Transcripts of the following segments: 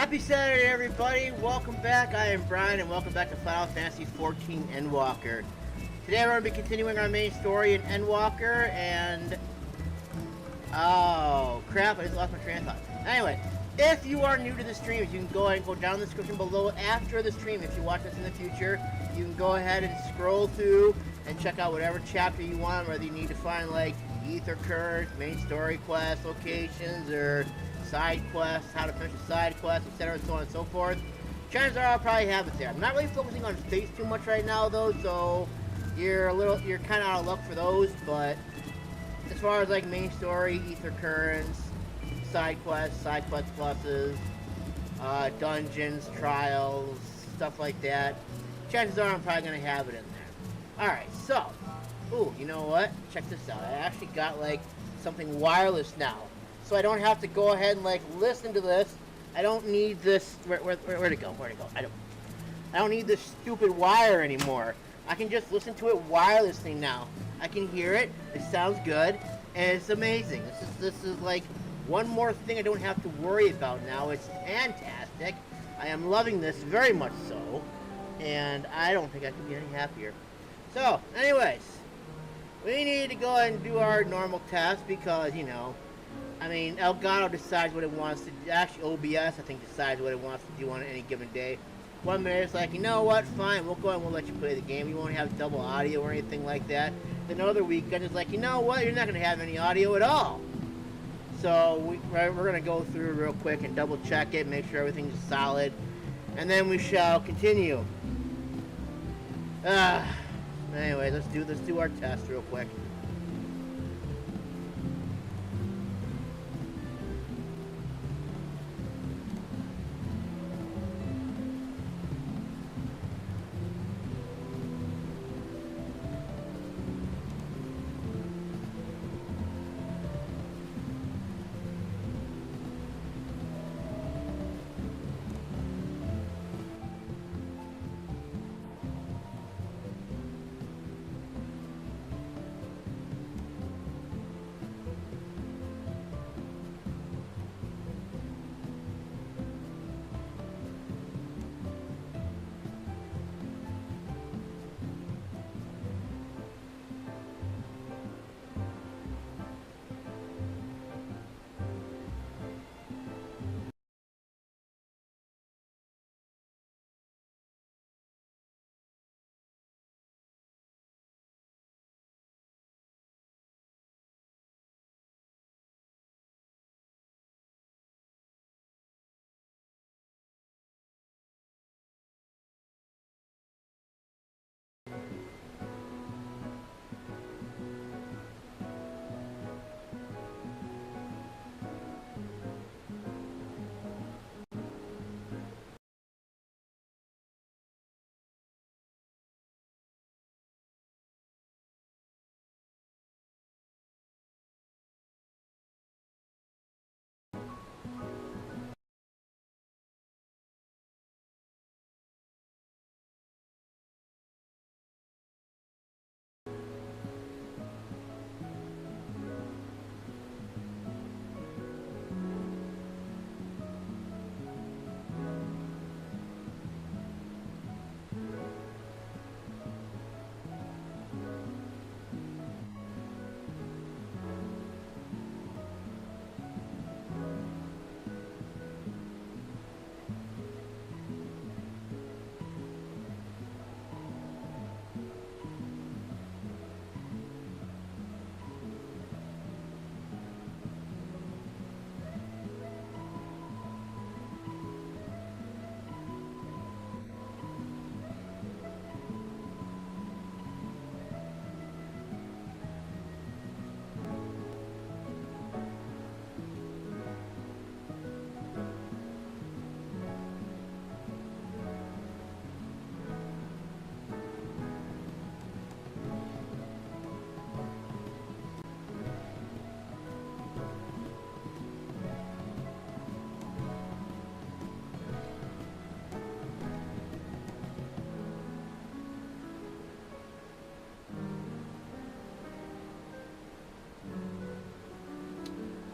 Happy Saturday, everybody. Welcome back. I am Brian, and welcome back to Final Fantasy XIV Endwalker. Today we're going to be continuing our main story in Endwalker, and... oh, crap, I just lost my train of thought. Anyway, if you are new to the stream, you can go ahead and go down in the description below after the stream. If you watch this in the future, you can go ahead and scroll through and check out whatever chapter you want, whether you need to find, like, Aether curves, main story quests, locations, or side quests, how to finish a side quest, etc., and so on and so forth. Chances are I'll probably have it there. I'm not really focusing on space too much right now, though, so you're kind of out of luck for those. But as far as like main story, Aether currents, side quest pluses, dungeons, trials, stuff like that, chances are I'm probably gonna have it in there. All right, so, ooh, you know what? Check this out. I actually got like something wireless now. So I don't have to go ahead and like listen to this. I don't need this. Where'd it go? Where'd it go? I don't need this stupid wire anymore. I can just listen to it wirelessly now. I can hear it. It sounds good, and it's amazing. This is like one more thing I don't have to worry about now. It's fantastic. I am loving this very much so, and I don't think I could be any happier. So, anyways, we need to go ahead and do our normal test because, you know, I mean, Elgato decides what it wants to do. Actually, OBS, I think, decides what it wants to do on any given day. 1 minute, it's like, you know what, fine, we'll go ahead and we'll let you play the game. You won't have double audio or anything like that. Then another weekend, it's like, you know what, you're not going to have any audio at all. So, we're going to go through real quick and double check it, make sure everything's solid. And then we shall continue. Anyway, let's do our test real quick.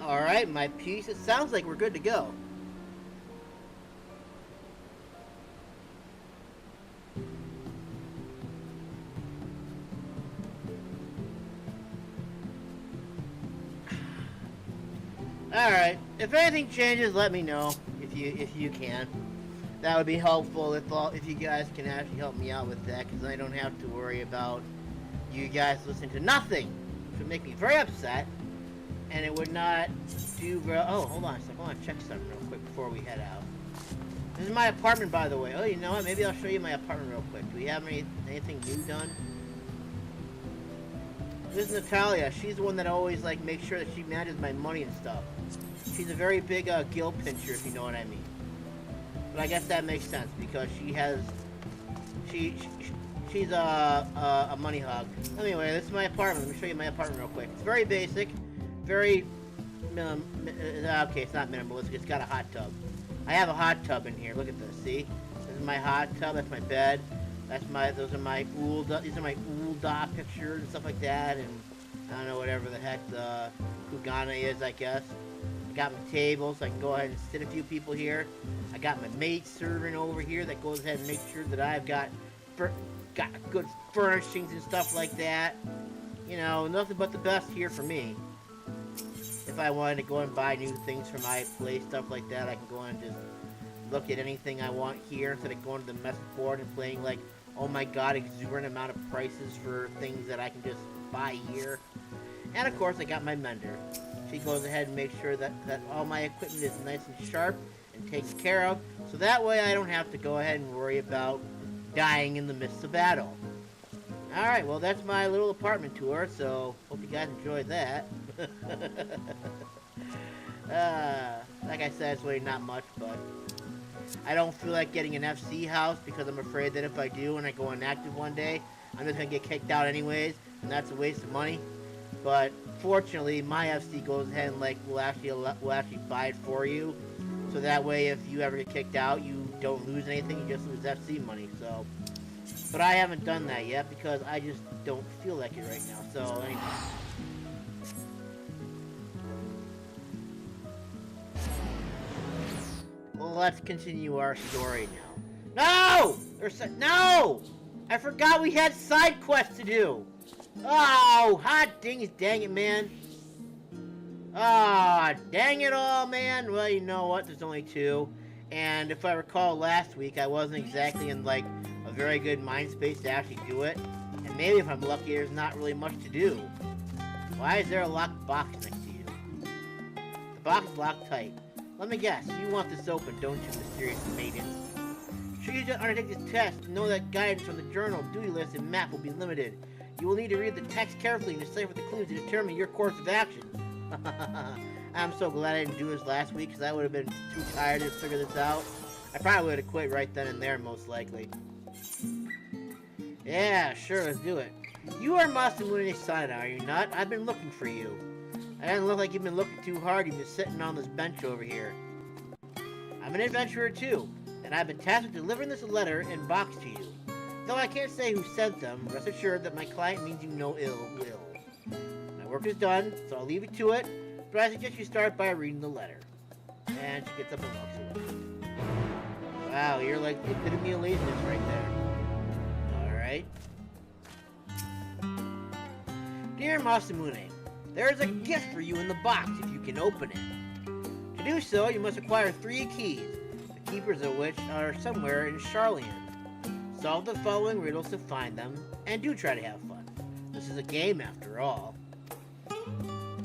Alright, my piece. It sounds like we're good to go. Alright, if anything changes, let me know, if you can. That would be helpful if you guys can actually help me out with that, because I don't have to worry about you guys listening to nothing, which would make me very upset, and it would not do very... Oh, hold on a second, I want to check something real quick before we head out. This is my apartment, by the way. Oh, you know what, maybe I'll show you my apartment real quick. Do we have anything new done? This is Natalia. She's the one that always, like, makes sure that she manages my money and stuff. She's a very big gill pincher, if you know what I mean. But I guess that makes sense, because she has... She's a money hog. Anyway, this is my apartment. Let me show you my apartment real quick. It's very basic. Very... okay, it's not minimal. It's got a hot tub. I have a hot tub in here. Look at this. See? This is my hot tub. That's my bed. Those are my these are my Ulda pictures and stuff like that, and I don't know, whatever the heck the Kugana is, I guess. I got my table, so I can go ahead and sit a few people here. I got my maid servant over here that goes ahead and makes sure that I've got good furnishings and stuff like that. You know, nothing but the best here for me. If I wanted to go and buy new things for my place, stuff like that, I can go and just look at anything I want here instead of going to the mess board and playing, like, oh my god, exuberant amount of prices for things that I can just buy here. And of course, I got my mender. She goes ahead and makes sure that all my equipment is nice and sharp and taken care of, so that way I don't have to go ahead and worry about dying in the midst of battle. Alright, well, that's my little apartment tour, so hope you guys enjoyed that. Like I said, it's really not much, but I don't feel like getting an FC house because I'm afraid that if I do and I go inactive one day, I'm just going to get kicked out anyways, and that's a waste of money. But fortunately, my FC goes ahead and will actually buy it for you, so that way if you ever get kicked out, you don't lose anything, you just lose FC money. So, but I haven't done that yet because I just don't feel like it right now. So anyway. Let's continue our story now. No! No! I forgot we had side quests to do. Oh, hot dang it, man. Ah, dang it all, man. Well, you know what? There's only 2. And if I recall last week, I wasn't exactly in, like, a very good mind space to actually do it. And maybe if I'm lucky, there's not really much to do. Why is there a locked box next to you? The box is locked tight. Let me guess, you want this open, don't you, mysterious maiden? Should you just undertake this test, know that guidance from the journal, duty list, and map will be limited. You will need to read the text carefully and decipher the clues to determine your course of action. I'm so glad I didn't do this last week, because I would have been too tired to figure this out. I probably would have quit right then and there, most likely. Yeah, sure, let's do it. You are Masamune's son, are you not? I've been looking for you. It doesn't look like you've been looking too hard. You've been sitting on this bench over here. I'm an adventurer too, and I've been tasked with delivering this letter and box to you. Though I can't say who sent them, rest assured that my client means you no ill will. My work is done, so I'll leave you to it, but I suggest you start by reading the letter. And she gets up and walks away. Wow, you're like the epitome of laziness right there. Alright. Dear Masamune, there is a gift for you in the box if you can open it. To do so, you must acquire 3 keys, the keepers of which are somewhere in Charlian. Solve the following riddles to find them, and do try to have fun. This is a game after all.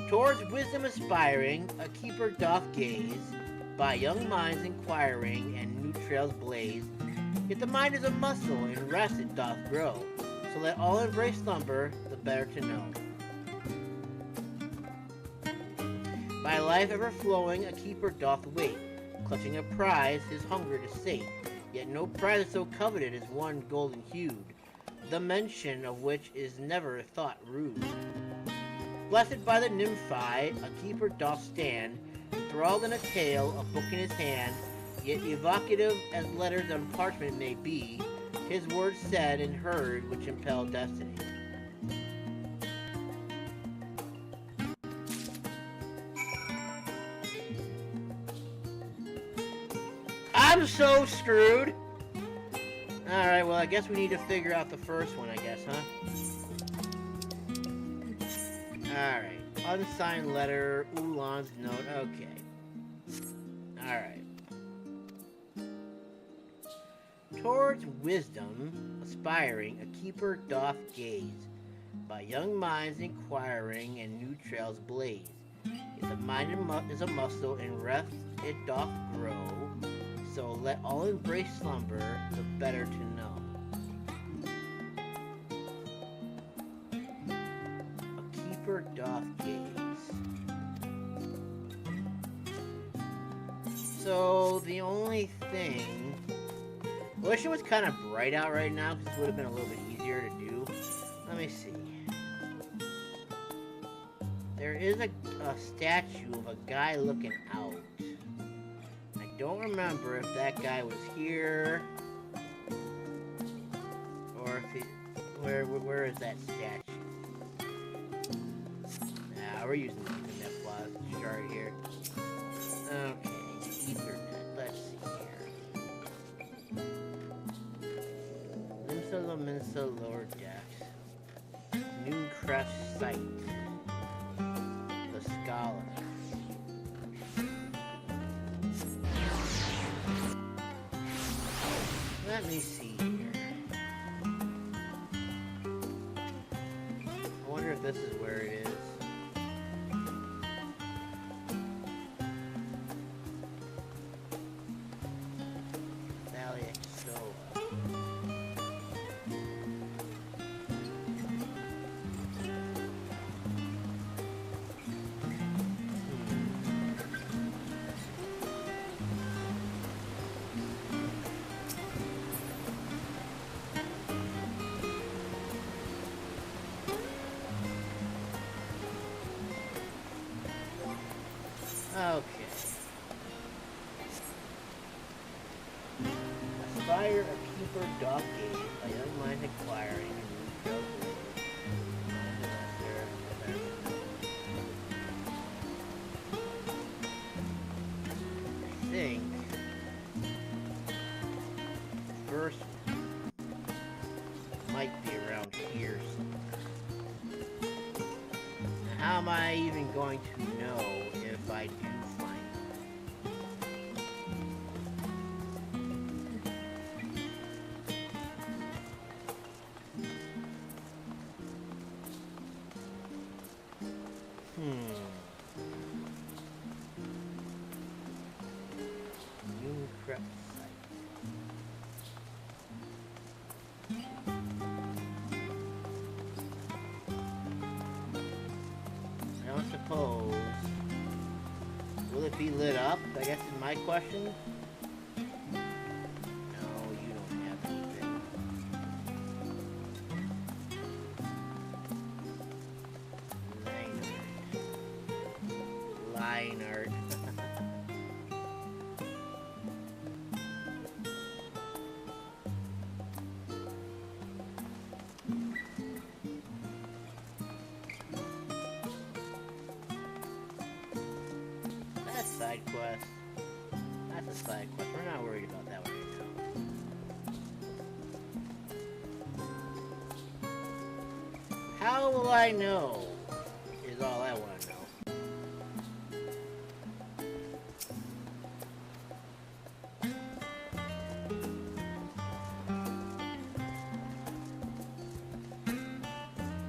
Towards wisdom aspiring, a keeper doth gaze, by young minds inquiring, and new trails blaze. Yet the mind is a muscle, and rest it doth grow, so let all embrace slumber, the better to know. By life ever flowing, a keeper doth wait, clutching a prize, his hunger to sate. Yet no prize is so coveted as one golden hued, the mention of which is never thought rude. Blessed by the nymphi, a keeper doth stand, enthralled in a tale, a book in his hand, yet evocative as letters on parchment may be, his words said and heard which impel destiny. I'm so screwed! Alright, well, I guess we need to figure out the first one, I guess, huh? Alright. unsigned letter, Oolong's note. Okay. Alright. Towards wisdom, aspiring, a keeper doth gaze, by young minds inquiring, and new trails blaze. If the mind is a muscle, and rest it doth grow, so let all embrace slumber, the better to know. A keeper doth gaze. So the only thing, I wish it was kind of bright out right now, because this would have been a little bit easier to do. Let me see. There is a statue of a guy looking out. I don't remember if that guy was here, or if he, where is that statue? Nah, we're using the Ethernet plot chart here. Okay, Ethernet. Let's see here. Minnesota lower decks. New craft site. The Scholar. Let me see here. I wonder if this is where it is. Okay. Aspire, a keeper, dog gaze, a young mind acquiring, and new trails I think first might be around here somewhere. Now, how am I even going to know if I do find Unicrep site. I don't suppose. Will it be lit up? I guess is my question. No, you don't have anything. Line art. Side quest. That's a side quest. We're not worried about that one right now. How will I know? Is all I want to know.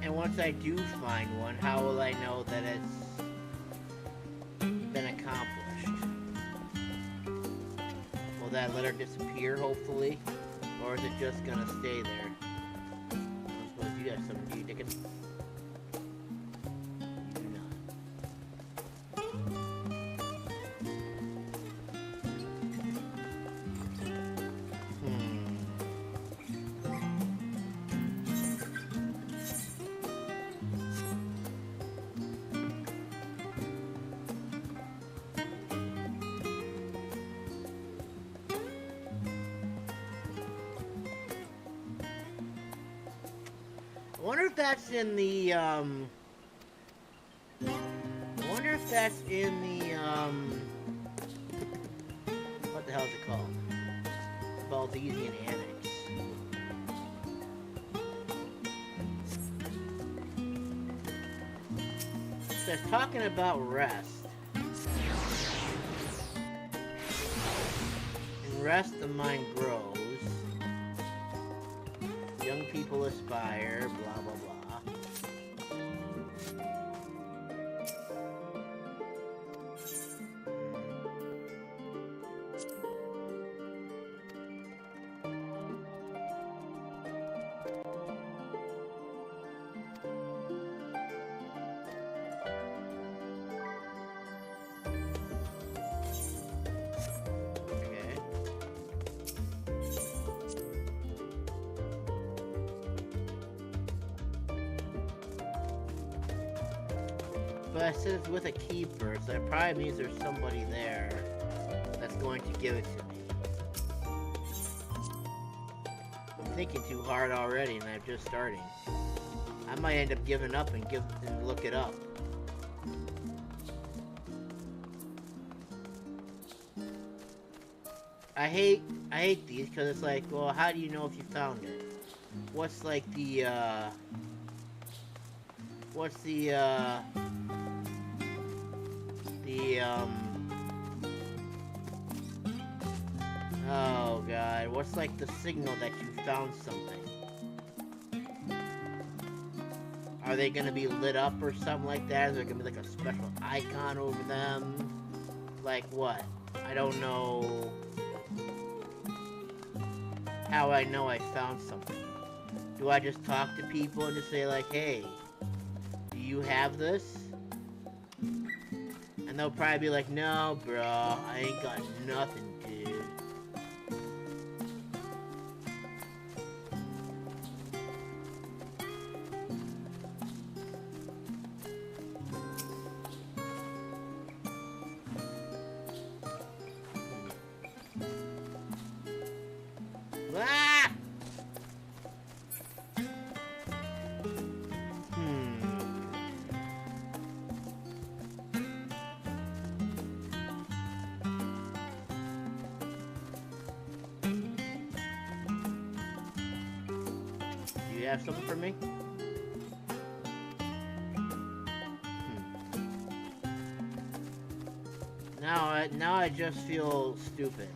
And once I do find one, how will I know that it's been accomplished? Will that letter disappear, hopefully? Or is it just gonna stay there? I suppose you have something, do you, Dickens? You do not. I wonder if that's in the, what the hell is it called? Valdesian Annex. So it's talking about rest. In rest, the mind grows. Young people aspire, blah, blah, blah. But I said it's with a keeper, so that probably means there's somebody there that's going to give it to me. I'm thinking too hard already, and I'm just starting. I might end up giving up and look it up. I hate these because it's like, well, how do you know if you found it? What's like the oh god, what's like the signal that you found something? Are they gonna be lit up or something like that? Is there gonna be like a special icon over them? Like what? I don't know how I know I found something. Do I just talk to people and just say like, hey, do you have this? And they'll probably be like, no, bro, I ain't got nothing, dude. Ah! Do you have something for me? Now I just feel stupid.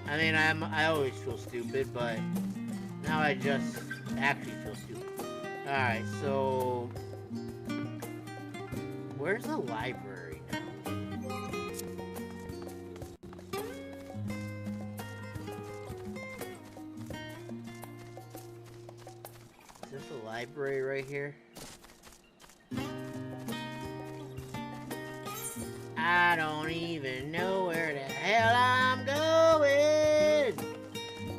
I mean, I always feel stupid, but now I just actually feel stupid. Alright, so where's the library now? Is this a library right here? I don't even know where the hell I'm going.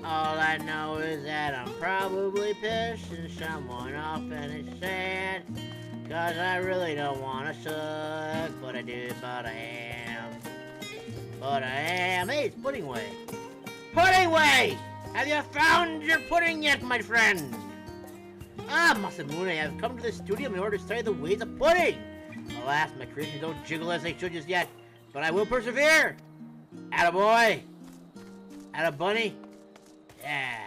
All I know is that I'm probably pissing someone off, and it's sad, 'cause I really don't want to suck, but I do, but I am. But I am. Hey, it's Pudding Way. Pudding Way! Have you found your pudding yet, my friend? Ah, Masamune, I have come to the studio in order to study the ways of pudding. Alas, my creations don't jiggle as they should just yet, but I will persevere. Attaboy. Attabunny. Yeah.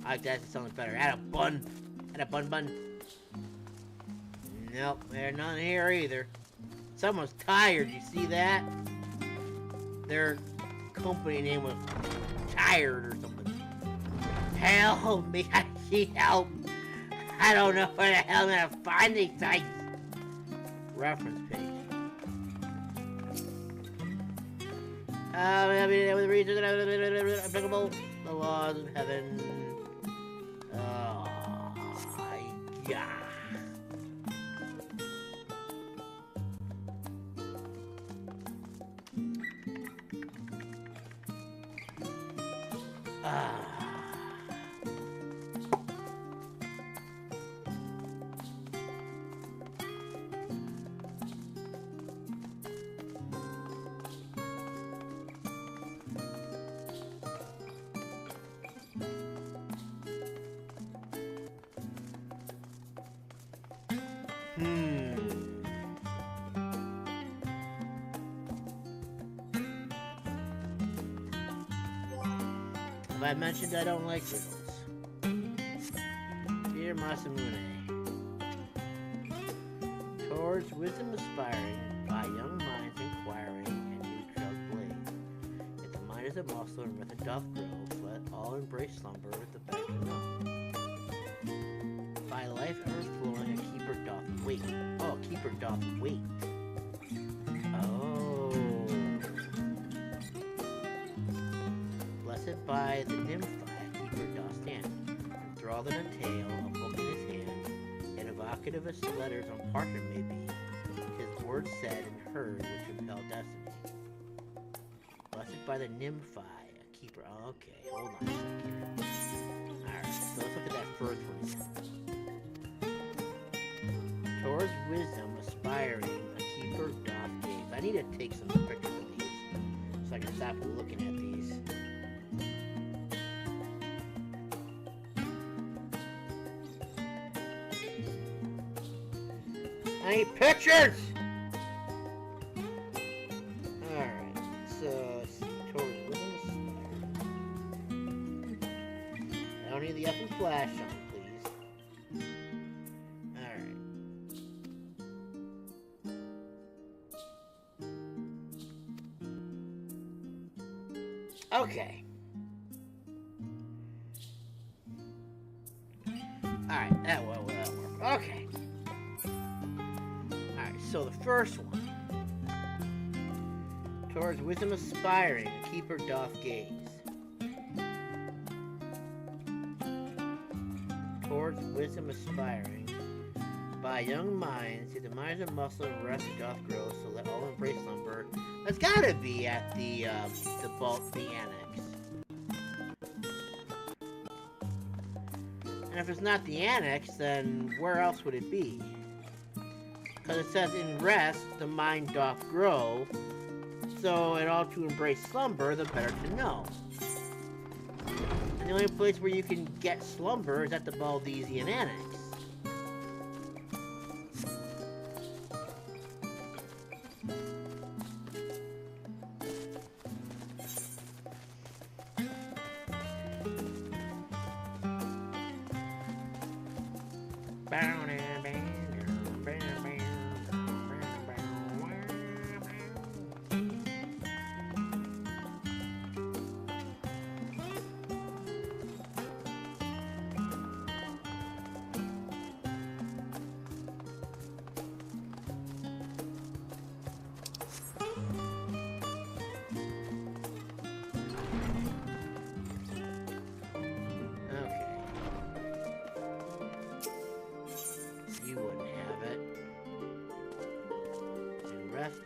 I like that. It sounds better. Attabun. Attabun. Nope, there's none here either. Someone's tired, you see that? Their company name was Tired or something. Help me, I need help. I don't know where the hell I'm gonna find these things. Reference page. I mean, with reasons applicable, the laws of heaven. Oh, yeah. Have I mentioned I don't like riddles? Masamune. Towards wisdom aspiring, by young minds inquiring, and new trails blade. If the mind is a muscle and with it doth grow, let all embrace slumber, the better to know. By life ever flowing, a keeper doth wait. Oh, a keeper doth wait. Oh. Blessed by the nymphi, a keeper doth stand, enthralled in a tale, a book in his hand, and evocative as letters on parchment may be, his words said and heard which impel destiny. Blessed by the nymphi, a keeper. Oh, okay, hold on a second here. Alright, so let's look at that first one again. Towards wisdom aspiring, a keeper doth gaze. I need to take some pictures of these so I can stop looking at these. I need pictures! Alright, so let's see. Towards wisdom aspiring. I don't need the effing flash on, please. Alright. Okay. Alright, that will work. Okay. Alright, so the first one. Towards wisdom aspiring, a keeper doth gaze. Towards wisdom aspiring, by young minds, if the minds of muscle and rest doth grow, so let all embrace slumber. That's gotta be at the annex. And if it's not the annex, then where else would it be? Because it says, in rest, the mind doth grow, so it ought to embrace slumber, the better to know. And the only place where you can get slumber is at the Baldesian Annex.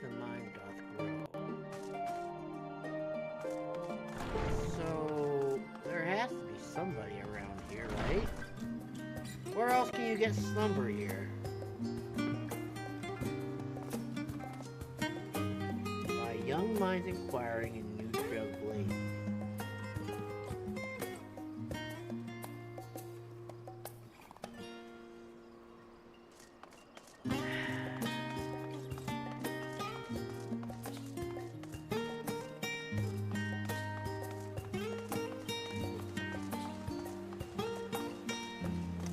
The mind doth grow. So there has to be somebody around here, right? Where else can you get slumber here? By young minds inquiring in new trail blade.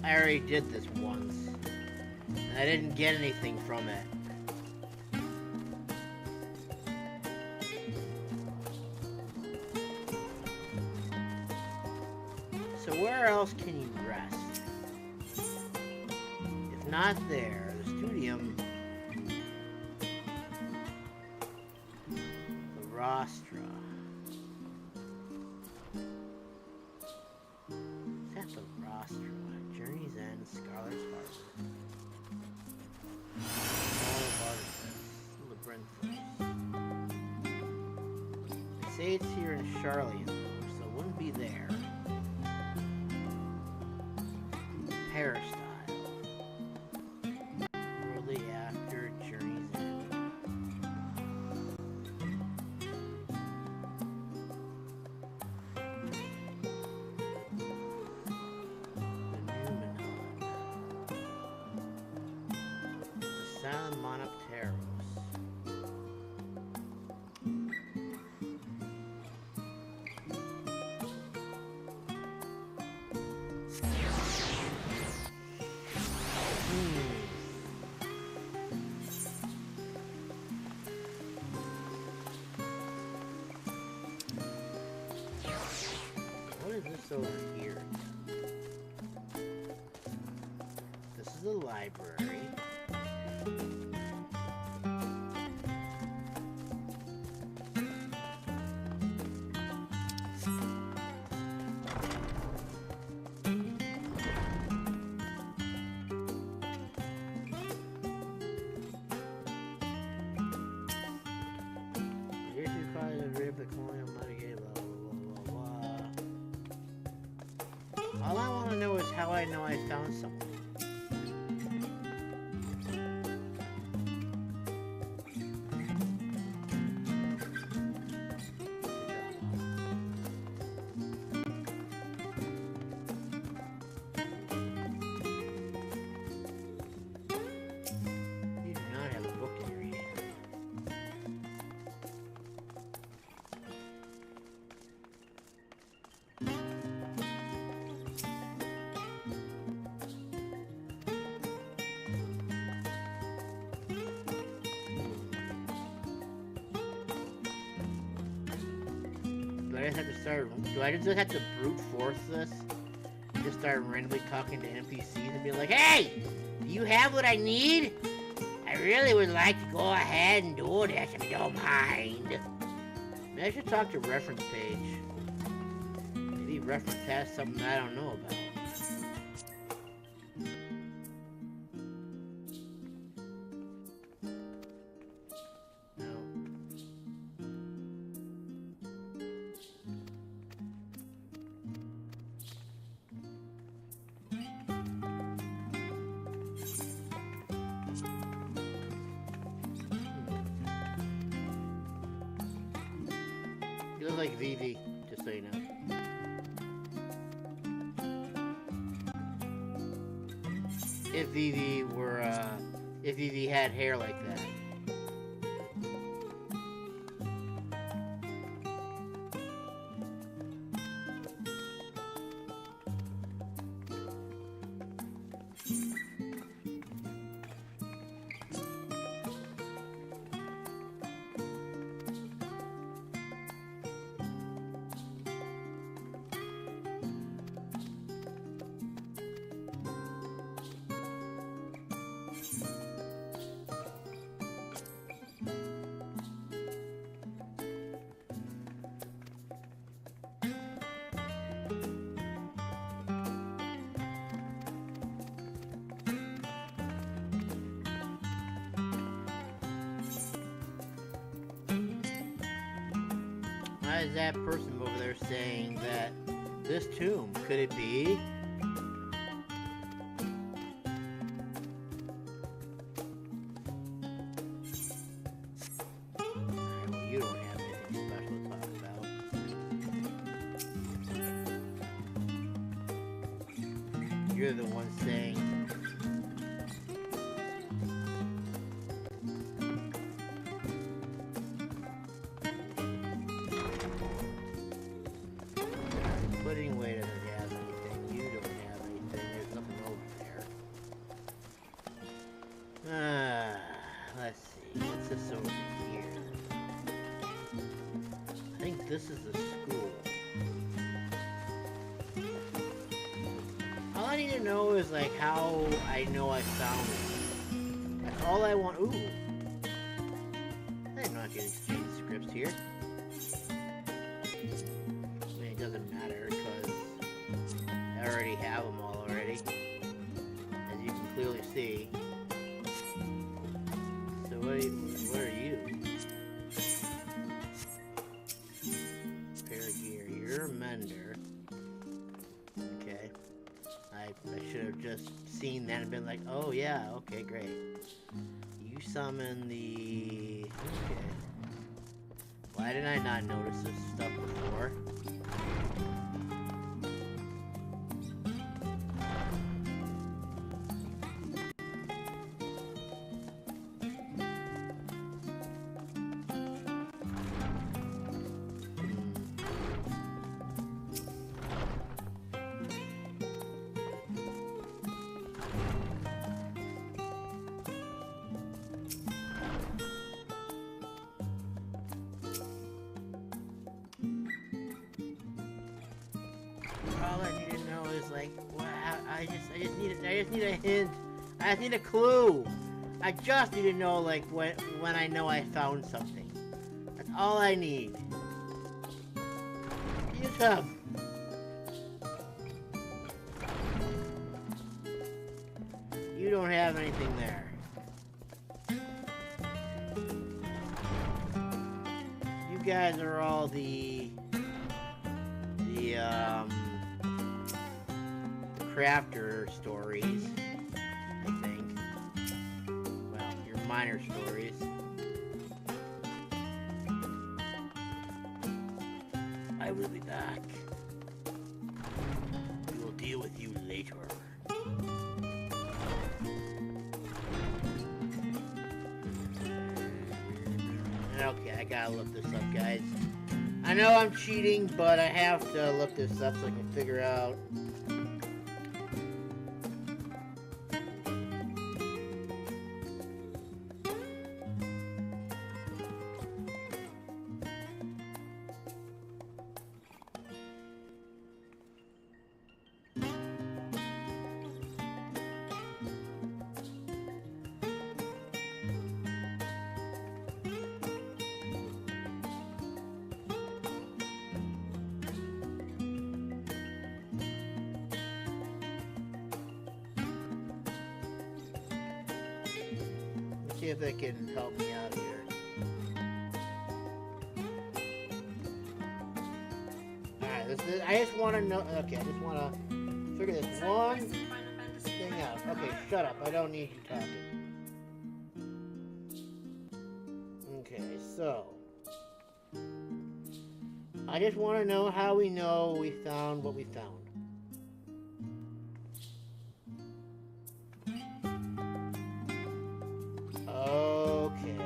I already did this once, and I didn't get anything from it. So where else can you rest? If not there, the studium, the rostra. Is that the rostra? Journey's End, Scholar's Harbor. Labyrinthos. They say it's here in Charlian, though, so it wouldn't be there. Herbicidal. Shortly after Journey's End. Monopteros. over here? This is the library. All I want to know is how I know I found something. You do not have a book in your hand. Do I just have to brute force this? Just start randomly talking to NPCs and be like, hey! Do you have what I need? I really would like to go ahead and do this if you don't mind. Maybe I should talk to reference page. Maybe reference has something I don't know about. You look like VV, just so you know. If VV were, if VV had hair like that. Why is that person over there saying that this tomb, could it be? Alright, well, you don't have anything special to talk about. You're the one saying... Putting away doesn't have anything. You don't have anything. There's nothing over there. Let's see. What's this over here? I think this is the school. All I need to know is like how I know I found it. That's all I want. Ooh. I'm not getting exchange scripts here. It doesn't matter because I already have them all already, as you can clearly see. So what are you? Repair gear. You're a mender. Okay. I should have just seen that and been like, oh yeah, okay, great. You summon the... Okay. Why did I not notice this stuff before? was like, wow, I just need a hint. I just need a clue. I just need to know, like, when I know I found something. That's all I need. You come. You don't have anything there. You guys are all the crafter stories, I think. Well, your miner stories. I will be back. We will deal with you later. Okay, I gotta look this up, guys. I know I'm cheating, but I have to look this up so I can figure out. See if they can help me out here. Alright, I just want to know. Okay, I just want to figure this one thing out. Okay, shut up. I don't need you talking. Okay, so. I just want to know how we know we found what we found. Okay.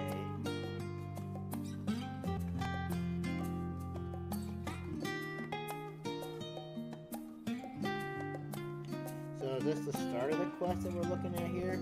So is this the start of the quest that we're looking at here?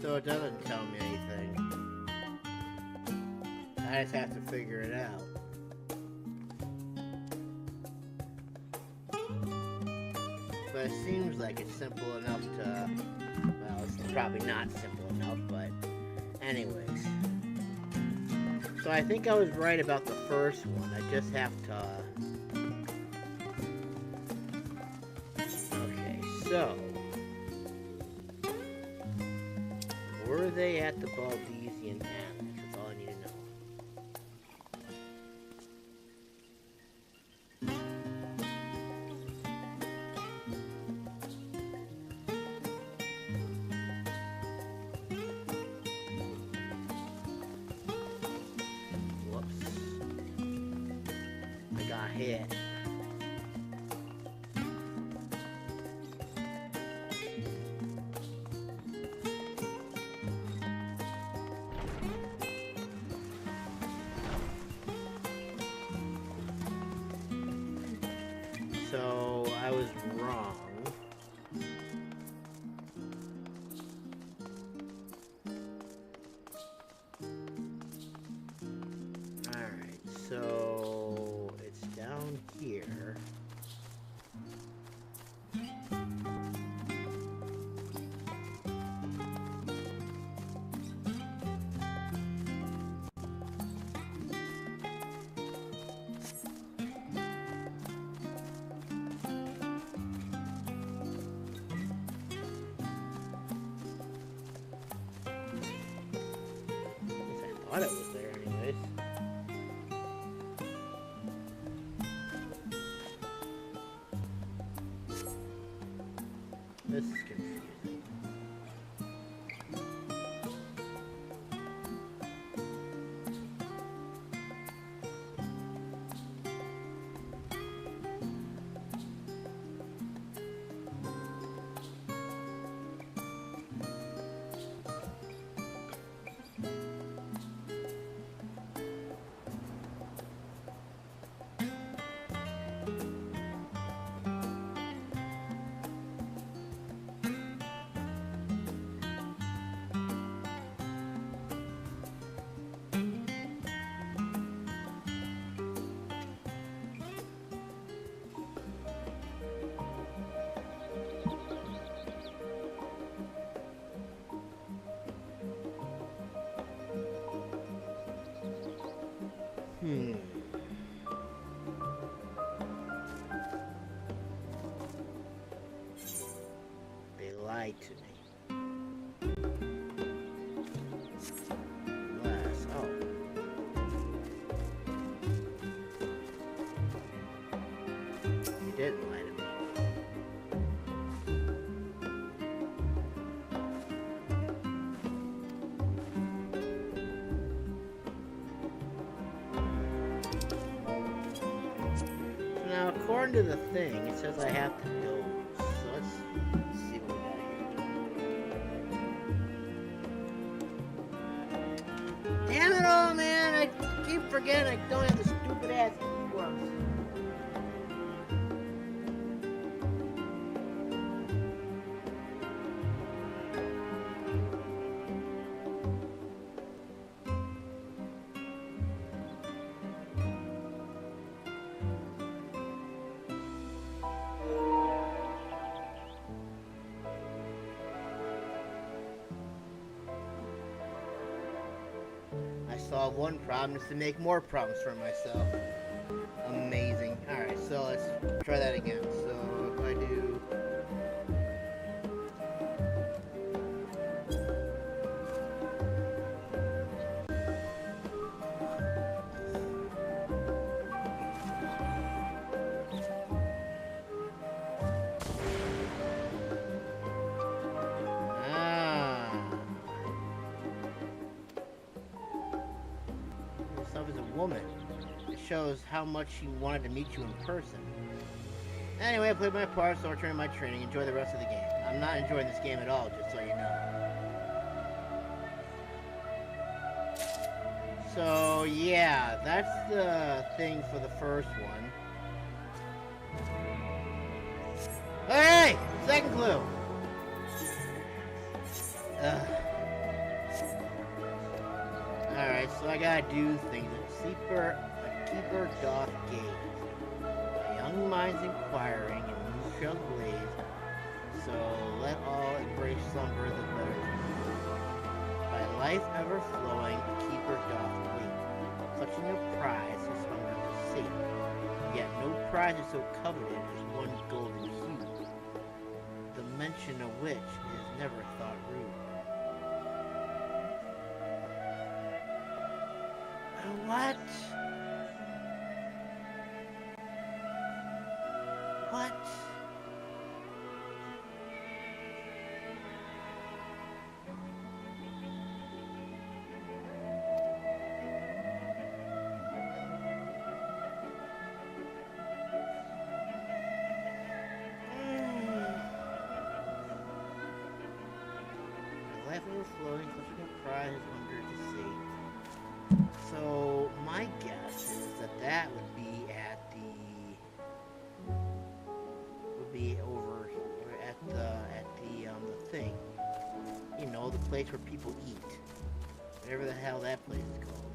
So it doesn't tell me anything. I just have to figure it out. But it seems like it's simple enough to... Well, it's probably not simple enough, but... Anyways. So I think I was right about the first one. I just have to... Okay, so... Were they at the Baldesian Annex? That's all I need to know. Whoops. I got hit. So I was wrong. Alright, so it's down here. thought it was there anyways. This is confusing. They lied to me. Unless, oh. They didn't lie to me. Now, according to the thing, it says I have to build. So let's see what we got here. Damn it all, man! I keep forgetting I don't have the stupid ass worms. Solve one problem is to make more problems for myself. Amazing. Alright, so let's try that again. So if I do... woman. It shows how much she wanted to meet you in person. Anyway, I played my part, so I returned to my training. Enjoy the rest of the game. I'm not enjoying this game at all, just so you know. So, yeah, that's the thing for the first one. Hey! Second clue! Alright, so I gotta do things. A keeper doth gaze. A young mind's inquiring in new trailblaze. So let all embrace slumber the better. By life ever flowing, a keeper doth wait. Clutching a prize his hunger to sate. Yet no prize is so coveted as one golden hue. The mention of which is never thought rude. What? What? My life overflowing, clutching a prize his hunger to sate. So my guess is that would be at over at the thing. You know, the place where people eat. Whatever the hell that place is called.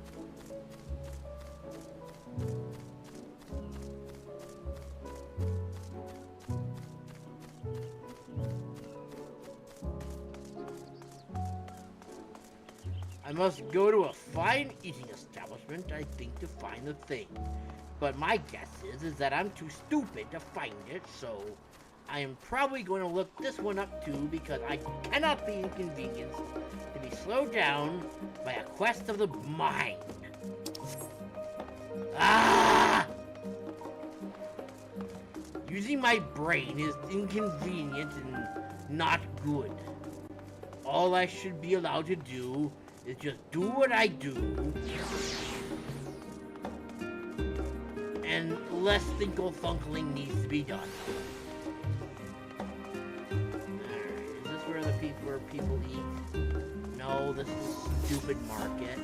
I must go to a fine eating establishment, I think, to find the thing. But my guess is that I'm too stupid to find it, so I am probably going to look this one up too, because I cannot be inconvenienced to be slowed down by a quest of the mind. Ah! Using my brain is inconvenient and not good. All I should be allowed to do is just do what I do, and less thinkle-thunkling needs to be done. Alright, is this where people eat? No, this is a stupid market.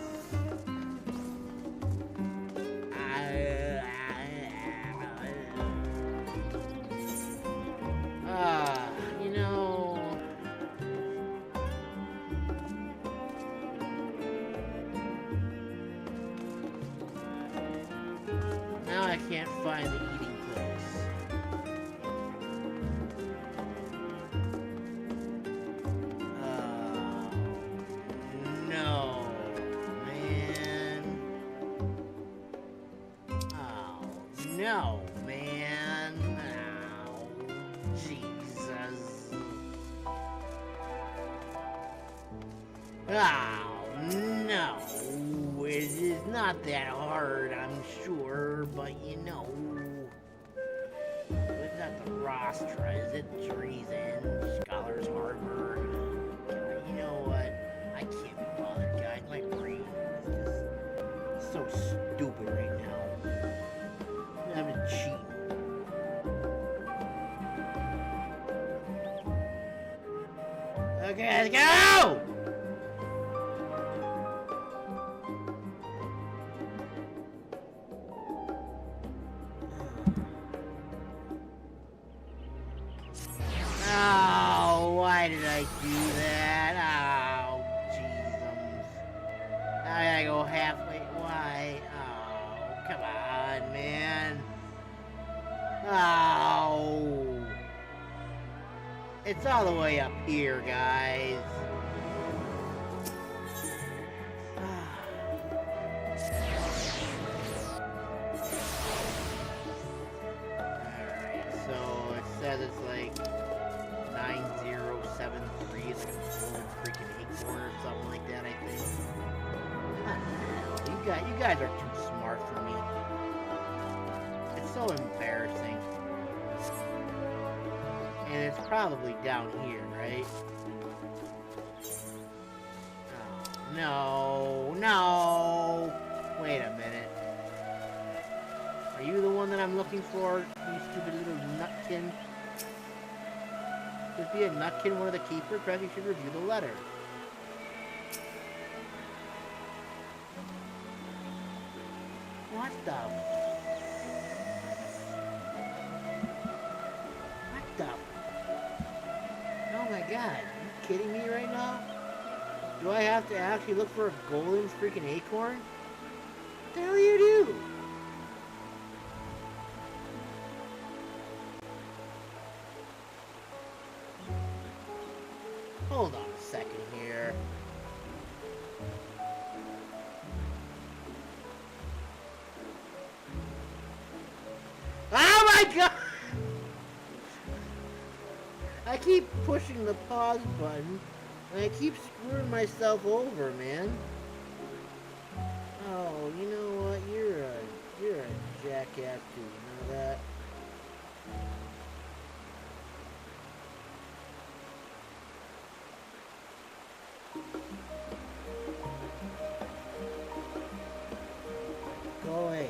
You know... Now I can't find the eating place. No, man. Oh, no, man. Oh, Jesus. Oh, no. It is not that hard, I'm sure, but you know. It's not the Rostra, is it? Treason, Scholar's Harbor. You know what? I can't be bothered, guys. My brain is just so stupid right now. I'm having to cheat. Okay, let's go! Oh, why did I do that? Oh, jeezums. I gotta go halfway. Why? Oh, come on, man. Oh. It's all the way up here, guys. Alright, so it says it's like 9073, it's like a golden freaking acorn or something like that, I think. You guys are too smart for me. It's so embarrassing. And it's probably down here, right? Oh, no. Wait a minute. Are you the one that I'm looking for, you stupid little nutkin? Could be a nutkin, one of the keeper. Perhaps you should review the letter. What the? What the? Oh my god, are you kidding me right now? Do I have to actually look for a golden freaking acorn? What the hell do you do? Hold on a second here. Oh my god! I keep pushing the pause button, and I keep screwing myself over, man. Oh, you know what? You're a jackass too, you know that? Go away.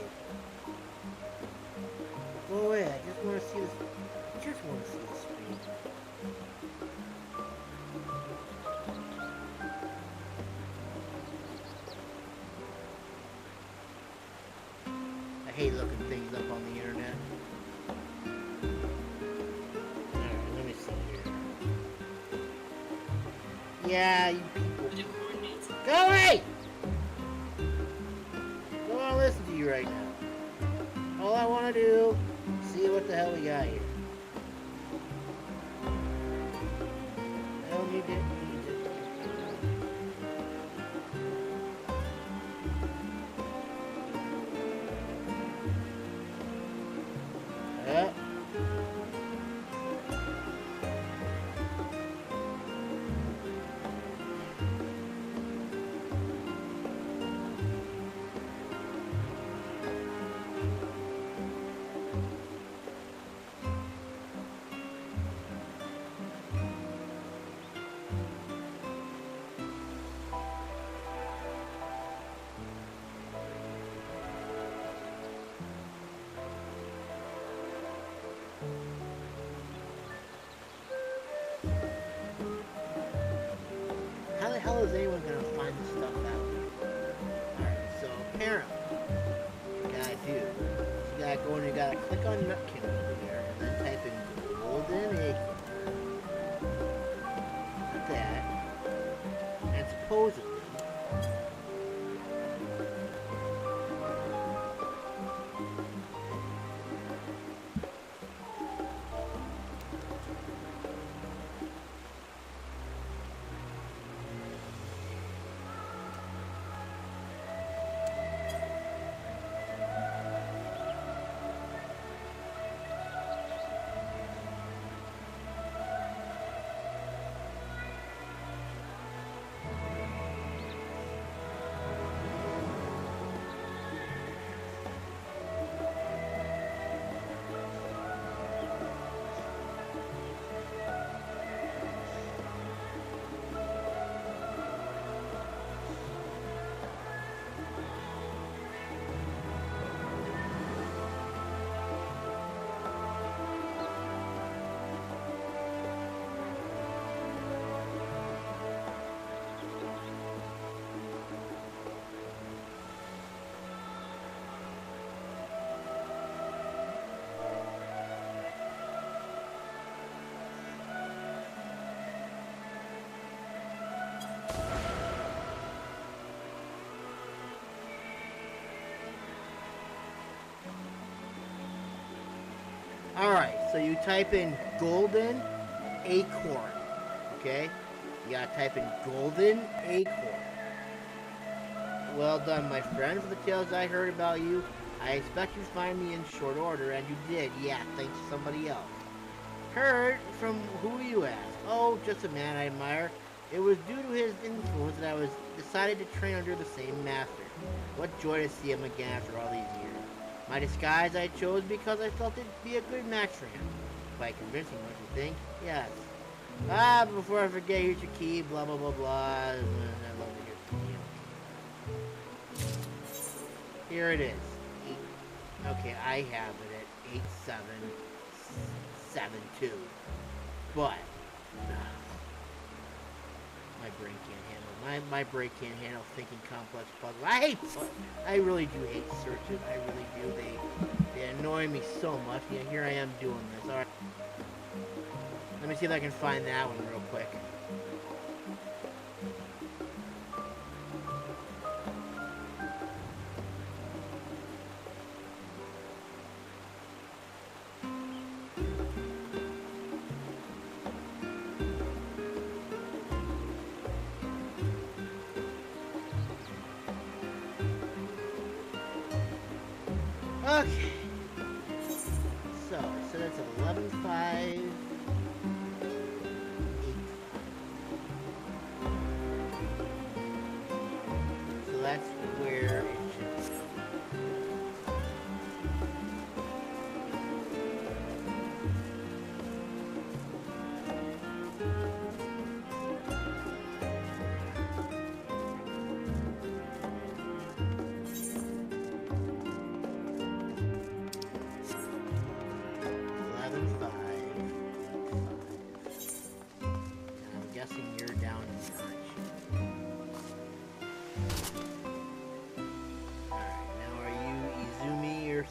Go away. I just want to see this. I just want to see the screen. I hate looking things up on the internet. Alright, let me see here. Yeah, you people. Go away! Don't want to listen to you right now. All I want to do is see what the hell we got here. I don't need it. is anyone gonna find this stuff out? Alright, so apparently, what you gotta do is you gotta go and you gotta click on Nutkin over there, and then type in golden acorn. Like that. And supposedly, alright, so you type in golden acorn, okay? You gotta type in golden acorn. Well done, my friend, for the tales I heard about you. I expect you to find me in short order, and you did, yeah, thanks to somebody else. Heard from who you ask? Oh, just a man I admire. It was due to his influence that I was decided to train under the same master. What joy to see him again after all these years. My disguise I chose because I felt it'd be a good match for him. Quite convincing, don't you think? Yes. Ah, but before I forget, here's your key, blah, blah, blah, blah. I love to hear from you. Here it is. Okay, I have it at 8772. But my brain can't handle my brain can't handle thinking complex puzzles. I really do hate searches. I really do. They annoy me so much. Yeah, here I am doing this. All right. Let me see if I can find that one real quick. Okay. So that's 11.5. So that's where it should be.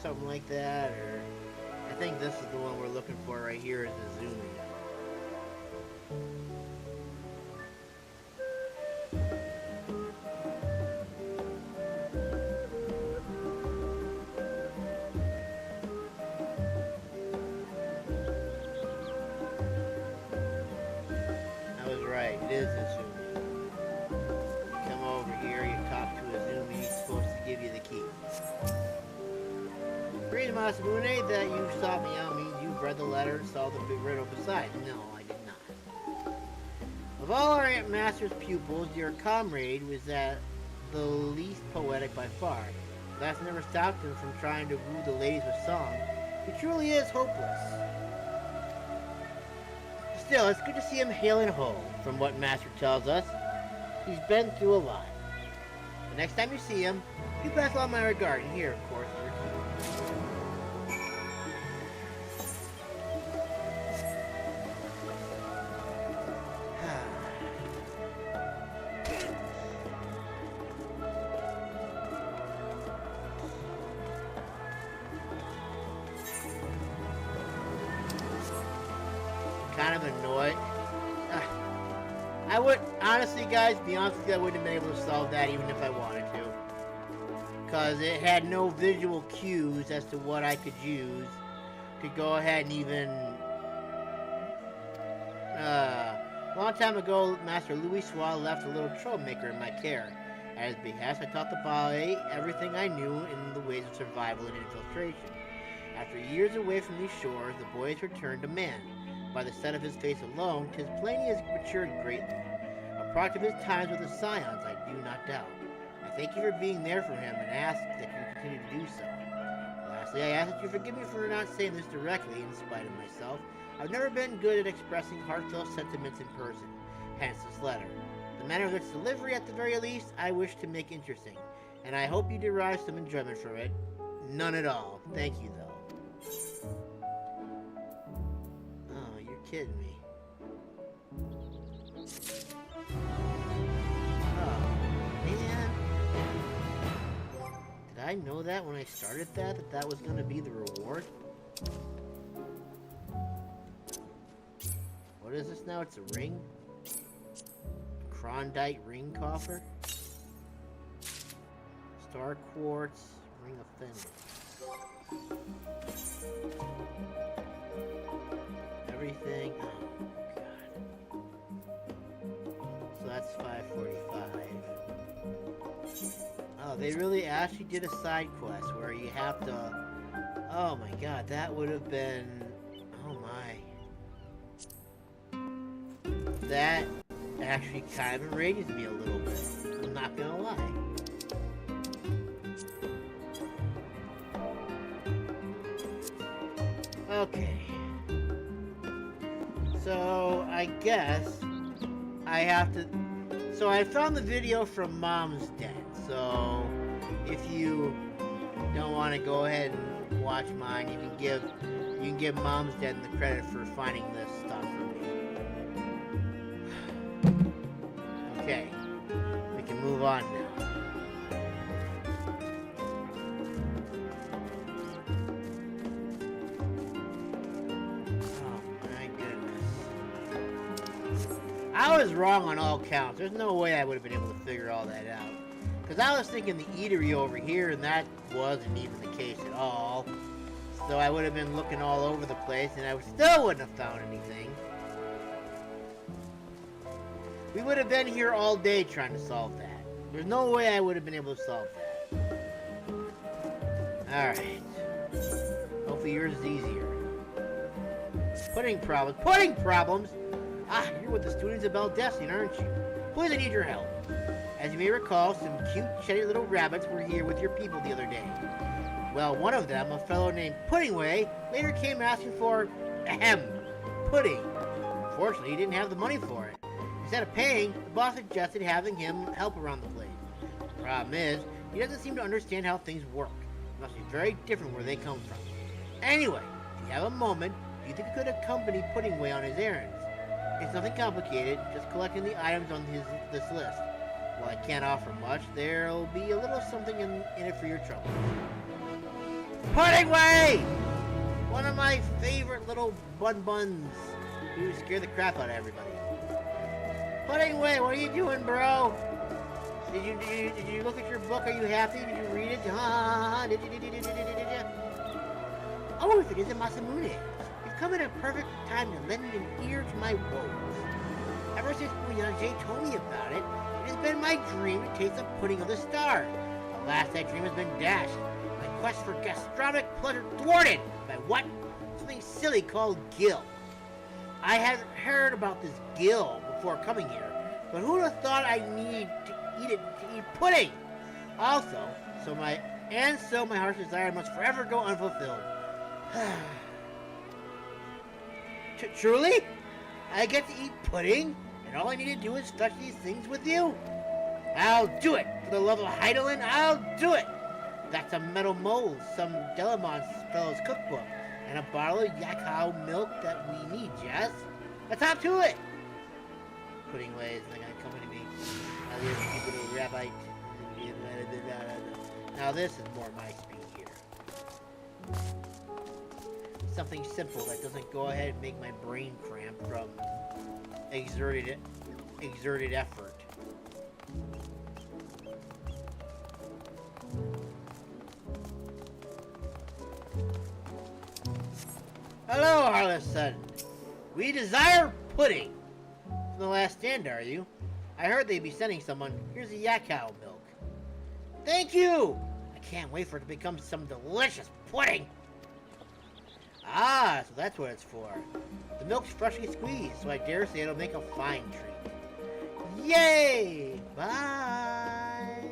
Something like that, or I think this is the one we're looking for right here is the zooming. I was right, it is the zooming. You come over here, you talk to a zooming, he's supposed to give you the key. Read Masamune that you sought me out means you've read the letter and saw the big riddle beside. No, I did not. Of all our master's pupils, your comrade was the least poetic by far. That's never stopped him from trying to woo the ladies with song. He truly is hopeless. Still, it's good to see him hale and whole, from what Master tells us. He's been through a lot. The next time you see him, you pass on my regard, and here, of course, your key. kind of annoyed. I would, honestly, guys, be honest with you, I wouldn't have been able to solve that even if I wanted to. Because it had no visual cues as to what I could use to go ahead and even... a long time ago, Master Louis Swall left a little troublemaker in my care. At his behest, I taught the boy everything I knew in the ways of survival and infiltration. After years away from these shores, the boy has returned a man. By the set of his face alone, 'tis plain he has matured greatly. A product of his times with the scions, I do not doubt. I thank you for being there for him and ask that you continue to do so. Lastly, I ask that you forgive me for not saying this directly, in spite of myself. I've never been good at expressing heartfelt sentiments in person, hence this letter. The manner of its delivery, at the very least, I wish to make interesting, and I hope you derive some enjoyment from it. None at all. Thank you, though. Oh, you're kidding me. Oh, man. Did I know that when I started that was going to be the reward? What is this now? It's a ring? Crondite ring coffer? Star quartz, ring of fenris. Everything. Oh, God. So that's 545. Oh, they really actually did a side quest where you have to... Oh my God, that would have been... Oh my. That actually kind of enrages me a little bit. I'm not gonna lie. Okay. So, I guess I have to... So, I found the video from Mom's Den. So, if you don't want to go ahead and watch mine, you can give Mom's Den the credit for finding this stuff for me. Okay. We can move on now. I was wrong on all counts. There's no way I would have been able to figure all that out. Because I was thinking the eatery over here, and that wasn't even the case at all. So I would have been looking all over the place, and I still wouldn't have found anything. We would have been here all day trying to solve that. There's no way I would have been able to solve that. Alright. Hopefully yours is easier. Pudding problems. Pudding problems! Ah, you're with the students of Beldessian, aren't you? Please, I need your help. As you may recall, some cute, shady little rabbits were here with your people the other day. Well, one of them, a fellow named Puddingway, later came asking for, pudding. Unfortunately, he didn't have the money for it. Instead of paying, the boss suggested having him help around the place. The problem is, he doesn't seem to understand how things work. It must be very different where they come from. Anyway, if you have a moment, do you think you could accompany Puddingway on his errands? It's nothing complicated, just collecting the items on this list. While I can't offer much, there'll be a little something in it for your trouble. Puddingway! One of my favorite little buns who scare the crap out of everybody. Puddingway, what are you doing, bro? Did you look at your book? Are you happy? Did you read it? Did you? Oh, if it isn't Masamune. Come at a perfect time to lend an ear to my woes. Ever since Bouyanger told me about it, it has been my dream to taste the pudding of the stars. Alas, that dream has been dashed. My quest for gastronomic pleasure thwarted by what? Something silly called gill. I had heard about this gill before coming here, but who would have thought I need to eat pudding? Also, so my heart's desire must forever go unfulfilled. Truly? I get to eat pudding, and all I need to do is fetch these things with you? I'll do it! For the love of Heidelin, I'll do it! That's a metal mold, some Delamont fellow's cookbook, and a bottle of Yakao milk that we need, Jess. Let's hop to it! Puddingway is not gonna come to me. I'll stupid little rabbit. Now this is more my speed here. something simple that doesn't go ahead and make my brain cramp from exerted effort. Hello, Harlison. We desire pudding. From the Last Stand, are you? I heard they'd be sending someone. Here's a yak cow milk. Thank you! I can't wait for it to become some delicious pudding. Ah, so that's what it's for. The milk's freshly squeezed, so I dare say it'll make a fine treat. Yay! Bye!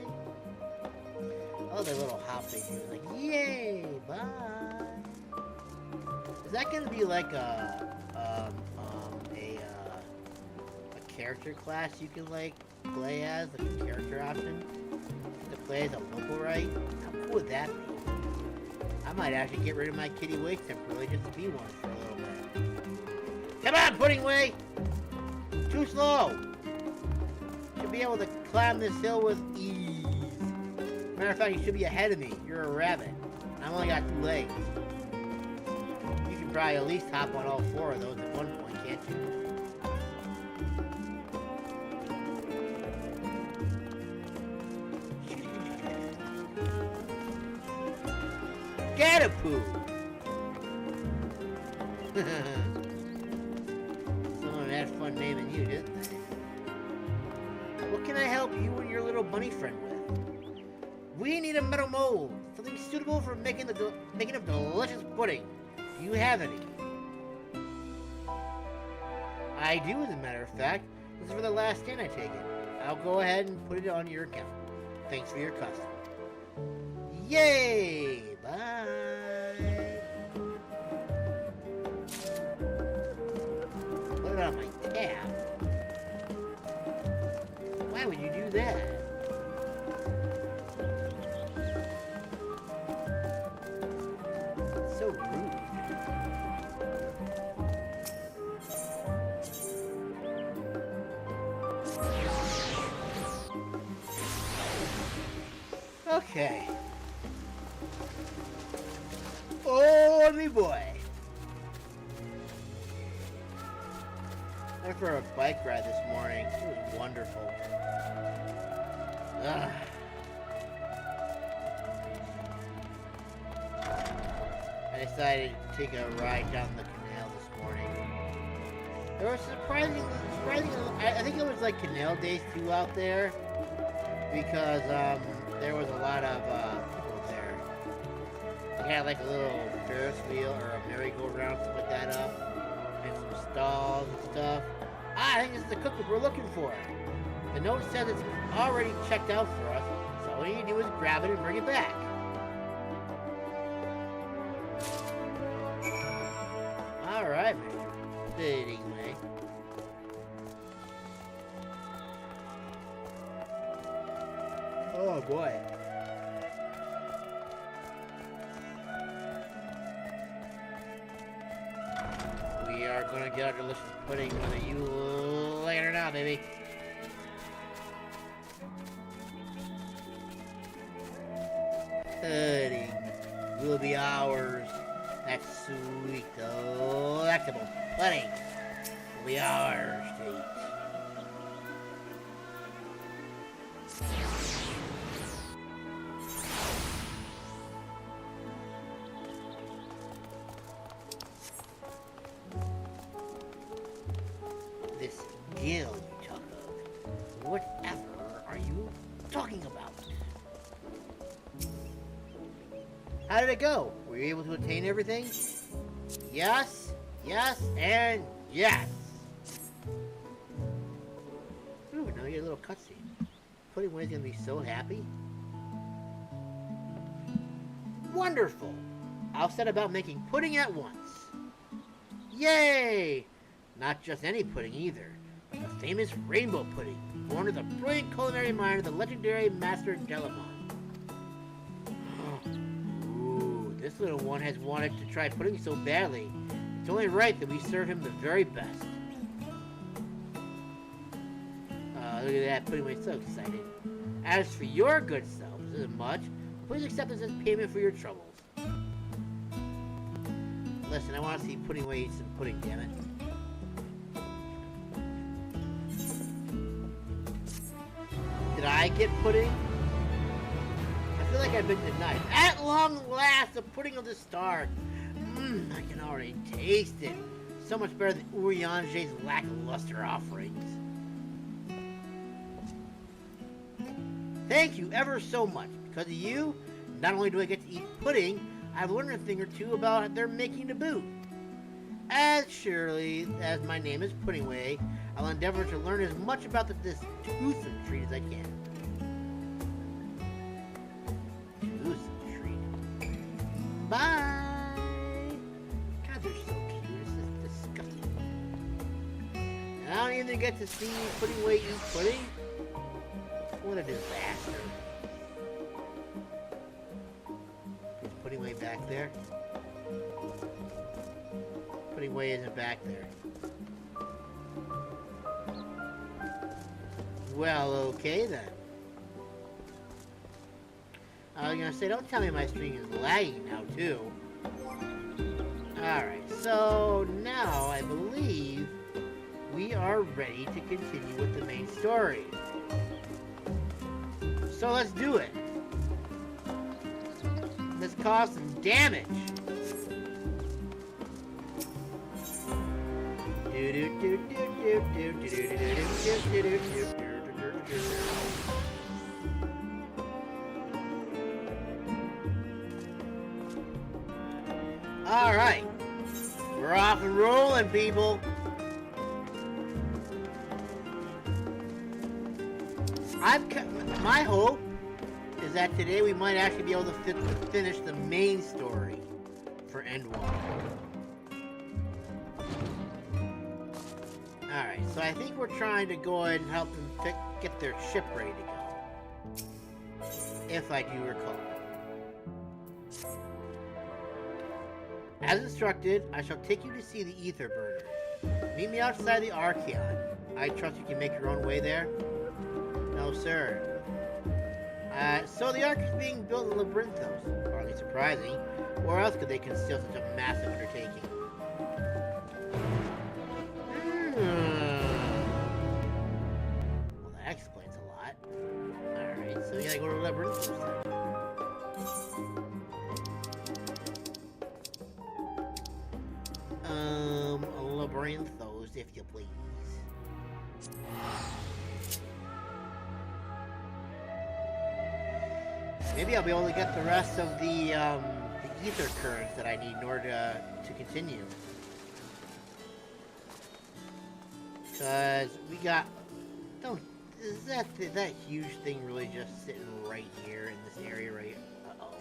Oh, their little hop they do. Like, yay! Bye! Is that gonna be like a character class you can like play as, like a character option to play as a Loporrit? How cool would that be? I might actually get rid of my kitty wig temporarily just to be one for a little bit. Come on, Pudding Way! Too slow! Should be able to climb this hill with ease. Matter of fact, you should be ahead of me. You're a rabbit. I've only got 2 legs. You can probably at least hop on all 4 of those at one point, can't you? Gatapoo! Someone had fun naming you, didn't they? What can I help you and your little bunny friend with? We need a metal mold, something suitable for making of delicious pudding. Do you have any? I do, as a matter of fact. This is for the Last Stand, I take it. I'll go ahead and put it on your account. Thanks for your custom. Yay! Bye! Put it on my tab. Why would you do that? So rude. Okay. Oh, me boy. Went for a bike ride this morning. It was wonderful. Ugh. I decided to take a ride down the canal this morning. There was surprisingly, I think it was like canal days too out there, because there was a lot of people there. They had like a little Ferris wheel or a merry-go-round to put that up, and some stalls and stuff. I think this is the cookbook we're looking for. The note says it's already checked out for us, so all you need to do is grab it and bring it back. Alright, Mr. Pudding Way. Oh boy. We are gonna get our delicious pudding whether you like it or not, baby. Pudding will be ours. That's sweet, delectable pudding will be ours to eat. This gill you talk of, whatever are you talking about? How did it go? Were you able to attain everything? Yes, yes, and yes! Ooh, now you get a little cutscene. Pudding Way's gonna be so happy. Wonderful! I'll set about making pudding at once. Yay! Not just any pudding either, but the famous rainbow pudding, born of the brilliant culinary mind of the legendary Master Delamont. This little one has wanted to try pudding so badly. It's only right that we serve him the very best. Look at that, Pudding Way's so excited. As for your good self, this isn't much. Please accept this as payment for your troubles. Listen, I want to see Pudding Way eat some pudding, damn it. Did I get pudding? I feel like I've been denied. At long last, the pudding of the star. I can already taste it. So much better than Uriange's lackluster offerings. Thank you ever so much. Because of you, not only do I get to eat pudding, I've learned a thing or two about their making to boot. As surely as my name is Puddingway, I'll endeavor to learn as much about this toothsome treat as I can. Toothsome treat. Bye! God, they're so cute. This is disgusting. And I don't even get to see Puddingway eat pudding? What a disaster. Is Puddingway back there? Puddingway isn't back there. Well, okay then. I was gonna say, don't tell me my stream is lagging now, too. Alright, so now I believe we are ready to continue with the main story. So let's do it. Let's cause some damage. All right, we're off and rolling, people. My hope is that today we might actually be able to finish the main story for Endwalker. Alright, so I think we're trying to go ahead and help them get their ship ready to go. If I do recall. As instructed, I shall take you to see the Aether burners. Meet me outside the Archeon. I trust you can make your own way there? No, sir. So the Ark is being built in Labyrinthos. Hardly surprising. Where else could they conceal such a massive undertaking? Well, that explains a lot. Alright, so we gotta go to Labyrinthos then. Labyrinthos, if you please. Maybe I'll be able to get the rest of the ether currents that I need in order to continue. Because we got... Is that huge thing really just sitting right here in this area right... Uh-oh.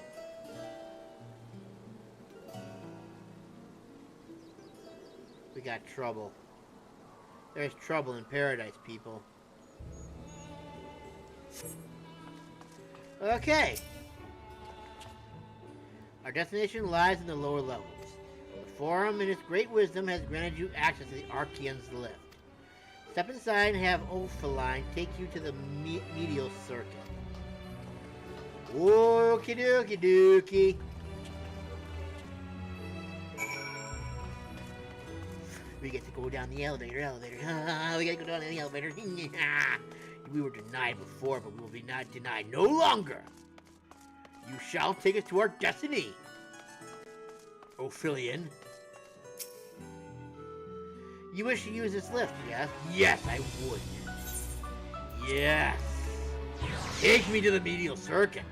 We got trouble. There's trouble in paradise, people. Okay. Our destination lies in the lower levels. The Forum, in its great wisdom, has granted you access to the Archeon's lift. Step inside and have Ophaline take you to the medial circuit. Okie dokie dookie. We get to go down the elevator. We get to go down the elevator. We were denied before, but we will be not denied no longer. You shall take us to our destiny, Ophidian. You wish to use this lift, yes? Yes, I would. Yes. Take me to the medial circuit,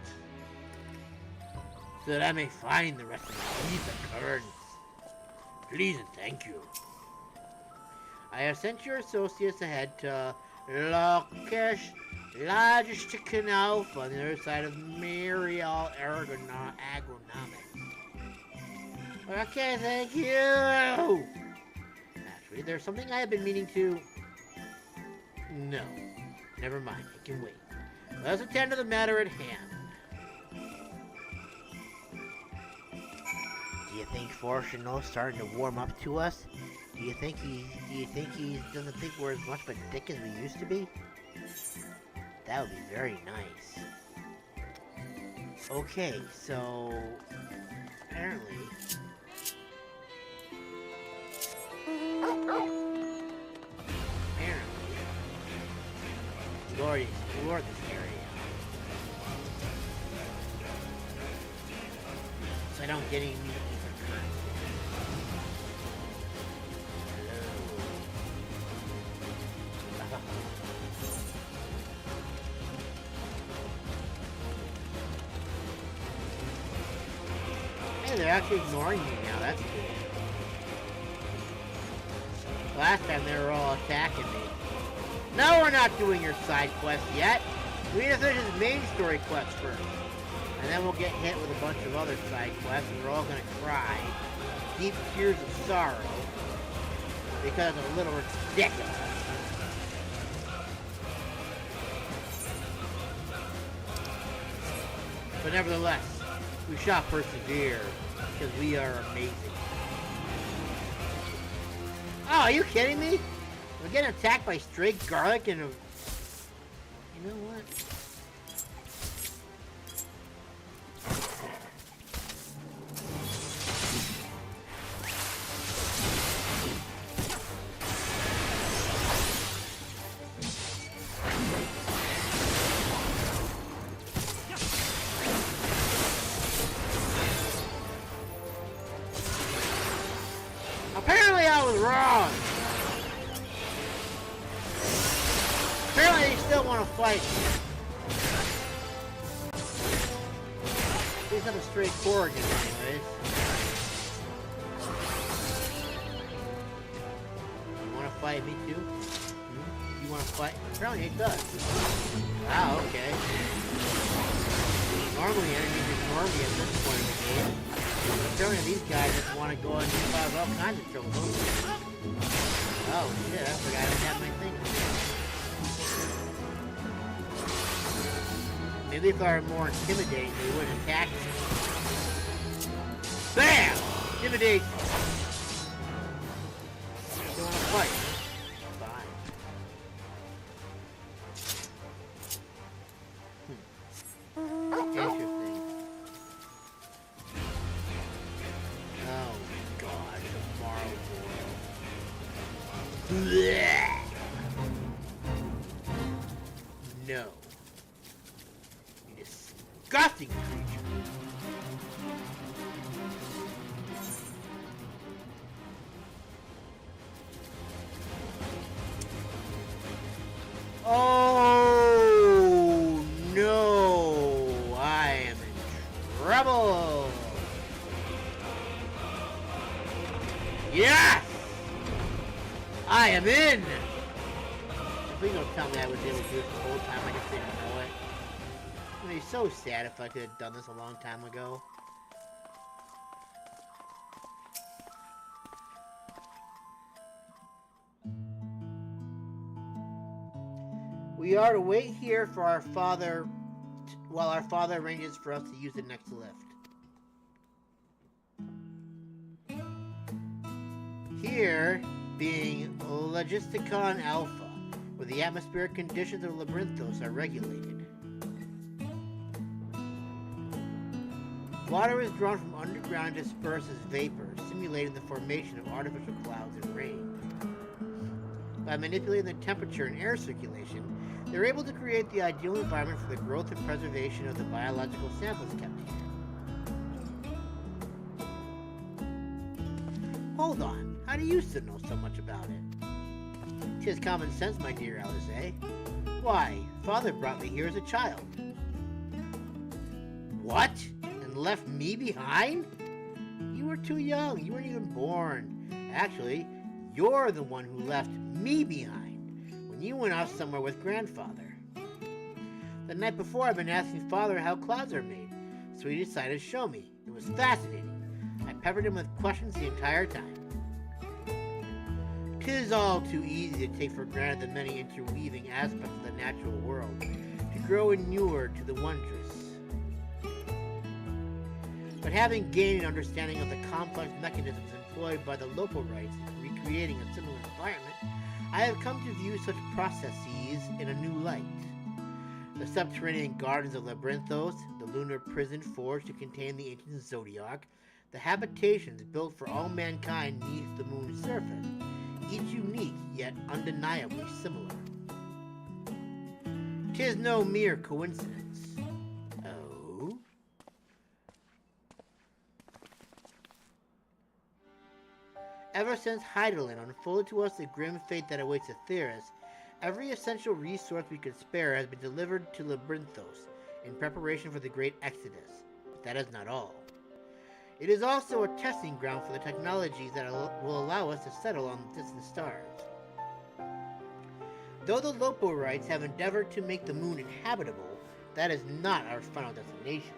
so that I may find the rest of the ether currents. Please and thank you. I have sent your associates ahead to Lokesh Logistic Alpha on the other side of Mirial Agronomics. Okay, thank you! Actually, there's something I have been meaning to... No. Never mind, it can wait. Let's attend to the matter at hand. Do you think Fortuno's starting to warm up to us? Do you think he doesn't think we're as much of a dick as we used to be? That would be very nice. Okay, so apparently explore this area. So I don't get any new ether currency. Hello. Hey, they're actually ignoring me now. That's cool. Last time they were all attacking me. No, we're not doing your side quest yet. We need to finish this main story quest first. And then we'll get hit with a bunch of other side quests and we're all gonna cry. Deep tears of sorrow. Because it's a little ridiculous. But nevertheless, we shall persevere. Because we are amazing. Oh, are you kidding me? We're getting attacked by straight garlic and a... You know what? Apparently I was wrong! Apparently they still want to fight. These have a straight forward anyways. You want to fight me too? You want to fight? Apparently it does. Wow, okay. Normally enemies ignore me at this point in the game. But apparently these guys just want to go and cause all kinds of trouble. Oh shit, I forgot I don't have my thing. Maybe if I were more intimidating, they wouldn't attack me. BAM! Intimidate! They want to fight. Fine. Interesting. Oh god, tomorrow world. Blech! No. Disgusting creature. Oh no, I am in trouble. Yes, I am in. Please don't tell me I was able to do it the whole time. I just didn't know it. It would be so sad if I could have done this a long time ago. We are to wait here for our father, while our father arranges for us to use the next lift. Here being Logisticon Alpha, where the atmospheric conditions of Labyrinthos are regulated. Water is drawn from underground and dispersed as vapor, simulating the formation of artificial clouds and rain. By manipulating the temperature and air circulation, they're able to create the ideal environment for the growth and preservation of the biological samples kept here. Hold on, how do you still know so much about it? 'Tis common sense, my dear Alice, eh? Why, father brought me here as a child. What? And left me behind? You were too young, you weren't even born. Actually, you're the one who left me behind when you went off somewhere with grandfather. The night before, I've been asking father how clouds are made, so he decided to show me. It was fascinating. I peppered him with questions the entire time. 'Tis all too easy to take for granted the many interweaving aspects of the natural world, to grow inured to the wondrous. But having gained an understanding of the complex mechanisms employed by the Loporrites in recreating a similar environment, I have come to view such processes in a new light. The subterranean gardens of Labyrinthos, the lunar prison forged to contain the ancient zodiac, the habitations built for all mankind beneath the moon's surface, each unique yet undeniably similar. 'Tis no mere coincidence. Oh? Ever since Hydaelyn unfolded to us the grim fate that awaits Aetheris, every essential resource we could spare has been delivered to Labyrinthos in preparation for the Great Exodus. But that is not all. It is also a testing ground for the technologies that will allow us to settle on distant stars. Though the Loporites have endeavored to make the moon inhabitable, that is not our final destination.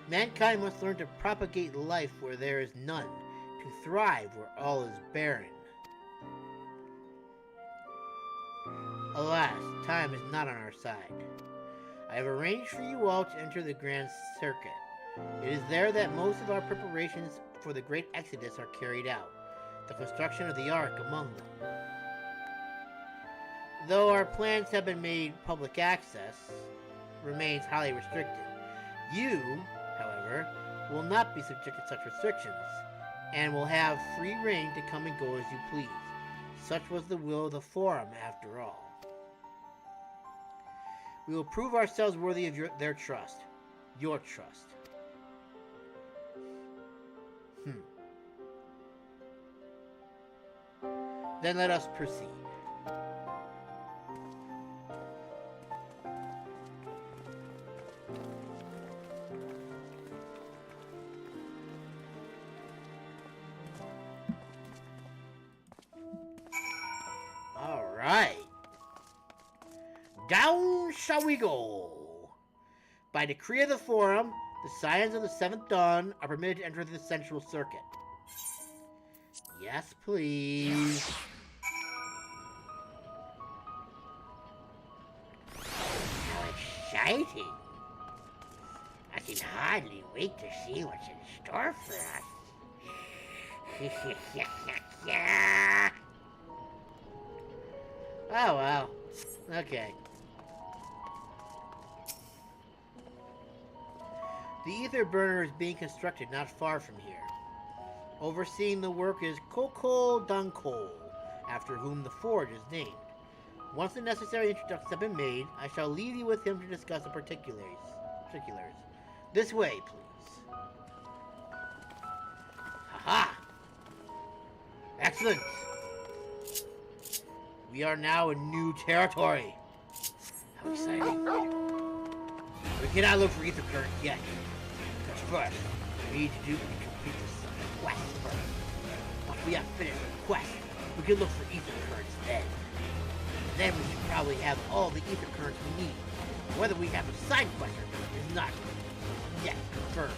Mankind must learn to propagate life where there is none, to thrive where all is barren. Alas, time is not on our side. I have arranged for you all to enter the Grand Circuit. It is there that most of our preparations for the Great Exodus are carried out, the construction of the Ark among them. Though our plans have been made public access, remains highly restricted. You, however, will not be subject to such restrictions, and will have free reign to come and go as you please. Such was the will of the Forum, after all. We will prove ourselves worthy of their trust. Your trust. Then let us proceed. Alright. Down shall we go. By decree of the Forum, the Scions of the Seventh Dawn are permitted to enter the Central Circuit. Yes, please. How exciting. I can hardly wait to see what's in store for us. Oh, well. Okay. The ether burner is being constructed not far from here. Overseeing the work is Carbuncle, after whom the forge is named. Once the necessary introductions have been made, I shall leave you with him to discuss the particulars. This way, please. Haha! Excellent! We are now in new territory. How exciting. We cannot look for ether currents yet. Because first, we need to complete this quest first. Once we have finished the quest, we can look for ether currents then. Then we should probably have all the ether currents we need. Whether we have a side quest or not is not yet confirmed.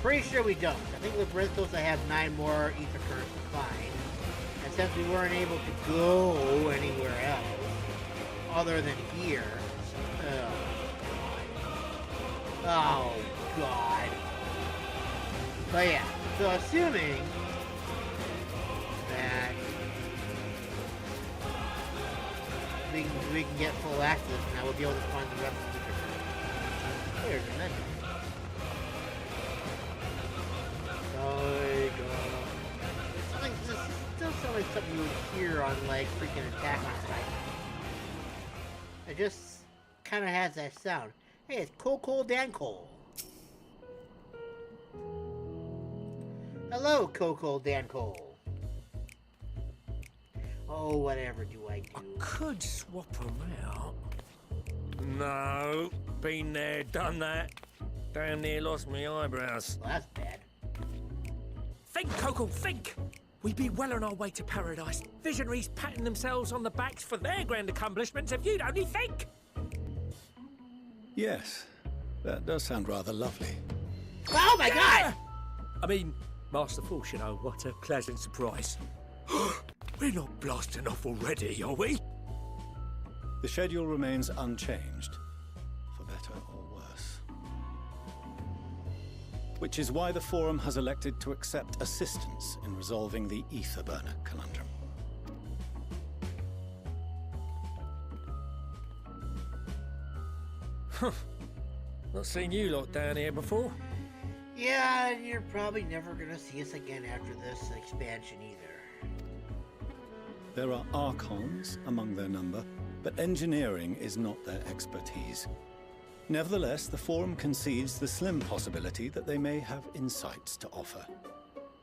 Pretty sure we don't. I think Labyrinthos I have 9 more ether currents to find. And since we weren't able to go anywhere else, other than here, oh god. But yeah, so assuming that we can get full access, and I will be able to find the rest of the different. There's a menu. This still sounds like something you would hear on like freaking Attack on Titan. It just kind of has that sound. Hey, it's Cole Dan Cole. Hello, Cole Dan Cole. Oh, whatever do I do? I could swap them out. No, been there, done that. Damn near lost me eyebrows. Well, that's bad. Think, Coco, think! We'd be well on our way to paradise. Visionaries patting themselves on the backs for their grand accomplishments if you'd only think! Yes, that does sound rather lovely. Oh my god! I mean, Master Force, you know, what a pleasant surprise. We're not blasting off already, are we? The schedule remains unchanged, for better or worse. Which is why the Forum has elected to accept assistance in resolving the ether burner conundrum. Not seen you lot down here before. Yeah, and you're probably never gonna see us again after this expansion either. There are Archons among their number, but engineering is not their expertise. Nevertheless, the Forum concedes the slim possibility that they may have insights to offer.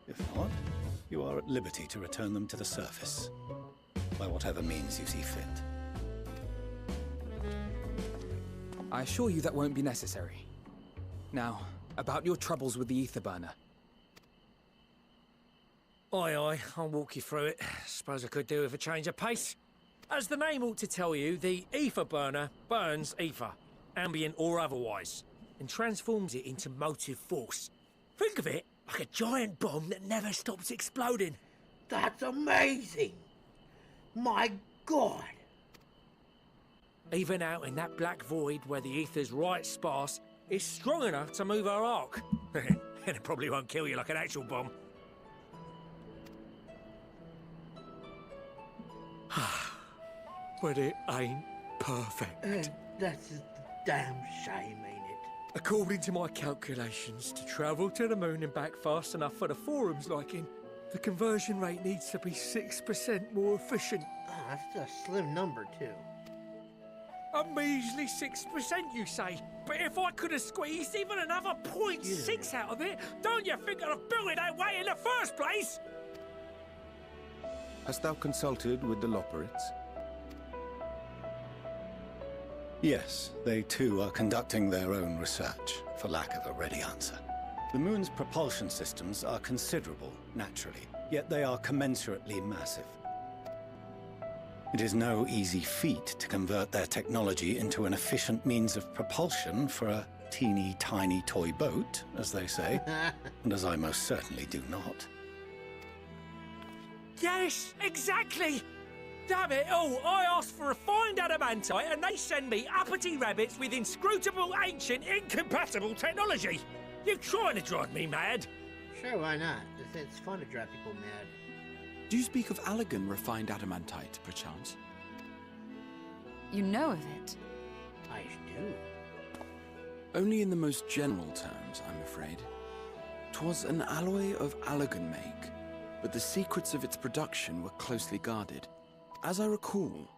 If not, you are at liberty to return them to the surface, by whatever means you see fit. I assure you that won't be necessary. Now, about your troubles with the ether burner. Aye, I'll walk you through it. Suppose I could do with a change of pace. As the name ought to tell you, the ether burner burns ether, ambient or otherwise, and transforms it into motive force. Think of it like a giant bomb that never stops exploding. That's amazing! My God! Even out in that black void where the ether's right sparse, it's strong enough to move our arc. And it probably won't kill you like an actual bomb. But it ain't perfect. That's a damn shame, ain't it? According to my calculations, to travel to the moon and back fast enough for the Forum's liking, the conversion rate needs to be 6% more efficient. That's a slim number, too. A measly 6%, you say? But if I could have squeezed even another 0.6 out of it, don't you think I'd have built it that way in the first place? Hast thou consulted with the Loporrits? Yes, they too are conducting their own research, for lack of a ready answer. The moon's propulsion systems are considerable, naturally, yet they are commensurately massive. It is no easy feat to convert their technology into an efficient means of propulsion for a teeny tiny toy boat, as they say, and as I most certainly do not. Yes, exactly! Damn it all, I asked for refined adamantite and they send me uppity rabbits with inscrutable, ancient, incompatible technology! You're trying to drive me mad! Sure, why not? It's fun to drive people mad. Do you speak of Allegan refined adamantite, perchance? You know of it? I do. Only in the most general terms, I'm afraid. 'Twas an alloy of Allegan make, but the secrets of its production were closely guarded. As I recall,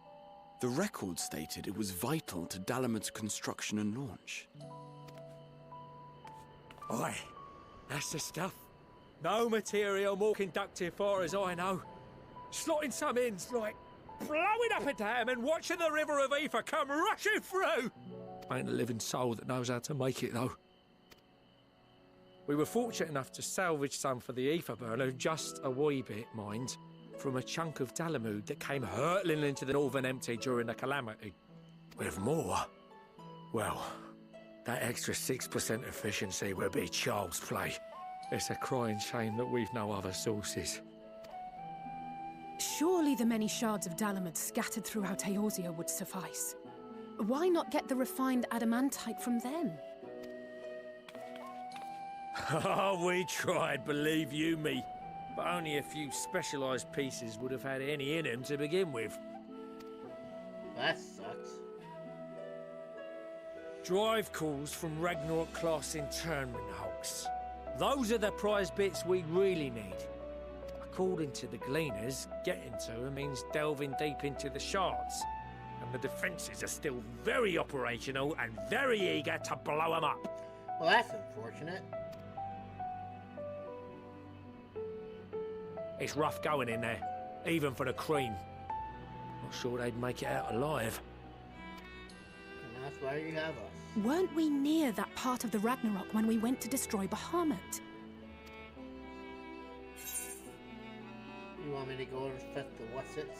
the record stated it was vital to Dalaman's construction and launch. Aye, that's the stuff. No material more conductive far as I know. Slotting some ends like blowing up a dam and watching the river of ether come rushing through. Ain't a living soul that knows how to make it, though. We were fortunate enough to salvage some for the ether burner, just a wee bit, mind, from a chunk of Dalamud that came hurtling into the Northern Empty during the calamity. With more, well, that extra 6% efficiency would be child's play. It's a crying shame that we've no other sources. Surely the many shards of Dalamud scattered throughout Eorzea would suffice. Why not get the refined adamantite from them? Oh, we tried, believe you me. But only a few specialised pieces would have had any in them to begin with. That sucks. Drive calls from Ragnarok-class internment hulks. Those are the prize bits we really need. According to the Gleaners, getting to them means delving deep into the shards. And the defences are still very operational and very eager to blow them up. Well, that's unfortunate. It's rough going in there, even for the cream. Not sure they'd make it out alive. And that's why you have us. Weren't we near that part of the Ragnarok when we went to destroy Bahamut? You want me to go and fetch the whatsits?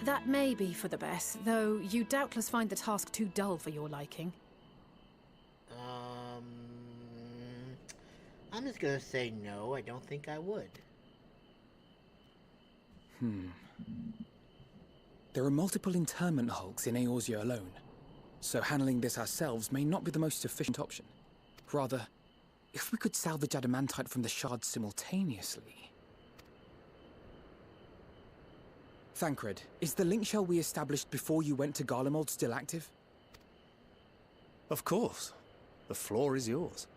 That may be for the best, though you doubtless find the task too dull for your liking. I'm just gonna say no, I don't think I would. There are multiple interment hulks in Eorzea alone, so handling this ourselves may not be the most efficient option. Rather, if we could salvage adamantite from the shards simultaneously... Thancred, is the link shell we established before you went to Garlemald still active? Of course. The floor is yours.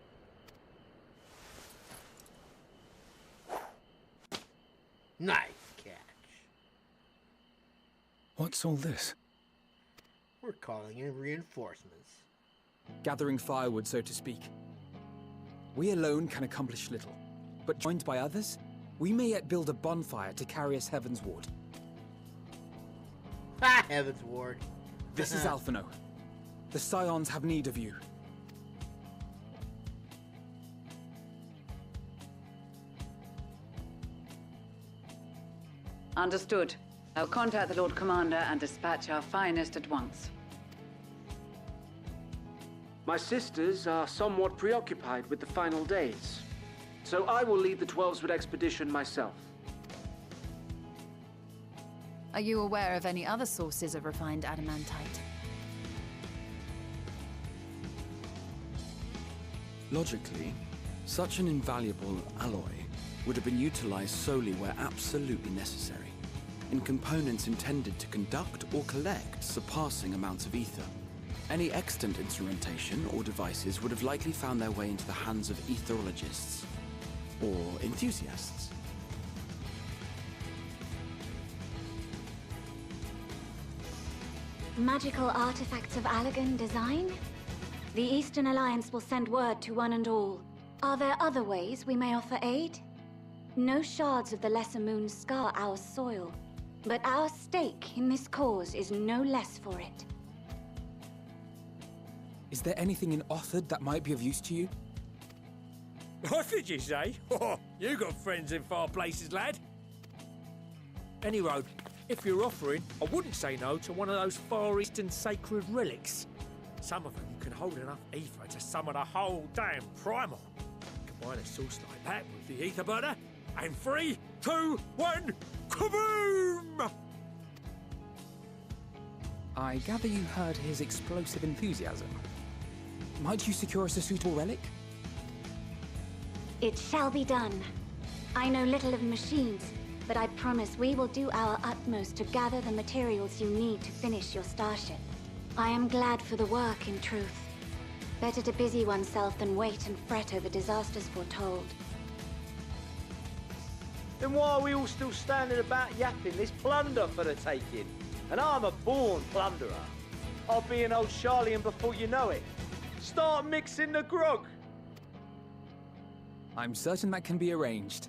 Nice catch. What's all this? We're calling in reinforcements. Gathering firewood, so to speak. We alone can accomplish little, but joined by others, we may yet build a bonfire to carry us heavensward. Ha! Heavens Ward. This is Alphino. The Scions have need of you. Understood. I'll contact the Lord Commander and dispatch our finest at once. My sisters are somewhat preoccupied with the final days, so I will lead the 12-Sword expedition myself. Are you aware of any other sources of refined adamantite? Logically, such an invaluable alloy would have been utilized solely where absolutely necessary, in components intended to conduct or collect surpassing amounts of ether. Any extant instrumentation or devices would have likely found their way into the hands of etherologists, or enthusiasts. Magical artifacts of Allagan design? The Eastern Alliance will send word to one and all. Are there other ways we may offer aid? No shards of the Lesser Moon scar our soil, but our stake in this cause is no less for it. Is there anything in Othard that might be of use to you? What did you say? Oh, you got friends in far places, lad. Any road, if you're offering, I wouldn't say no to one of those Far Eastern sacred relics. Some of them can hold enough ether to summon a whole damn primal. Combine a source like that with the ether burner, and 3, 2, 1, kaboom! I gather you heard his explosive enthusiasm. Might you secure us a suitable relic? It shall be done. I know little of machines, but I promise we will do our utmost to gather the materials you need to finish your starship. I am glad for the work, in truth. Better to busy oneself than wait and fret over disasters foretold. Then why are we all still standing about yapping? There's plunder for the taking. And I'm a born plunderer. I'll be an old Charlian before you know it. Start mixing the grog. I'm certain that can be arranged.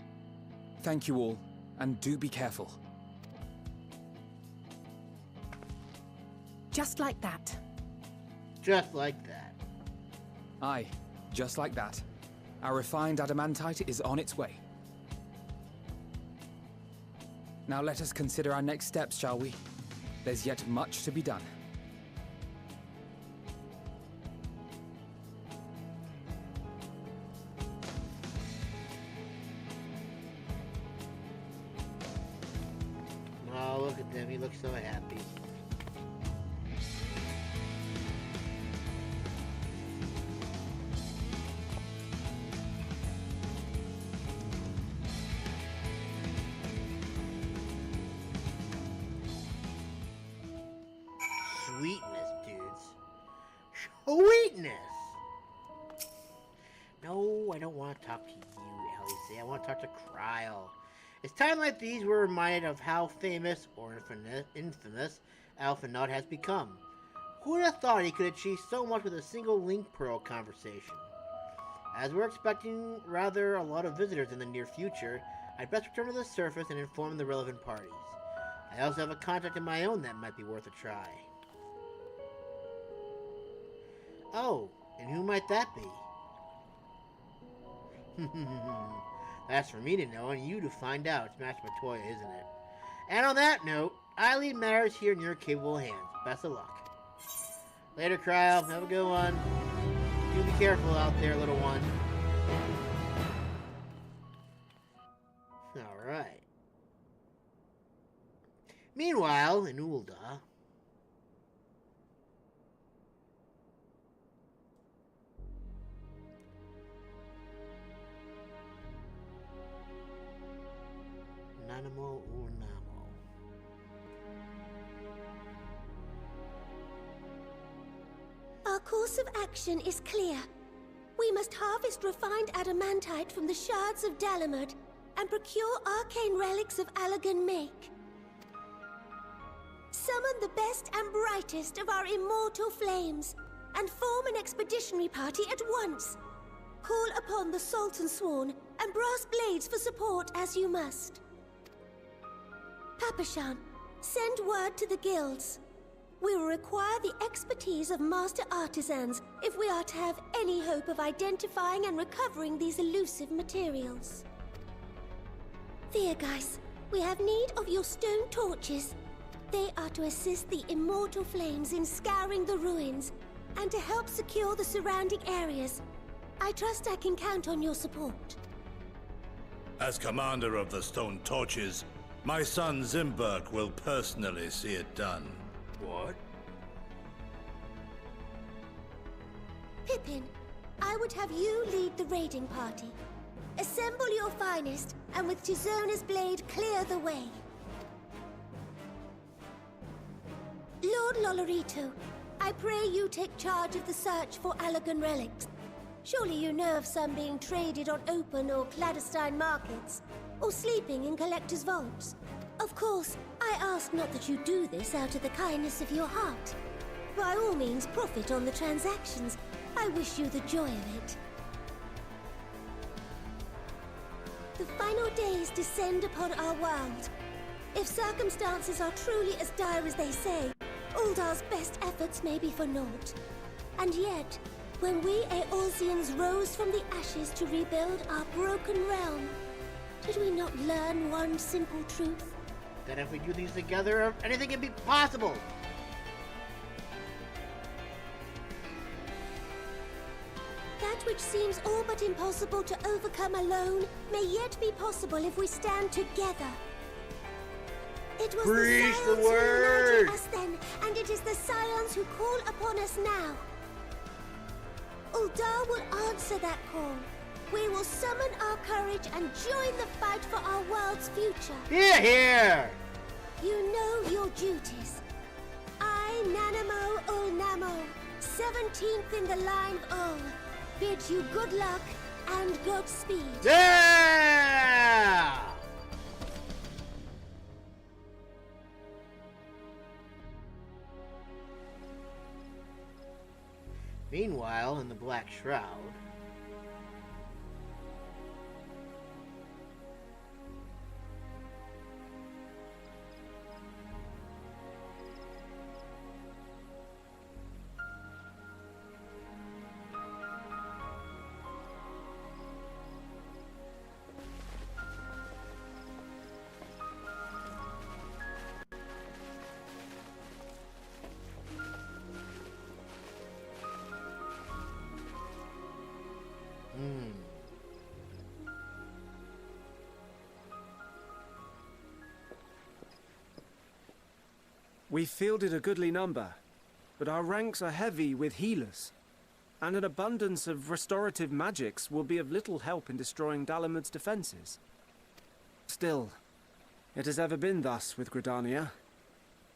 Thank you all, and do be careful. Just like that. Just like that. Aye, just like that. Our refined adamantite is on its way. Now let us consider our next steps, shall we? There's yet much to be done. Oh, look at them. He looks so happy. Sweetness, dudes. Sweetness! No, I don't want to talk to you, Alice. I want to talk to Cryle. It's times like these we're reminded of how famous, or infamous, Alphinaud has become. Who would have thought he could achieve so much with a single link pearl conversation? As we're expecting rather a lot of visitors in the near future, I'd best return to the surface and inform the relevant parties. I also have a contact of my own that might be worth a try. Oh, and who might that be? That's for me to know and you to find out. It's Master Matoya, isn't it? And on that note, I leave matters here in your capable hands. Best of luck. Later, Cryle. Have a good one. Do be careful out there, little one. Alright. Meanwhile, in Ul'dah... Nanamo Urnamo. Our course of action is clear. We must harvest refined adamantite from the shards of Dalamud, and procure arcane relics of Allegan make. Summon the best and brightest of our immortal flames, and form an expeditionary party at once. Call upon the Sultan Sworn and Brass Blades for support as you must. Papashan, send word to the guilds. We will require the expertise of master artisans if we are to have any hope of identifying and recovering these elusive materials. Thiergeist, we have need of your stone torches. They are to assist the immortal flames in scouring the ruins and to help secure the surrounding areas. I trust I can count on your support. As commander of the Stone Torches, my son Zimberg will personally see it done. What? Pippin, I would have you lead the raiding party. Assemble your finest, and with Tizona's blade clear the way. Lord Loporrit, I pray you take charge of the search for Allegan relics. Surely you know of some being traded on open or clandestine markets, or sleeping in collectors' vaults. Of course, I ask not that you do this out of the kindness of your heart. By all means, profit on the transactions. I wish you the joy of it. The final days descend upon our world. If circumstances are truly as dire as they say, Uldar's best efforts may be for naught. And yet, when we Eorzeans rose from the ashes to rebuild our broken realm, did we not learn one simple truth? That if we do things together, anything can be possible. That which seems all but impossible to overcome alone may yet be possible if we stand together. It was Preach the the Scions word. who united us then, and it is the Scions who call upon us now. Uldar will answer that call. We will summon our courage and join the fight for our world's future. Hear, hear! You know your duties. I, Nanamo Ulnamo, 17th in the line of Ul, bid you good luck and Godspeed. Yeah! Meanwhile, in the Black Shroud... We've fielded a goodly number, but our ranks are heavy with healers, and an abundance of restorative magics will be of little help in destroying Dalamud's defenses. Still, it has ever been thus with Gridania.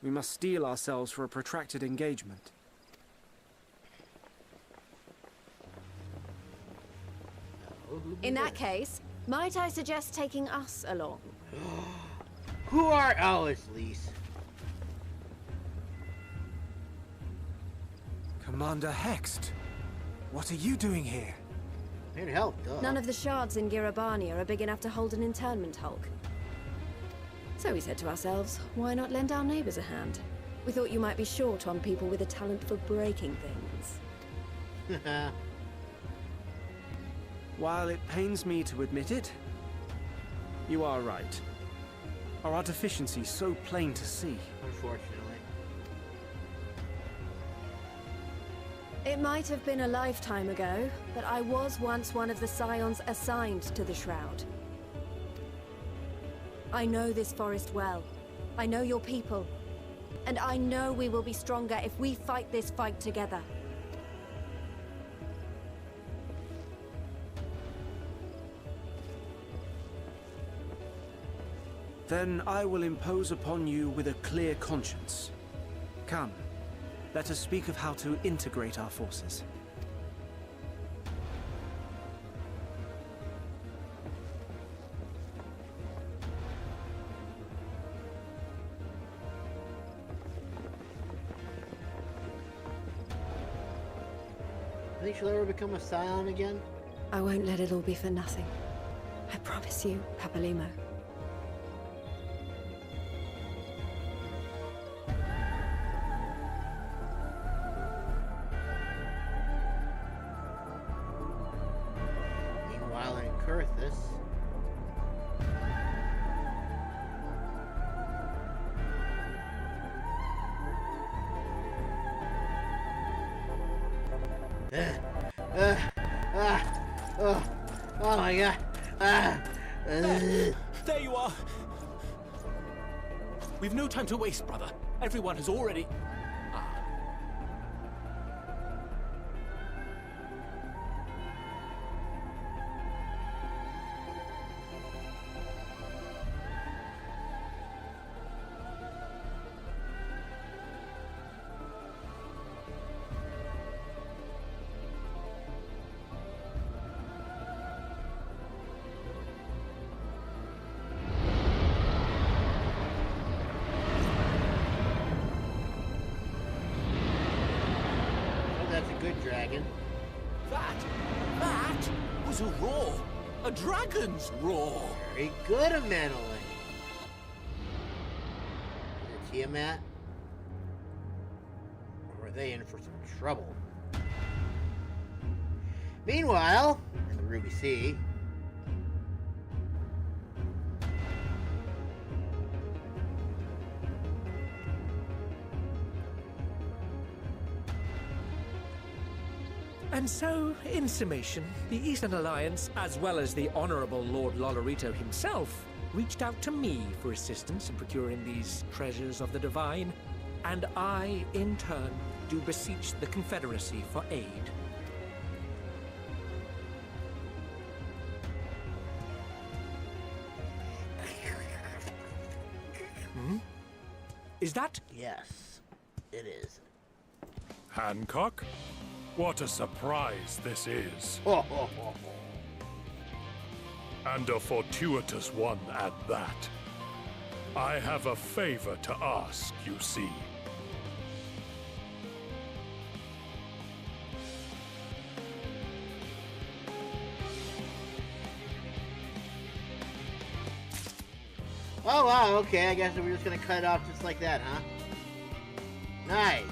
We must steel ourselves for a protracted engagement. In that case, might I suggest taking us along? Who are... Oh, it's Lise. Commander Hext, what are you doing here? Here to help, duh. None of the shards in Girabania are big enough to hold an internment hulk. So we said to ourselves, why not lend our neighbors a hand? We thought you might be short on people with a talent for breaking things. While it pains me to admit it, you are right. Our deficiency so plain to see. Unfortunately. It might have been a lifetime ago, but I was once one of the Scions assigned to the Shroud. I know this forest well. I know your people. And I know we will be stronger if we fight this fight together. Then I will impose upon you with a clear conscience. Come, let us speak of how to integrate our forces. Think she'll ever become a scion again? I won't let it all be for nothing. I promise you, Papalimo. Meanwhile, in Kurthus, oh my god. There you are. We've no time to waste, brother. Everyone has already... Dragon. That was a roar. A dragon's roar. Very good, Amanoling. Is it Tiamat? Or are they in for some trouble? Meanwhile, in the Ruby Sea, And so, in summation, the Eastern Alliance, as well as the Honourable Lord Loporrit himself, reached out to me for assistance in procuring these treasures of the divine, and I, in turn, do beseech the Confederacy for aid. Is that? Yes, it is. Hancock? What a surprise this is. And a fortuitous one at that. I have a favor to ask, you see. Oh wow, okay, I guess we're just gonna cut it off just like that, huh? Nice.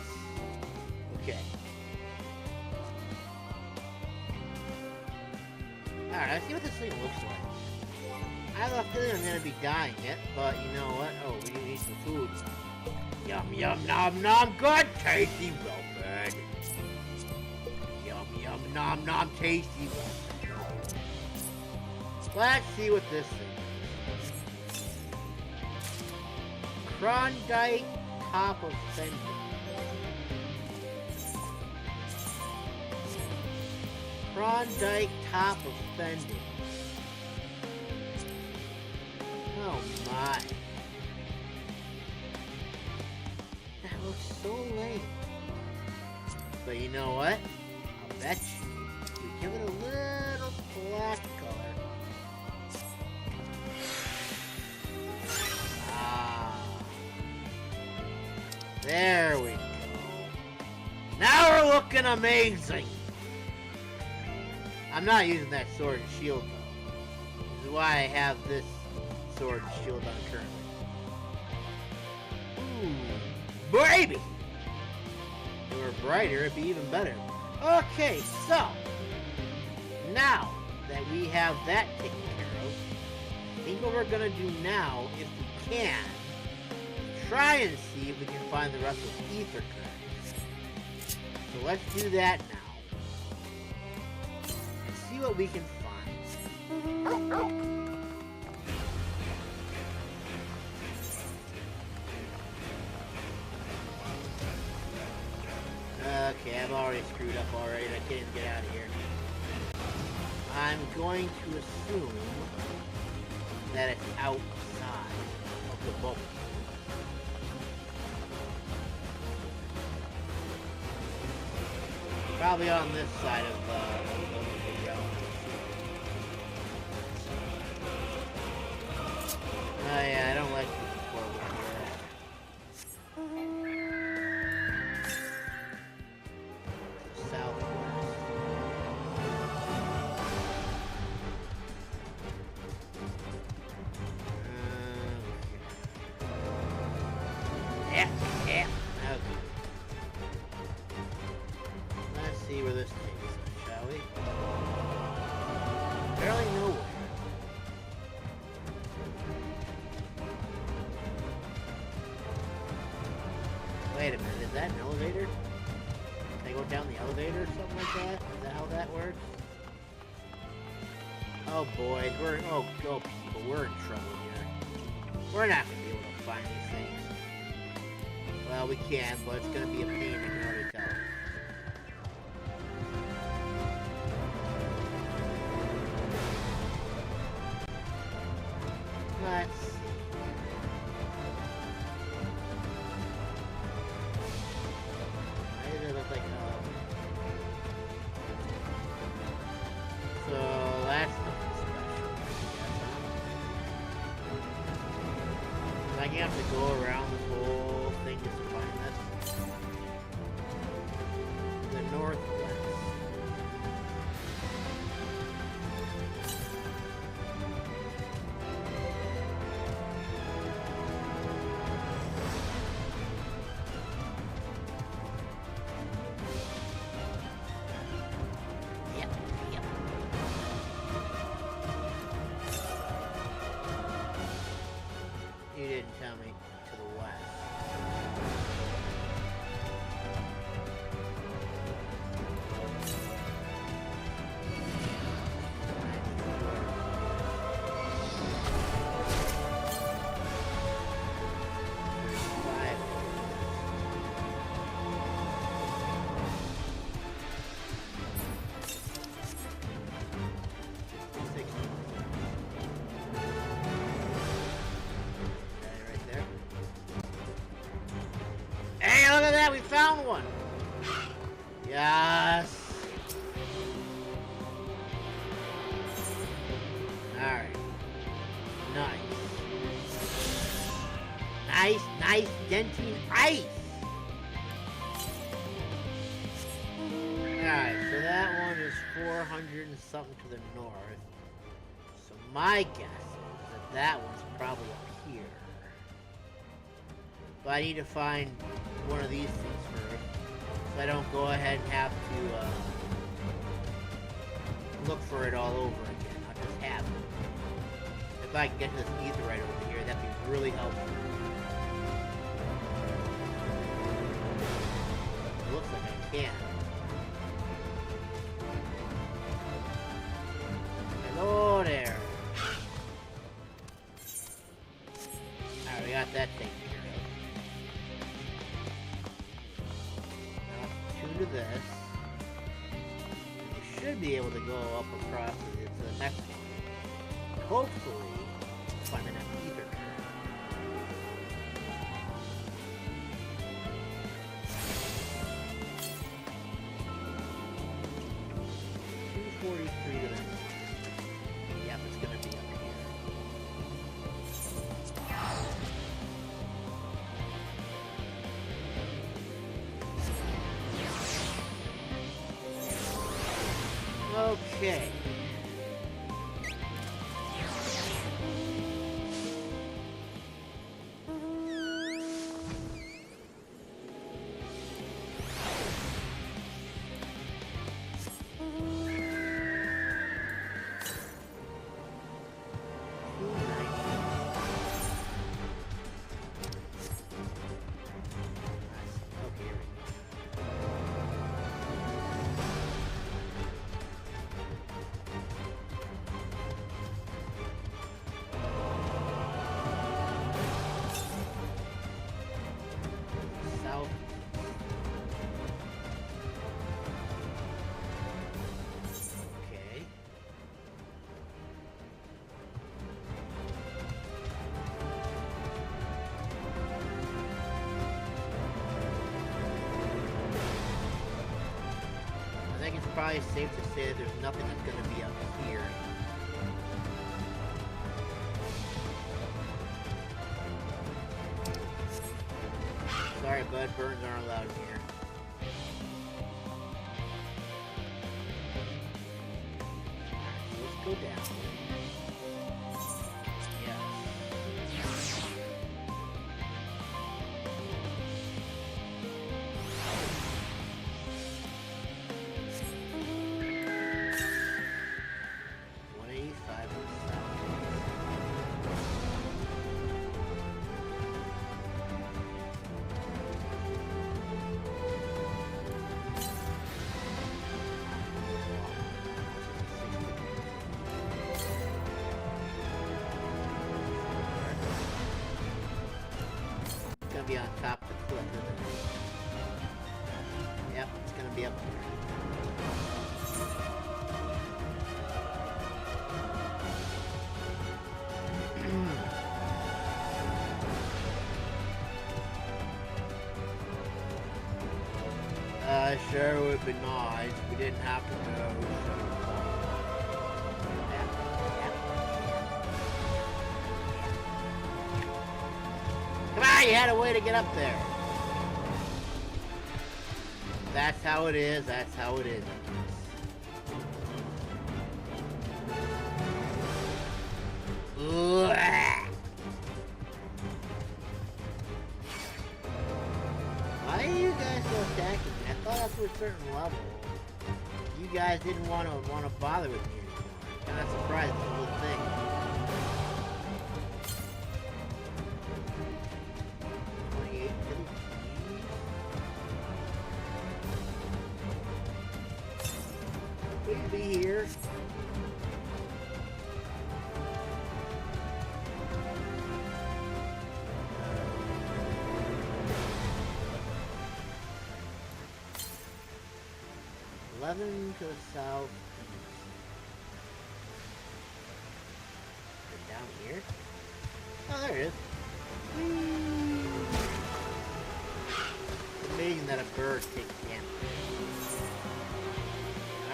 Okay. Alright, let's see what this thing looks like. I have a feeling I'm gonna be dying it, but you know what? Oh, we do need some food. Yum, yum, nom, nom, good, tasty, well fed. Yum, yum, nom, nom, tasty, well fed. Let's see what this thing is. Klondike top of fender. Klondike top of fender. Oh my. That looks so lame. But you know what? I'll bet you we give it a little black color. There we go. Now we're looking amazing. I'm not using that sword and shield though. This is why I have this sword and shield on currently. Ooh, baby! If it were brighter, it'd be even better. Okay, so now that we have that taken care of, I think what we're gonna do now, if we can, try and see if we can find the rest of Aether currents. So let's do that now. And see what we can find. Okay, I've already screwed up already. I can't even get out of here. I'm going to assume that it's outside of the boat. Probably on this side of the galaxy. Oh yeah, I don't like this forward here. Southwest. see where this takes us, shall we? Barely nowhere. Wait a minute, is that an elevator? Can I go down the elevator or something like that? Is that how that works? Oh boys, oh people, we're in trouble here. We're not gonna be able to find these things. Well, we can, but it's gonna be a pain, I can already tell. Let's see. Why does it look like so that's nothing special, I guess, huh? I have to go around this whole thing just to find this. The northwest. You didn't tell me to the west. We found one! Yes! Alright. Nice. Nice dentine ice! Alright, so that one is 400 and something to the north. So my guess is that that one's probably up here. But I need to find one of these things first, so I don't go ahead and have to look for it all over again. I'll just have it. If I can get to this ether right over here, that'd be really helpful. It looks like I can. Hello there. Alright, we got that thing. To this, you should be able to go up across to the next one. Hopefully, find the next ether. $243 to the next. Yep, it's gonna be up here. Okay. Probably safe to say that there's nothing that's going to be up here. Sorry, bud, burns aren't allowed here. Let's go down. be up there. Sure would be nice if we didn't have to go. Come on, you had a way to get up there. That's how it is, that's how it is. Why are you guys so attacking me? I thought up to a certain level, you guys didn't want to bother with me anymore. I'm kind of surprised it's a little thing. Please be here. To the south. Down here? Oh, there it is. Whee! It's amazing that a bird takes damage.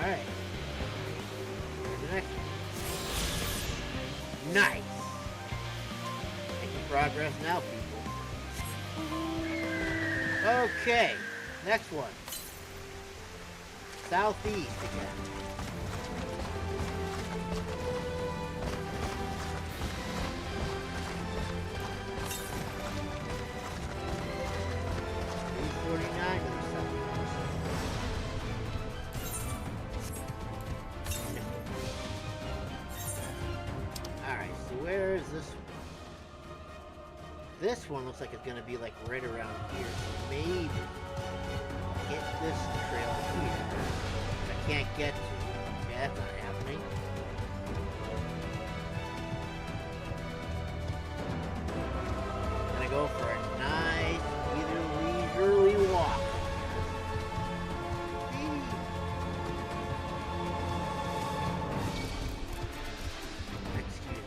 Alright. Here's the next one. Nice! Making progress now, people. Okay. Next one. Southeast again. Alright, so where is this one? This one looks like it's gonna be like right around here. So maybe get this trail here. I can't get to. Yeah, that's not happening. I'm gonna go for a nice, either leisurely walk. Excuse me.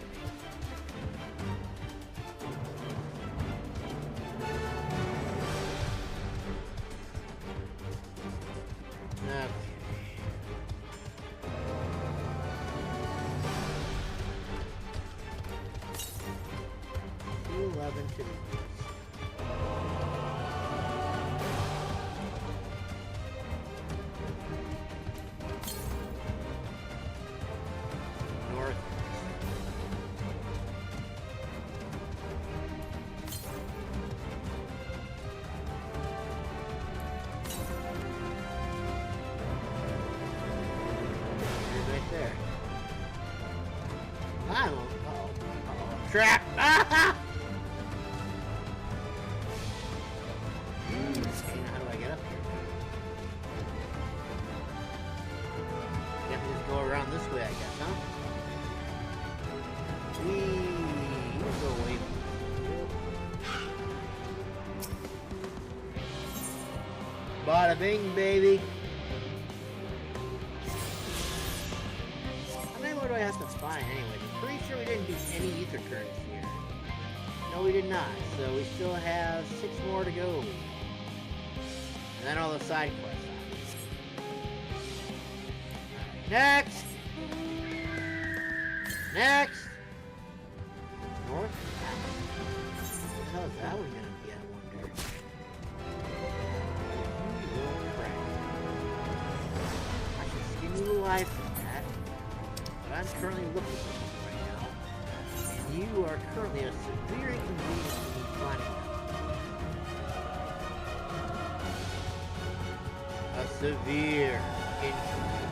Okay. 211 to the east. North. Right there. Trap! Ah! Okay, now how do I get up here? You have to just go around this way, I guess, huh? You go away from this. Bada bing, baby. How many more do I have to find anyway? I'm pretty sure we didn't do any ether currents here. No, we did not. So we still have 6 more to go. And then all the side quests. Next! Next! North? What the hell is that one gonna be, I wonder? I should skin you alive from that. But I'm currently looking for something right now. And you are currently a severe inconvenience to me finding them. A severe inconvenience.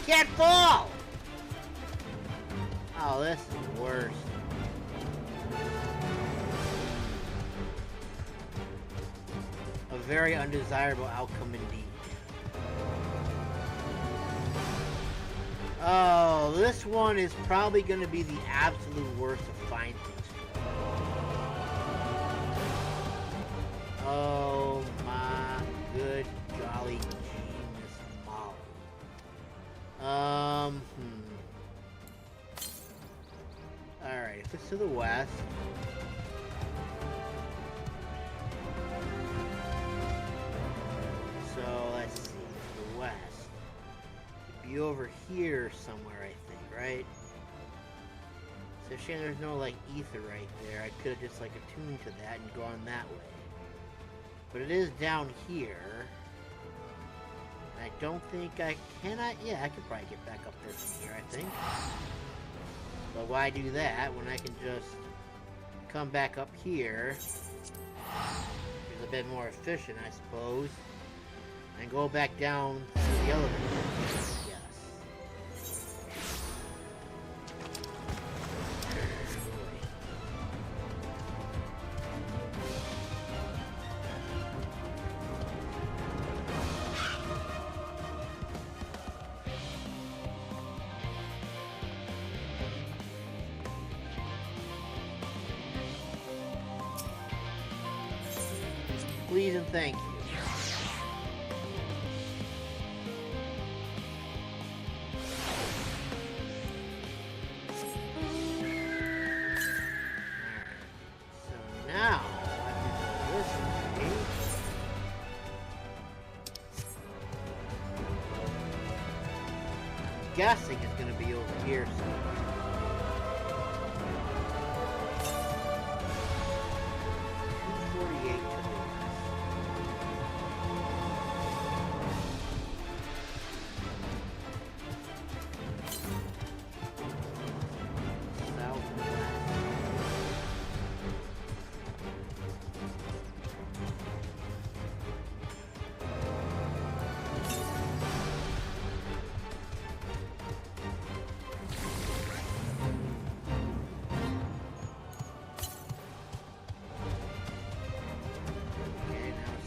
Can't fall! Oh, this is worse. very undesirable outcome indeed. Oh, this one is probably going to be the absolute worst to find things for. Oh my good golly gee, Miss Molly. Alright, if it's to the west. So, let's see, to the west. It'd be over here somewhere, I think, right? It's a shame there's no, like, ether right there. I could have just, like, attuned to that and gone that way. But it is down here. I don't think I cannot. Yeah, I could probably get back up there from here, I think. But why do that when I can just come back up here? It's a bit more efficient, I suppose. And go back down to the elevator. Yes. Please and thank you. So now, I can go this way. I'm guessing it's going to be over here somewhere.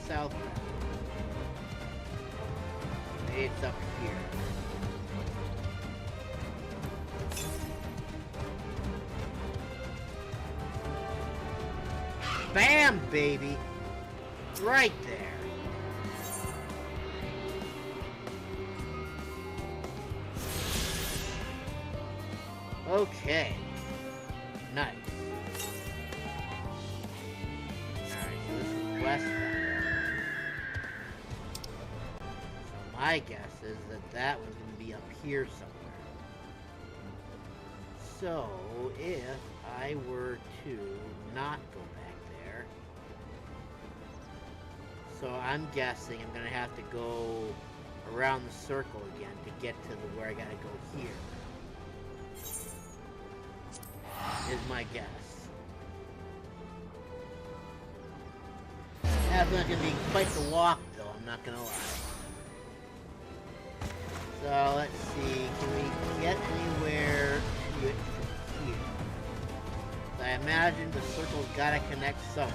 Southbound. It's up here. Bam, baby! Right there. Okay. Nice. Alright, so this is westbound. My guess is that that one's going to be up here somewhere. So, if I were to not go back there, so I'm guessing I'm going to have to go around the circle again to get to where I got to go here. Is my guess. That's not going to be quite the walk, though, I'm not going to lie. So, let's see, can we get anywhere to it from here? So I imagine the circle's gotta connect somewhere.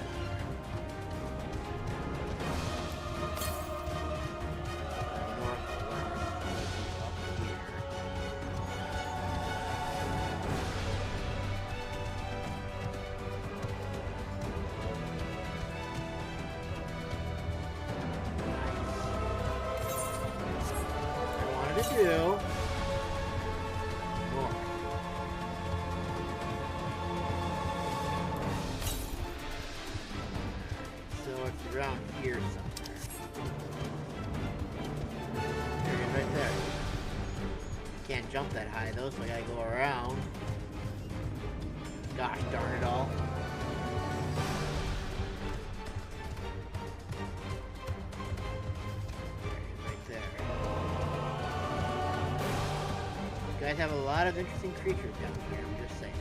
Northwest, up here. To do more. So it's around here somewhere. There it is right there. Can't jump that high though, so I gotta go around. Gosh darn it all. You guys have a lot of interesting creatures down here, I'm just saying.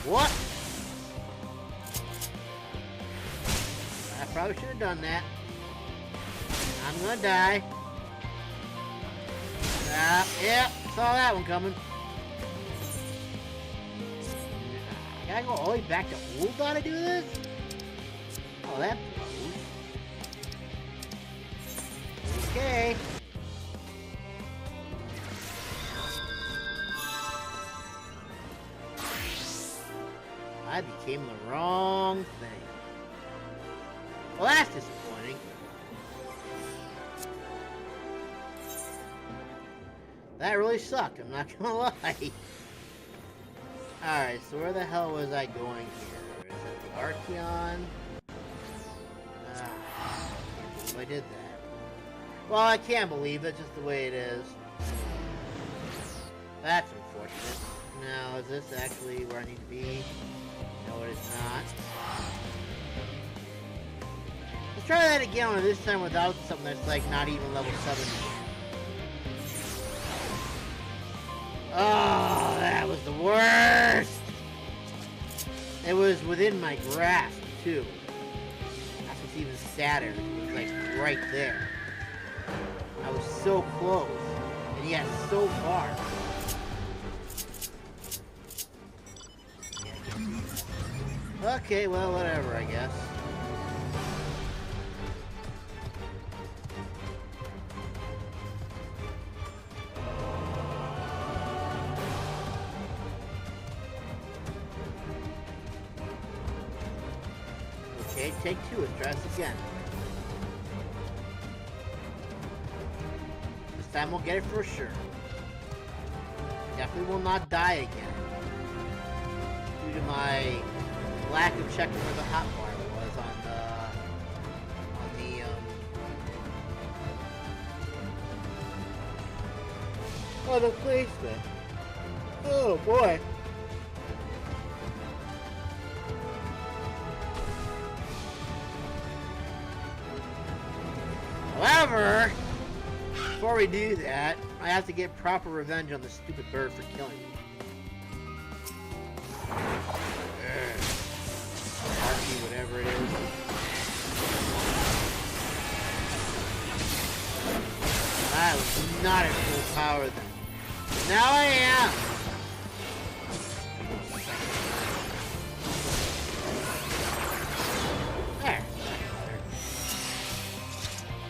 What? I probably should have done that. I'm gonna die. Yep, saw that one coming. Gotta go all the way back to Ul'dah to do this? Oh, that blows. Okay. I became the wrong thing. Well, that's disappointing. That really sucked, I'm not gonna lie. Alright, so where the hell was I going here? Is it the Archeon? I can't believe I did that. Well, I can't believe it, just the way it is. That's unfortunate. Now, is this actually where I need to be? No, it is not. Let's try that again, or this time without something that's like not even level 70. Oh, that was the worst! It was within my grasp, too. That's what's even sadder. It was like right there. I was so close, and yet so far. Okay, well, whatever, I guess. Okay, take two. Let's try this again. This time we'll get it for sure. Definitely will not die again. Due to my lack of checking where the hotbar was on the placement. Oh boy. However, before we do that, I have to get proper revenge on the stupid bird for killing me. Whatever it is. I was not at full power then. Now I am! There.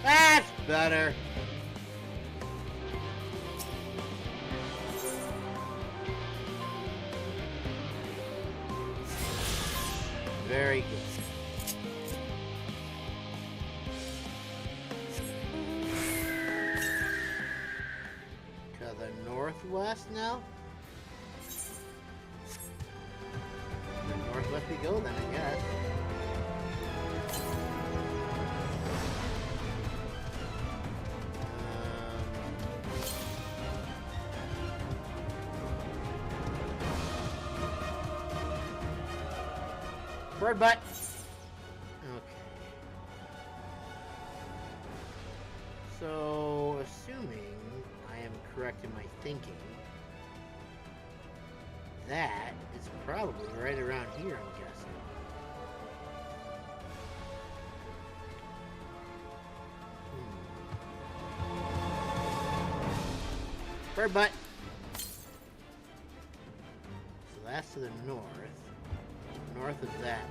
That's better. Very good. To the northwest now? Northwest we go then, I guess. Bird butt. Okay. So, assuming I am correct in my thinking, that is probably right around here, I'm guessing. Bird butt. So that's to the north. North of that.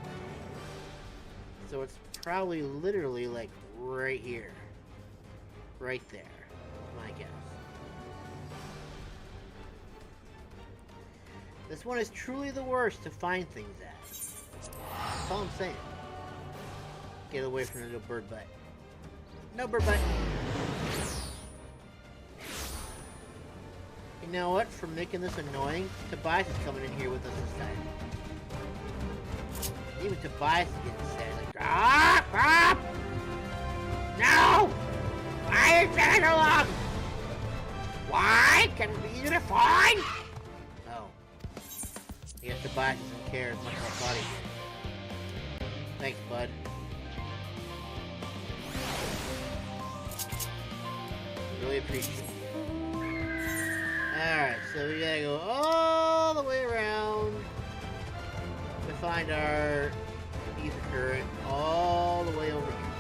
So it's probably literally like right here. Right there. My guess. This one is truly the worst to find things at. That's all I'm saying. Get away from the little bird butt. No bird butt. You know what? For making this annoying, Tobias is coming in here with us this time. Even Tobias is getting sad. Like, ah! No! Why are you taking so long? Why? Can it be easier to find? Oh. I guess Tobias doesn't care as much as I thought he did. Thanks, bud. Really appreciate it. Alright, so we gotta go all the way around to find our ether current all the way over here.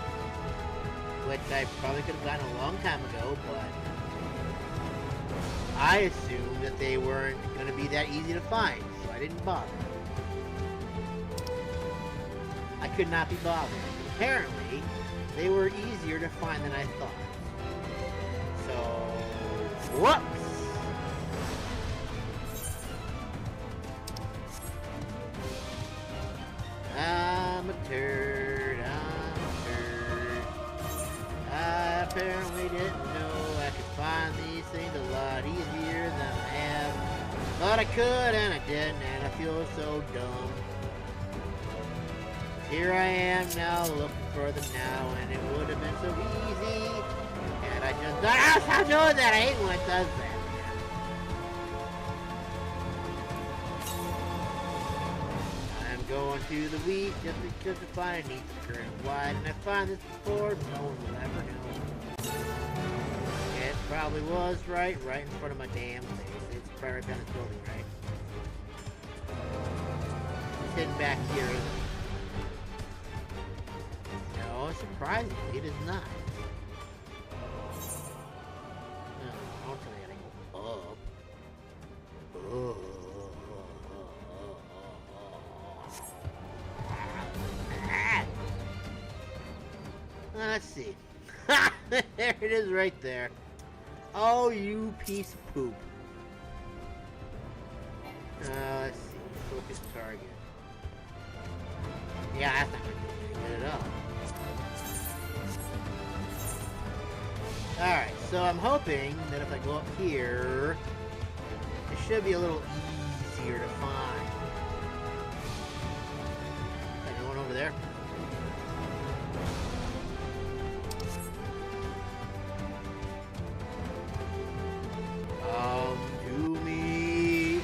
Which I probably could have gotten a long time ago, but I assumed that they weren't going to be that easy to find, so I didn't bother. I could not be bothered. Apparently, they were easier to find than I thought. So, whoops! I'm a turd, I apparently didn't know I could find these things a lot easier than I have. Thought I could and I didn't, and I feel so dumb. Here I am now looking for them now, and it would have been so easy. And I just thought, stop doing that! I hate when it does that. I'm going to the wheat just because I find it needs to turn wide, and I find this before, no one will ever know. It probably was right in front of my damn face. It's probably right behind this building, right? It's hidden back here, isn't it? No, surprisingly, it is not. No, don't tell me I gotta go up. Let's see. There it is right there. Oh, you piece of poop. Let's see. Focus target. Yeah, that's not going to do good at all. Alright, so I'm hoping that if I go up here, it should be a little easier to find. Is there no one over there? To me,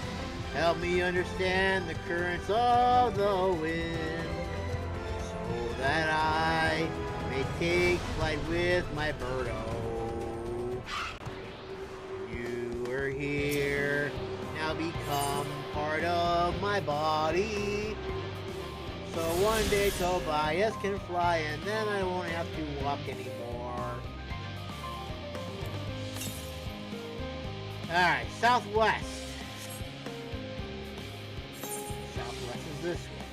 help me understand the currents of the wind, so that I may take flight with my birdo. You are here, now become part of my body, so one day Tobias can fly and then I won't have to walk anymore. Alright, southwest. Southwest is this way.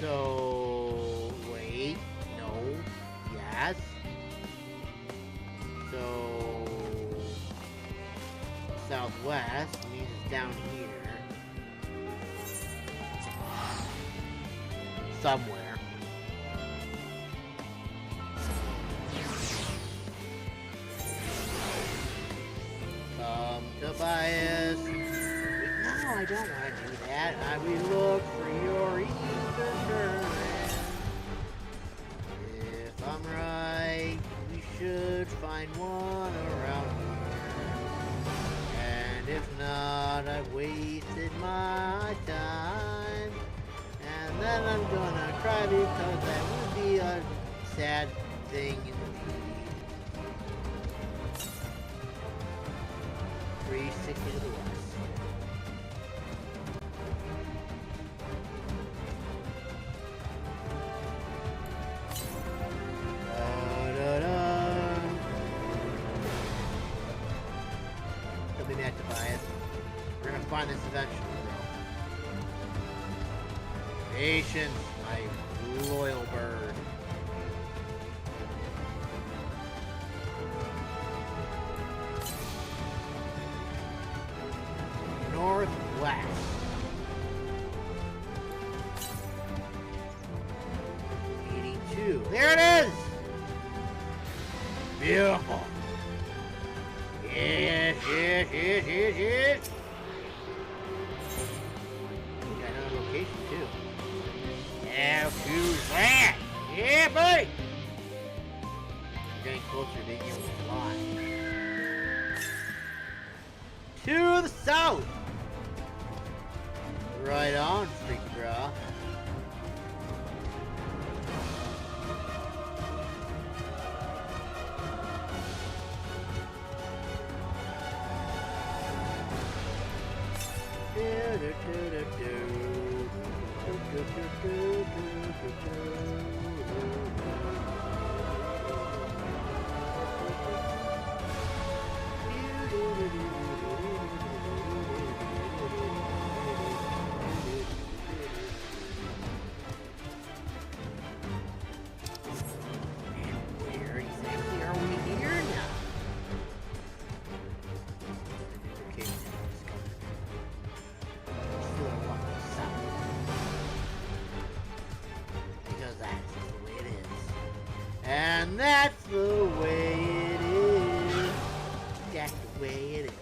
So, wait, no, yes. So, southwest means it's down here. Somewhere. Tobias. No, I don't want to do that. I will look for your eastern current. If I'm right, we should find one around here. And if not, I've wasted my time. And then I'm gonna cry because that would be a sad thing indeed. 360 to the west. He'll be mad to buy it. We're gonna find this eventually, though. Patience, my loyal bird. Northwest. 82. There it is! Beautiful. Yes. We got another location too. Now who's that? Yeah, buddy! We're getting closer to being able to fly. To the south! Right on, freaky bra. And that's the way it is. That's the way it is.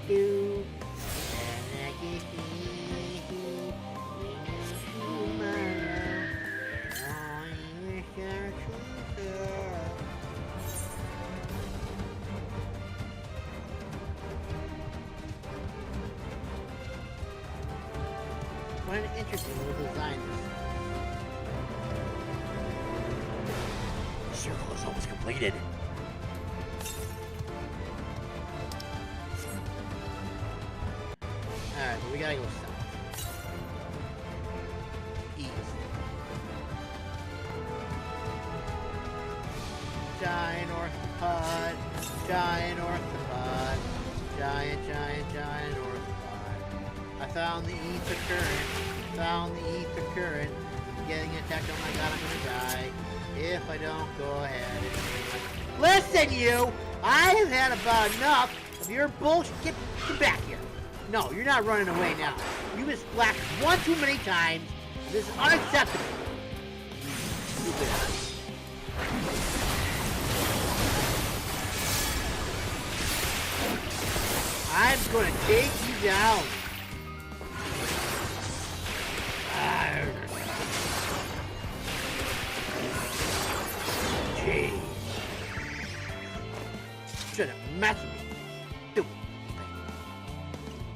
Do. What an interesting little design. The circle is almost completed. Alright, but we gotta go south. East. Giant orthopod. Giant orthopod. Giant orthopod. I found the ether current. Found the ether current. Getting attacked. Oh my god, I'm gonna die. If I don't go ahead and... Listen, you! I have had about enough of your bullshit. Get back here. No, you're not running away now. You been splashed one too many times. This is unacceptable. Stupid ass. I'm gonna take you down. Jeez. Should have messed with me. Stupid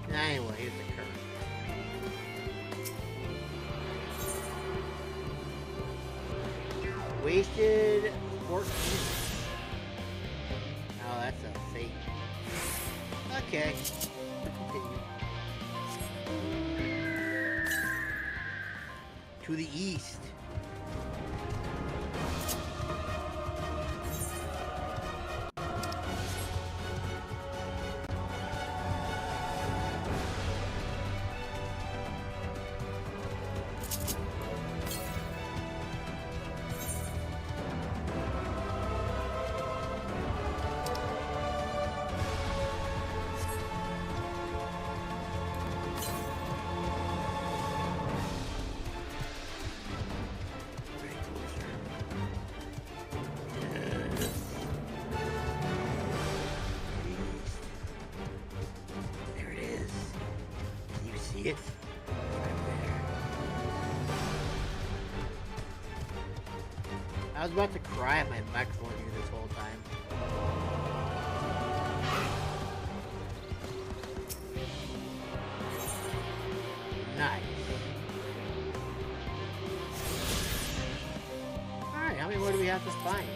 thing. Anyway, here's the curve. Wasted 14. Oh, that's a fake. Okay. Continue. To the east. It. I was about to cry at my microphone here this whole time. Nice. Alright, how many more do we have to find?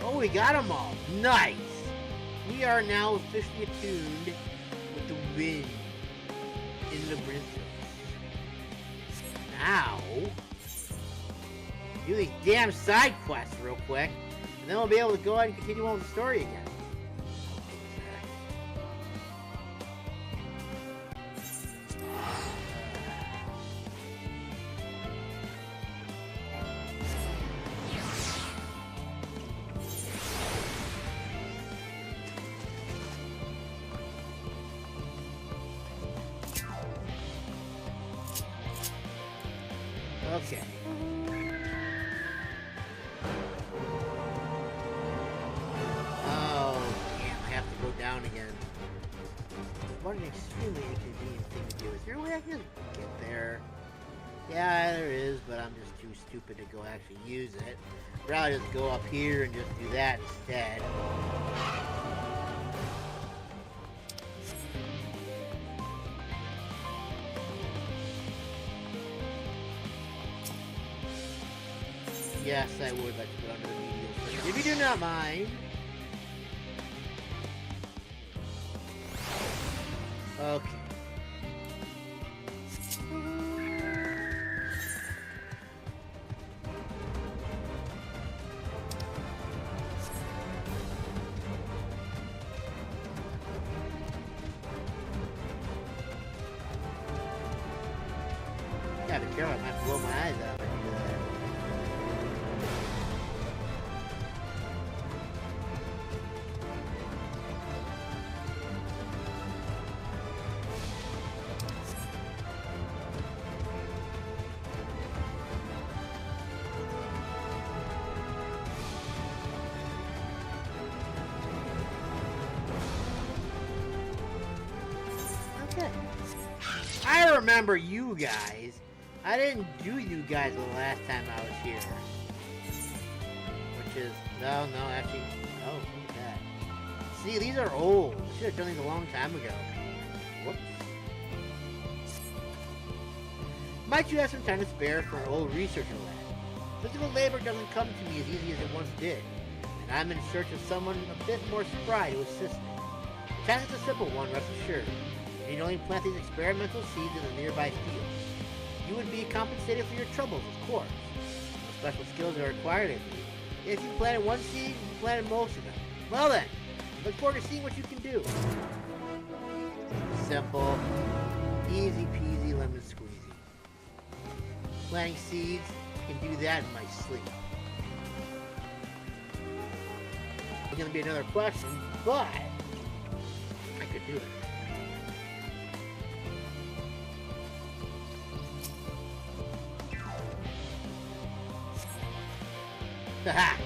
Oh, we got them all. Nice. We are now officially attuned with the wind in Labyrinthos. Now, do these damn side quests real quick, and then we'll be able to go ahead and continue on with the story again. Okay. Oh, damn, I have to go down again. What an extremely inconvenient thing to do. Is there a way I can get there? Yeah, there is, but I'm just too stupid to go actually use it. I'd rather just go up here and just do that instead. Yes, I would like to put under the medial, if you do not mind. Okay. Yeah, be careful, I might blow my eyes out if I do that. remember you guys. I didn't do you guys the last time I was here. Which is, no, actually, oh, look at that. See, these are old. I should have done these a long time ago. Whoops. Might you have some time to spare for an old researcher lad? Physical labor doesn't come to me as easy as it once did, and I'm in search of someone a bit more spry to assist me. The task is a simple one, rest assured. You need only plant these experimental seeds in the nearby fields. You would be compensated for your troubles, of course. No special skills are required of you. If you planted one seed, you planted most of them. Well then, look forward to seeing what you can do. Simple, easy peasy lemon squeezy. Planting seeds, I can do that in my sleep. It's gonna be another question, but I could do it. Haha!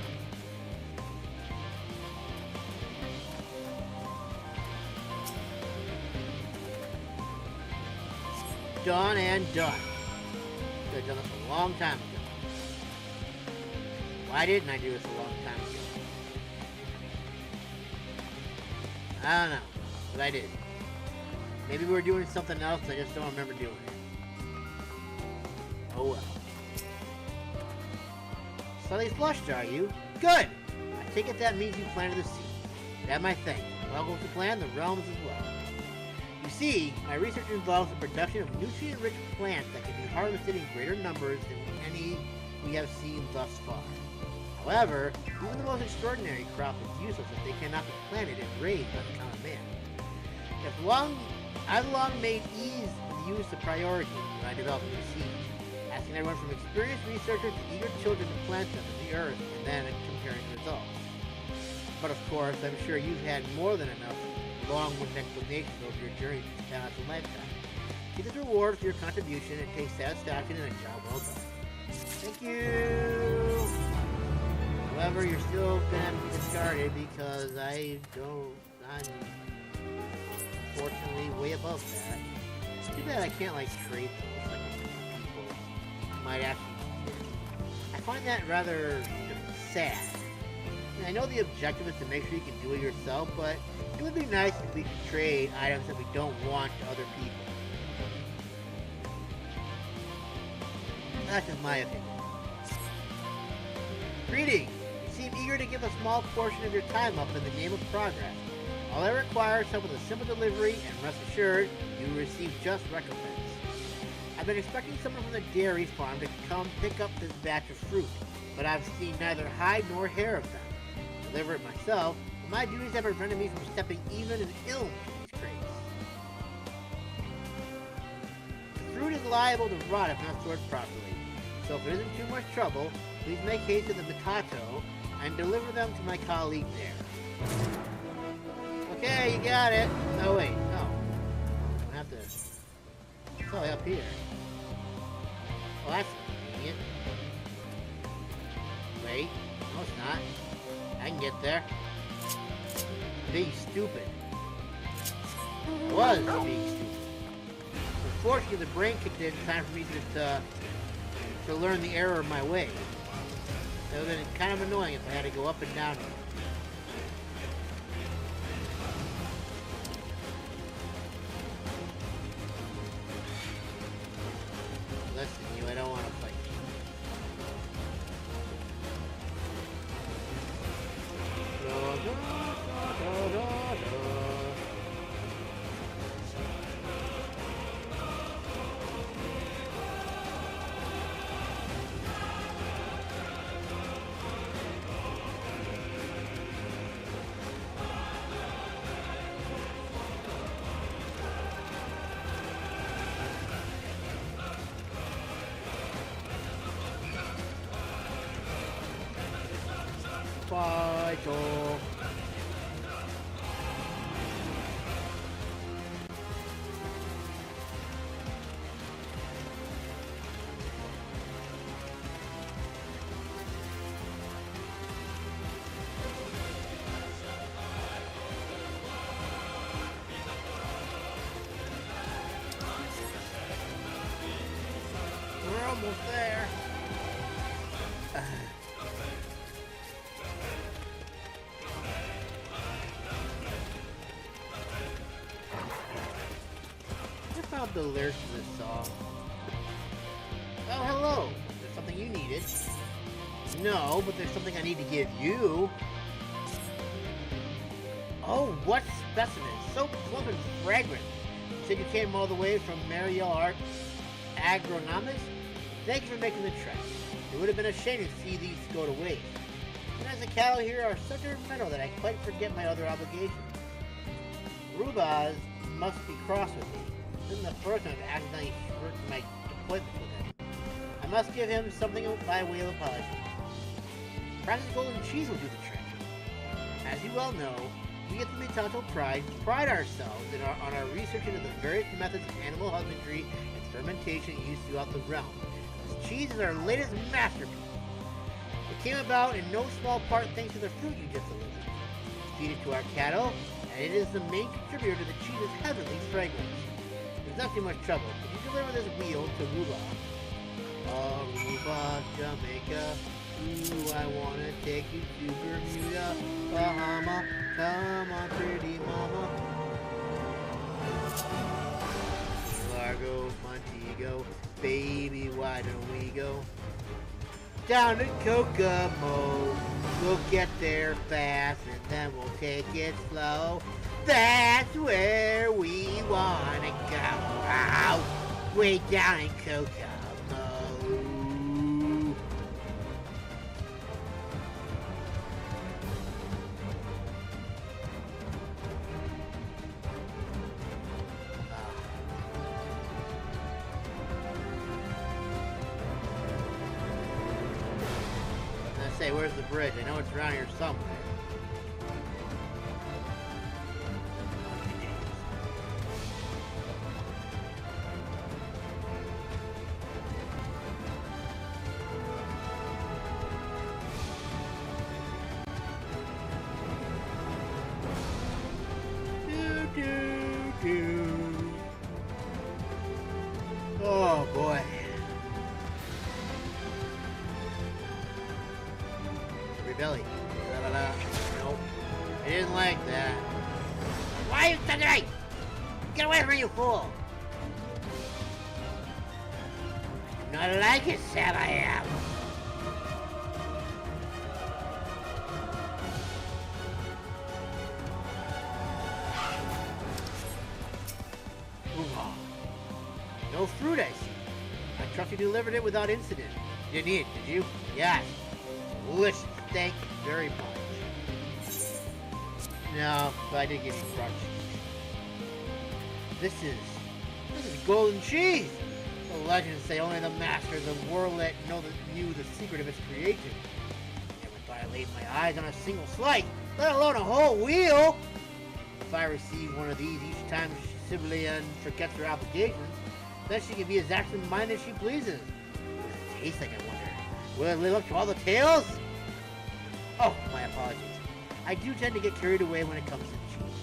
Done and done. Could have done this a long time ago. Why didn't I do this a long time ago? I don't know, but I did. Maybe we were doing something else, I just don't remember doing it. Oh well. Slightly flushed, are you? Good! I take it that means you planted the seed. That my thing. Welcome to plan the realms as well. You see, my research involves the production of nutrient-rich plants that can be harvested in greater numbers than any we have seen thus far. However, even the most extraordinary crop is useless if they cannot be planted and raised by the common man. I've long made ease of use a priority when I develop new seeds, asking everyone from experienced researchers to eager children to plant them in the earth and then comparing results. But of course, I'm sure you've had more than enough long-winded explanations over your journey this past lifetime. See this reward for your contribution and take satisfaction in a job well done. Thank you! However, you're still gonna have to be discarded because I'm unfortunately way above that. It's too bad I can't like trade those like people who might actually. I find that rather sad. And I know the objective is to make sure you can do it yourself, but it would be nice if we could trade items that we don't want to other people. That's just my opinion. Greetings! You seem eager to give a small portion of your time up in the name of progress. All I require is some with a simple delivery, and rest assured, you will receive just recompense. I've been expecting someone from the dairy farm to come pick up this batch of fruit, but I've seen neither hide nor hair of them. Deliver it myself, but my duties have prevented me from stepping even an ill into these crates. The fruit is liable to rot if not stored properly, so if it isn't too much trouble, please make haste to the Mitato and deliver them to my colleague there. Okay, you got it. Oh wait, no. I have to. It's all up here. Oh, that's convenient. Wait, no, it's not. I can get there. Being stupid. I was being stupid. Unfortunately, the brain kicked in time for me to learn the error of my way. It would have been kind of annoying if I had to go up and down here. Listen, I don't want to fight you. Vital. almost there. I found the lyrics to this song. Oh, hello. There's something you needed. No, but there's something I need to give you. Oh, what specimen? So plump and fragrant. You said you came all the way from Mariel Art Agronomics? Thank you for making the trek. It would have been a shame to see these go to waste. And the cattle here are such a meadow that I quite forget my other obligations. Rubaz must be cross with me. This is the first time I've accidentally shirked my appointment with him. I must give him something by way of apology. Perhaps golden cheese will do the trick. As you well know, we at the Mitanto pride ourselves on our research into the various methods of animal husbandry and fermentation used throughout the realm. This cheese is our latest masterpiece. It came about in no small part thanks to the fruit you just delivered. Feed it to our cattle, and it is the main contributor to the cheese's heavenly fragrance. There's not too much trouble. If you deliver this wheel to Ruba, Aruba, Jamaica, ooh, I wanna take you to Bermuda, Bahama, come on pretty mama. Largo, Montego, baby, why don't we go down to Kokomo? We'll get there fast and then we'll take it slow. That's where we wanna go. Ow, way down in Kokomo. Say, where's the bridge? I know it's around here somewhere. Oh boy. Belly. Nope. I didn't like that. Why are you touching me? Get away from me, you fool! Not like it, Sam, I am. No fruit, I see. I trust you delivered it without incident. You didn't eat it, did you? Yes. Delicious. Thank you very much. No, but I did give you crunch. This is golden cheese. The legends say only the master of the world knew the secret of its creation. Never thought I laid my eyes on a single slice, let alone a whole wheel. If I receive one of these each time Sibylian forgets her obligations, then she can be as absent-minded as she pleases. What does it taste like, I wonder? Will it live up to all the tales? Oh, my apologies. I do tend to get carried away when it comes to cheese.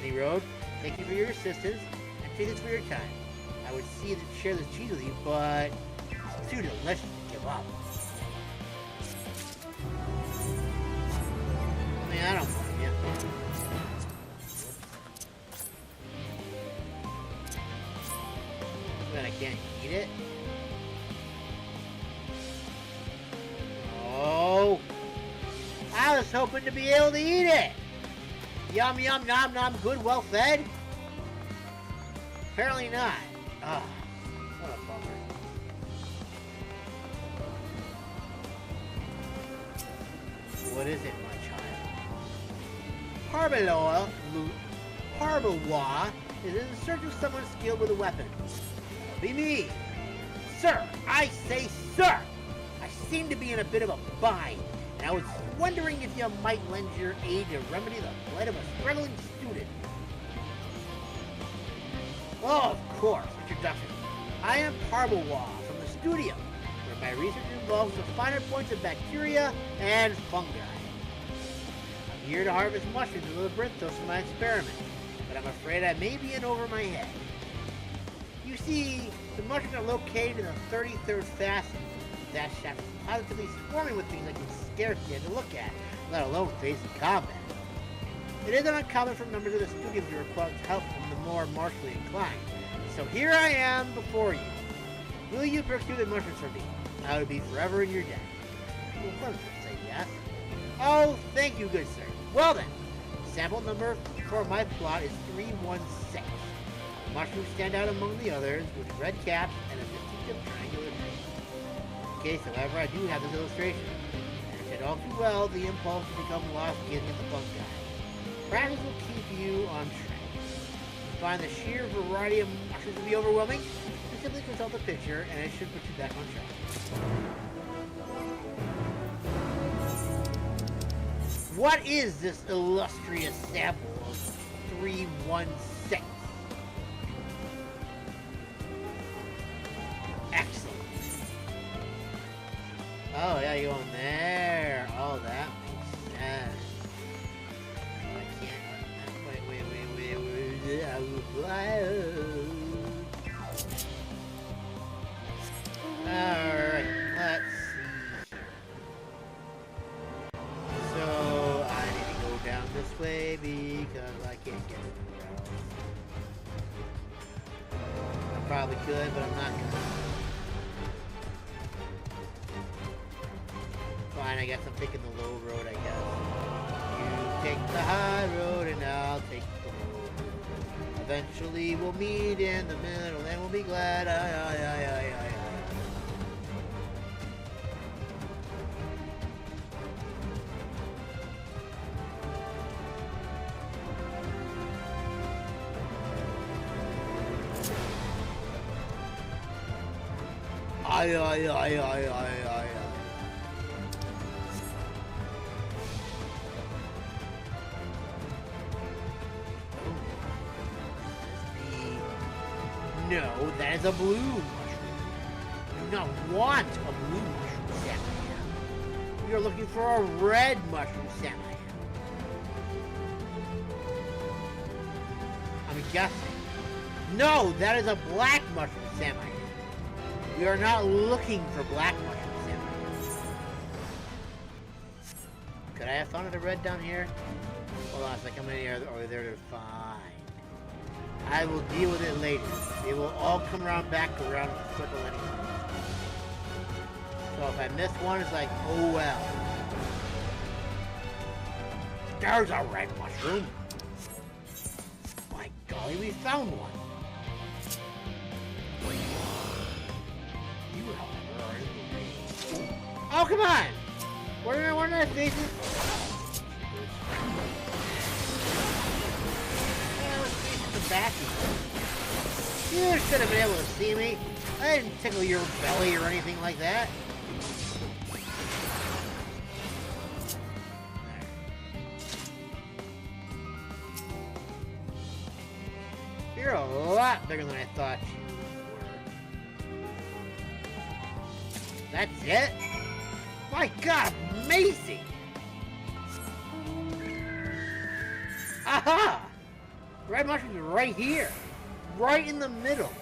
Any road, thank you for your assistance, and thanks for your time. I would share this cheese with you, but it's too delicious to give up. I mean, I don't blame you. But I can't eat it? Oh! I was hoping to be able to eat it! Yum yum nom nom, good, well fed? Apparently not. Ah, what a bummer. What is it, my child? Harbawa is in search of someone skilled with a weapon. Be me! Sir! I say sir! I seem to be in a bit of a bind, and I was wondering if you might lend your aid to remedy the plight of a struggling student. Oh, of course, introduction. I am Parbawa from the studio, where my research involves the finer points of bacteria and fungi. I'm here to harvest mushrooms and Labyrinthos for my experiment, but I'm afraid I may be in over my head. You see, the mushrooms are located in the 33rd facet, that shaft is positively swarming with things I can scarce stand to look at, let alone face in combat. It isn't uncommon for members of the studio to request help from the more martially inclined. So here I am before you. Will you pursue the mushrooms for me? I would be forever in your debt. Well, fun to say yes. Oh, thank you, good sir. Well then, sample number for my plot is 316. The mushrooms stand out among the others with red caps and a distinctive triangular shape. In case, however, I do have this illustration. And if it all too well, the impulse to become lost gives me the fungi. Practice will keep you on track. If you find the sheer variety of mushrooms to be overwhelming, you simply consult the picture and it should put you back on track. What is this illustrious sample of 316? Excellent. Oh, yeah, you're going there. Oh, that makes sense. I can't. Wait. Alright, let's see here. So, I need to go down this way because I can't get anywhere else. I probably could, but I'm not gonna. Fine, I guess I'm taking the low road, I guess. You take the high road and I'll take the low road. Eventually we'll meet in the middle and we'll be glad. No, that is a blue mushroom. You do not want a blue mushroom, Sam. We are looking for a red mushroom, Sam. I'm guessing. No, that is a black mushroom, Sam. We are not looking for black mushrooms, Sam. Could I have found a red down here? Hold on a second, how many are there to find? I will deal with it later. They will all come around back around the circle anyway. So if I miss one, it's like, oh well. There's a red mushroom. My golly, we found one. You, however, are in the way. Oh, come on! Where did I face it? Back. You should have been able to see me. I didn't tickle your belly or anything like that. There. You're a lot bigger than I thought you were. That's it? My God, amazing! Aha! Red mushroom is right here. Right in the middle.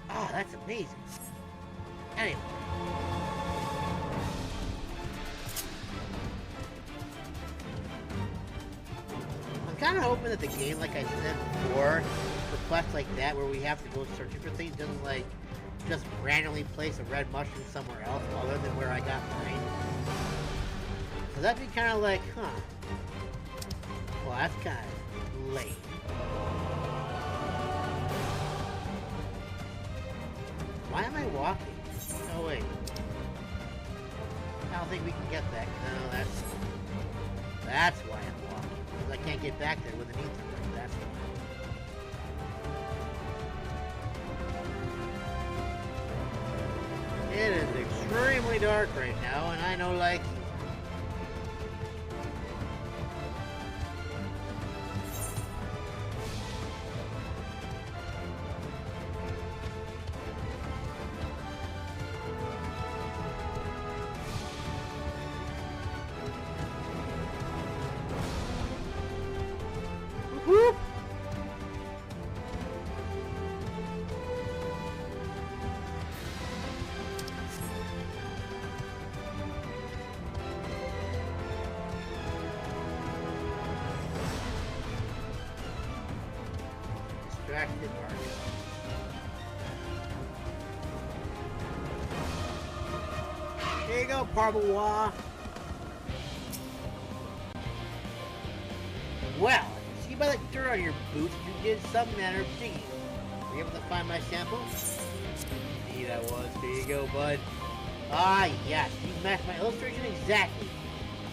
Oh, that's amazing. Anyway. I'm kind of hoping that the game, like I said before, for quests like that where we have to go searching for things, doesn't like just randomly place a red mushroom somewhere else other than where I got mine. So that'd be kind of like, huh. Well, that's kind of lame. Why am I walking? Oh, wait. I don't think we can get that. No, that's why I'm walking. Because I can't get back there with an ether ring. That's why. It is extremely dark right now, and I know, like, back to the market. There you go, Parbois. Well, I see by the dirt on your boots you did some manner of digging. Were you able to find my sample? Indeed I was. There you go, bud. Ah, yes. You matched my illustration exactly.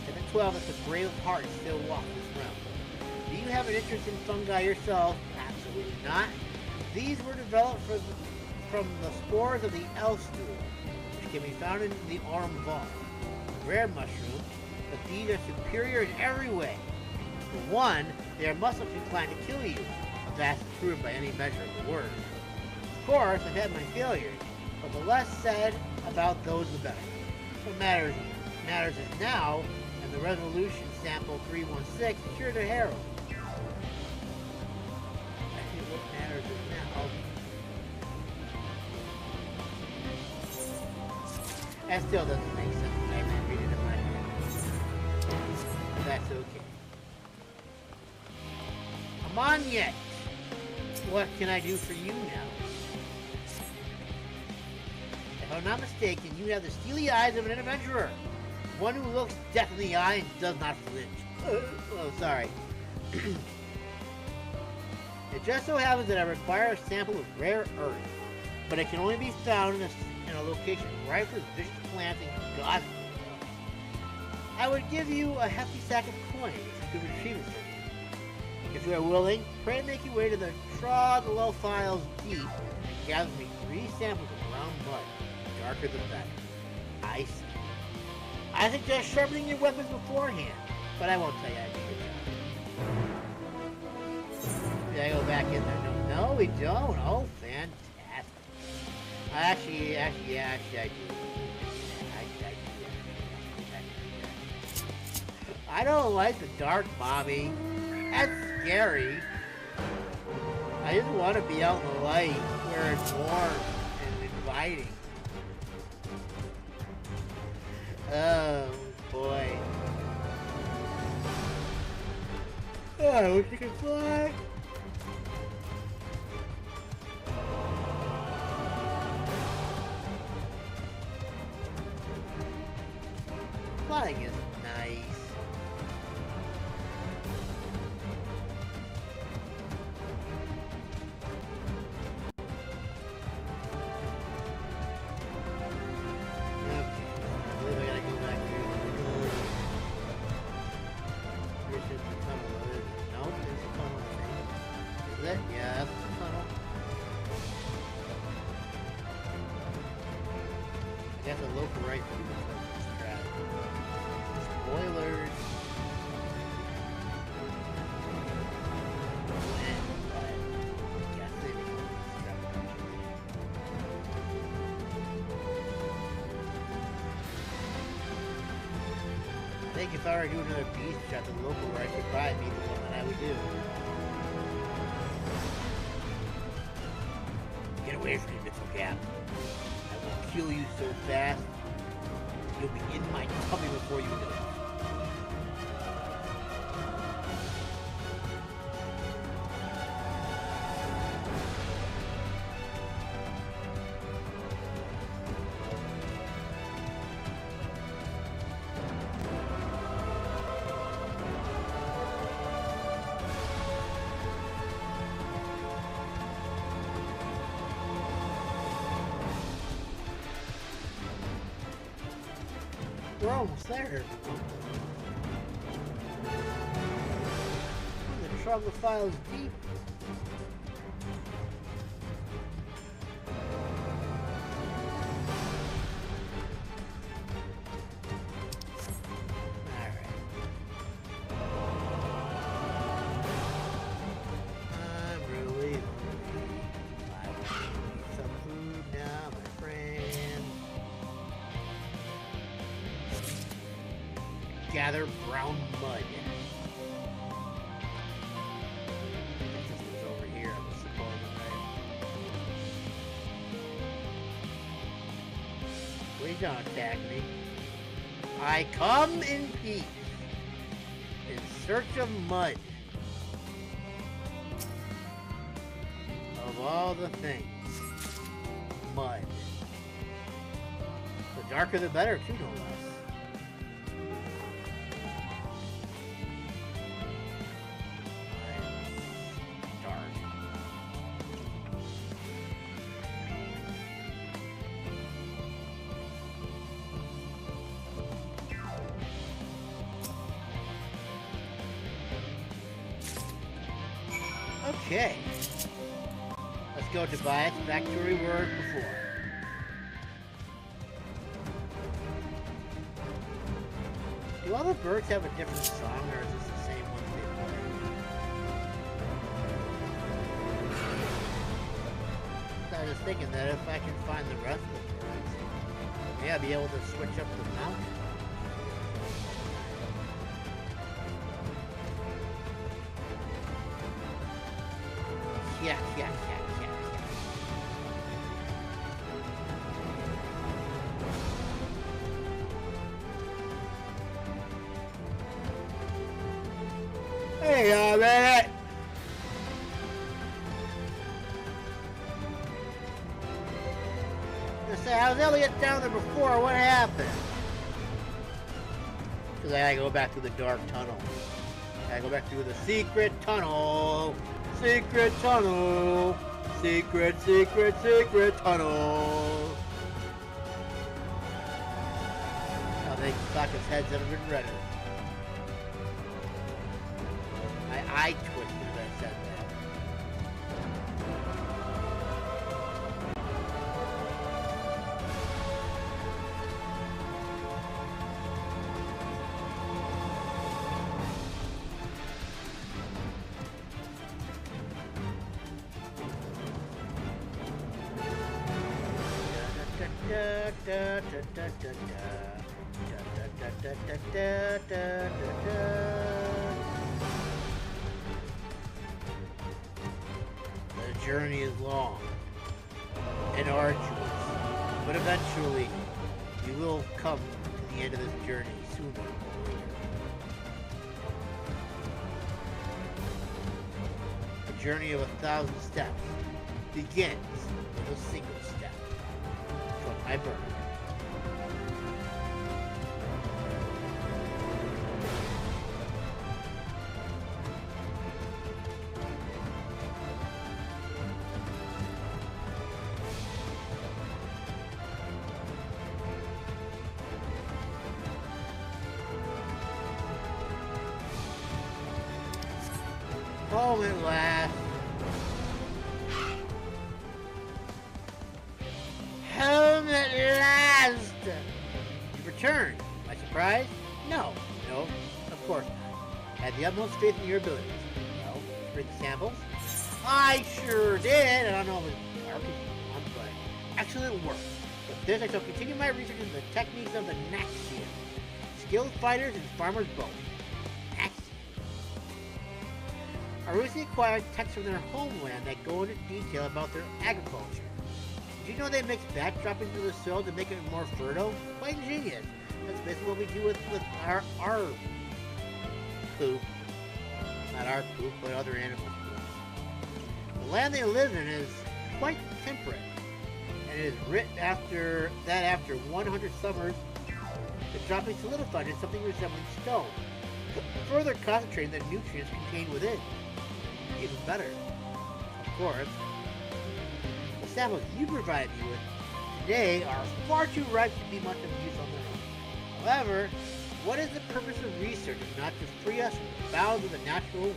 712 is a brave heart still walk this realm. Do you have an interest in fungi yourself? Absolutely not. These were developed from the spores of the elf stool, which can be found in the Aurum Vault. Rare mushroom, but these are superior in every way. For one, they are much less inclined to kill you, a vast improvement by any measure of the word. Of course, I've had my failures, but the less said about those the better. What matters is now, and the resolution sample 316 is sure to herald. I think what matters is now. That still doesn't make sense when I read it in my head. But that's okay. Come on yet! What can I do for you now? If I'm not mistaken, you have the steely eyes of an adventurer. One who looks death in the eye and does not flinch. Oh, sorry. It just so happens that I require a sample of rare earth, but it can only be found in a location rife with vicious plants and gods. I would give you a hefty sack of coins if you could retrieve it for me. If you are willing, pray make your way to the Troglodyte files deep and gather me 3 samples of brown mud. Darker the better. I see. I suggest sharpening your weapons beforehand, but I won't tell you how to do your job. Did I go back in there? No, we don't. Oh, fantastic. Actually, I do. I don't like the dark, Bobby. That's scary. I just want to be out in the light where it's warm and inviting. Oh, boy. Oh, I wish I could fly. Flying is nice. Loporrit spoilers. I think if I were to do another beast shot, the Loporrit would probably be the one that I would do. Get away from me, Mitchell Cap. I will kill you so fast, you'll be in my tummy before you know it. We're almost there. The Troglodyte files deep. Gather brown mud. This was over here, I was supposing, right? Please don't attack me. I come in peace, in search of mud. of all the things. Mud. The darker the better, too, no less. Okay. Let's go, Tobias, back to where we were before. Do all the birds have a different song, or is this the same one they play? I was just thinking that if I can find the rest of the birds, maybe I'll be able to switch up the mountain. Yeah. There you go, man. I was able to get down there before. What happened? Because I gotta go back through the dark tunnel. I gotta go back through the secret tunnel. Secret tunnel. Secret tunnel. Now they thought his head's never been redder. My eye twisted as I said that. The journey is long and arduous, but eventually you will come to the end of this journey sooner or later. The journey of 1,000 steps begins with a single step from my bird. Home at last. Home at last! You returned. By surprise? No, of course not. I had the utmost faith in your abilities. Well, did you bring the samples? I sure did. I don't know if it's but actually it worked. With this, I shall continue my research into the techniques of the Naxian. Skilled fighters and farmers both. I recently acquired texts from their homeland that go into detail about their agriculture. Did you know they mix batch droppings into the soil to make it more fertile? Quite ingenious. That's basically what we do with our poop. Not our poop, but other animals' poop. The land they live in is quite temperate, and it is written after 100 summers, the droppings solidified into something resembling stone, further concentrating the nutrients contained within. Even better, of course, the samples you provided me with today are far too ripe to be much of use on their own. However, what is the purpose of research if not to free us from the bounds of the natural world?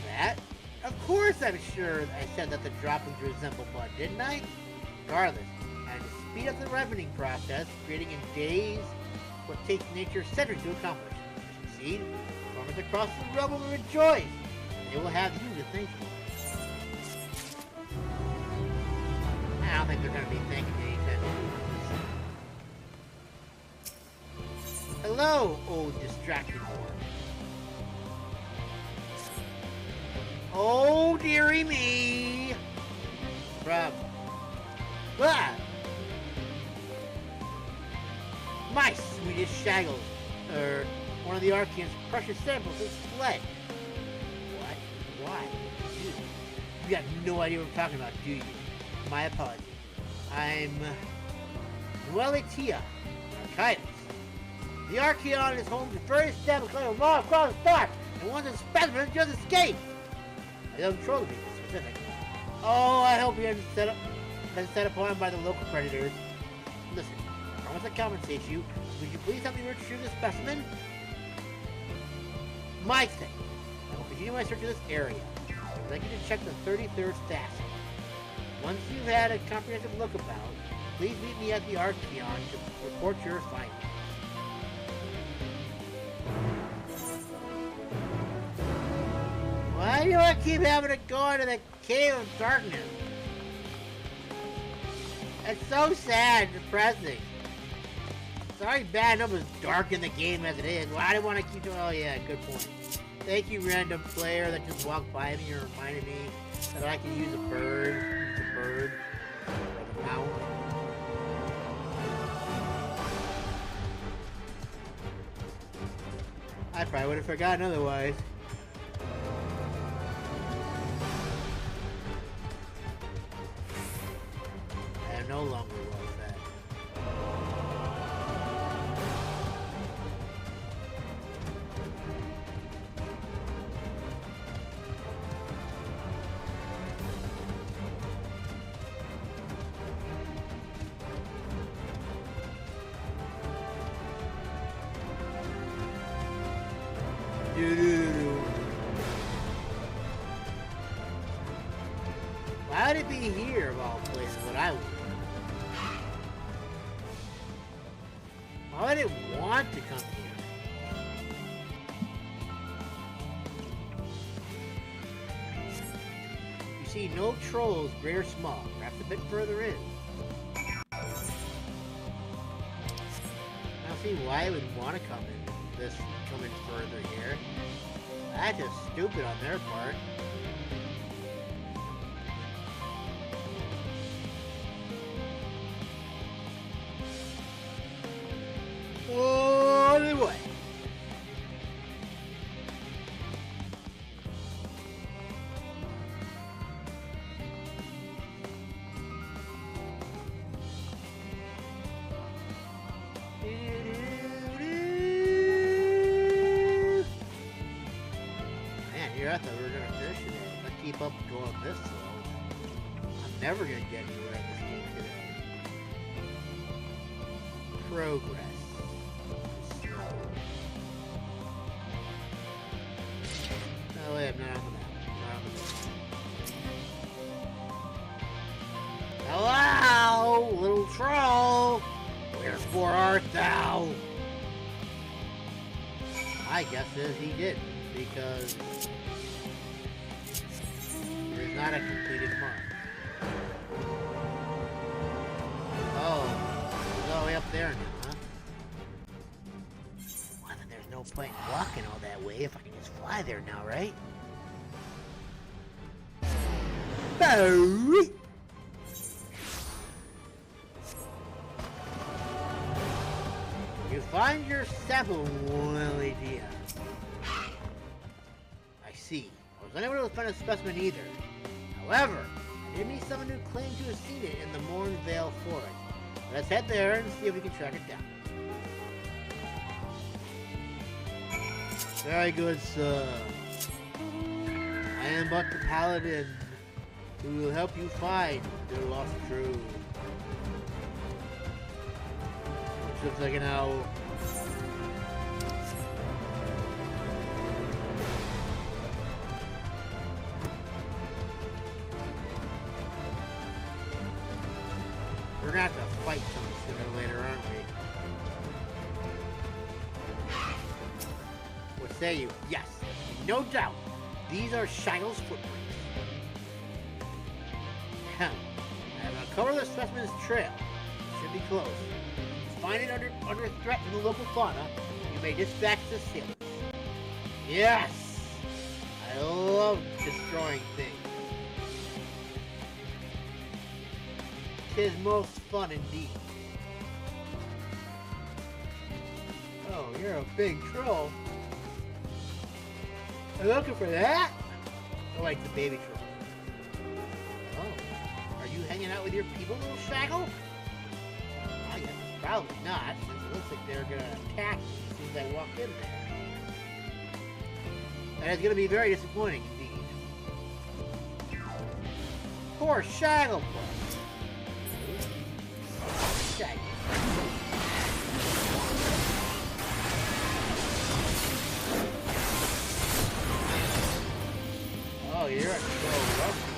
That? Of course I'm sure I said that the droppings resemble mud, didn't I? Regardless, and to speed up the ripening process, creating in days what takes nature centuries to accomplish. To succeed, farmers across the realm will rejoice. They will have you to thank for. I don't think they're going to be thanking me anytime soon. Hello, old distracted one. Oh, dearie me. Bruh. Ah! My sweetest shaggles. One of the Archean's precious samples is fled. What? Why? Dude. You got no idea what I'm talking about, do you? My apologies. I'm Aitiascope, Archidas. The Archeon is home to various established claims all across the star, and one of the specimens just escaped. I don't control to be specific. Oh, I hope you haven't been set upon by the local predators. Listen, I promise to compensate you. Would you please help me retrieve this specimen? My thing. I will continue my search of this area. I'd like you to check the 33rd facet. Once you've had a comprehensive look about, please meet me at the Archeon to report your findings. Why do I keep having to go into the Cave of Darkness? It's so sad and depressing. It's already bad enough it's dark in the game as it is. Why do I want to keep doing? Oh yeah, good point. Thank you, random player that just walked by me and reminded me that I can use a bird. Use a bird. Like a mount. I probably would have forgotten otherwise. I am no longer well fed. Why would it be here of all places what I would? Why would it want to come here? You see no trolls, great or small, perhaps a bit further in. I don't see why it would want to come in further here. That's just stupid on their part. All the way. Man, here I thought we were gonna finish today. If I keep up going this slow, I'm never gonna get anywhere in this game today. Progress. Oh wait, I'm not on the map. Hello, little troll! Wherefore art thou? My guess is he didn't, because it is not a completed mark. Oh, it's all the way up there now, huh? Well, then there's no point walking all that way if I can just fly there now, right? Bow! You find yourself a one idea. I see. I was unable to find a specimen either. However, I did meet someone who claimed to have seen it in the Mornvale Forest. Let's head there and see if we can track it down. Very good, sir. I am but the paladin who will help you find the lost true. Which looks like an owl. We're gonna have to fight something sooner or later, aren't we? What say you? Yes, no doubt. These are Shiloh's footprints. I have uncovered the specimen's trail. It should be close. If you find it under threat in the local fauna, you may dispatch the sailors. Yes! I love destroying things. 'Tis most fun indeed. Oh, you're a big troll. I'm looking for that? I like the baby troll. hanging out with your people, little Shaggle? I guess probably not, since it looks like they're gonna attack me as soon as I walk in there. That is gonna be very disappointing indeed. Poor Shaggle. Shaggle. Oh, you're so rough.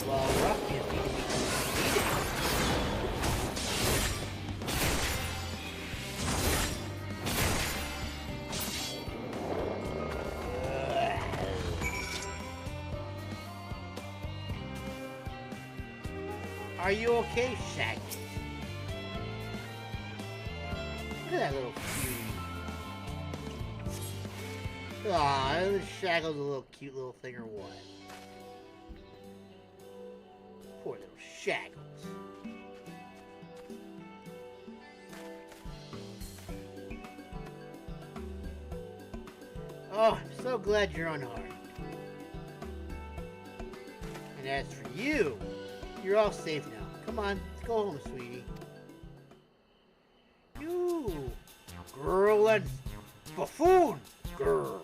Well, ruffians need to be defeated. Are you okay, Shaggy? Look at that little cutie. Aw, Shaggle's a little cute little thing or what? Poor little Shaggles. Oh, I'm so glad you're unharmed. And as for you, you're all safe now. Come on, let's go home, sweetie. You, girl and buffoon, girl.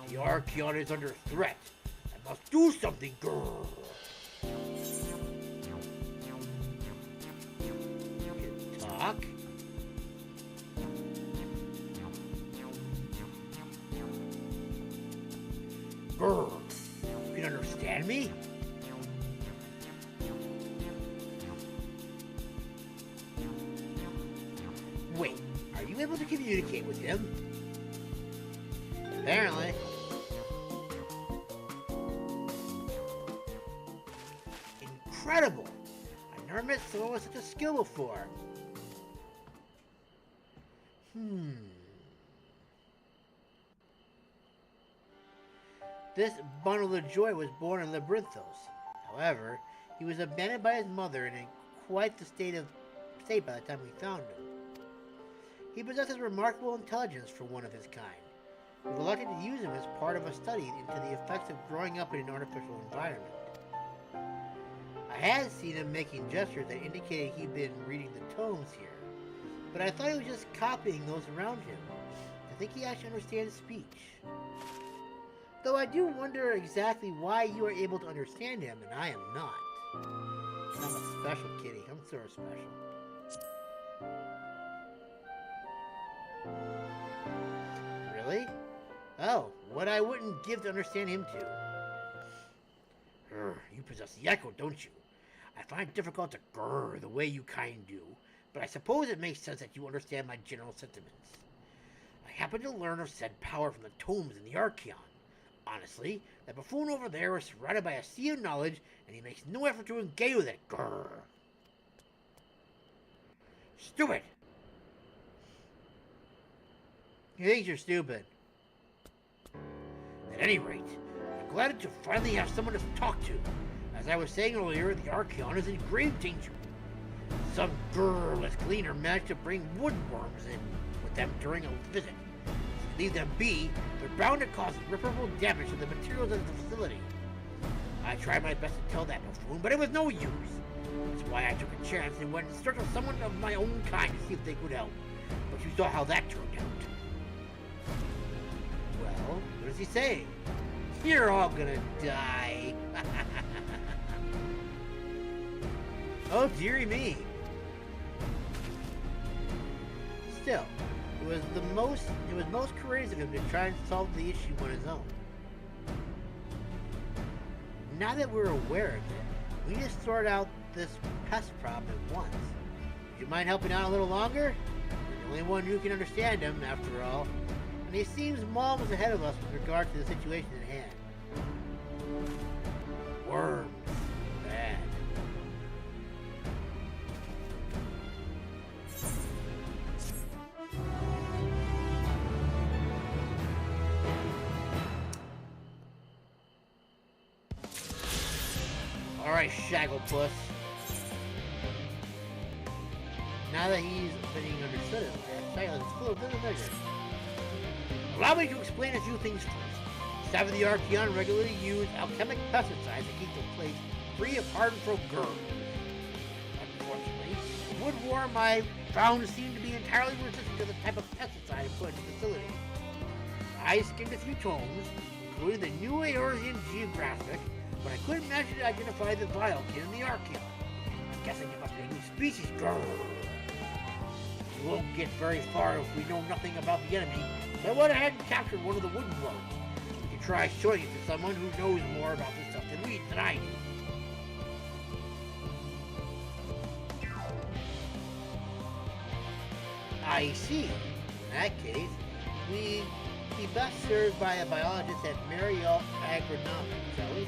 The Archeon is under threat. I must do something, girl. You can talk? Girl, you can understand me? Wait, are you able to communicate with him? Apparently. Incredible! I never met someone with such a skill before. This bundle of joy was born in Labyrinthos. However, he was abandoned by his mother and in quite the state by the time we found him. He possesses remarkable intelligence for one of his kind. We elected to use him as part of a study into the effects of growing up in an artificial environment. I had seen him making gestures that indicated he'd been reading the tomes here, but I thought he was just copying those around him. I think he actually understands speech. Though I do wonder exactly why you are able to understand him and I am not. I'm a special kitty. I'm sort of special. Really? Oh, what I wouldn't give to understand him too. You possess the echo, don't you? I find it difficult to grrr the way you kind do, but I suppose it makes sense that you understand my general sentiments. I happen to learn of said power from the tomes in the Archeon. Honestly, that buffoon over there is surrounded by a sea of knowledge, and he makes no effort to engage with it. Grrr. Stupid! He thinks you're stupid. At any rate, I'm glad to finally have someone to talk to. As I was saying earlier, the Archeon is in grave danger. Some girlless Gleaner managed to bring woodworms in with them during a visit. If you leave them be, they're bound to cause irreparable damage to the materials of the facility. I tried my best to tell that buffoon, but it was no use. That's why I took a chance and went in search of someone of my own kind to see if they could help. But you saw how that turned out. Well, what does he say? You're all gonna die. Oh, dearie me. Still, it was most courageous of him to try and solve the issue on his own. Now that we're aware of it, we need to sort out this pest problem at once. Would you mind helping out a little longer? You're the only one who can understand him, after all. And he seems moments ahead of us with regard to the situation at hand. Worms. Bad. Alright, Shagglepuss. Now that he's being understood at last, Shaggle's full of vinegar. Allow me to explain a few things first. Staff of the Archeon regularly use alchemic pesticides to keep the place free of harmful germs. Unfortunately, the wood worm I found seemed to be entirely resistant to the type of pesticide put in the facility. I skimmed a few tomes, including the New Eorzean Geographic, but I couldn't manage to identify the Vilekin in the Archeon. I'm guessing it must be a new species. Grrr. We won't get very far if we know nothing about the enemy, so I went ahead and captured one of the wooden worms. We can try showing it to someone who knows more about this stuff than we tonight. I see. In that case, we'd be best served by a biologist at Mariel Agronomic, shall we?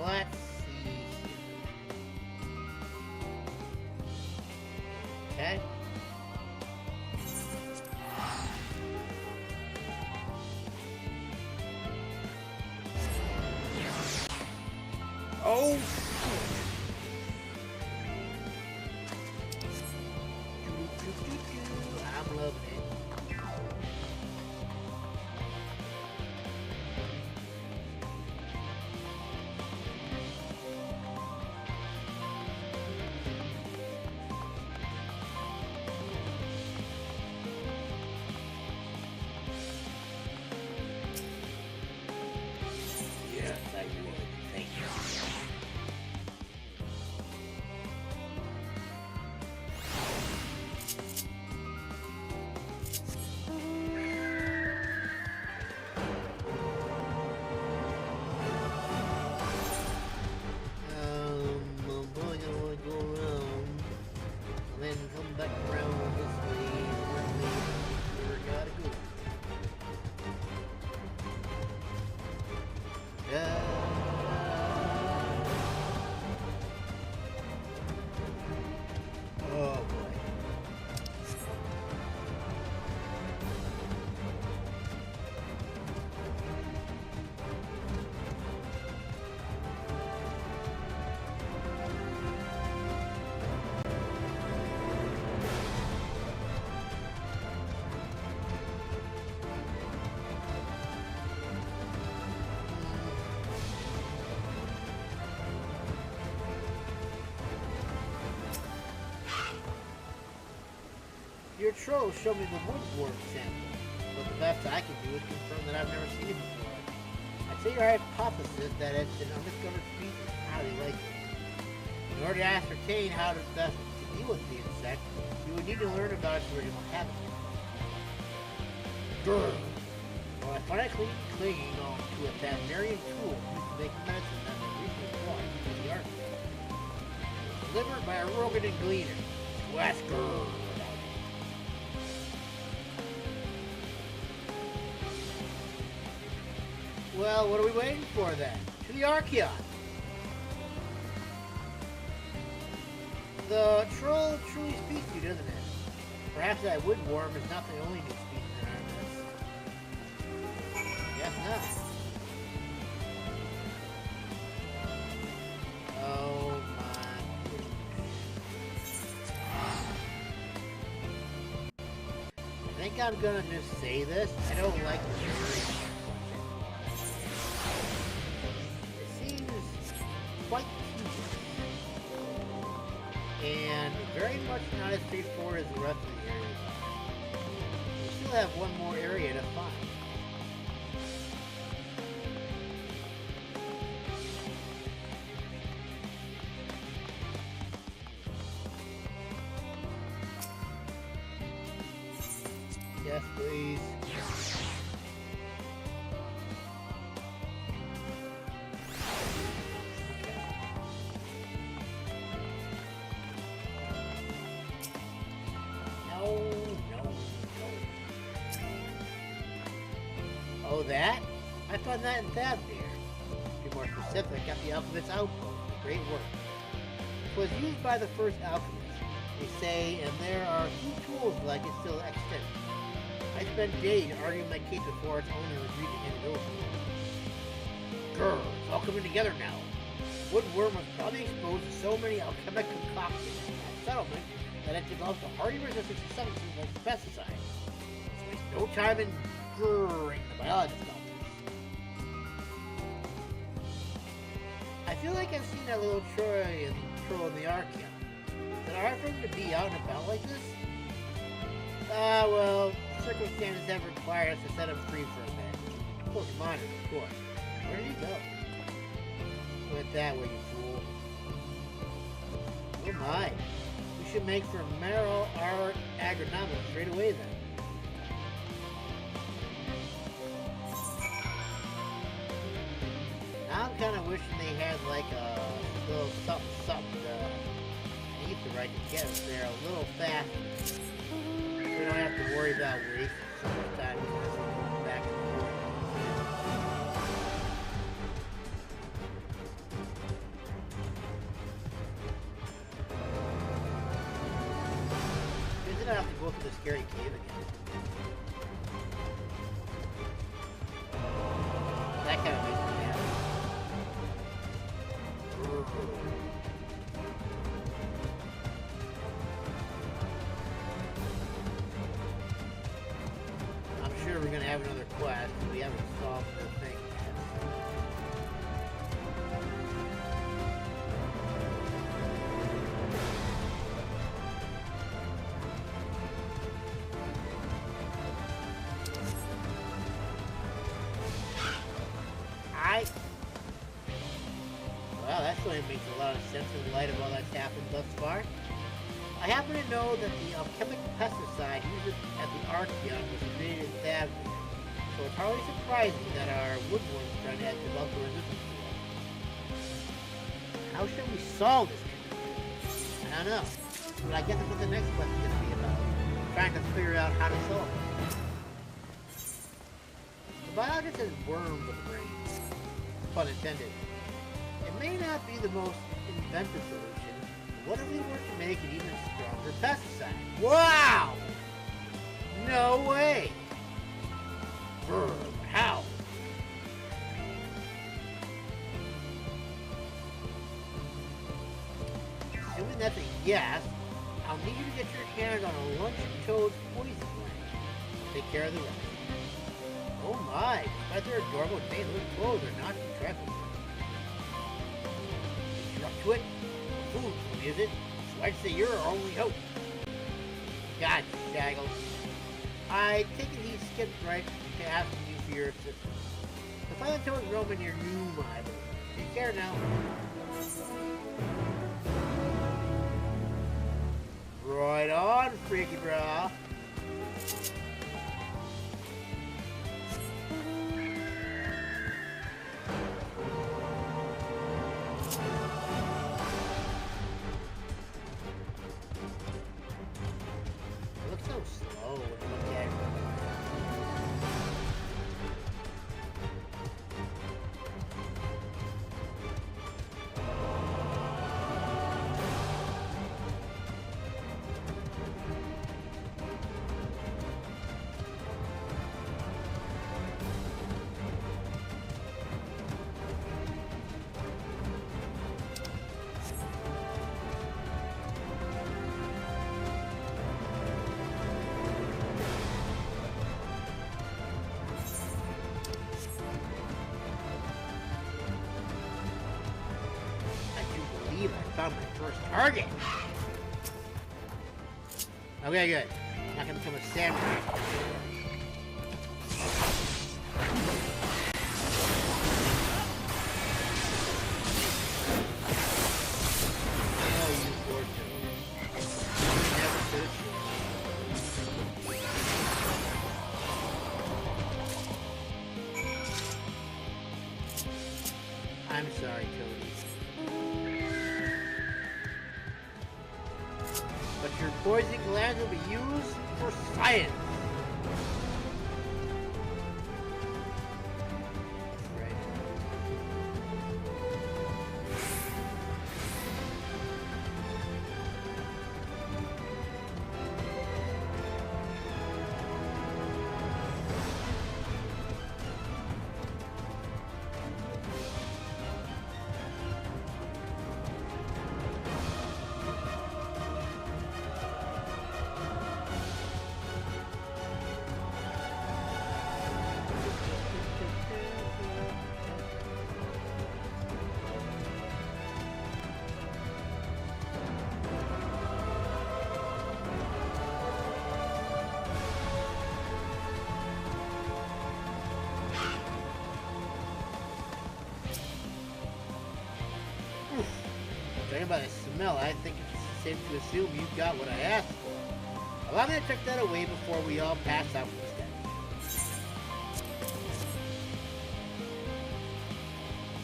Let's see here. Okay. Oh! I'm loving it. Yes, I would. Thank you. I'm probably gonna want to go around and then come back around this way. Where gotta go. Oh boy. Your troll showed me the woodworm sample, but the best I can do is confirm that I've never seen it before. I'd say your hypothesis that it's an undiscovered species is highly likely. In order to ascertain how to best deal with the insect, you would need to learn about its original habitat. Grrr. Well, I find it clinging on to a Thamarian tool used to make medicine that was recently brought into the Arctic. It was delivered by a Rogan and Gleaner. So ask Grrr. Well, what are we waiting for then? To the Archeon! The troll truly speaks to you, doesn't it? Perhaps that woodworm is not the only new species in our midst. Guess not. Oh my goodness. I think I'm gonna just say this. I don't like the jury. Quite tedious, and very much not as straightforward as the rest of the areas are. We still have one more area to find. Yes, please. Oh, that? I found that in Thavnir. To be more specific, at the Alchemist's Outpost, a great work. It was used by the first alchemist, they say, and there are few tools like it still extant. I spent days arguing my case before its owner agreed to hand it over. Grr, it's all coming together now. Woodworm was probably exposed to so many alchemic concoctions in that settlement that it developed a hardy resistance to substances like pesticides. Let's waste no time in grrring the biologist about this. I feel like I've seen that little troll in the Archeon. Is it hard for him to be out and about like this? Well, circumstances have required us to set him free for a bit. Close monitor, of course. Where did he go? Went that way, you fool. Oh my. We should make for Merrill Art Agronomics straight away then. Now I'm kind of wishing they had like a little something to ether right to get us there a little faster. We don't have to worry about wasting so much time back and forth. Isn't I have to go through the scary cave again? That kind of makes me mad. I'm sure we're gonna have another quest. We haven't solved the thing yet. Well, that certainly makes a lot of sense in light of all that's happened thus far. I happen to know that the alchemic pesticide used at the Archeon was created in Thavnia, so it's hardly surprising that our woodworm friend has developed a resistance to it. How should we solve this mystery? I don't know, but I guess that's what the next quest is going to be about, trying to figure out how to solve it. The biologist has worms with brains, pun intended. It may not be the most inventive solution. What if we were to make an even stronger pesticide? Wow! No way! How? Assuming that's a yes, I'll need you to get your hands on a lunch toad poison gland. I'll take care of the rest. Oh my! Despite their adorable names, those clothes are not to be trifled with. You're up to it? Food, is it? So I'd say you're our only hope. God, Shaggle. I take it he skipped right to asking you for your assistance. The Silent Toad roam in your new mind. Take care now. Right on, freaky bra. Found my first target. Okay, good. I'm not gonna become a samurai. Oh, you poor dude. Never stood a chance. I'm sorry, Cody. But your poison glands will be used for science. Right. Judging by the smell, I think it's safe to assume you got what I asked for. Allow me to check that away before we all pass out from the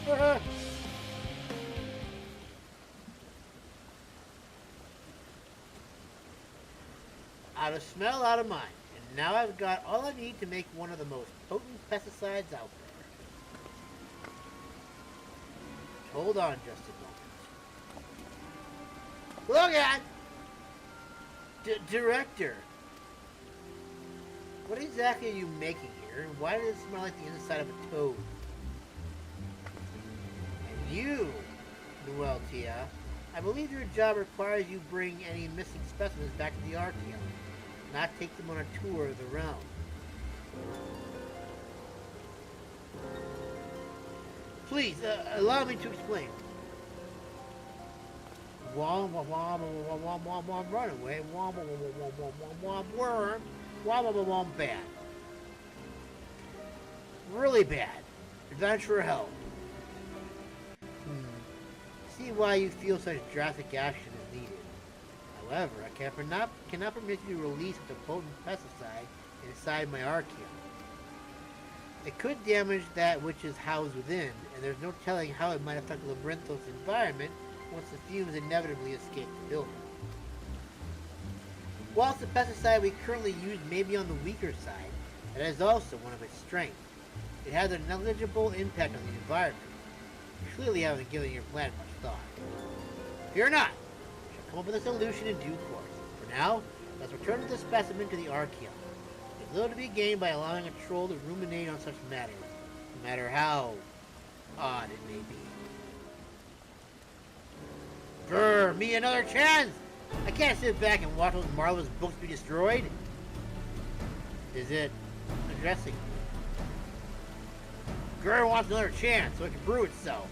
stench. Out of smell, out of mind. And now I've got all I need to make one of the most potent pesticides out there. Hold on just a moment. Look at! Director! What exactly are you making here? And why does it smell like the inside of a toad? And you, Noel Tia, I believe your job requires you bring any missing specimens back to the Archeon, not take them on a tour of the realm. Please, allow me to explain. Womp womp womp womp womp womp womp run away. Womp womp womp womp womp womp worm. Womp womp womp bad. Really bad. Adventurer help. See why you feel such drastic action is needed. However, I cannot permit you to release such a potent pesticide inside my Archeon. It could damage that which is housed within, and there's no telling how it might affect the Labyrinthos environment once the fumes inevitably escape the building. Whilst the pesticide we currently use may be on the weaker side, it is also one of its strengths. It has a negligible impact on the environment. You clearly haven't given your plan much thought. Fear not! I shall come up with a solution in due course. For now, let's return the specimen to the Archeon. There's little to be gained by allowing a troll to ruminate on such matters, no matter how odd it may be. Grr, me another chance! I can't sit back and watch those marvelous books be destroyed. Is it addressing me? Grr wants another chance so it can brew itself.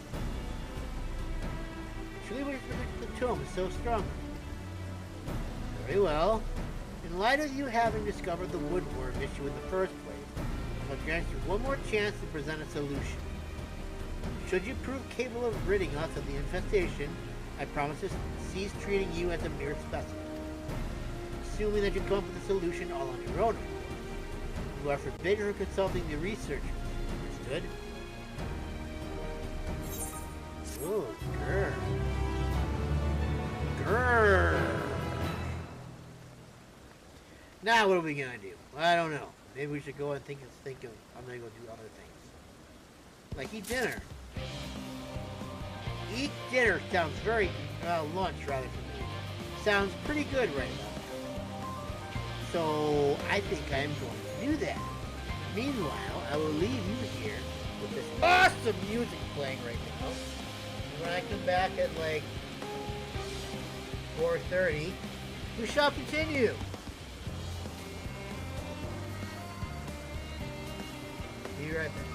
Truly what is the tomb is so strong. Very well. In light of you having discovered the woodworm issue in the first place, I'll grant you one more chance to present a solution. Should you prove capable of ridding us of the infestation, I promise to cease treating you as a mere specimen. Assuming that you come up with a solution all on your own. You are forbidden from consulting the researchers. Understood? Oh, grr. Grr. Now what are we gonna do? I don't know. Maybe we should go and think of. I'm gonna go do other things. Like eat dinner. Eat dinner sounds very lunch rather for me. Sounds pretty good right now. So I think I am going to do that. Meanwhile, I will leave you here with this awesome music playing right now. And when I come back at like 4:30, we shall continue. Be right back.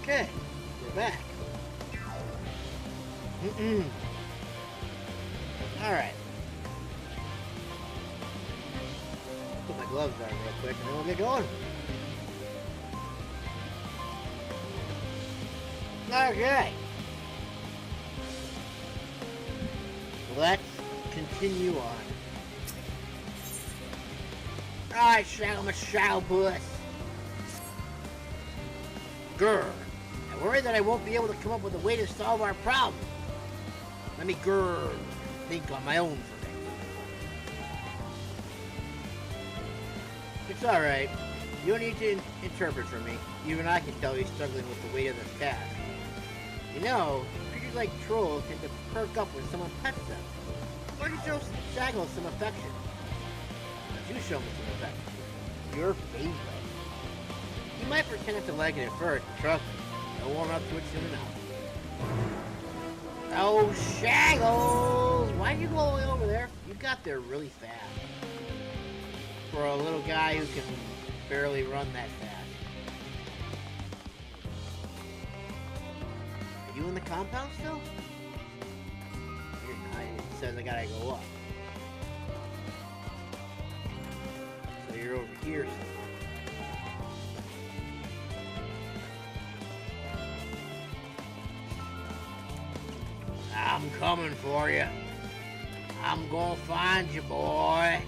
Okay, we're back. Alright. Put my gloves on real quick and then we'll get going. Okay. Let's continue on. Alright, I'm a shadow puss. Grr. I worry that I won't be able to come up with a way to solve our problem. Let me think on my own for a minute. It's alright. You don't need to interpret for me. Even I can tell you're struggling with the weight of this task. You know, creatures like trolls tend to perk up when someone pets them. Why don't you show Shaggle some affection? Why don't you show me some affection? Your favorite. You might pretend not to like it at first, but trust me, you'll warm up to it soon enough. Oh, Shaggles! Why'd you go all the way over there? You got there really fast. For a little guy who can barely run that fast. Are you in the compound still? You're not. It says I gotta go up. So you're over here somewhere. I'm coming for you. I'm gonna find you, boy.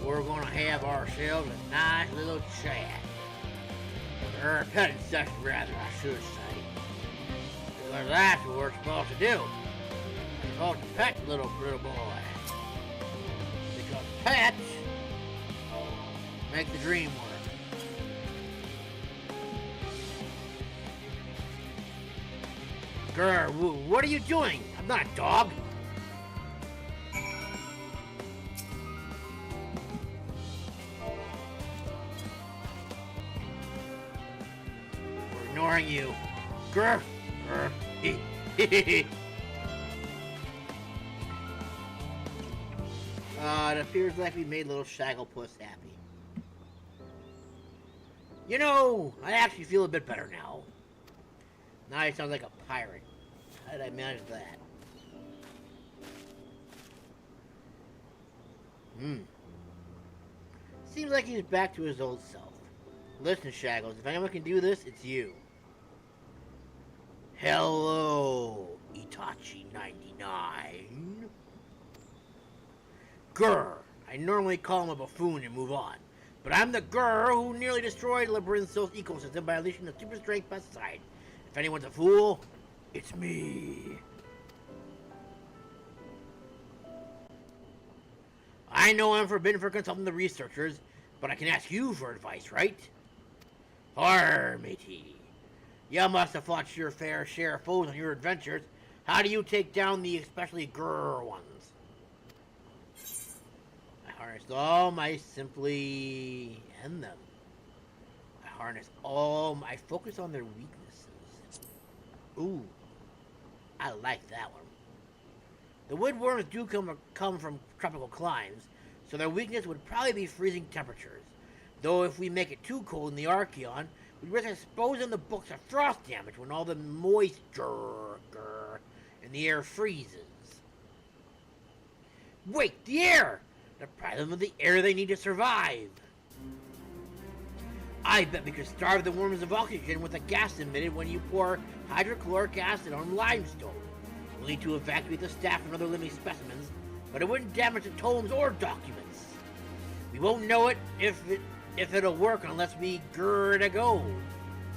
We're gonna have ourselves a nice little chat. Or a petting session, rather, I should say. Because that's what we're supposed to do. We're supposed to pet little boy. Because pets make the dream work. Grr, what are you doing? I'm not a dog. We're ignoring you. Grr. It appears like we made little Shagglepuss happy. You know, I actually feel a bit better now. Now he sounds like a pirate. How did I manage that? Seems like he's back to his old self. Listen, Shaggles, if anyone can do this, it's you. Hello, Itachi99. Grr. I normally call him a buffoon and move on. But I'm the grr who nearly destroyed Labyrinthos ecosystem by unleashing a super strength pesticide. If anyone's a fool, it's me. I know I'm forbidden for consulting the researchers, but I can ask you for advice, right? matey. You must have fought your fair share of foes on your adventures. How do you take down the especially grr ones? I harnessed all my simply end them. I focus on their weaknesses. Ooh, I like that one. The woodworms do come from tropical climes, so their weakness would probably be freezing temperatures. Though if we make it too cold in the Archeon, we risk exposing the books to frost damage when all the moisture in the air freezes. Wait, the air! Deprive them of the air they need to survive. I bet we could starve the worms of oxygen with the gas emitted when you pour hydrochloric acid on limestone. We'll need to evacuate the staff and other living specimens, but it wouldn't damage the tomes or documents. We won't know it if it'll work unless we grr to go.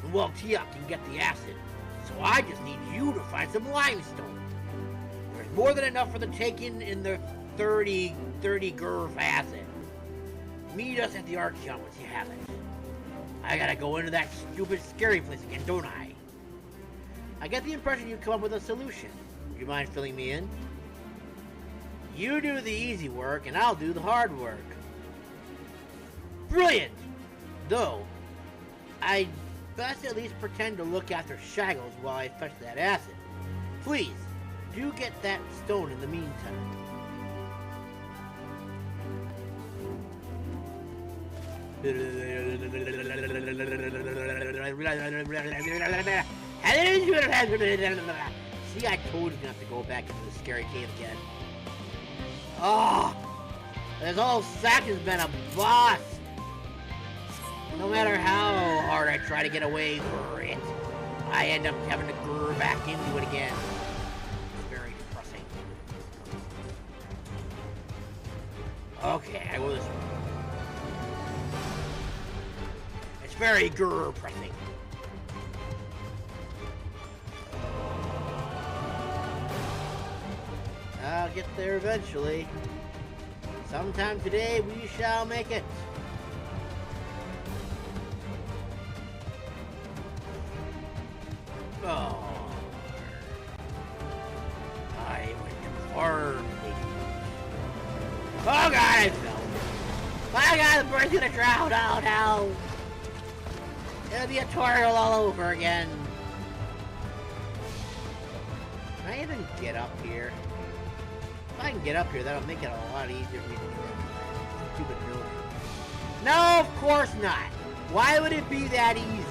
And well, Tia can get the acid, so I just need you to find some limestone. There's more than enough for the taking in the 30 grr of acid. Meet us at the Archeon once you have it. I gotta go into that stupid scary place again, don't I? I get the impression you've come up with a solution. Would you mind filling me in? You do the easy work, and I'll do the hard work. Brilliant! Though, I'd best at least pretend to look after Shaggles while I fetch that acid. Please, do get that stone in the meantime. See, I told you to have to go back into the scary cave again. Oh, this whole sack has been a bust. No matter how hard I try to get away from it, I end up having to grr back into it again. It's very depressing. Okay, I go this way. It's very grr-pressing. I'll get there eventually. Sometime today we shall make it. Oh, I went too far. Oh God, I fell. My God, the bird's gonna drown. Oh no. It'll be a tutorial all over again. Can I even get up here? If I can get up here, that'll make it a lot easier for me to get that stupid building. No, of course not. Why would it be that easy?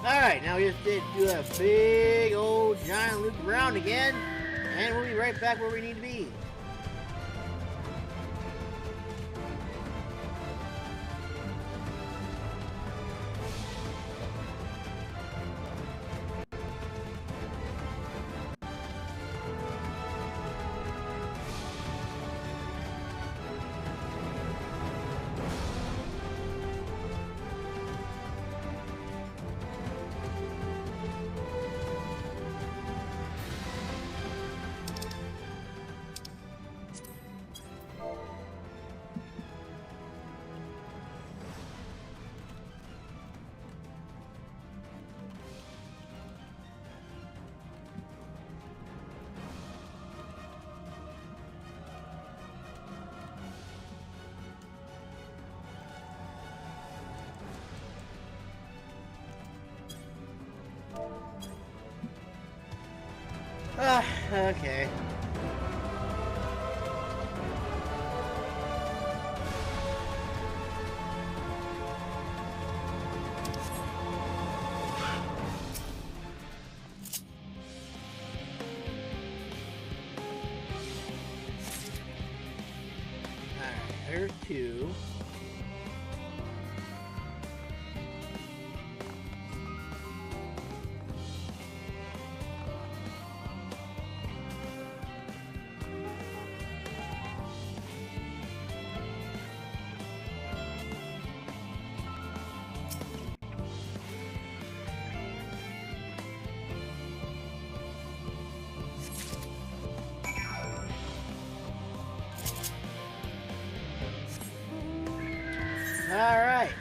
Alright, now we just did do a big old giant loop around again, and we'll be right back where we need to be. Okay. Alright, there's two. Alright.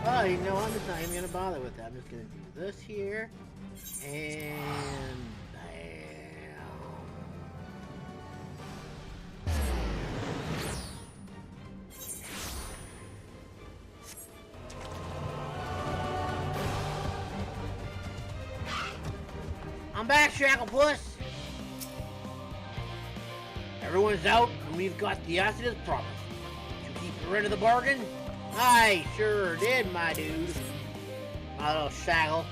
Oh you know, I'm just not even gonna bother with that. I'm just gonna do this here, and bam. I'm back, Shacklepuss. Everyone's out, and we've got the acid as promised. Did you keep your end of the bargain? I sure did, my dude. My little shaggle.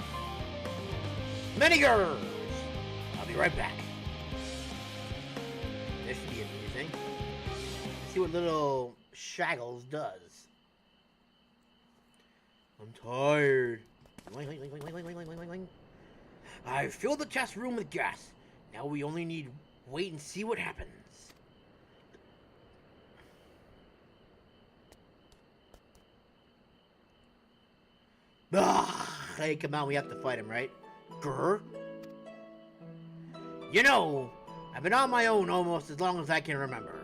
Minigers! I'll be right back. This should be amusing. Let's see what little Shaggles does. I'm tired. I filled the test room with gas. Now we only need wait and see what happens. Hey, come on, we have to fight him, right? Grr. You know, I've been on my own almost as long as I can remember.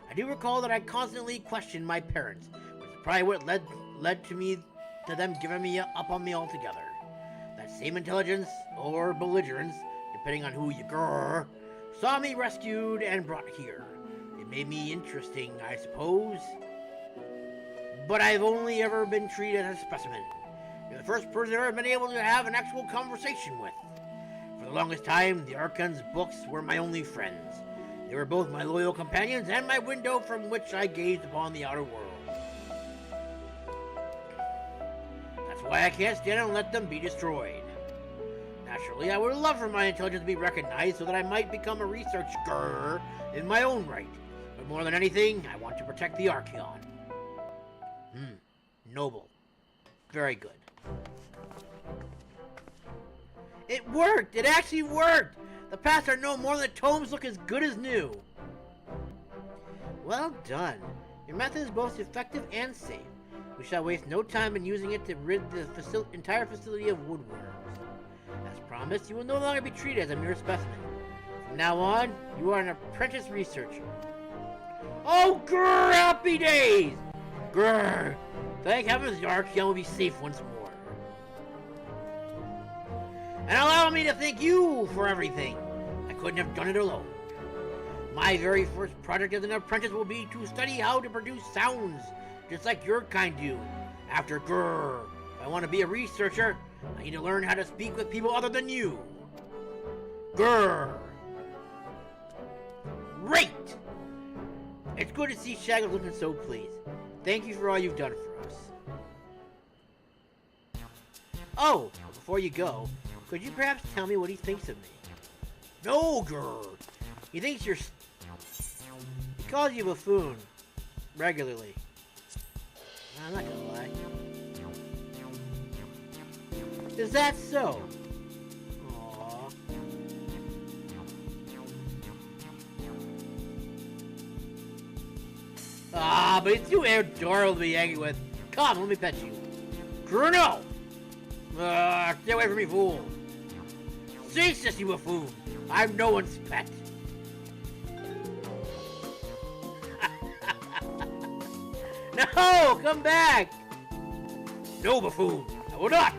I do recall that I constantly questioned my parents, which is probably what led to them giving me up on me altogether. That same intelligence, or belligerence, depending on who you grr, saw me rescued and brought here. It made me interesting, I suppose. But I've only ever been treated as a specimen. You're the first person I've ever been able to have an actual conversation with. For the longest time, the Archon's books were my only friends. They were both my loyal companions and my window from which I gazed upon the outer world. That's why I can't stand and let them be destroyed. Naturally, I would love for my intelligence to be recognized so that I might become a researcher in my own right. But more than anything, I want to protect the Archeon. Noble. Very good. It worked! It actually worked! The paths are no more than the tomes look as good as new. Well done. Your method is both effective and safe. We shall waste no time in using it to rid the entire facility of woodworms. As promised, you will no longer be treated as a mere specimen. From now on, you are an apprentice researcher. Oh, grrr, happy days! Grrr! Thank heavens the Archeon will be safe once more. And allow me to thank you for everything. I couldn't have done it alone. My very first project as an apprentice will be to study how to produce sounds, just like your kind do. After grrr, if I want to be a researcher, I need to learn how to speak with people other than you. Grrr. Great! It's good to see Shaggles looking so pleased. Thank you for all you've done for us. Oh, before you go, could you perhaps tell me what he thinks of me? No, grrr. He thinks you're... He calls you a buffoon. Regularly. I'm not gonna lie. Is that so? Aww. Ah, but he's too adorable to be angry with. Come, let me pet you. Bruno! Stay away from me, fool. Cease, you buffoon. I'm no one's pet. No, come back. No, buffoon. I will not.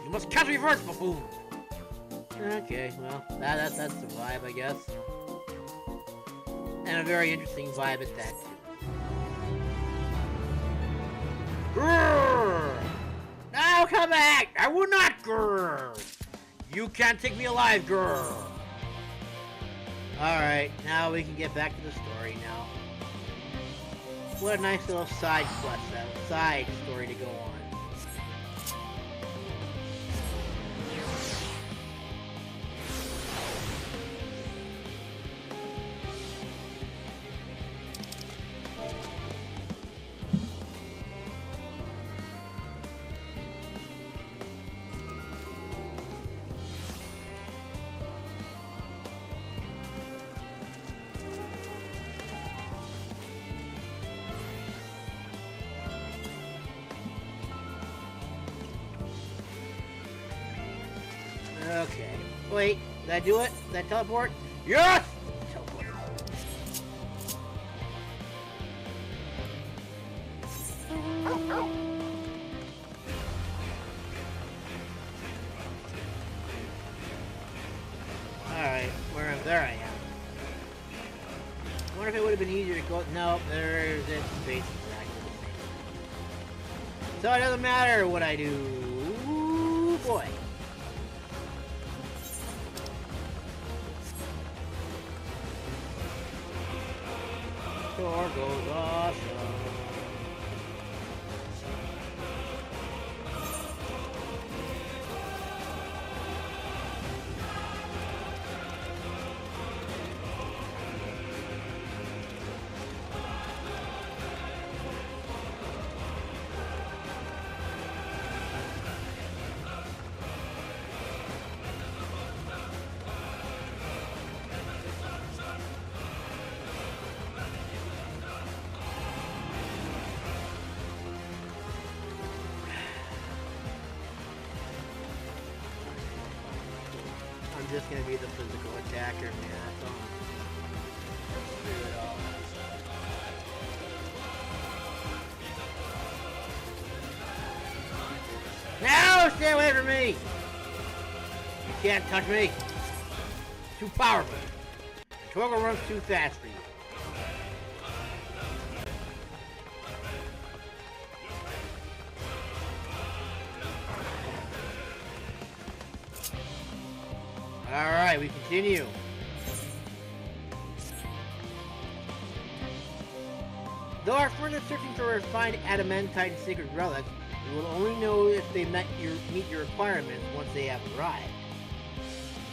You must catch me first, buffoon. Okay, well, that's the vibe, I guess. And a very interesting vibe at that, too. Grrr! Now come back! I will not, grrr! You can't take me alive, grrr! Alright, now we can get back to the story now. What a nice little side quest, side story to go on. Okay. Wait, did I do it? Did I teleport? Yes! Teleport. go. No, there's it's basically exactly the same. So it doesn't matter what I do. Ooh, boy. Door goes awesome. I'm just gonna be the physical attacker, man. That's all. Screw it all. No! Stay away from me! You can't touch me. Too powerful. Torgo runs too fast for you. Alright, we continue. Though our further searching for refined adamantite and sacred relics, we will only know if they meet your requirements once they have arrived.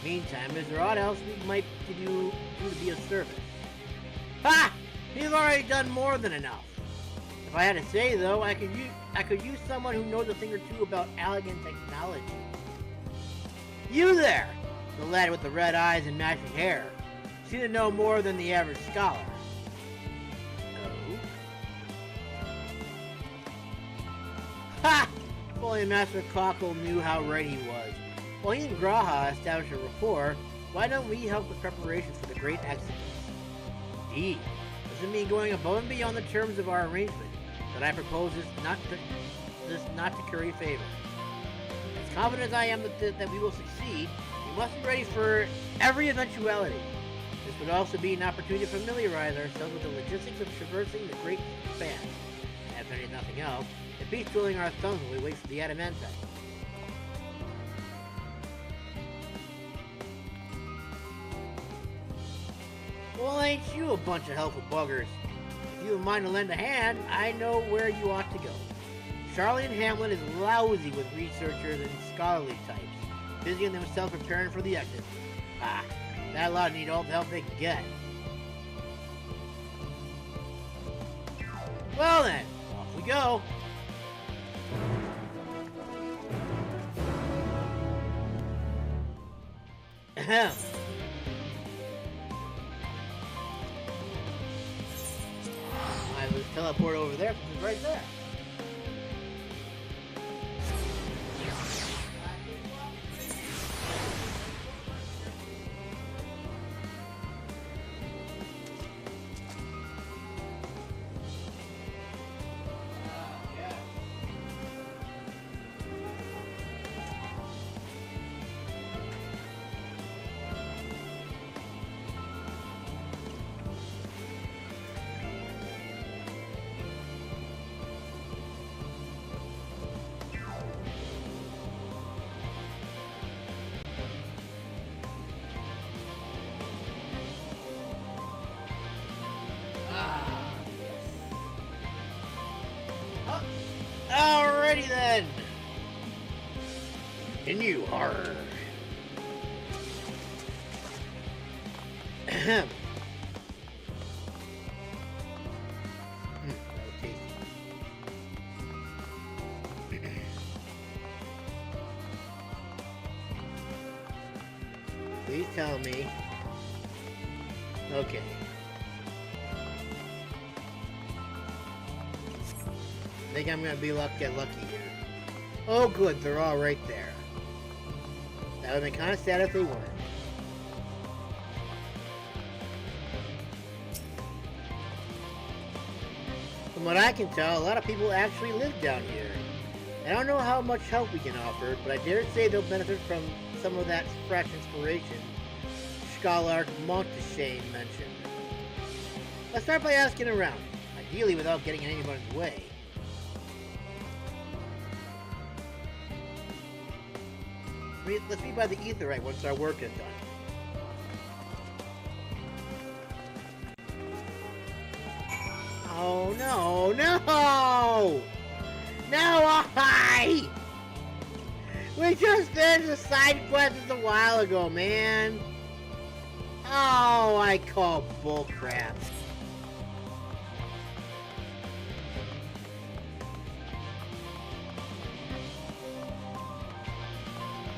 Meantime, is there aught else we might do to be of service? Ha! You've already done more than enough. If I had to say, though, I could use someone who knows a thing or two about Allegan technology. You there! The lad with the red eyes and matching hair. Seem to know more than the average scholar. Oh? Ha! If only Master Cockle knew how right he was. While he and Graha established a rapport, why don't we help with preparations for the great exodus? Indeed. Does it mean going above and beyond the terms of our arrangement that I propose this not to curry favor? As confident as I am that we will succeed, we must be ready for every eventuality. This would also be an opportunity to familiarize ourselves with the logistics of traversing the great expanse. And if there is nothing else, it beats twiddling our thumbs while we wait for the adamantite. Well, ain't you a bunch of helpful buggers? If you have mind to lend a hand, I know where you ought to go. Charlie and Hamlin is lousy with researchers and scholarly types, busying themselves preparing for the exit. Ah, that lot need all the help they can get. Well then, off we go. Ahem. I was teleport over there because it's right there. Alrighty then. And you are. Ahem. That was tasty. Please tell me. Okay. I think I'm gonna get lucky here. Oh good, they're all right there. That would have been kind of sad if they weren't. From what I can tell, a lot of people actually live down here. I don't know how much help we can offer, but I dare say they'll benefit from some of that fresh inspiration Scholar Monteshane mentioned. Let's start by asking around, ideally without getting anybody's way. Let's be by the Aetherite once our work is done. Oh no, no! No, why? We just finished the side quest a while ago, man. Oh, I call bullcrap.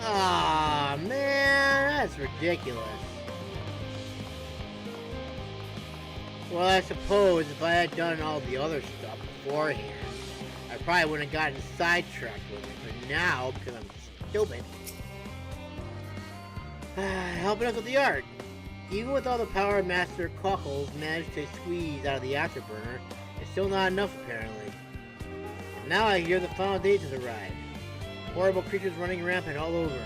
Aw, man, that's ridiculous. Well, I suppose if I had done all the other stuff beforehand, I probably wouldn't have gotten sidetracked with it. But now, because I'm stupid, helping us with the art. Even with all the power Master Cockles managed to squeeze out of the afterburner, it's still not enough apparently. And now I hear the final days have arrived. Horrible creatures running rampant all over.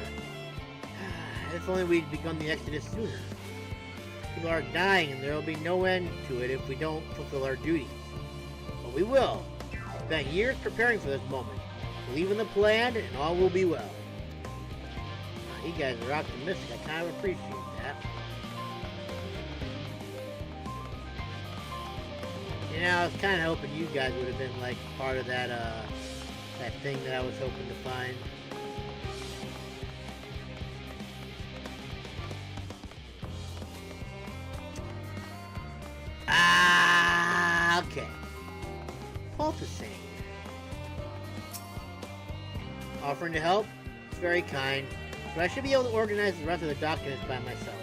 If only we'd begun the exodus sooner. People are dying and there will be no end to it if we don't fulfill our duties. But we will. I've spent years preparing for this moment. Believe in the plan and all will be well. You guys are optimistic. I kind of appreciate that. You know, I was kind of hoping you guys would have been like part of that that thing that I was hoping to find. Okay. Poulticing. Offering to help? It's very kind, but I should be able to organize the rest of the documents by myself.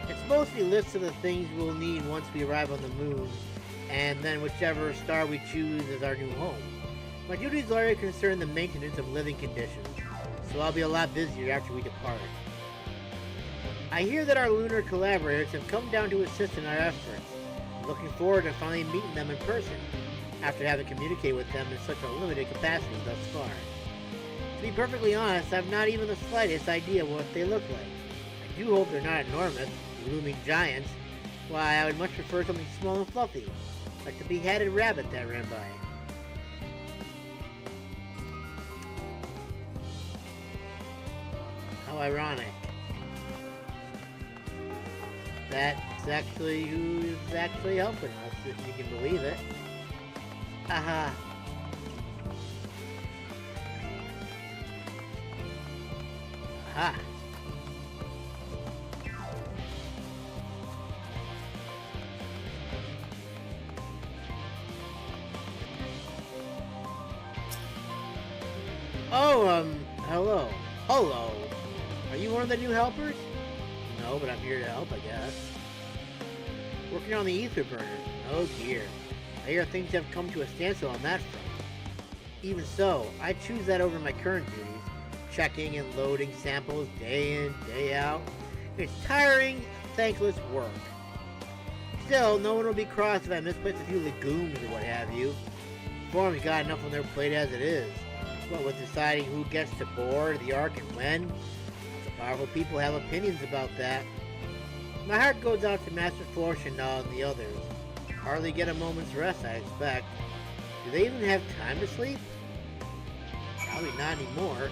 It's mostly lists of the things we'll need once we arrive on the moon, and then whichever star we choose as our new home. My duties largely concern the maintenance of living conditions, so I'll be a lot busier after we depart. I hear that our lunar collaborators have come down to assist in our efforts. I'm looking forward to finally meeting them in person, after having communicated with them in such a limited capacity thus far. To be perfectly honest, I've not even the slightest idea what they look like. I do hope they're not enormous, looming giants. Why, I would much prefer something small and fluffy, like the beheaded rabbit that ran by. How ironic. That's actually who's actually helping us, if you can believe it. Haha. Aha. Oh, hello. Hello. Are you one of the new helpers? No, but I'm here to help, I guess. Working on the ether burner. Oh dear. I hear things have come to a standstill on that front. Even so, I choose that over my current duties. Checking and loading samples day in, day out. It's tiring, thankless work. Still, no one will be cross if I misplace a few legumes or what have you. Forum's got enough on their plate as it is. What with deciding who gets to board the Ark and when? The powerful people have opinions about that. My heart goes out to Master Forshandal and the others. Hardly get a moment's rest, I expect. Do they even have time to sleep? Probably not anymore.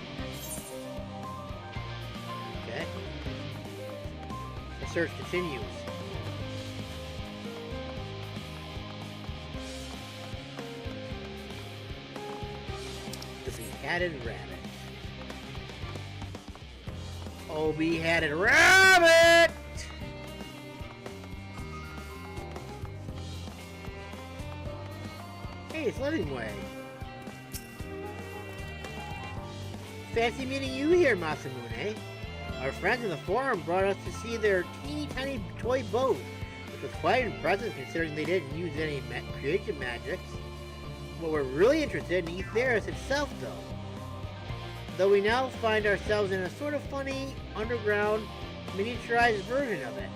Okay. The search continues. The beheaded rabbit. Oh, beheaded rabbit! Hey, it's Livingway. Fancy meeting you here, Masamune. Our friends in the forum brought us to see their teeny tiny toy boat, which was quite impressive considering they didn't use any creation magics. What we're really interested in Aetheris itself, though we now find ourselves in a sort of funny, underground, miniaturized version of it.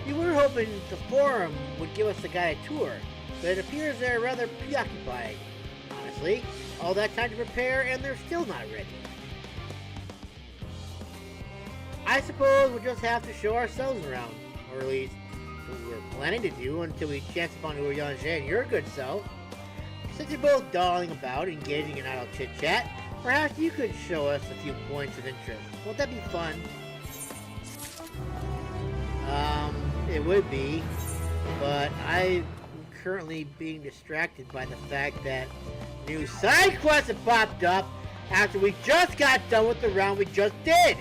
We were hoping the forum would give us a guided tour, but it appears they're rather preoccupied. Honestly, all that time to prepare and they're still not ready. I suppose we'll just have to show ourselves around, or at least what we were planning to do until we chance upon Uyanje and your good self. Since you're both dawdling about, engaging in idle chit-chat, perhaps you could show us a few points of interest. Won't that be fun? It would be, but I'm currently being distracted by the fact that new side quests have popped up after we just got done with the round we just did.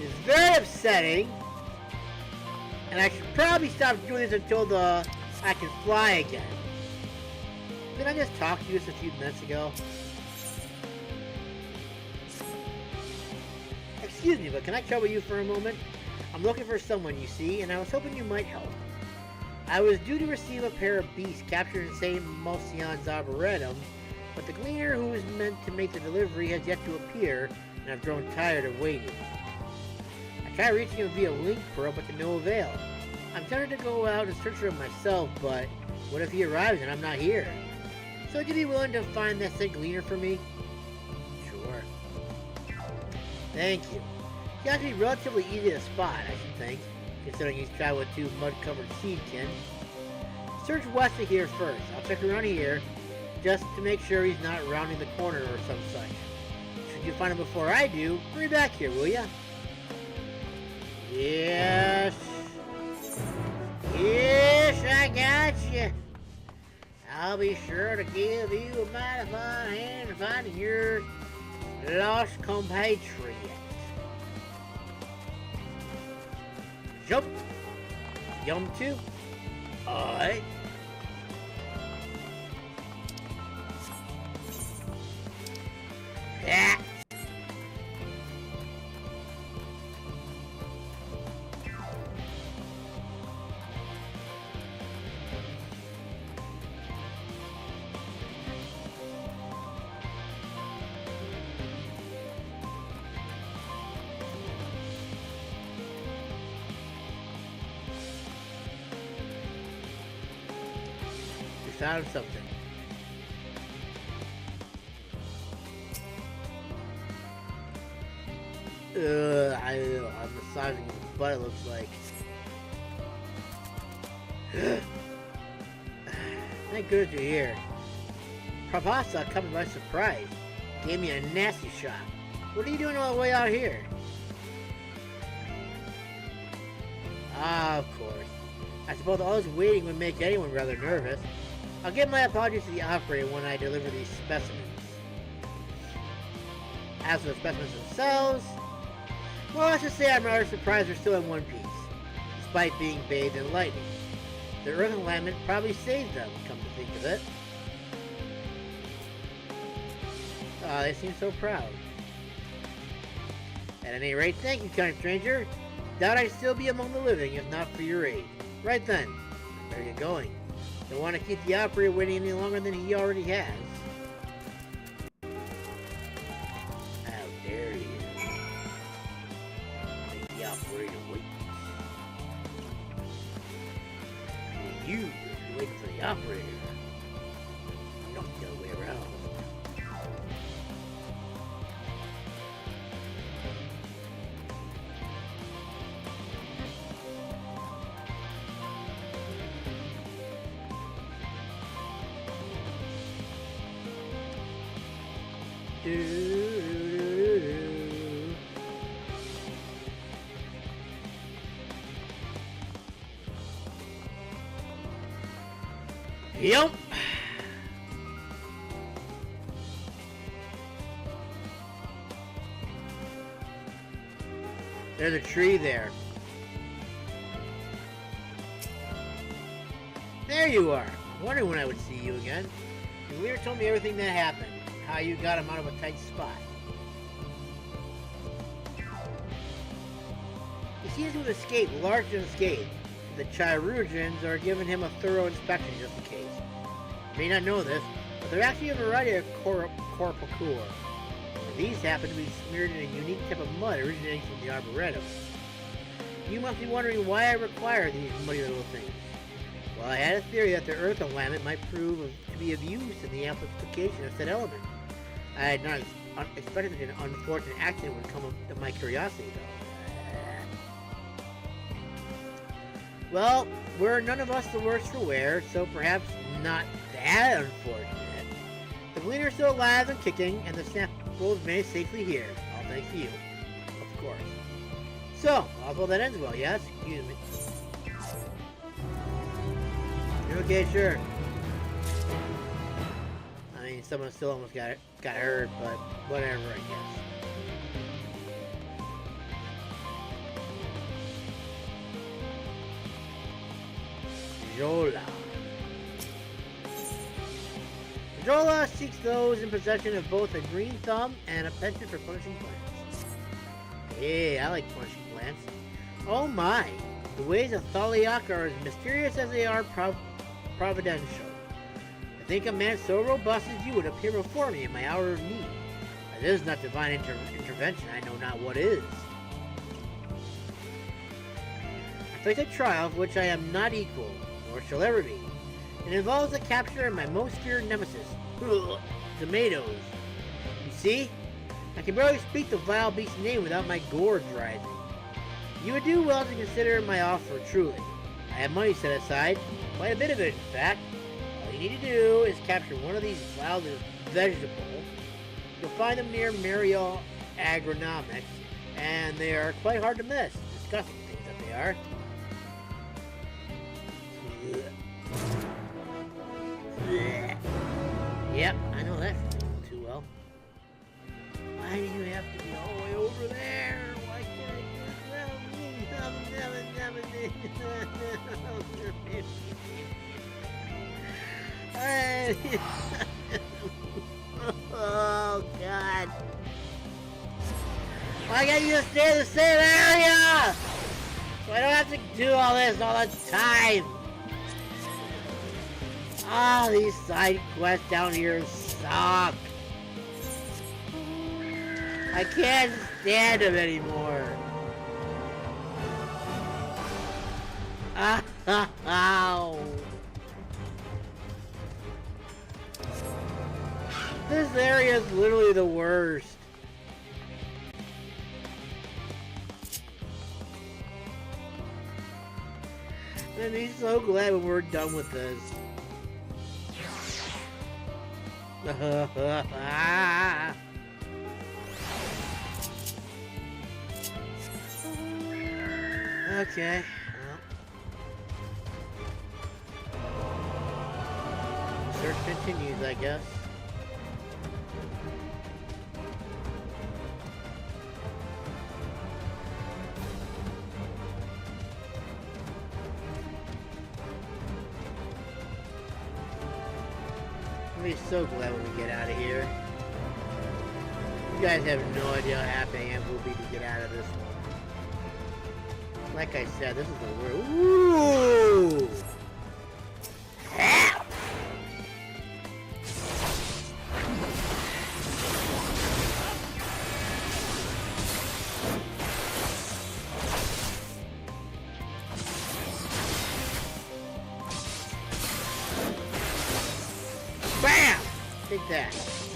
It's very upsetting, and I should probably stop doing this until I can fly again. Did I just talk to you just a few minutes ago? Excuse me, but can I trouble you for a moment? I'm looking for someone, you see, and I was hoping you might help. I was due to receive a pair of beasts captured in St. Mocion's Arboretum, but the Gleaner who was meant to make the delivery has yet to appear, and I've grown tired of waiting. I tried reaching him via link pearl, but to no avail. I'm tempted to go out and search for him myself, but what if he arrives and I'm not here? So would you be willing to find that said Gleaner for me? Sure. Thank you. He has to be relatively easy to spot, I should think, considering he's traveled with 2 mud-covered seedkin. Search west of here first. I'll check around here, just to make sure he's not rounding the corner or some such. Should you find him before I do, hurry back here, will ya? Yes. Yes, I got you. I'll be sure to give you a mighty fine hand in finding your lost compatriot. Jump. Yum 2. Alright. Yeah. Found something. I'm massaging his butt, it looks like. Thank goodness you're here. Prabhasa caught me by surprise. Gave me a nasty shot. What are you doing all the way out here? Ah, of course. I suppose all this waiting would make anyone rather nervous. I'll give my apologies to the operator when I deliver these specimens. As for the specimens themselves, well, let's just say I'm rather surprised they're still in one piece, despite being bathed in lightning. The earth alignment probably saved them, come to think of it. They seem so proud. At any rate, thank you, kind stranger. Doubt I'd still be among the living if not for your aid. Right then, better get going. Don't want to keep the operator waiting any longer than he already has. How dare you? Make the operator wait. You, if you're waiting for the operator, not the other way around. Yep. There's a tree there. There you are. I wondered when I would see you again. The Lear told me everything that happened. How you got him out of a tight spot. He seems to have escaped, largely unscathed. The Chirurgeons are giving him a thorough inspection just in case. You may not know this, but there are actually a variety of corpuscles. These happen to be smeared in a unique type of mud originating from the Arboretum. You must be wondering why I require these muddy little things. Well, I had a theory that the earth alignment might prove to be of use in the amplification of said element. I had not expected an unfortunate accident would come of my curiosity, though. Well, we're none of us the worse for wear, so perhaps not that unfortunate. The Gleaner's still alive and kicking, and the sample is made safely here. All thanks to you. Of course. So, although that ends well, yes? Excuse me. Okay, sure. I mean, someone still almost got hurt, but whatever, I guess. Jola. Jola seeks those in possession of both a green thumb and a penchant for punishing plants. Hey, I like punishing plants. Oh my! The ways of Thaliak are as mysterious as they are providential. I think a man so robust as you would appear before me in my hour of need. If this is not divine intervention, I know not what is. I face a trial of which I am not equal, nor shall ever be. It involves the capture of my most feared nemesis, tomatoes. You see? I can barely speak the vile beast's name without my gorge rising. You would do well to consider my offer, truly. I have money set aside, quite a bit of it, in fact. All you need to do is capture one of these vile vegetables. You'll find them near Mariel Agronomics, and they are quite hard to miss. Disgusting things that they are. Yep, I know that feeling too well. Why do you have to be all the way over there? Why can't I oh, God. Why can't you just stay in the same area? So I don't have to do all this all the time. Ah, these side quests down here suck. I can't stand them anymore. Ow. This area is literally the worst. I'd be so glad when we're done with this. Okay. Well. Search continues, I guess. I'll be so glad when we get out of here. You guys have no idea how happy I am will be to get out of this one. Like I said, this is the worst. Ooh! Help! Bam! Take that. Is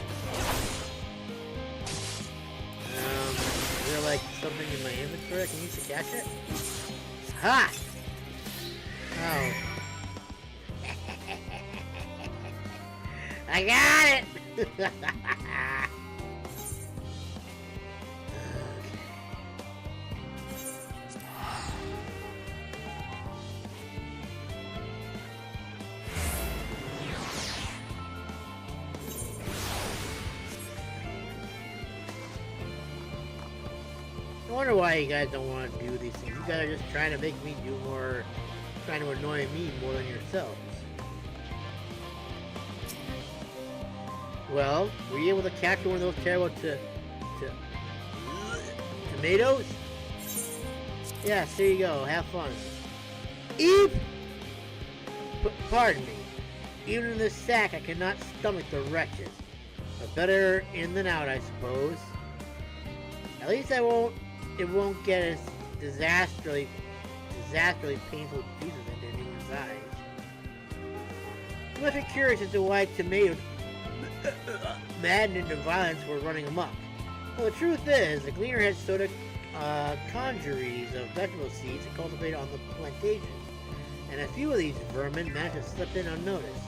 there like something in my inventory I can use to catch it? Ha! Oh. I got it! I wonder why you guys don't want to do these things. You guys are just trying to make me do more, trying to annoy me more than yourselves. Well, were you able to capture one of those terrible tomatoes? Yes, there you go. Have fun. Eep! Pardon me. Even in this sack, I cannot stomach the wretches. But better in than out, I suppose. At least it won't get as disastrously painful juices into anyone's eyes. You must be curious as to why maddened into violence were running amok. Well, the truth is, the Gleaner had sowed congeries of vegetable seeds and cultivated on the plantations, and a few of these vermin managed to slip in unnoticed.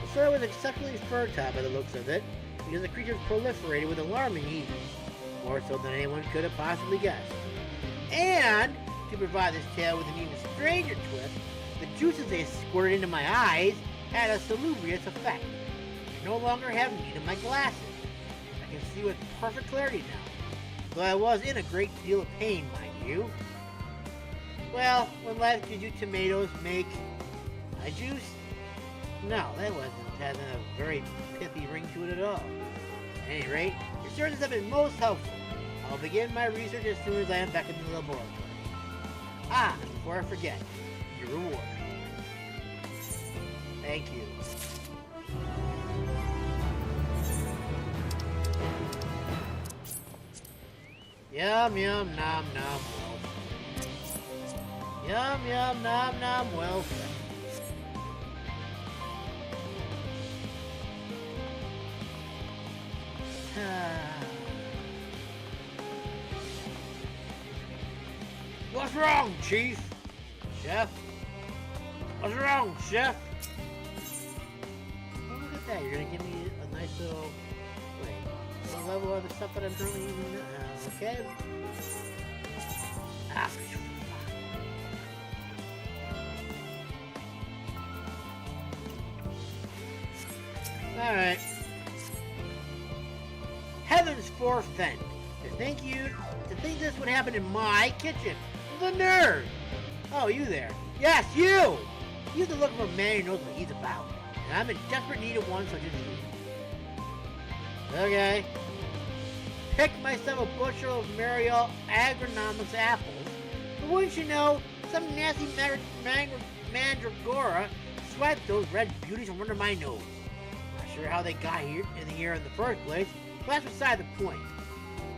The soil was exceptionally fertile by the looks of it, because the creatures proliferated with alarming ease, more so than anyone could have possibly guessed. And, to provide this tale with an even stranger twist, the juices they squirted into my eyes had a salubrious effect. I no longer have need of my glasses. I can see with perfect clarity now, though I was in a great deal of pain, mind you. Well, when life gives you tomatoes, make a juice? No, that hasn't a very pithy ring to it at all. At any rate, your services have been most helpful. I'll begin my research as soon as I am back in the laboratory. Ah, and before I forget, your reward. Thank you. Yum, yum, nom, nom, well. Yum, yum, nom, nom, well. What's wrong, Chief? Chef? What's wrong, Chef? Oh, look at that. You're gonna give me a nice little... Wait. What level are the stuff that I'm currently using now? Okay. Ah, alright. Heavens forfend. To think this would happen in my kitchen. The nerve! Oh, you there. Yes, you! You have the look of a man who knows what he's about. And I'm in desperate need of one such as you. Okay. Picked myself a bushel of Mariel agronomics apples. But wouldn't you know, some nasty mandragora swiped those red beauties from under my nose. Not sure how they got here in the first place, but that's beside the point.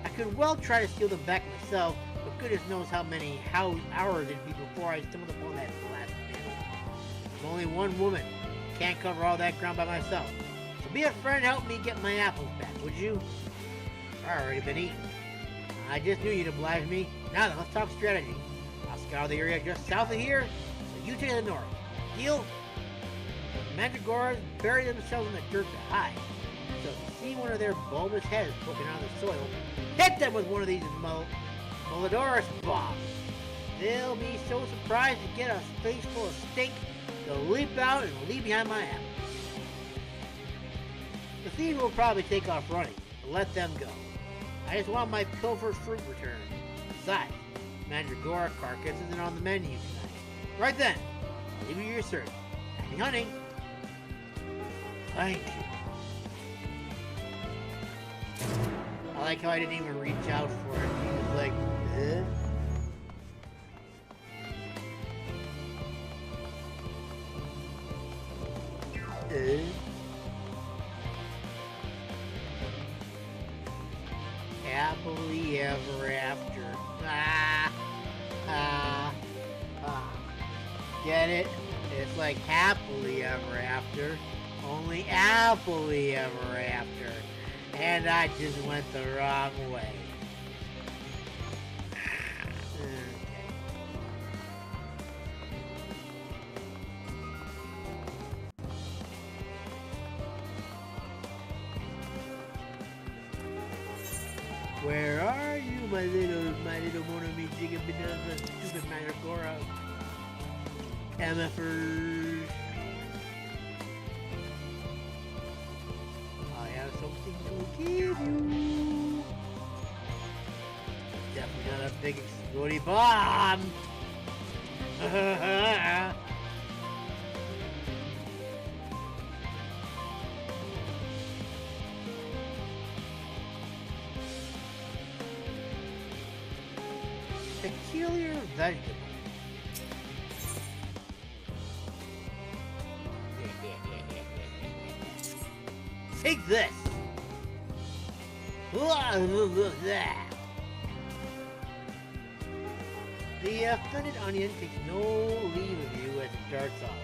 I could well try to steal them back myself, but goodness knows how many hours it'd be before I stumbled upon that last man. I'm only one woman. Can't cover all that ground by myself. So be a friend and help me get my apples back, would you? I've already been eaten. I just knew you'd oblige me. Now then, let's talk strategy. I'll scour the area just south of here, so you take the north. Deal? The mandragoras bury themselves in the dirt to hide. So if you see one of their bulbous heads poking out of the soil, hit them with one of these Molodorus bombs. They'll be so surprised to get a face full of stink, they'll leap out and leave behind my apple. The thieves will probably take off running, but let them go. I just want my pilfered fruit returned. Besides, Mandragora carcass isn't on the menu tonight. Right then, I'll leave you your search. Happy hunting! Thank you. I like how I didn't even reach out for it. He was like, Happily ever after. Get it? It's like happily ever after, only happily ever after. And I just went the wrong way. Where are you, my little monami jigabidaba, stupid Mandragora? MFers. I have something to give you. Definitely not a big explodey bomb. Peculiar vegetable. Take this! The offended onion takes no leave of you as it darts off.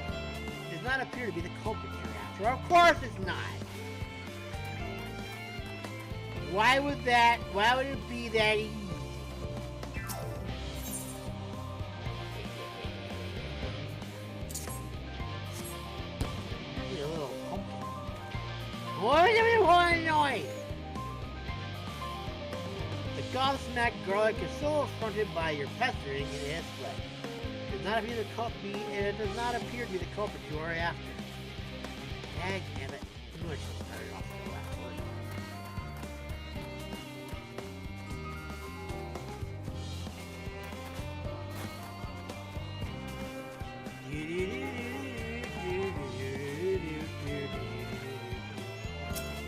It does not appear to be the culprit you're after. Of course it's not! Why would it be that easy? A little pumpkin. What is everyone noise? The gobsmacked garlic is so affronted by your pestering in its flesh. It does not appear to be the culprit you are after. Dag damn it. I knew I should have started off with the last word.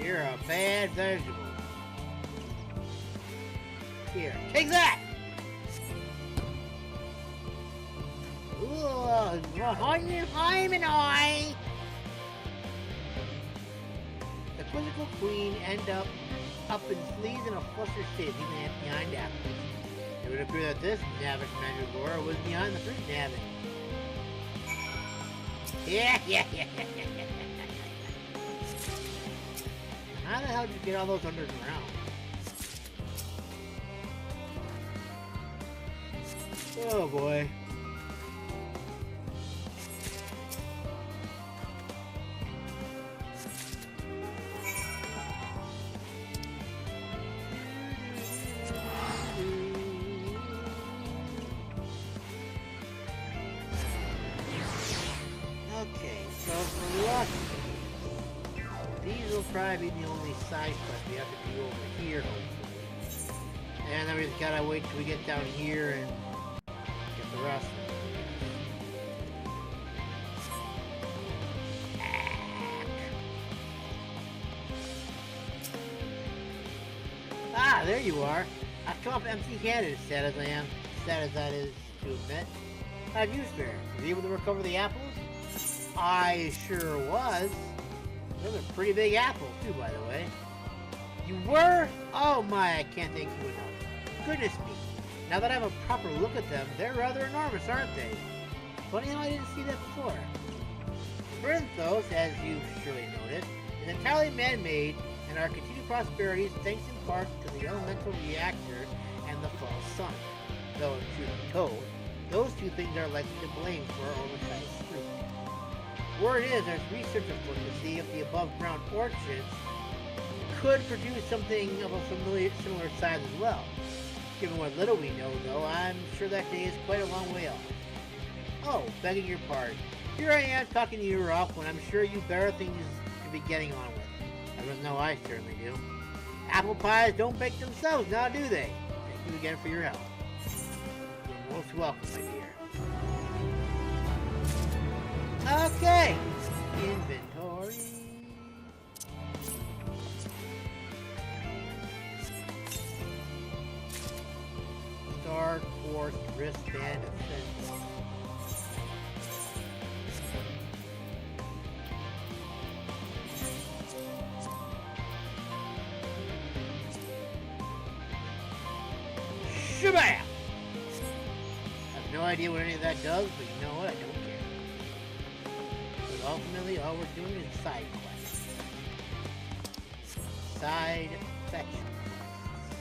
You're a bad vegetable. Here, take that! Ooh, I'm an eye! The quizzical queen end up and flees in a flustered state, leaving it behind afterwards. It would appear that this Navish Mandragora was behind the first Navish. Yeah. How the hell did you get all those underground? Oh boy. Okay, so for luck, these will probably be the only side quests we have to do over here, hopefully. And then we just gotta wait till we get down here and get the rest of it. Ah, there you are. I've come up empty-handed, sad as I am. Sad as that is to admit. How'd you fare? Were you able to recover the apples? I sure was. Those are pretty big apples, too, by the way. You were? Oh my, I can't thank you enough. Goodness me. Now that I have a proper look at them, they're rather enormous, aren't they? Funny how I didn't see that before. Labyrinthos, as you've surely noticed, is entirely man-made, and our continued prosperity is thanks in part to the elemental reactor and the false sun. Though, truth be told, those two things are likely to blame for our oversized fruit. Word is there's research afoot to see if the above-ground orchids could produce something of a similar size as well. Given what little we know, though, I'm sure that day is quite a long way off. Oh, begging your pardon. Here I am talking to you off when I'm sure you better things to be getting on with. I don't know, I certainly do. Apple pies don't bake themselves, now do they? Thank you again for your help. You're most welcome, my dear. Okay, inventory. Star Quartz wristband essential. Shabam! I have no idea what any of that does, but you know what? I don't care. Ultimately, all we're doing is side quests. Side section quests.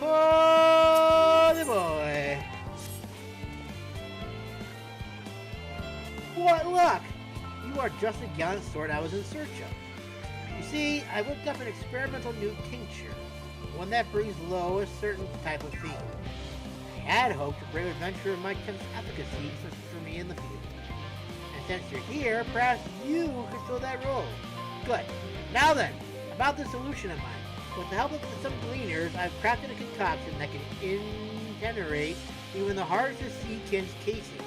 Oh, the boy. What luck! You are just the gallant sort I was in search of. You see, I whipped up an experimental new tincture. One that brings low a certain type of theme. I had hoped a brave adventurer might test efficacy for me in the field. And since you're here, perhaps you could fill that role. Good. Now then, about the solution of mine. With the help of some gleaners, I've crafted a concoction that can incinerate even the hardest of seekins casing.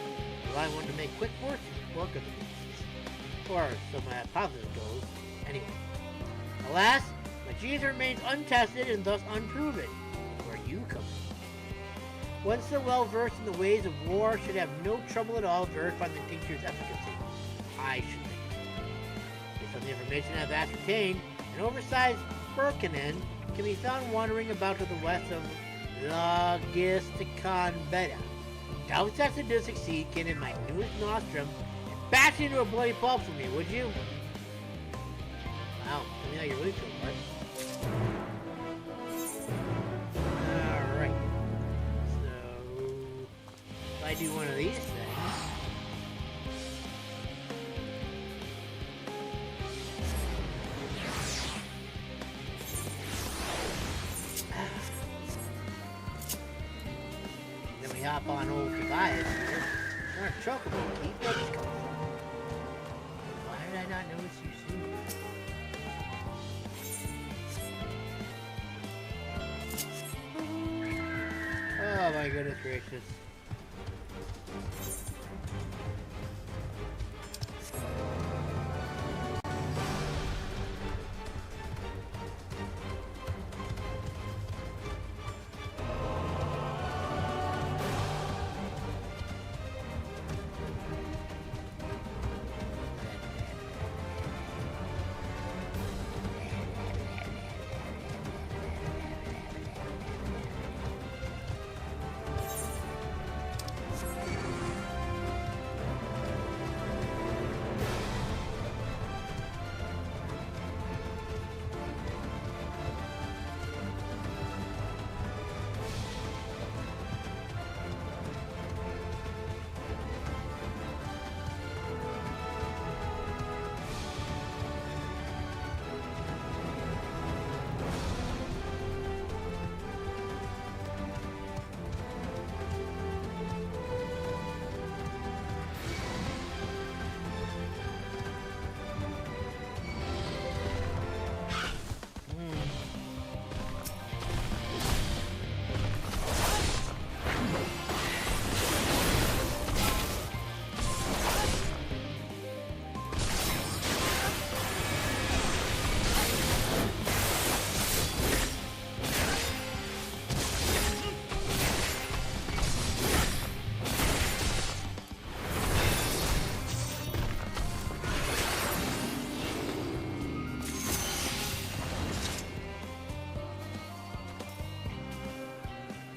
Well, I wanted to make quick work of the beasts. Or so my hypothesis goes. Anyway. Alas, my genius remains untested and thus unproven. Where you come in. One so well versed in the ways of war should have no trouble at all verifying the tincture's efficacy. I should think. Based on the information I've ascertained, an oversized Birkinen can be found wandering about to the west of Logisticon Beta. Doubts that to succeed can in my newest nostrum, an bash into a bloody pulp for me, would you? Wow, tell me how you really feel, bud. Alright. So, if I do one of these things. Then we hop on old Tobias here. We're a chocobo. Keep those coming from. Why did I not notice you sooner? Oh my goodness gracious.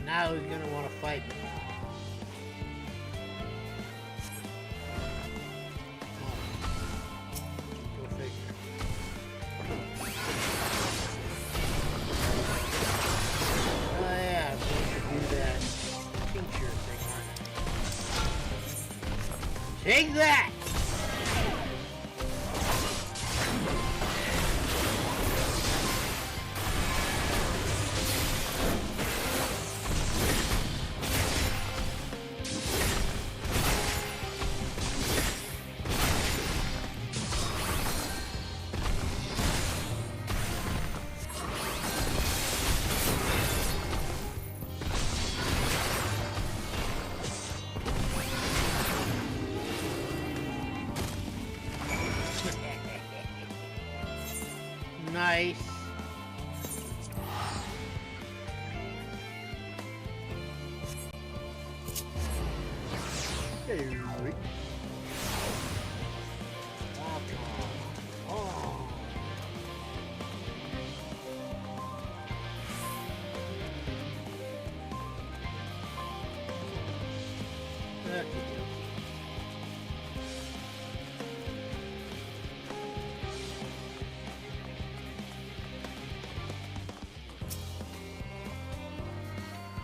Now he's gonna want to fight me. Go figure. Oh yeah, I'm going to do that tincture thing, aren't I? Take that! Nice.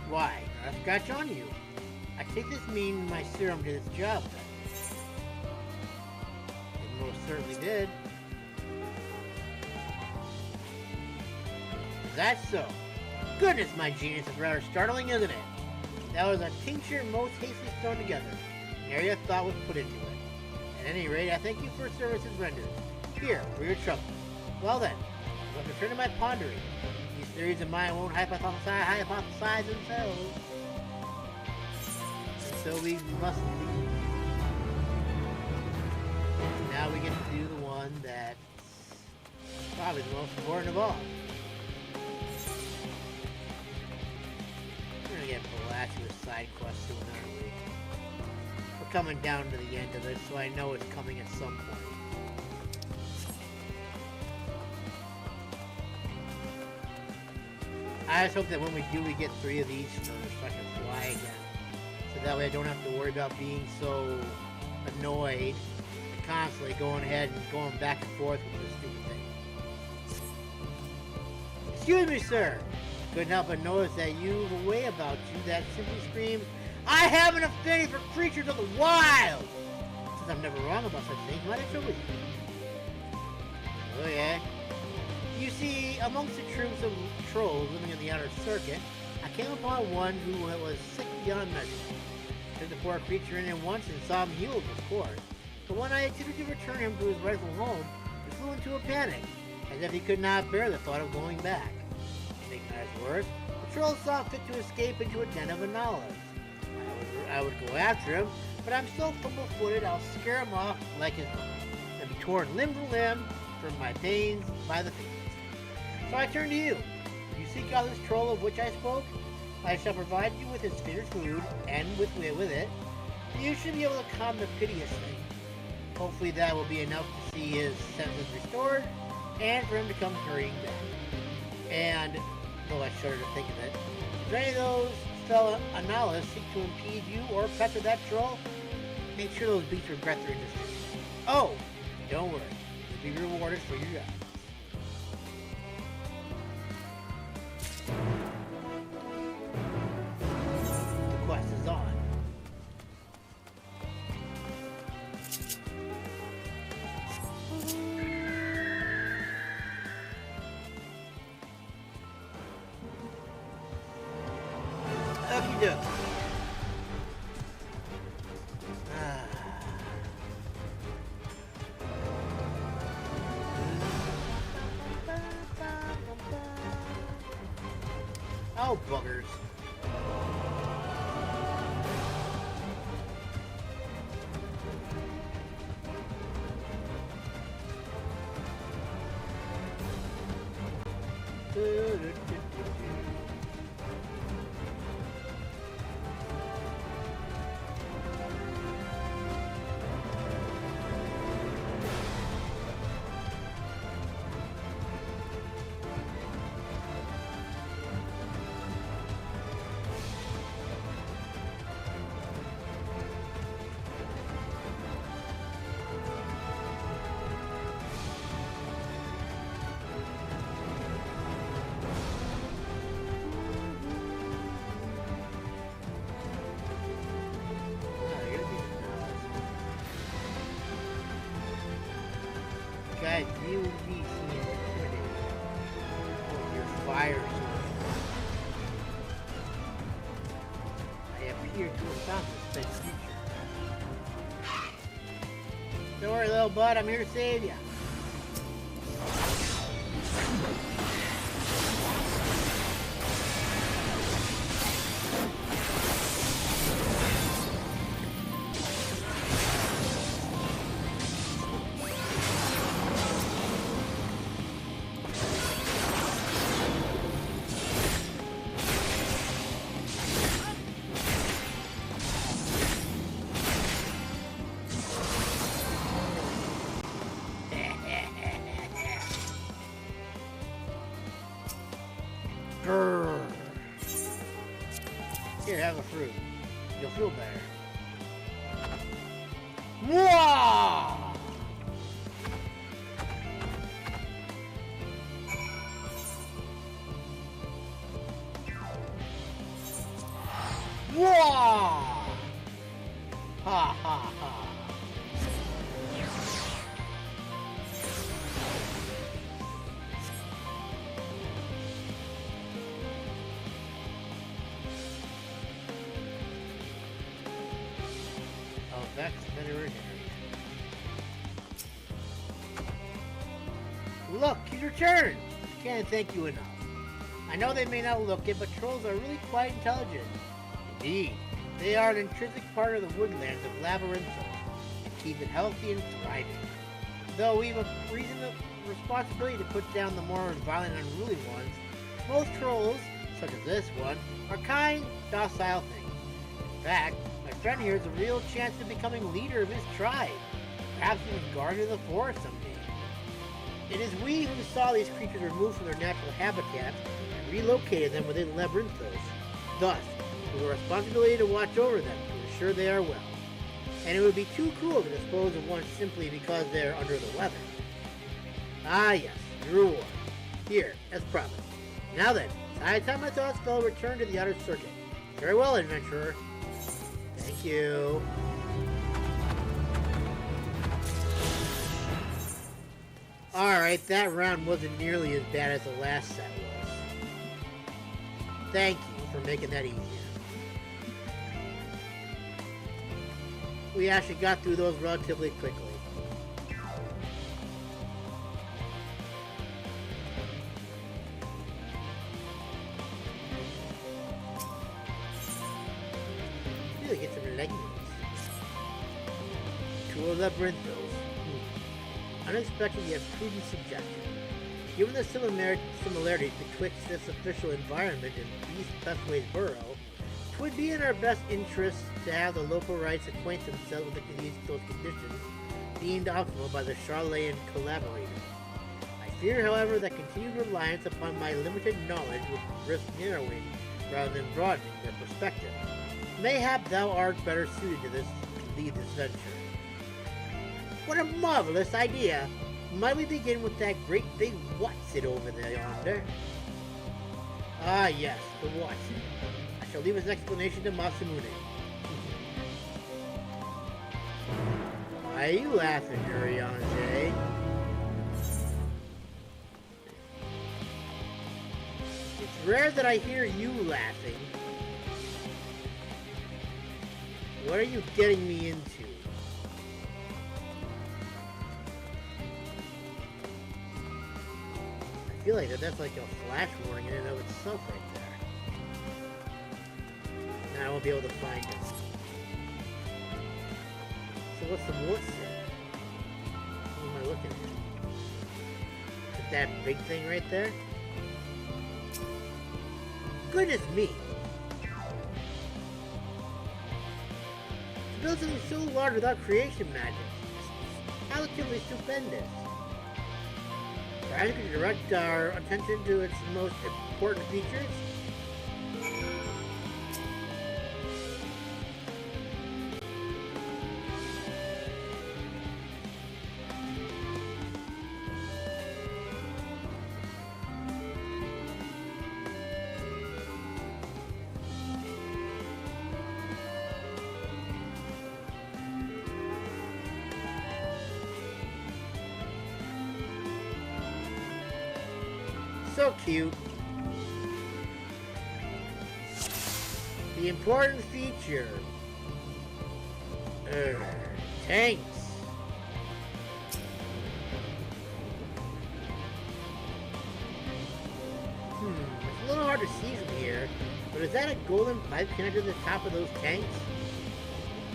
Why? Got a scratch on you. I take this mean my serum did its job then. It most certainly did. Is that so? Goodness, my genius is rather startling, isn't it? That was a tincture most hastily thrown together. Nary a thought was put into it. At any rate, I thank you for services rendered. Here, for your trouble. Well then, let me turn to my pondering. These theories of mine won't hypothesize themselves. And so we must leave. Now we get to do the one that's probably the most important of all. We're gonna get blasted with side quests soon, aren't we? We're coming down to the end of this, so I know it's coming at some point. I just hope that when we do, we get 3 of these first, so I can fly again. So that way I don't have to worry about being so annoyed and constantly going ahead and going back and forth with this stupid thing. Excuse me, sir. Couldn't help but notice that you've a way about you that simply screams, I have an affinity for creatures of the wild! Since I'm never wrong about such things, might I trouble you? Oh yeah. You see, amongst the troops of trolls living in the outer circuit, I came upon one who was sick beyond measure. Took the poor creature in once and saw him healed, of course. But when I attempted to return him to his rightful home, he flew into a panic, as if he could not bear the thought of going back. To make matters worse, the troll saw fit to escape into a den of anolas. I would go after him, but I'm so fumble-footed I'll scare him off like his mom, and be torn limb from limb from my pains by the feet. So I turn to you. If you seek out this troll of which I spoke, I shall provide you with his fierce food, and with it, you should be able to calm the piteous thing. Hopefully that will be enough to see his senses restored, and for him to come hurrying back. And, though I shudder to think of it, if any of those fellow Analysts seek to impede you or pester that troll, make sure those beasts regret their industry. Oh, don't worry, you'll be rewarded for your job. The quest is on. Okie doke. Oh, buggers. Guys, you will be intimidated with your fire sword. I appear to have found this best future. Don't worry, little bud, I'm here to save you. Here, have a fruit. You'll feel better. Mwah! Mwah! Ha ha ha. That's better. Look, he's returned! Can't thank you enough. I know they may not look it, but trolls are really quite intelligent. Indeed, they are an intrinsic part of the woodlands of Labyrinthos and keep it healthy and thriving. Though we have a reasonable responsibility to put down the more violent and unruly ones, most trolls, such as this one, are kind, docile things. In fact, my friend here has a real chance of becoming leader of his tribe, perhaps even guardian of the forest someday. It is we who saw these creatures removed from their natural habitats and relocated them within Labyrinthos. Thus, we have a responsibility to watch over them to ensure they are well. and it would be too cruel to dispose of one simply because they're under the weather. Ah yes, your reward. Here, as promised. Now then, I time my thoughts spell, return to the outer circuit. Very well, adventurer. Thank you. Alright, that round wasn't nearly as bad as the last set was. Thank you for making that easier. We actually got through those relatively quickly. Really get some leggings. Tour Labyrinthos. Unexpected yet prudent suggestion. Given the similarities betwixt this official environment and East Bestways Borough, it would be in our best interest to have the Loporrites acquaint themselves with those conditions deemed optimal by the Charlatan collaborator. I fear, however, that continued reliance upon my limited knowledge would risk narrowing rather than broadening their perspective. Mayhap thou art better suited to lead this venture. What a marvelous idea! Might we begin with that great big what's-it over there yonder? Ah yes, the what's-it. I shall leave his explanation to Masamune. Why are you laughing, Urianze? It's rare that I hear you laughing. What are you getting me into? I feel like that's like a flash warning in and of itself right there. Now I won't be able to find it. So what's the what's it? What am I looking at? Is that big thing right there? Goodness me! To build something so large without creation magic is relatively stupendous. Perhaps we could direct our attention to its most important features. So cute. The important feature. Tanks. It's a little hard to see from here, but is that a golden pipe connected to the top of those tanks?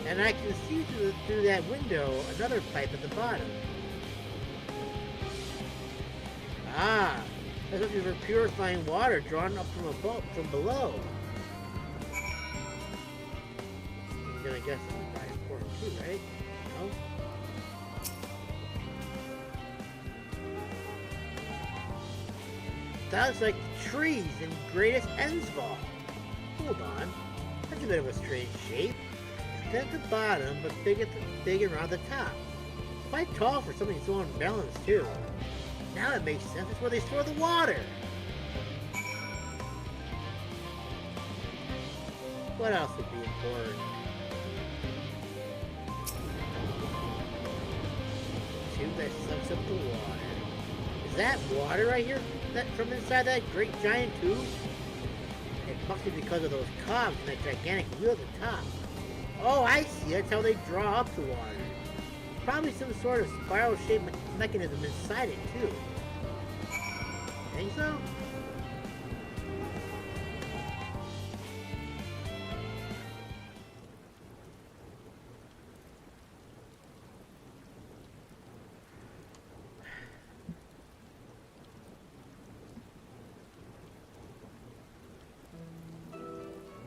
And I can see through that window another pipe at the bottom. Ah. That's what for purifying water drawn up from below. I'm gonna guess that's probably important too, right? No? That's like the trees in Greatest Ensval. Hold on. That's a bit of a strange shape. It's at the bottom, but big around the top. Quite tall for something so unbalanced too. Now it makes sense. It's where they store the water. What else would be important? Tube that sucks up the water. Is that water right here? That from inside that great giant tube? It must be because of those cogs and that gigantic wheel at the top. Oh, I see. That's how they draw up the water. Probably some sort of spiral-shaped mechanism inside it, too. Think so?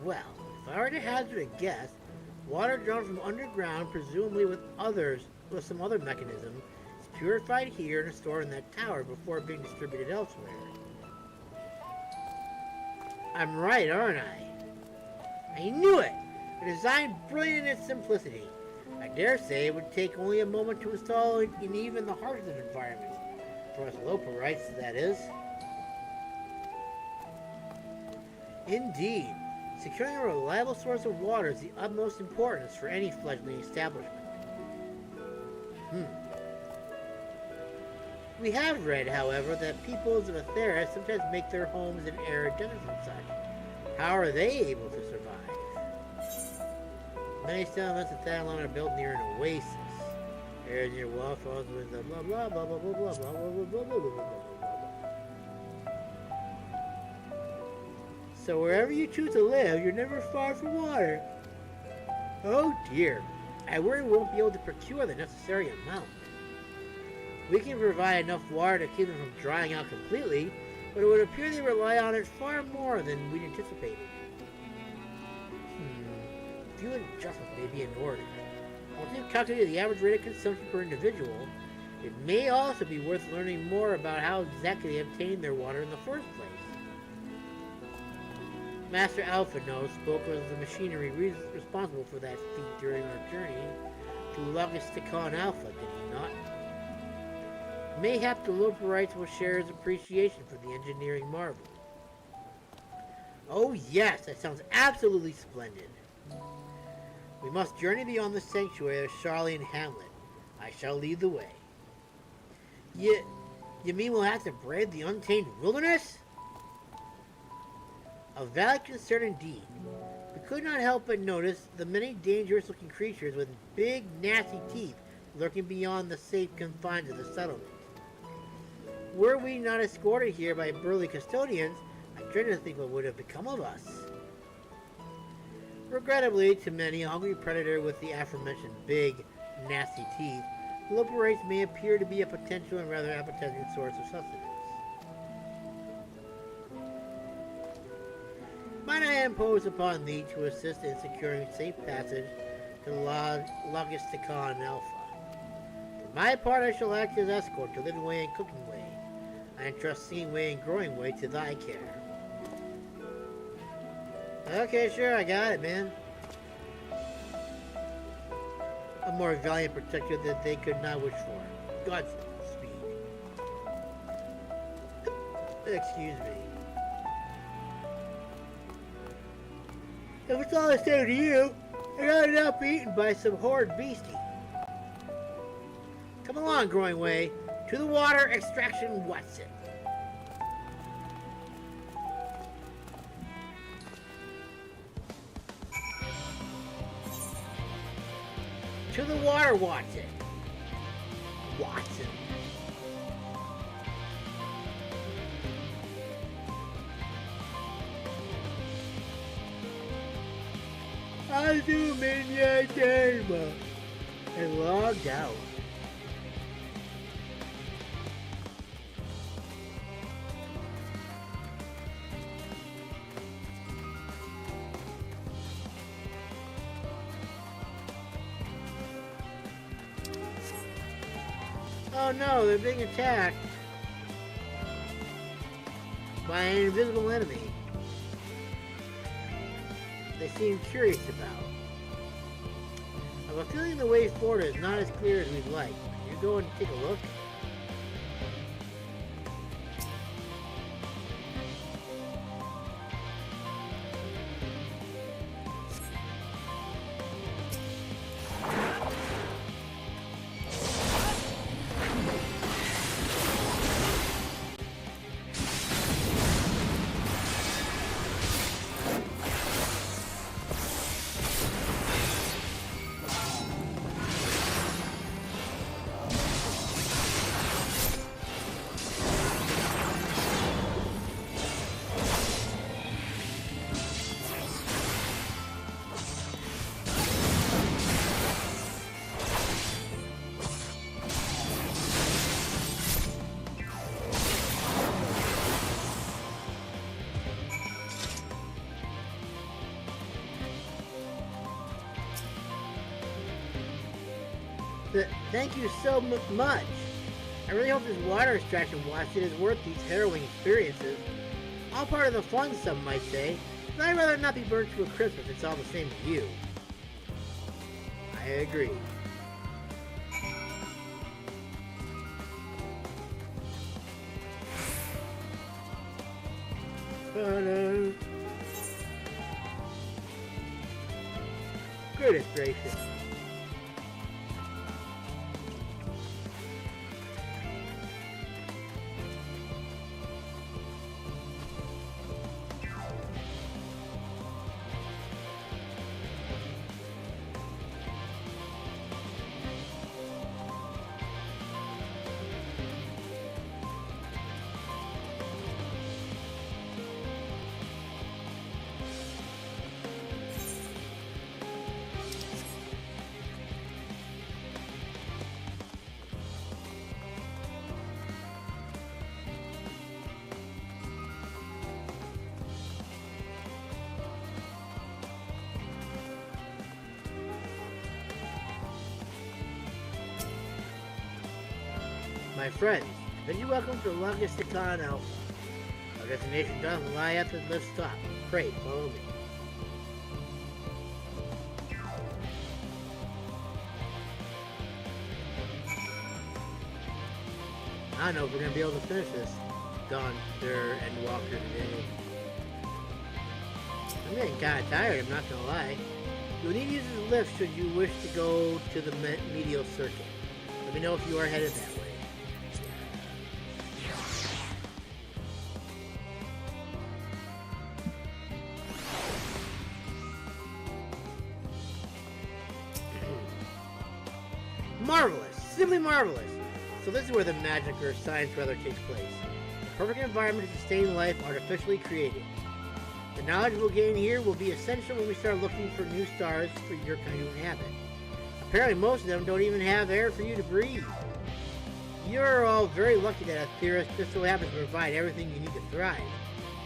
Well, if I were to hazard a guess, water drawn from underground, presumably with some other mechanism, is purified here and stored in that tower before being distributed elsewhere. I'm right, aren't I? I knew it! A design brilliant in its simplicity. I dare say it would take only a moment to install it in even the harshest of environments. For us Loporrites, that is. Indeed, securing a reliable source of water is the utmost importance for any fledgling establishment. We have read, however, that peoples of AETHER sometimes make their homes in arid deserts and such. How are they able to survive? Many settlements in Thailand are built near an oasis. Areas near waterfalls with the blah blah blah blah blah blah blah blah blah blah blah blah blah. So wherever you choose to live, you're never far from water. Oh dear, I worry we won't be able to procure the necessary amount. We can provide enough water to keep them from drying out completely, but it would appear they rely on it far more than we'd anticipated. A few adjustments may be in order. Once you've calculated the average rate of consumption per individual, it may also be worth learning more about how exactly they obtained their water in the first place. Master Alphino spoke of the machinery responsible for that feat during our journey to Logisticon Alpha, did he not? Mayhap the Loporrites will share his appreciation for the engineering marvel. Oh yes, that sounds absolutely splendid. We must journey beyond the sanctuary of Charlie and Hamlet. I shall lead the way. You mean we'll have to brave the untamed wilderness? A valid concern indeed. We could not help but notice the many dangerous-looking creatures with big, nasty teeth lurking beyond the safe confines of the settlement. Were we not escorted here by burly custodians, I dread to think what would have become of us. Regrettably, to many, a hungry predator with the aforementioned big, nasty teeth, Loporrites may appear to be a potential and rather appetizing source of sustenance. Might I impose upon thee to assist in securing safe passage to Logisticon Alpha? For my part, I shall act as escort to living way and cooking way. I entrust seeing way and growing way to thy care. Okay, sure, I got it, man. A more valiant protector than they could not wish for. Godspeed. Excuse me. If it's all the same to you, I got enough eaten by some horrid beastie. Come along, growing way. To the water, extraction, Watson. To the water, Watson. Watson. I zoom in your dharma and logged out. Oh no, they're being attacked by an invisible enemy they seem curious about. I have a feeling the way forward is not as clear as we'd like. Can you go and take a look? Thank you so much. I really hope this water extraction blasted is worth these harrowing experiences. All part of the fun, some might say, but I'd rather not be burnt to a crisp if it's all the same to you. I agree. Goodness gracious. My friends, bid you welcome to Labyrinthos Alpha. Our destination doesn't lie after the lift stop. Pray, follow me. I don't know if we're going to be able to finish this DawnTrail Endwalker today. I'm getting kind of tired, I'm not going to lie. You'll need to use the lift should you wish to go to the medial circuit. Let me know if you are headed that way. Marvelous! Simply marvelous! So this is where the magic or science rather takes place. The perfect environment to sustain life artificially created. The knowledge we'll gain here will be essential when we start looking for new stars for your kind to inhabit. Apparently most of them don't even have air for you to breathe. You're all very lucky that AETHER just so happens to provide everything you need to thrive.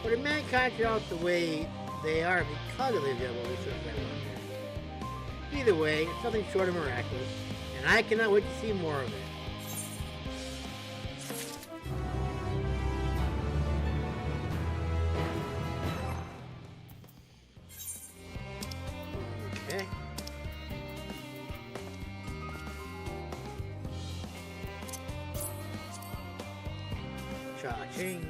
But if mankind turn out the way they are because of the available resources, I wonder. Either way, it's nothing short of miraculous, and I cannot wait to see more of it. Okay. Cha-ching.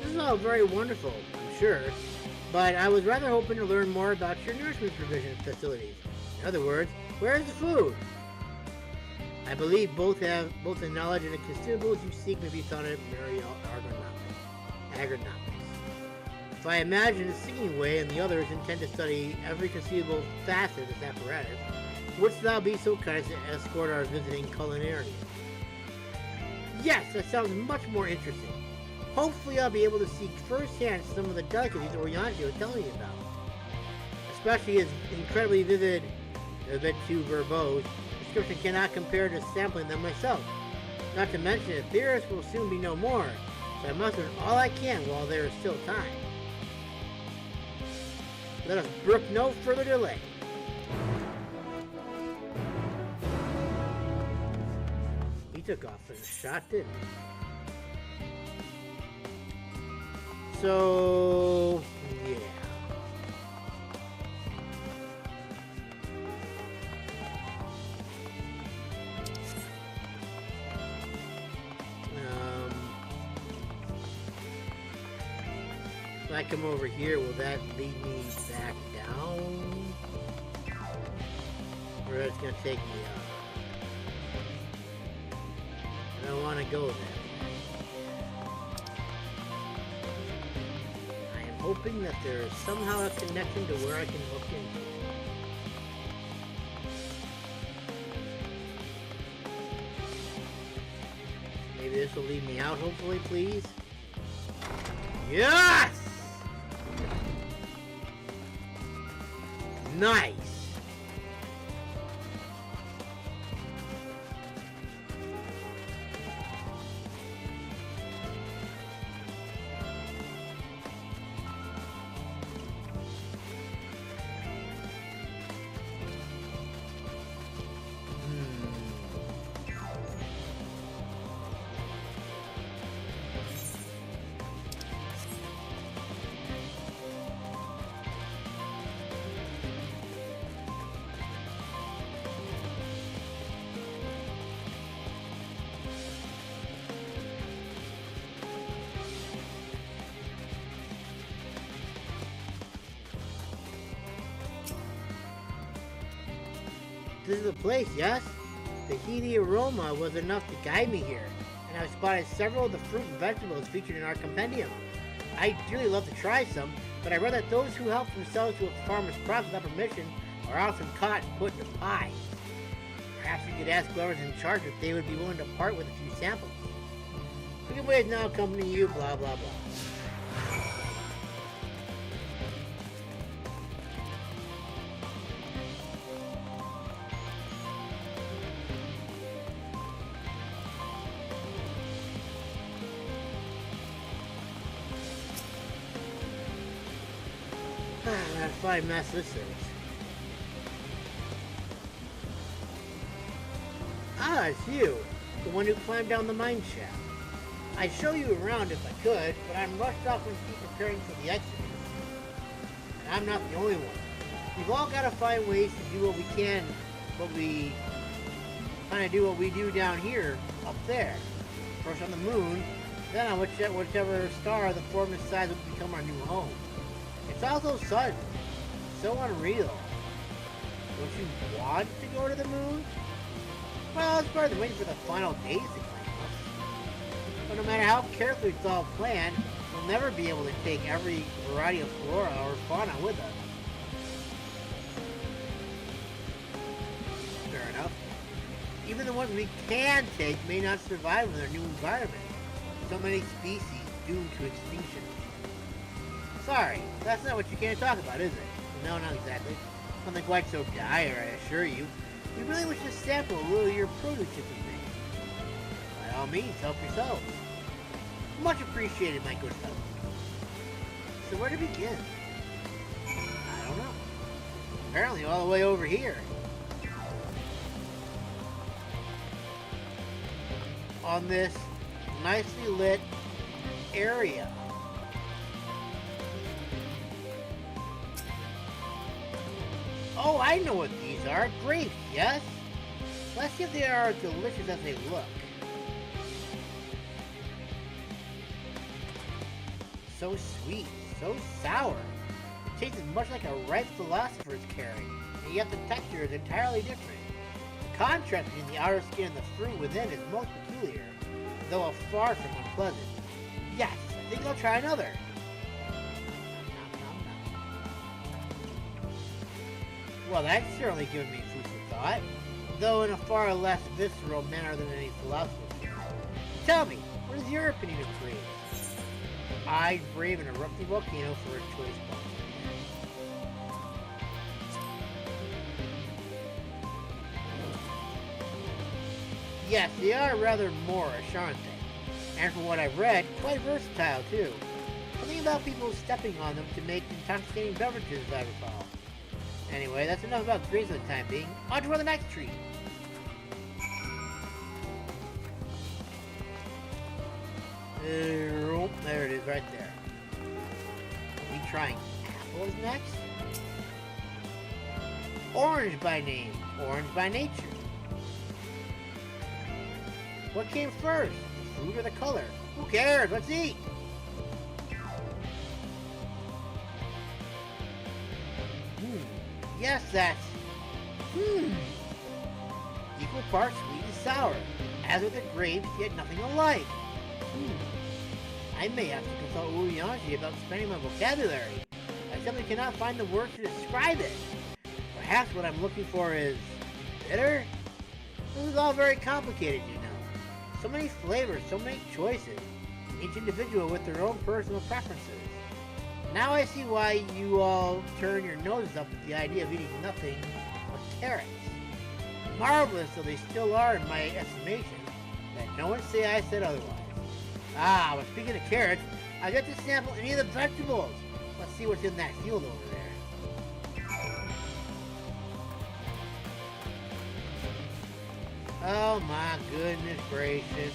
This is all very wonderful, I'm sure, but I was rather hoping to learn more about your nourishment provision facilities. In other words, where is the food? I believe both the knowledge and the consumables you seek may be found at Agronomics. If I imagine a singing way and the others intend to study every conceivable facet of this apparatus, wouldst thou be so kind as to escort our visiting culinarian? Yes, that sounds much more interesting. Hopefully I'll be able to see firsthand some of the delicacies Orianti was telling me about. Especially his incredibly vivid, a bit too verbose, description cannot compare to sampling them myself. Not to mention that theorists will soon be no more, so I must learn all I can while there is still time. Let us brook no further delay. He took off in a shot, didn't he? So, yeah. If I come over here, will that lead me back down? Or it's going to take me up? I don't want to go there. Hoping that there is somehow a connection to where I can hook into. Maybe this will lead me out, hopefully, please. Yes! Nice! This is the place, yes? The heady aroma was enough to guide me here, and I've spotted several of the fruit and vegetables featured in our compendium. I'd really love to try some, but I read that those who help themselves to a farmer's crops without permission are often caught and put in a pie. Perhaps you could ask whoever's in charge if they would be willing to part with a few samples. Crooked Way is now accompanying you, blah blah blah. What a fine mess this is. Ah, it's you. The one who climbed down the mine shaft. I'd show you around if I could, but I'm rushed off when she's preparing for the exodus. And I'm not the only one. We've all got to find ways to do what we can, kind of do what we do down here, up there. First on the moon, then on whichever star the form decides will become our new home. It's all so sudden, so unreal. Don't you want to go to the moon? Well, it's better than waiting for the final days to claim us. But no matter how carefully it's all planned, we'll never be able to take every variety of flora or fauna with us. Fair enough. Even the ones we can take may not survive in their new environment. So many species doomed to extinction. Sorry, that's not what you can't talk about, is it? No, not exactly. Nothing quite so dire, I assure you. We really wish to sample a little of your produce if we may. By all means, help yourselves. Much appreciated, my good fellow. So where to begin? I don't know. Apparently all the way over here. On this nicely lit area. Oh, I know what these are. Grapes, yes? Let's see if they are as delicious as they look. So sweet, so sour. It tastes as much like a ripe philosopher's carrot, and yet the texture is entirely different. The contrast between the outer skin and the fruit within is most peculiar, though far from unpleasant. Yes, I think I'll try another. Well, that's certainly given me food for thought, though in a far less visceral manner than any philosopher. Tell me, what is your opinion of trees? I'd brave an erupting volcano for a choice bunch. Yes, they are rather Moorish, aren't they? And from what I've read, quite versatile too. Something about people stepping on them to make intoxicating beverages, as I recall. Anyway, that's enough about grapes for the time being. On to the next tree. There it is, right there. Are we trying apples next? Orange by name, orange by nature. What came first, the fruit or the color? Who cares? Let's eat. Yes, that's... Equal parts sweet and sour. As with the grapes, yet nothing alike. I may have to consult Uyanji about expanding my vocabulary. I simply cannot find the words to describe it. Perhaps what I'm looking for is... bitter? This is all very complicated, you know. So many flavors, so many choices. Each individual with their own personal preferences. Now I see why you all turn your noses up at the idea of eating nothing but carrots. Marvelous though they still are in my estimation, let no one say I said otherwise. Ah, but speaking of carrots, I've got to sample any of the vegetables. Let's see what's in that field over there. Oh my goodness gracious.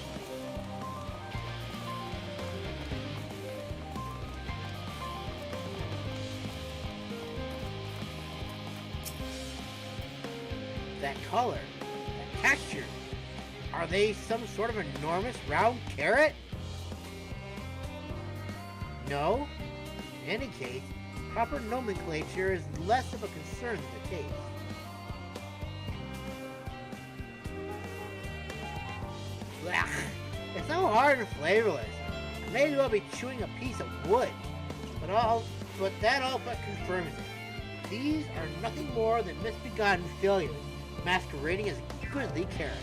That color, that texture. Are they some sort of enormous round carrot? No. In any case, proper nomenclature is less of a concern than the taste. hard and flavorless. Maybe I'll be chewing a piece of wood, but that all but confirms it. These are nothing more than misbegotten failures, masquerading as goodly carrots.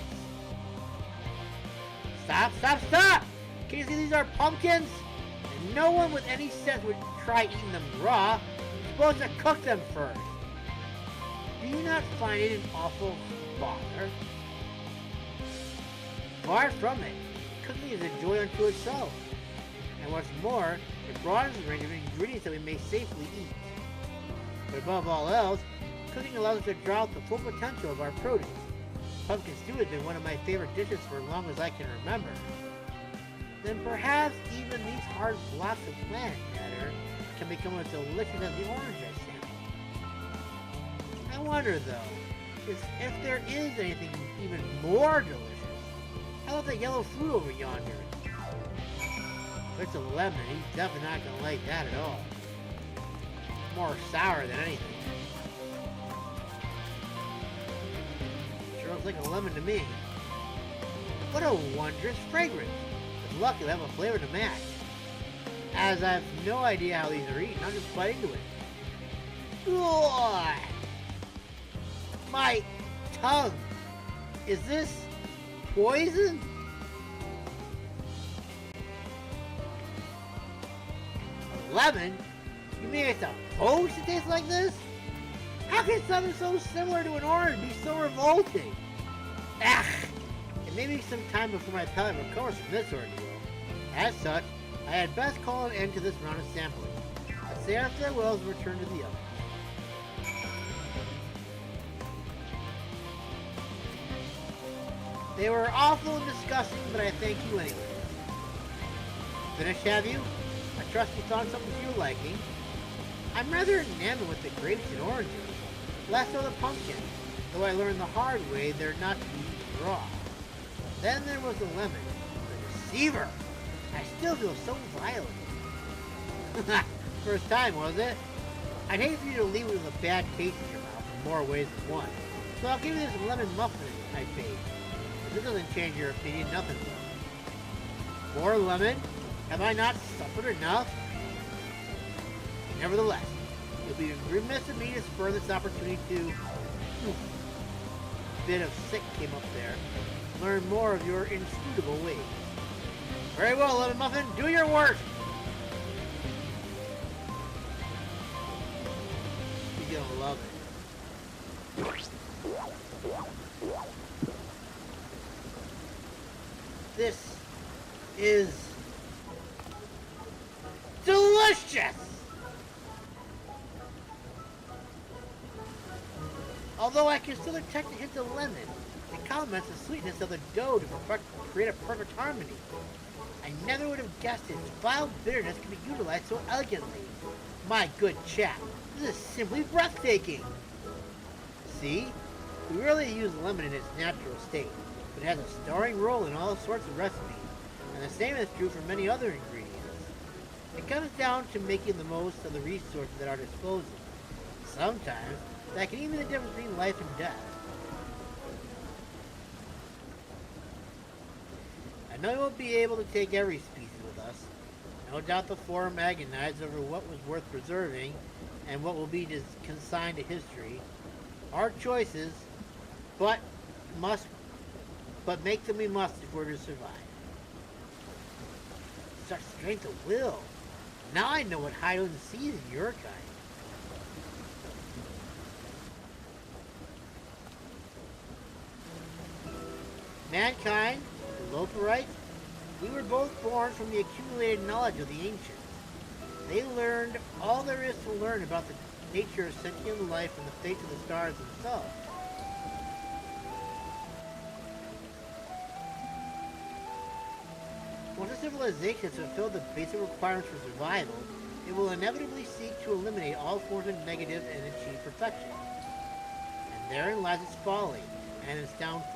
Stop, stop, stop! Can you see these are pumpkins? And no one with any sense would try eating them raw. You're supposed to cook them first. Do you not find it an awful bother? Far from it. Cooking is a joy unto itself. And what's more, it broadens the range of ingredients that we may safely eat. But above all else, cooking allows us to draw out the full potential of our produce. Pumpkin stew has been one of my favorite dishes for as long as I can remember. Then perhaps even these hard blocks of plant matter can become as delicious as the orange I sampled. I wonder though, if there is anything even more delicious. How about that yellow fruit over yonder? If it's a lemon, he's definitely not going to like that at all. More sour than anything. Sure looks like a lemon to me. What a wondrous fragrance. It's lucky to have a flavor to match. As I have no idea how these are eaten, I'll just bite into it. Ugh! My tongue! Is this poison? A lemon? You mean it's supposed to taste like this? How can something so similar to an orange be so revolting? Ugh! It may be some time before my palate recovers from this ordeal. As such, I had best call an end to this round of sampling. Let's say our farewells and return to the others. They were awful and disgusting, but I thank you anyway. Finished, have you? I trust you found something to your liking. I'm rather enamored with the grapes and oranges, less so the pumpkin, though I learned the hard way they're not to be eaten raw. Then there was the lemon, the deceiver. I still feel so violent. First time, was it? I'd hate for you to leave it with a bad taste in your mouth in more ways than one. So I'll give you this lemon muffin I baked. If it doesn't change your opinion, nothing will. More lemon? Have I not suffered enough? Nevertheless, it would be remiss of me to spur this opportunity to... bit of sick came up there. Learn more of your inscrutable ways. Very well, Lemon Muffin, do your work! You're gonna love it. This is delicious! Although I can still detect a hint of lemon, it complements the sweetness of the dough to create a perfect harmony. I never would have guessed its vile bitterness could be utilized so elegantly. My good chap, this is simply breathtaking! See? We rarely use lemon in its natural state, but it has a starring role in all sorts of recipes, and the same is true for many other ingredients. It comes down to making the most of the resources at our disposal. Sometimes, that can even be the difference between life and death. I know you won't be able to take every species with us. No doubt the forum agonized over what was worth preserving and what will be consigned to history. Hard choices, but make them we must if we're to survive. Such strength of will. Now I know what hide and sees in your kind. Mankind, the Loporrit, we were both born from the accumulated knowledge of the ancients. They learned all there is to learn about the nature of sentient life and the fate of the stars themselves. Once a civilization has fulfilled the basic requirements for survival, it will inevitably seek to eliminate all forms of negative and achieve perfection. And therein lies its folly and its downfall.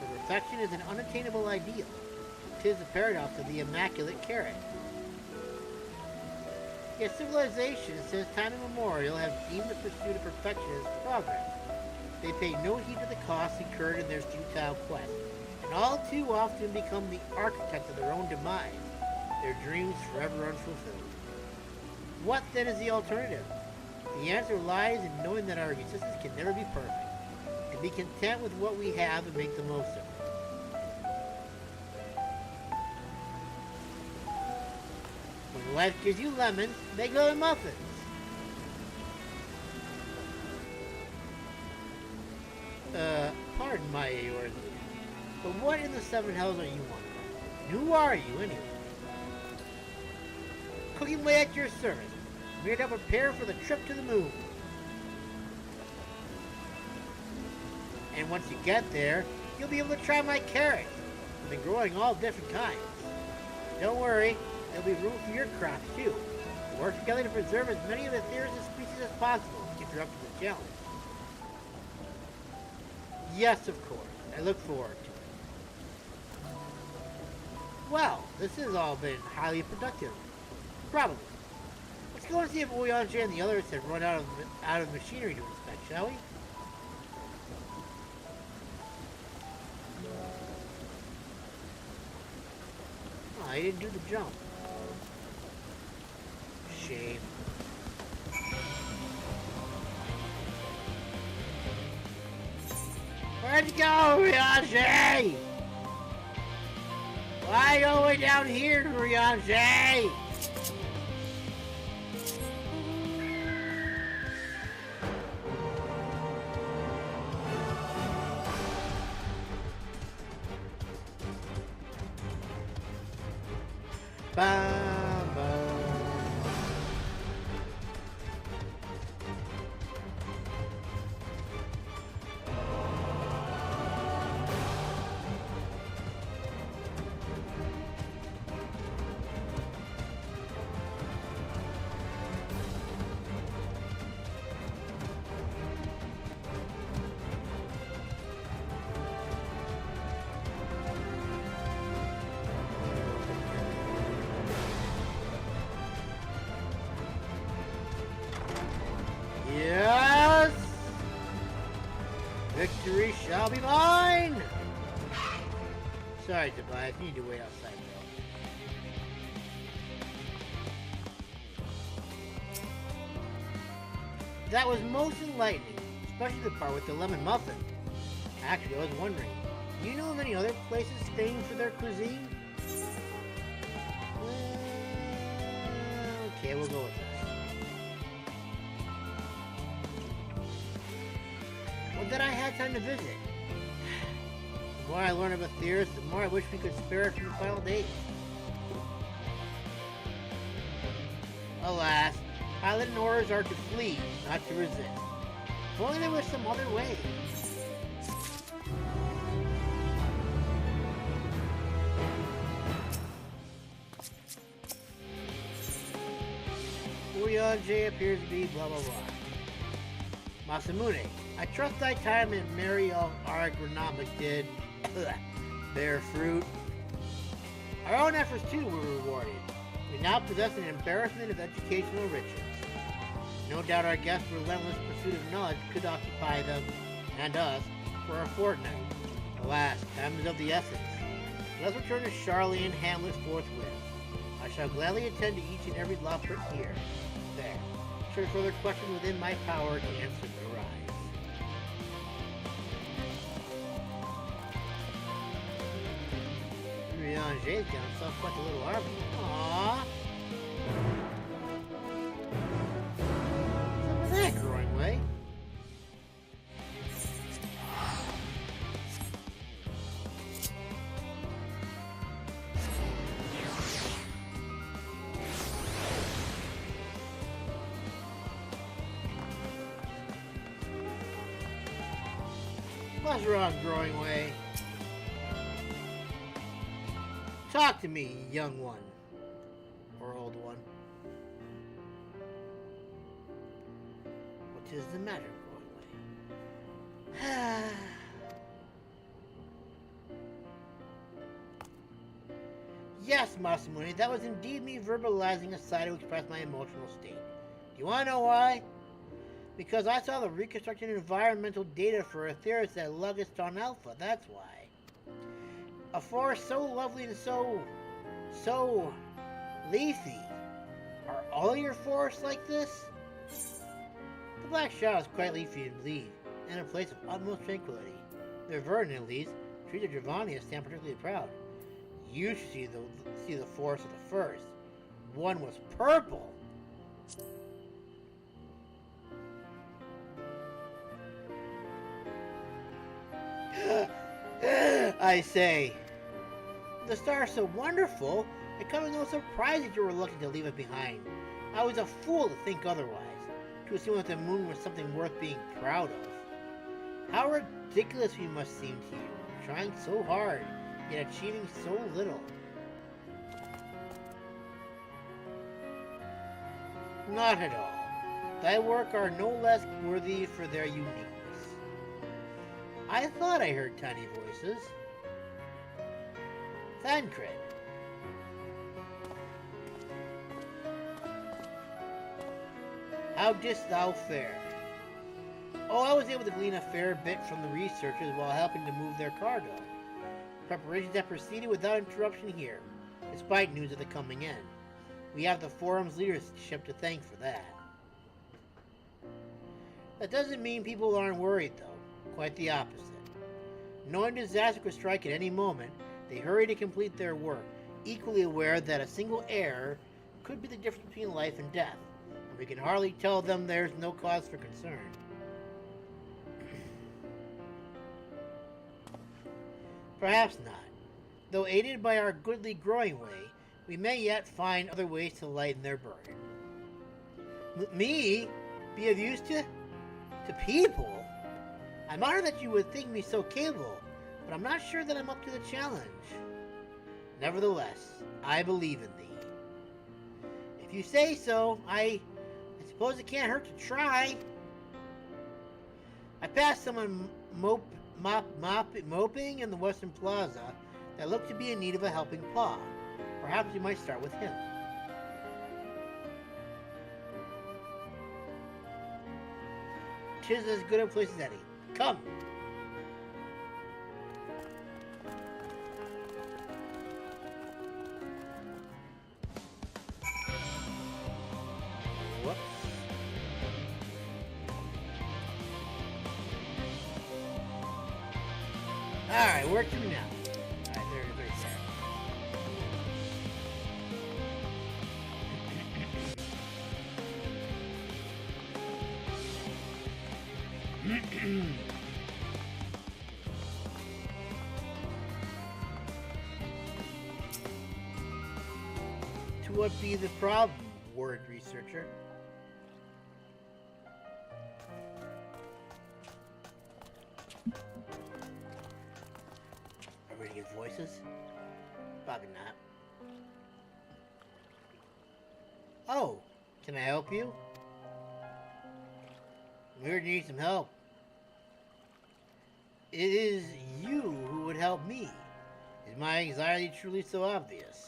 For perfection is an unattainable ideal. 'Tis the paradox of the immaculate carrot. Yet civilization, since time immemorial, have deemed the pursuit of perfection as progress. They pay no heed to the costs incurred in their futile quest, and all too often become the architects of their own demise, their dreams forever unfulfilled. What then is the alternative? The answer lies in knowing that our existence can never be perfect, and be content with what we have and make the most of it. When life gives you lemons, make lemon muffins. Pardon my aorta, but what in the seven hells are you on? Who are you, anyway? Cooking away at your service. We're to prepare for the trip to the moon. And once you get there, you'll be able to try my carrots. I've been growing all different kinds. Don't worry, there'll be room for your crops, too. We'll work together to preserve as many of the theories and species as possible if you're up to the challenge. Yes, of course. I look forward to it. Well, this has all been highly productive. Probably. Let's go and see if Oyanje and the others have run out of machinery to inspect, shall we? Oh, I didn't do the jump. Shame. Where'd you go, Oyanje? Why are you all the way down here, Oyanje? Bam, bam. Yes! Victory shall be mine! Sorry, Tobias, you need to wait outside, bro. That was most enlightening, especially the part with the lemon muffin. Actually, I was wondering, do you know of any other places famed for their cuisine? Okay, we'll go with this. Well, then I had time to visit. The more I learn about Thieves, the more I wish we could spare it from the final days. Alas, pilot and orders are to flee, not to resist. If only there was some other way. Oyanje appears to be blah blah blah. Masamune, I trust thy time in Mary of our agronomic did bear fruit. Our own efforts too were rewarded. We now possess an embarrassment of educational riches. No doubt our guests' relentless pursuit of knowledge could occupy them, and us, for a fortnight. Alas, time is of the essence. Let's return to Charlene Hamlet forthwith. I shall gladly attend to each and every Loporrit here. There. Should further questions within my power to answer arise. Oriange's got himself quite a little army. Aww. What's up with that growing way? What's wrong, growing way? Talk to me, young one. Or old one. What is the matter, growing way? Yes, Masamune, that was indeed me verbalizing a sigh to express my emotional state. Do you want to know why? Because I saw the reconstructed environmental data for AETHER at Lugiston Alpha, that's why. A forest so lovely and so leafy. Are all your forests like this? The Black Shadow is quite leafy and bleed, and a place of utmost tranquility. Their verdant, at least, trees of Dravania stand particularly proud. You should see the forest of the first. One was purple. I say, the star is so wonderful, it comes as no surprise that you were looking to leave it behind. I was a fool to think otherwise, to assume that the moon was something worth being proud of. How ridiculous we must seem to you, trying so hard, yet achieving so little. Not at all. Thy work are no less worthy for their uniqueness. I thought I heard tiny voices. Thancred. How didst thou fare? Oh, I was able to glean a fair bit from the researchers while helping to move their cargo. Preparations have proceeded without interruption here, despite news of the coming end. We have the forum's leadership to thank for that. That doesn't mean people aren't worried, though. Quite the opposite. Knowing disaster could strike at any moment, they hurry to complete their work, equally aware that a single error could be the difference between life and death, and we can hardly tell them there's no cause for concern. Perhaps not. Though aided by our goodly growing way, we may yet find other ways to lighten their burden. Me? Be of use to people? I'm honored that you would think me so capable, but I'm not sure that I'm up to the challenge. Nevertheless, I believe in thee. If you say so, I suppose it can't hurt to try. I passed someone moping in the Western Plaza that looked to be in need of a helping paw. Perhaps you might start with him. Tis as good a place as any. Come! Whoops. Alright, where to now? Alright, there's To what be the problem, word researcher? Are we gonna get voices? Probably not. Oh, can I help you? We need some help. It is you who would help me. Is my anxiety truly so obvious?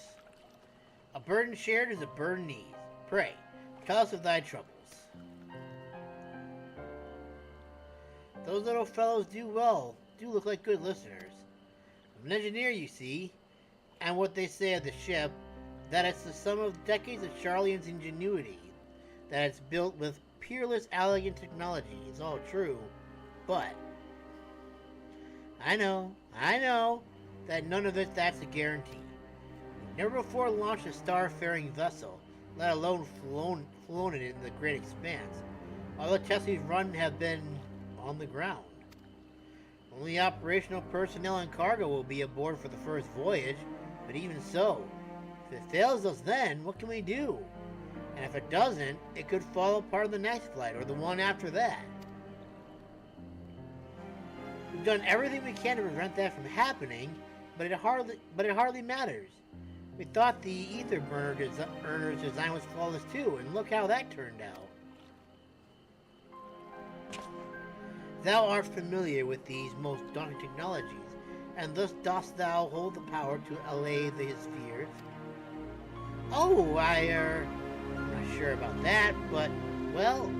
A burden shared is a burden eased. Pray, tell us of thy troubles. Those little fellows do look like good listeners. I'm an engineer, you see, and what they say of the ship, that it's the sum of decades of Charlian's ingenuity, that it's built with peerless alien technology. It's all true, but I know that none of that's a guarantee. We've never before launched a star-faring vessel, let alone flown it in the great expanse. All the tests we've run have been on the ground. Only operational personnel and cargo will be aboard for the first voyage, but even so, if it fails us then, what can we do? And if it doesn't, it could fall apart on the next flight or the one after that. We've done everything we can to prevent that from happening, but it hardly matters. We thought the ether burner's design was flawless too, and look how that turned out. Thou art familiar with these most daunting technologies, and thus dost thou hold the power to allay these fears. Oh, I'm not sure about that, but, well,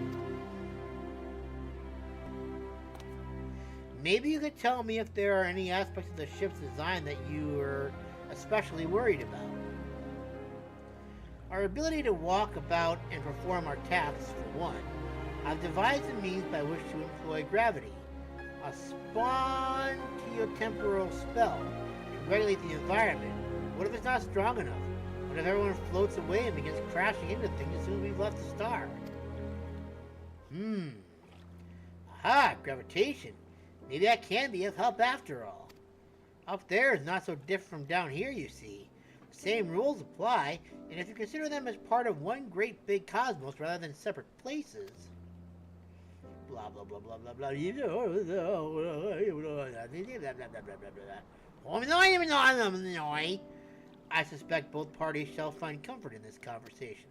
Maybe you could tell me if there are any aspects of the ship's design that you are especially worried about. Our ability to walk about and perform our tasks, for one. I've devised a means by which to employ gravity, a spatiotemporal spell to regulate the environment. What if it's not strong enough? What if everyone floats away and begins crashing into things as soon as we've left the star? Aha, gravitation. Maybe that can be of help after all. Up there is not so different from down here, you see. The same rules apply, and if you consider them as part of one great big cosmos rather than separate places... Blah, blah, blah, blah, blah, blah. I suspect both parties shall find comfort in this conversation.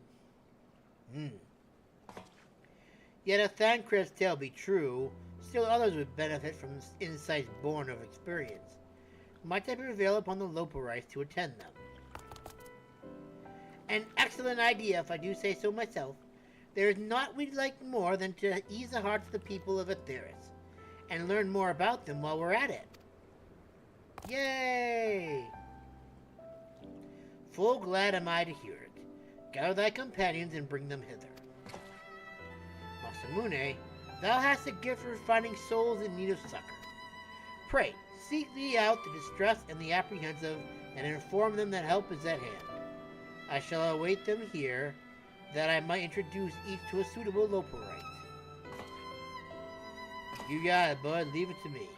Yet if Thancred's tale be true, still others would benefit from insights born of experience. Might I prevail upon the Loporrites to attend them? An excellent idea, if I do say so myself. There is naught we'd like more than to ease the hearts of the people of Aetheris, and learn more about them while we're at it. Yay! Full glad am I to hear it. Gather thy companions and bring them hither. Masamune, thou hast a gift for finding souls in need of succor. Pray, seek thee out the distressed and the apprehensive, and inform them that help is at hand. I shall await them here, that I might introduce each to a suitable Loporrite. You got it, bud. Leave it to me.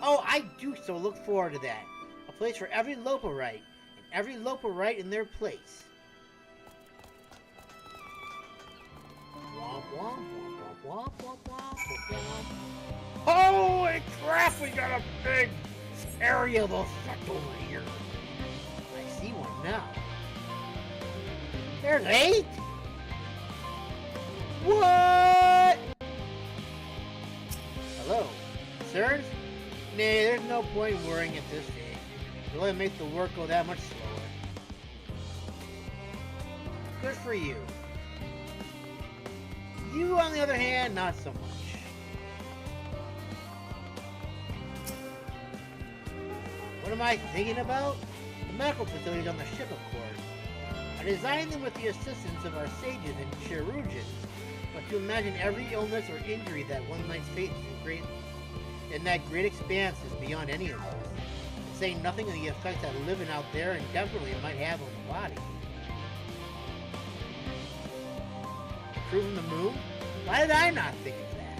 Oh, I do so look forward to that. A place for every Loporrite, and every Loporrite in their place. Womp womp womp womp womp womp womp womp. Holy crap, we got a big area of effect over here. I see one now. There's 8? What? Hello, sirs? Nay, there's no point worrying at this stage. It'll only make the work go that much slower. Good for you. You, on the other hand, not so much. What am I thinking about? The medical facilities on the ship, of course. I designed them with the assistance of our sages and chirurgeons, but to imagine every illness or injury that one might face in that great expanse is beyond any of us. And saying nothing of the effects that living out there indefinitely might have on the body. The crew from the moon? Why did I not think of that?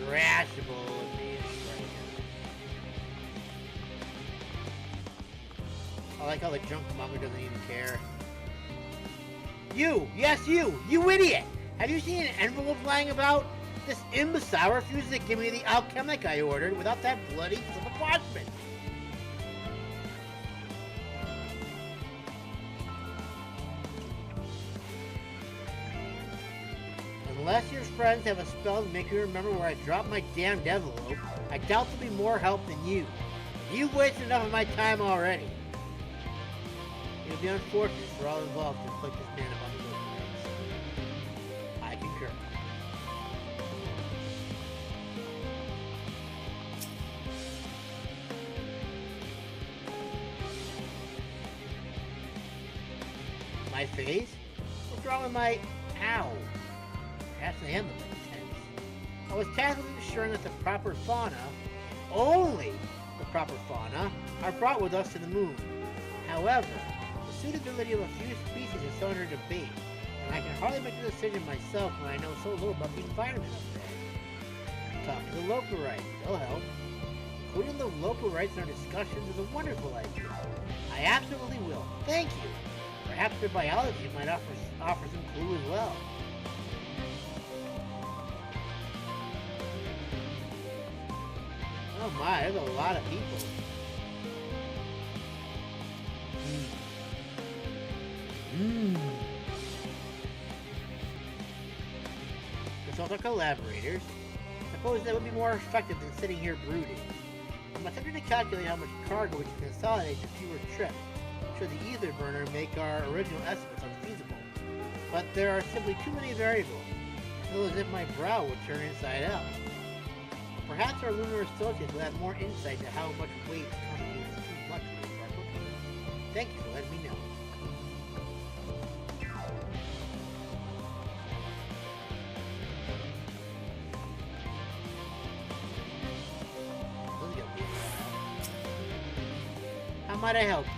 Irascible. I like how the junk monger doesn't even care. You! Yes, you! You idiot! Have you seen an envelope lying about? This imbecile refuses to give me the alchemic I ordered without that bloody piece of parchment. Unless your friends have a spell to make you remember where I dropped my damned envelope, I doubt there'll be more help than you. You've wasted enough of my time already. It would be unfortunate for all involved to inflict this man upon the Loporrites. I concur. My face? What's wrong with my... Ow. Perhaps I am a bit tense. I was tasked with ensuring that the proper fauna, only the proper fauna, are brought with us to the moon. However, the suitability of a few species is still under debate, and I can hardly make a decision myself when I know so little about the environment up there. Talk to the Loporrites, they'll help. Including the Loporrites in our discussions is a wonderful idea. I absolutely will. Thank you. Perhaps their biology might offer some clue as well. Oh my, there's a lot of people. Consult our collaborators. Suppose that would be more effective than sitting here brooding. I'm attempting to calculate how much cargo we can consolidate to fewer trips. Should the ether burner make our original estimates on but there are simply too many variables. I feel as if my brow would turn inside out. Perhaps our lunar associates will have more insight into how much weight constitutes too much weight for our cooking. Thank you for letting me know. How might I help you?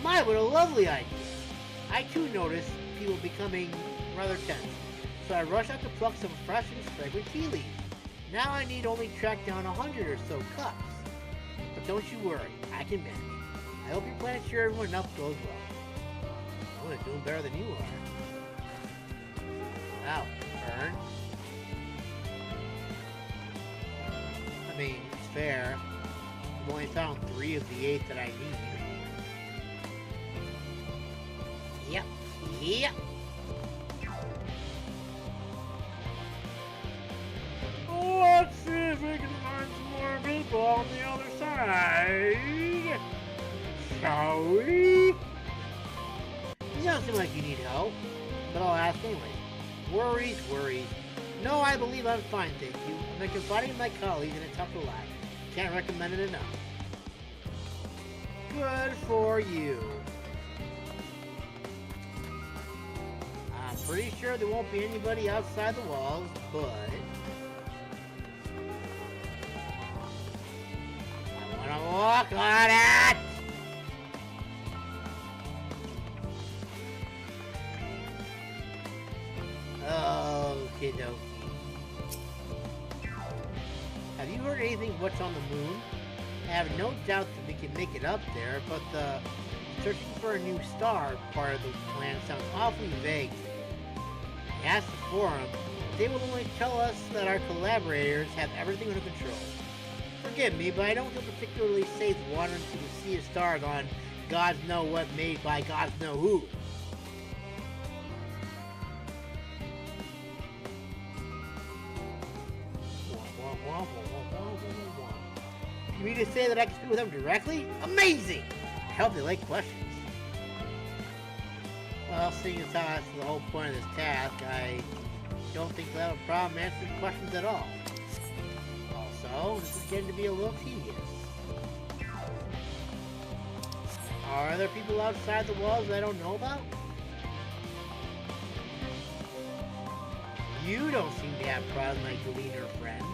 My, what a lovely idea! I too noticed people becoming rather tense, so I rushed out to pluck some fresh and fragrant tea leaves. Now I need only track down 100 or so cups. But don't you worry, I can manage. I hope your plan to cheer everyone up goes well. Oh, it's doing better than you are. Wow, Fern. I mean, it's fair. I've only found 3 of the 8 that I need. Yep. Let's see if we can find some more people on the other side. Shall we? You don't seem like you need help, but I'll ask anyway. Worries. No, I believe I'm fine, thank you. I've been confiding in my colleagues and it's tough to lack. Can't recommend it enough. Good for you. I'm pretty sure there won't be anybody outside the walls, but I want to walk on it! Okie dokie. Have you heard anything of what's on the moon? I have no doubt that we can make it up there, but the searching for a new star part of the plan sounds awfully vague. I asked the forum, they will only tell us that our collaborators have everything under control. Forgive me, but I don't feel particularly safe wandering through the sea of stars on gods know what made by gods know who. You mean to say that I can speak with them directly? Amazing! I hope they like questions. Well, seeing as how that's the whole point of this task, I don't think they'll have a problem answering questions at all. Also, this is getting to be a little tedious. Are there people outside the walls that I don't know about? You don't seem to have problems, my Gleaner friend.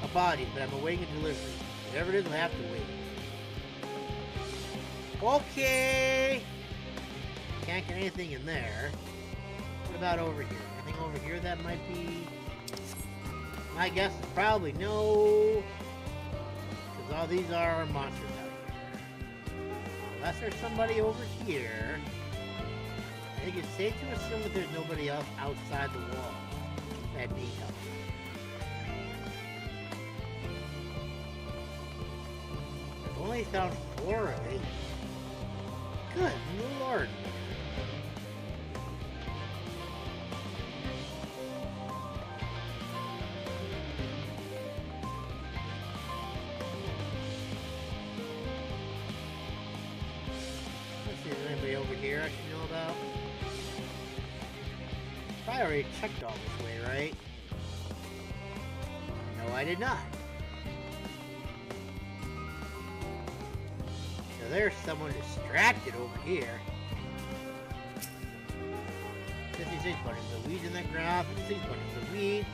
Apologies, but I'm awaiting a delivery. Whatever it is, we'll have to wait. Okay! Can't get anything in there. What about over here? Anything over here that might be... My guess is probably no. Because all these are monsters out here. Unless there's somebody over here. I think it's safe to assume that there's nobody else outside the wall that needs help. I've only found 4 of 8. Good lord. Let's see, is there anybody over here I should know about? I already checked all this way, right? No, I did not. So there's someone distracted over here. 56 bunches of weeds in the ground, 56 bunches of weed.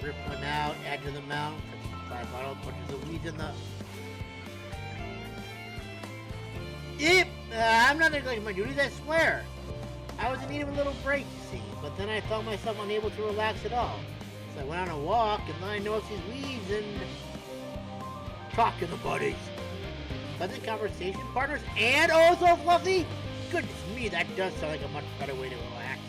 Rip one out, add to the mound, 55 bottle bunches of weeds in the... Yep! I'm not neglecting my duties, I swear! I was in need of a little break, you see, but then I found myself unable to relax at all. So I went on a walk, and then I noticed these weeds and... Talk to the buddies. Pleasant conversation partners, and oh so fluffy! Goodness me, that does sound like a much better way to relax.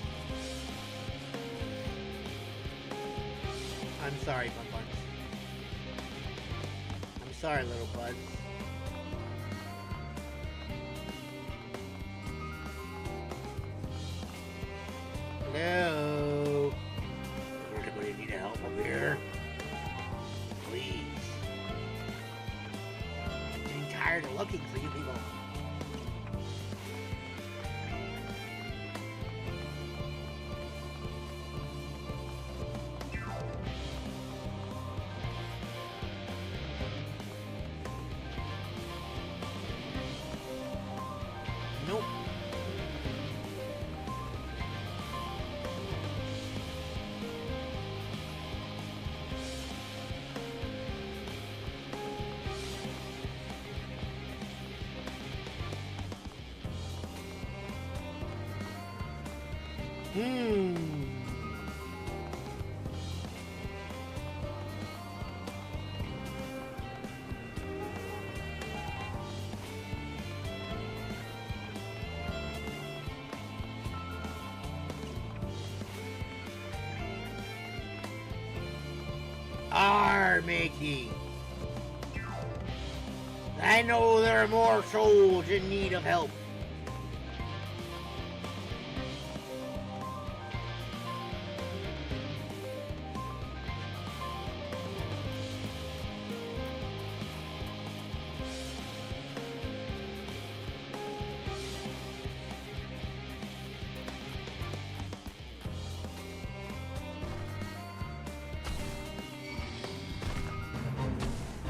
I'm sorry, Bun Buns. I'm sorry, little buds. Hello? Does anybody need help up here? Please. I'm getting tired of looking looking for you people. Nope. Mickey. I know there are more souls in need of help.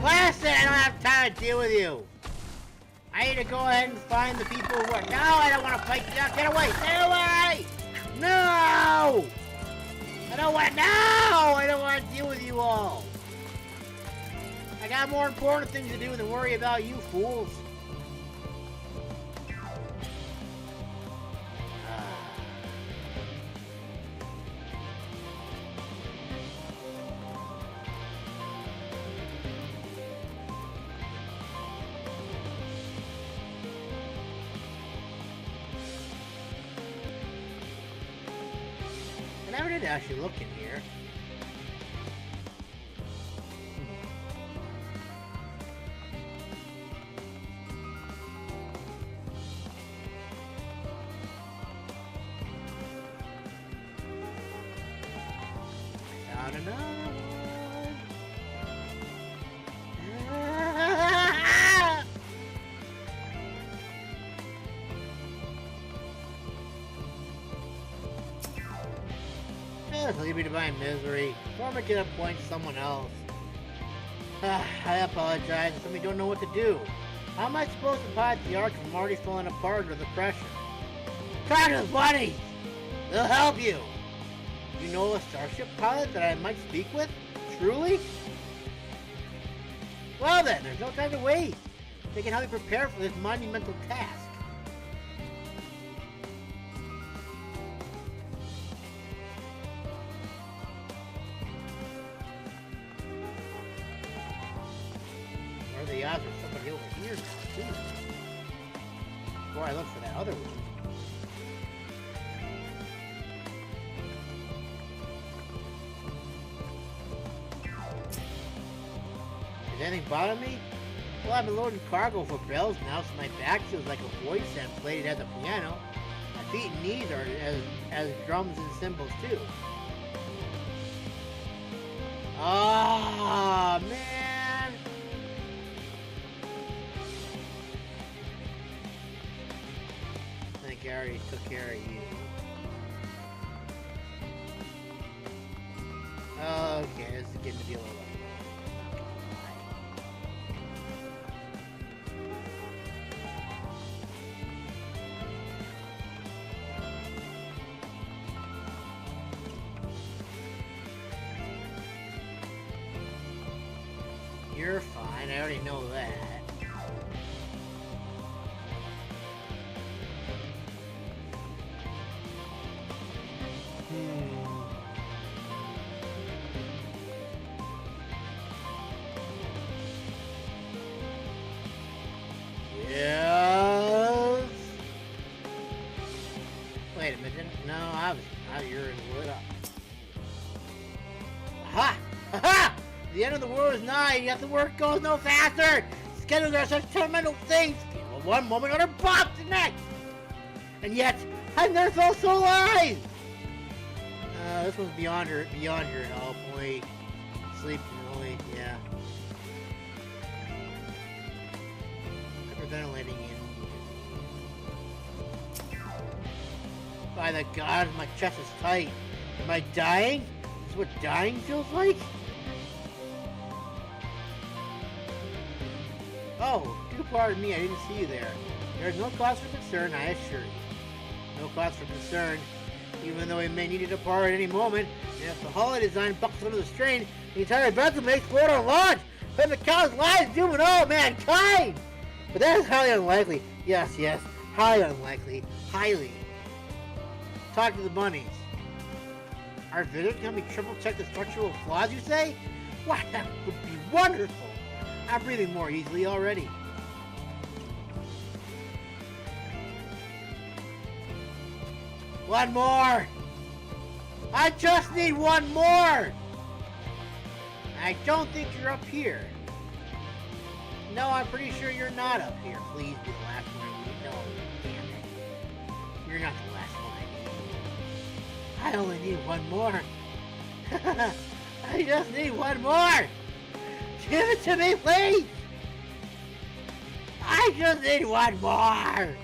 Listen, I don't have time to deal with you. I need to go ahead and find the people who are... No, I don't want to fight you. Get away! Get away! No! I don't want... No! I don't want to deal with you all. I got more important things to do than worry about you fools. I never did actually look in here. Found another one. Leave me to my misery. Before I can appoint someone else. I apologize. Some of you don't know what to do. How am I supposed to pilot the Ark if I'm already falling apart under the pressure? Talk to the buddies! They'll help you! You know a starship pilot that I might speak with? Truly? Well then, there's no time to waste. They can help me prepare for this monumental task. The odds are somebody over here now, too. Before I look for that other one. Does anything bother me? Well, I've been loading cargo for bells now, so my back feels like a voice and played as a piano. My feet and knees are as drums and cymbals, too. Ah, man! I already took care of you. Okay, this is getting to be a little... You're fine, I already know that. Yes. Wait a minute. No, now you're lit up. Aha! Aha! The end of the world is nigh, yet the work goes no faster. Schedules are such fundamental things. One moment, another bop the next. And yet, I never felt so alive. This one's beyond your help. Only sleep can only, yeah. hyperventilating in. By the gods, my chest is tight. Am I dying? Is this what dying feels like? Oh, do pardon me, I didn't see you there. There is no cause for concern, I assure you. No cause for concern, even though we may need it apart at any moment. And if the holiday design buckles under the strain, the entire vessel may explode on launch, putting the countless lives dooming all mankind. But that is highly unlikely. Yes, highly unlikely. Highly. Talk to the bunnies. Our visit can we triple check the structural flaws, you say? Why, that would be wonderful. I'm breathing more easily already. One more! I just need one more! I don't think you're up here. No, I'm pretty sure you're not up here. Please be the last one I need. No, damn it. You're not the last one I need. I only need one more. I just need one more! Give it to me, please! I just need one more!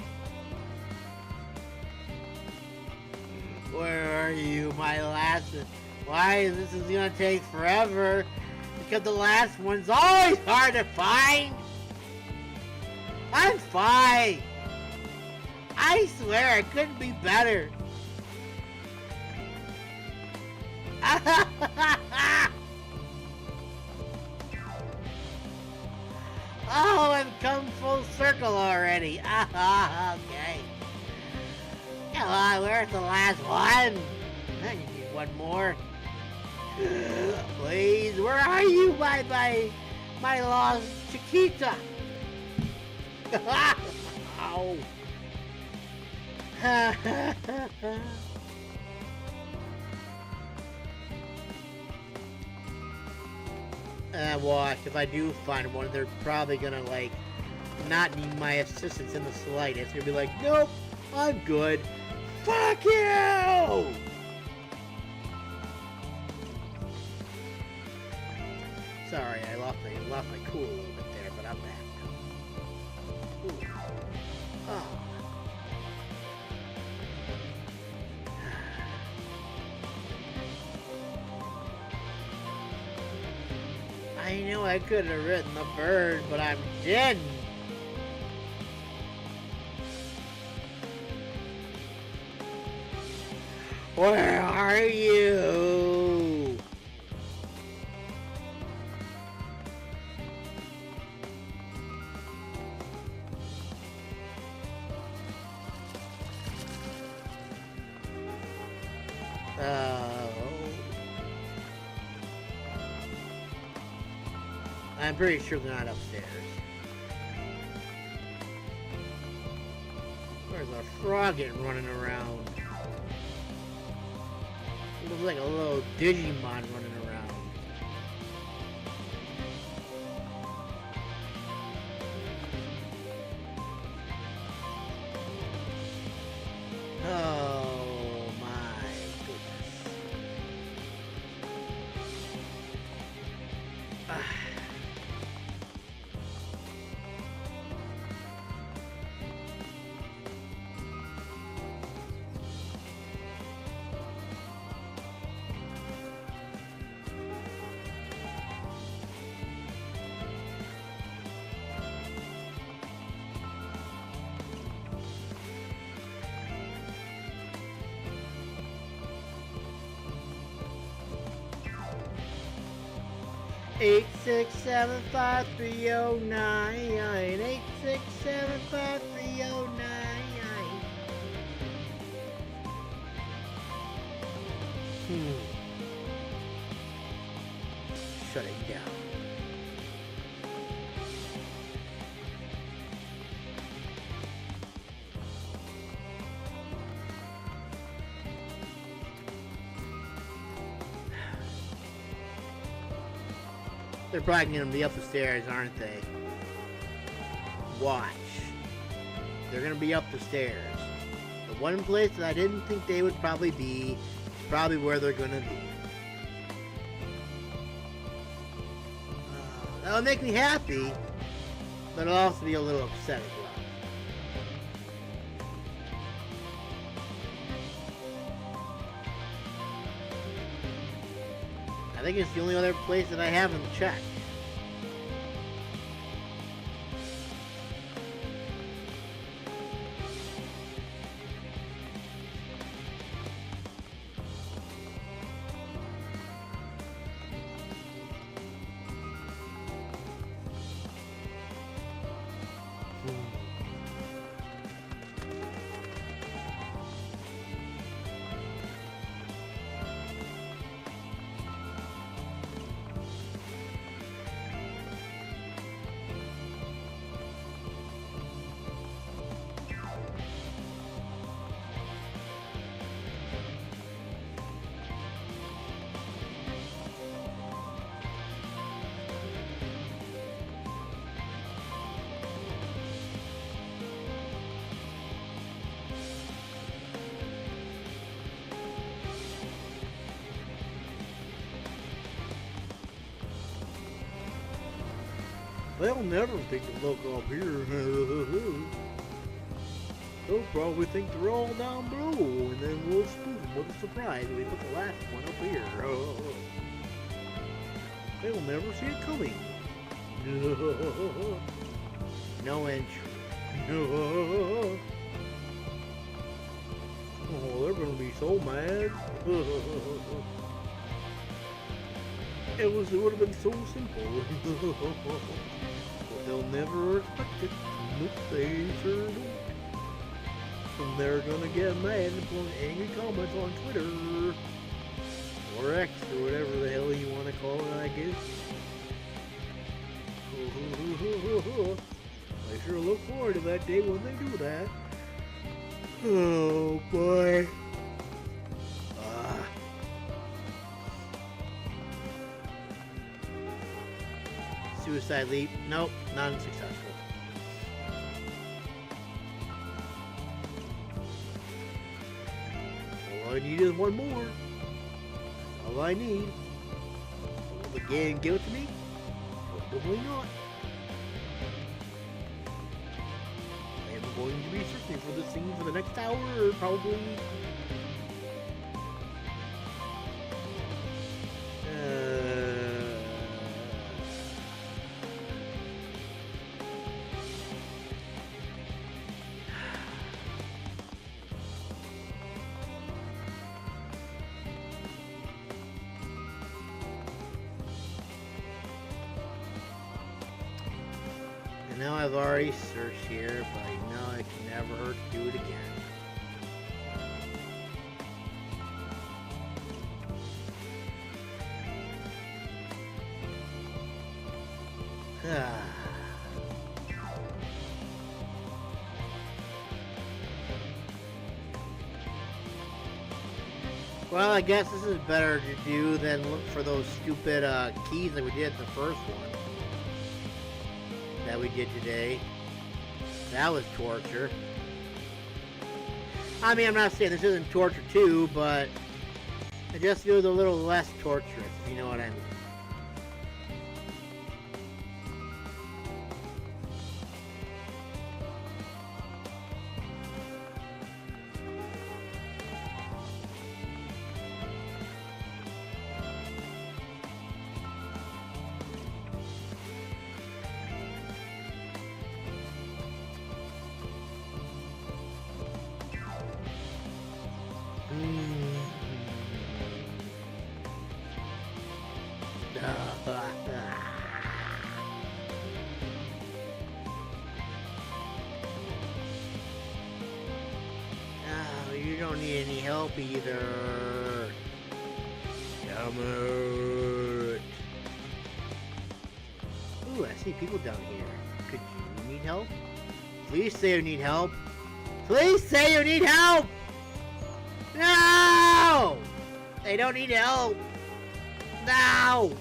Where are you, my last one? Why is this gonna take forever? Because the last one's always hard to find! I'm fine! I swear I couldn't be better! Oh, I've come full circle already. Okay. Come on, where's the last one? I need one more. Please, where are you, my lost Chiquita? Ow. Watch, if I do find one, they're probably gonna, like, not need my assistance in the slightest. They'll be like, nope, I'm good. Fuck you! Sorry, I lost my cool a little bit there, but I'm back now. Ooh. Oh. I know I could have written the bird, but I didn't. Where are you? I'm pretty sure they're not upstairs. Where's a frogget running around? Looks like a little Digimon running around. Oh my goodness. Eight, 6, 7, 5, 3, 0, 9. 8, 6, 7, 5, 3, 0, 9. Shut it down. They're probably going to be up the stairs, aren't they? Watch. They're going to be up the stairs. The one place that I didn't think they would probably be is probably where they're going to be. That'll make me happy. But I'll also be a little upset as well. I think it's the only other place that I haven't checked. They'll never think to look up here. They'll probably think they're all down below, and then we'll spoof them with a surprise when we put the last one up here. They'll never see it coming. No entry. Oh, they're gonna be so mad. It would have been so simple. But they'll never expect it. Nope, they sure don't. And they're gonna get mad and put angry comments on Twitter. Or X, or whatever the hell you want to call it, I guess. I sure look forward to that day when they do that. Oh boy. Suicide leap. Nope, not unsuccessful. All I need is one more. That's all I need. Will the game give it to me? Probably not. I am going to be searching for this thing for the next hour, or probably. Now I've already searched here, but I know it can never hurt to do it again. Well, I guess this is better to do than look for those stupid keys that we did at the first one. That we did today. That was torture. I mean, I'm not saying this isn't torture too, but it just feels a little less torturous, if you know what I mean. You don't need any help either. Damn it. Ooh, I see people down here. Could you need help? Please say you need help. Please say you need help! No! They don't need help. No!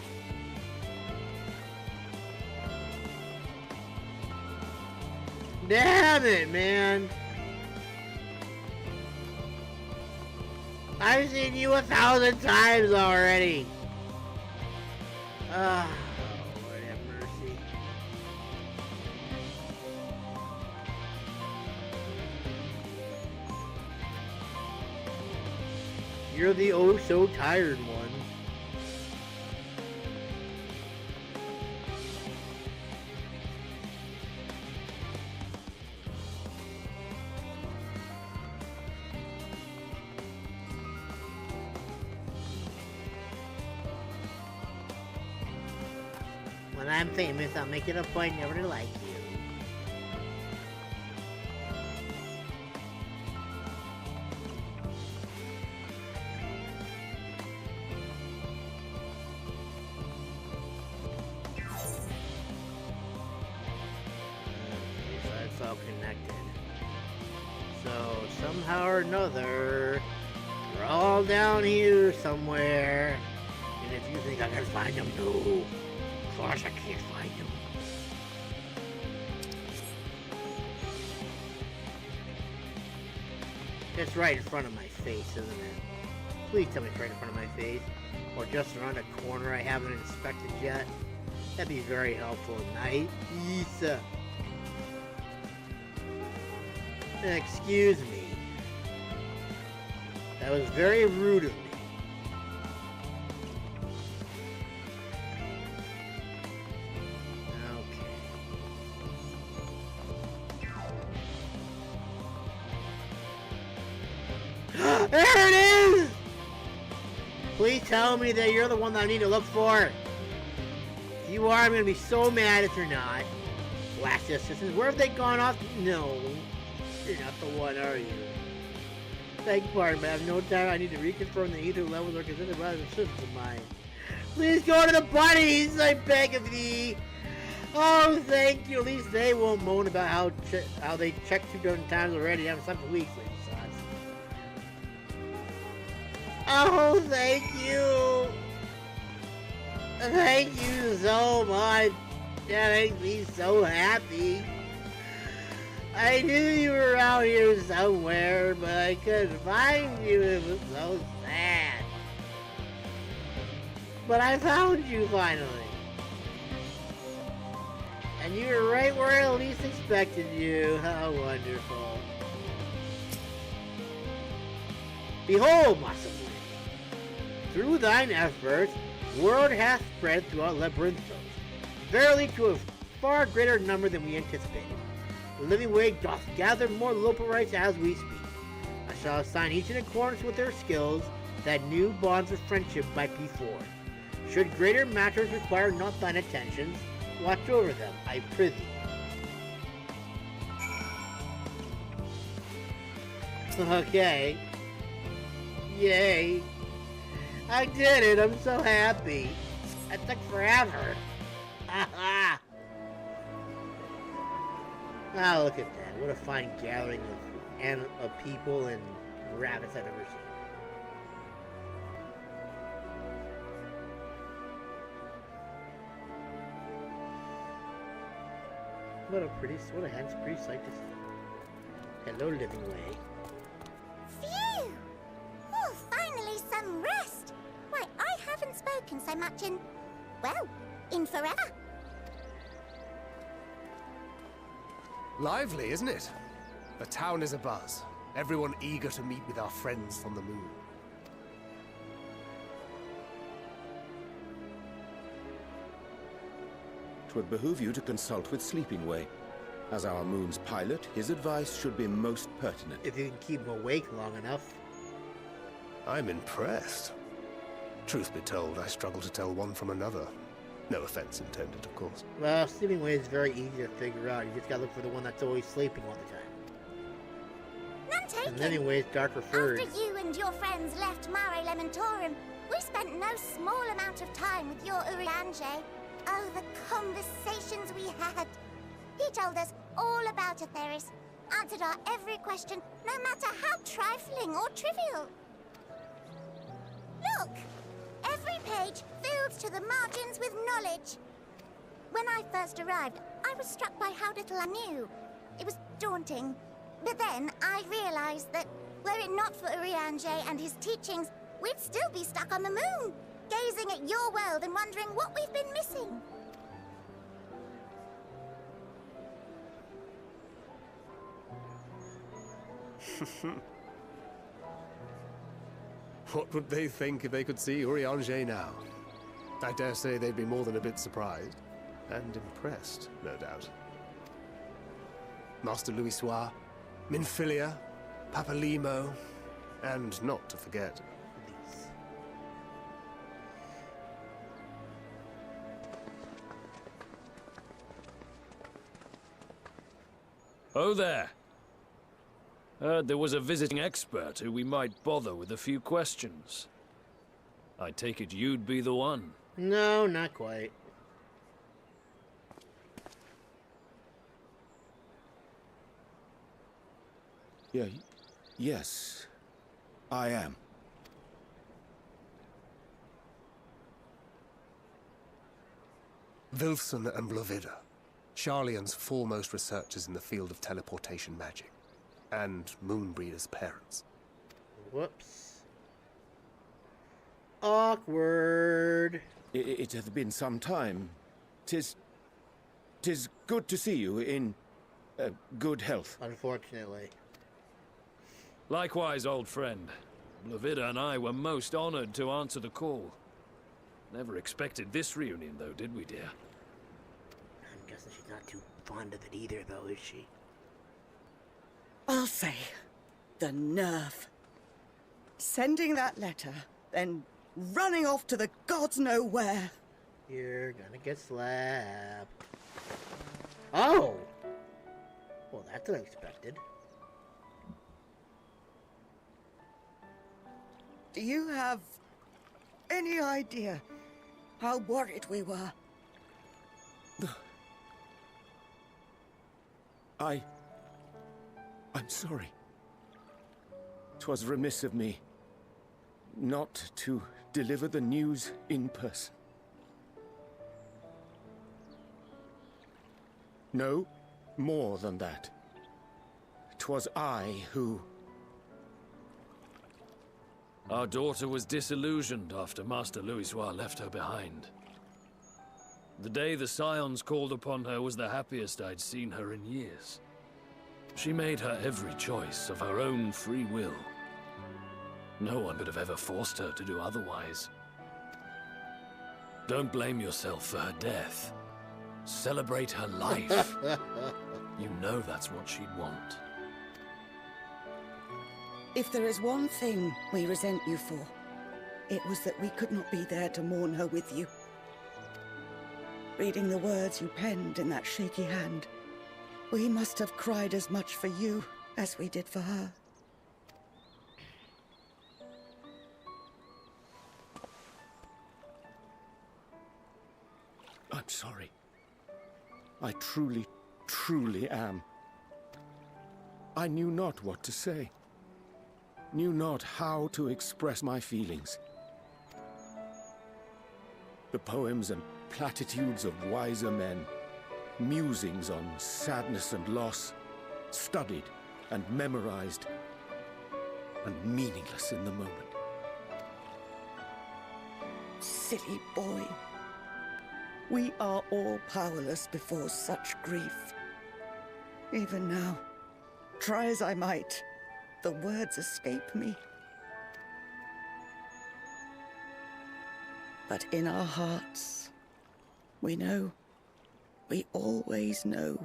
Damn it, man. I've seen you 1,000 times already. Oh, Lord have mercy. You're the oh so tired one. When I'm famous, I'll make it a point never to like you. It's all connected. So somehow or another, we're all down here somewhere. And if you think I can find them, no. Of course I can't find them. It's right in front of my face, isn't it? Please tell me it's right in front of my face. Or just around a corner I haven't inspected yet. That'd be very helpful. Nice. Excuse me. That was very rude of me. Okay. There it is! Please tell me that you're the one that I need to look for. If you are, I'm gonna be so mad if you're not. Blast assistants, where have they gone off? No. You're not the one, are you? Beg pardon, but I have no time. I need to reconfirm the ether levels are considered by the assistants of mine. Please go to the bunnies, I beg of thee. Oh, thank you. At least they won't moan about how they checked 2 dozen times already. I haven't slept for weeks, lady sods. Oh, thank you. Thank you so much. That makes me so happy. I knew you were around here somewhere, but I couldn't find you. It was so sad. But I found you finally. And you were right where I least expected you. How wonderful. Behold, Masamune, through thine efforts, word hath spread throughout Labyrinthos, verily to a far greater number than we anticipated. The living way doth gather more Loporrites as we speak. I shall assign each in accordance with their skills, that new bonds of friendship might be forged. Should greater matters require not thine attentions, watch over them, I prithee. Okay. Yay. I did it, I'm so happy. That took forever. Haha. Ah, look at that. What a fine gathering of people and rabbits I've ever seen. What a handsome, pretty sight to see. Hello, living way. Phew! Oh, finally some rest! Why, I haven't spoken so much in, well, in forever. Lively, isn't it? The town is abuzz. Everyone eager to meet with our friends from the moon. Twould behoove you to consult with Sleeping Way. As our moon's pilot, his advice should be most pertinent. If you can keep him awake long enough. I'm impressed. Truth be told, I struggle to tell one from another. No offense intended, of course. Well, Sleeping Way is very easy to figure out. You just gotta look for the one that's always sleeping all the time. None taken. And anyways, dark referred. After you and your friends left Mare Lamentorum, we spent no small amount of time with your Urianger. Oh, the conversations we had. He told us all about AETHER, answered our every question, no matter how trifling or trivial. Look! Every page filled to the margins with knowledge. When I first arrived, I was struck by how little I knew. It was daunting. But then I realized that, were it not for Urianger and his teachings, we'd still be stuck on the moon, gazing at your world and wondering what we've been missing. What would they think if they could see Urianger now? I dare say they'd be more than a bit surprised. And impressed, no doubt. Master Louisoix, Minfilia, Papalimo, and not to forget... Oh there. Heard there was a visiting expert who we might bother with a few questions. I take it you'd be the one. No, not quite. Yes, I am. Wilson and Blovida, Sharlayan's foremost researchers in the field of teleportation magic, and Moonbreeder's parents. Whoops. Awkward. It hath been some time. 'Tis good to see you in good health. Unfortunately. Likewise, old friend. Blovida and I were most honored to answer the call. Never expected this reunion, though, did we, dear? I'm guessing she's not too fond of it either, though, is she? I'll say, the nerve. Sending that letter, then running off to the gods know where. You're gonna get slapped. Oh! Well, that's unexpected. Do you have any idea how worried we were? I'm sorry. 'Twas remiss of me not to deliver the news in person. No, more than that. 'Twas I who... Our daughter was disillusioned after Master Louisoix left her behind. The day the Scions called upon her was the happiest I'd seen her in years. She made her every choice of her own free will. No one could have ever forced her to do otherwise. Don't blame yourself for her death. Celebrate her life. You know that's what she'd want. If there is one thing we resent you for, it was that we could not be there to mourn her with you. Reading the words you penned in that shaky hand, we must have cried as much for you as we did for her. I'm sorry. I truly, truly am. I knew not what to say. Knew not how to express my feelings. The poems and platitudes of wiser men, musings on sadness and loss, studied and memorized, and meaningless in the moment. Silly boy. We are all powerless before such grief. Even now, try as I might, the words escape me. But in our hearts, we know, we always know.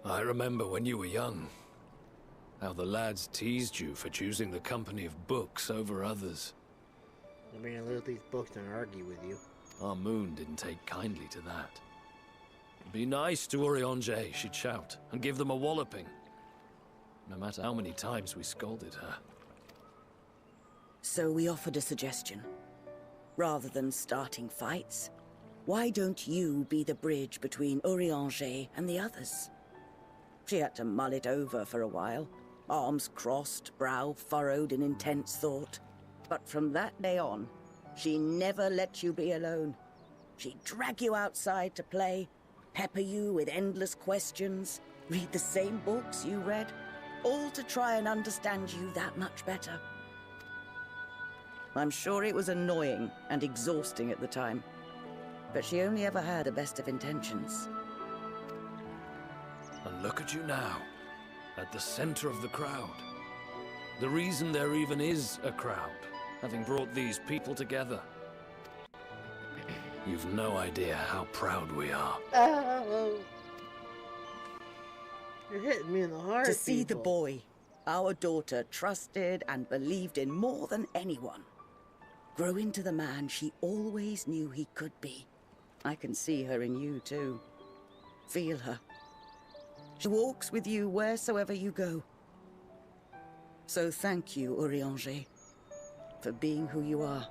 I remember when you were young, how the lads teased you for choosing the company of books over others. I mean, at least these books don't argue with you. Our moon didn't take kindly to that. Be nice to Urianger, she'd shout, and give them a walloping. No matter how many times we scolded her. So we offered a suggestion. Rather than starting fights, why don't you be the bridge between Urianger and the others? She had to mull it over for a while, arms crossed, brow furrowed in intense thought. But from that day on, she never let you be alone. She'd drag you outside to play, pepper you with endless questions, read the same books you read, all to try and understand you that much better. I'm sure it was annoying and exhausting at the time. but she only ever had the best of intentions. And look at you now, at the center of the crowd. The reason there even is a crowd, having brought these people together. You've no idea how proud we are. Oh. You're hitting me in the heart, To see the people. boy our daughter trusted and believed in more than anyone grow into the man she always knew he could be. I can see her in you, too. Feel her. She walks with you wheresoever you go. So thank you, Urianger, for being who you are.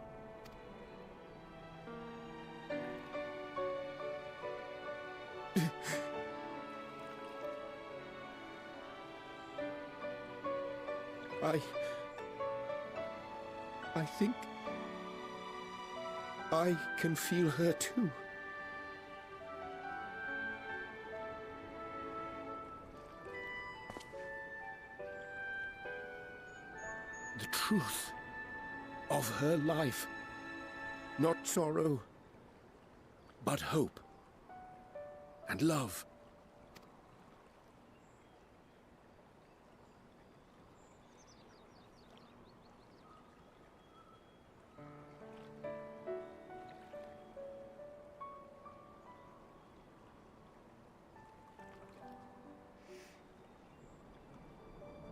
I think I can feel her too. The truth of her life. Not sorrow, but hope and love.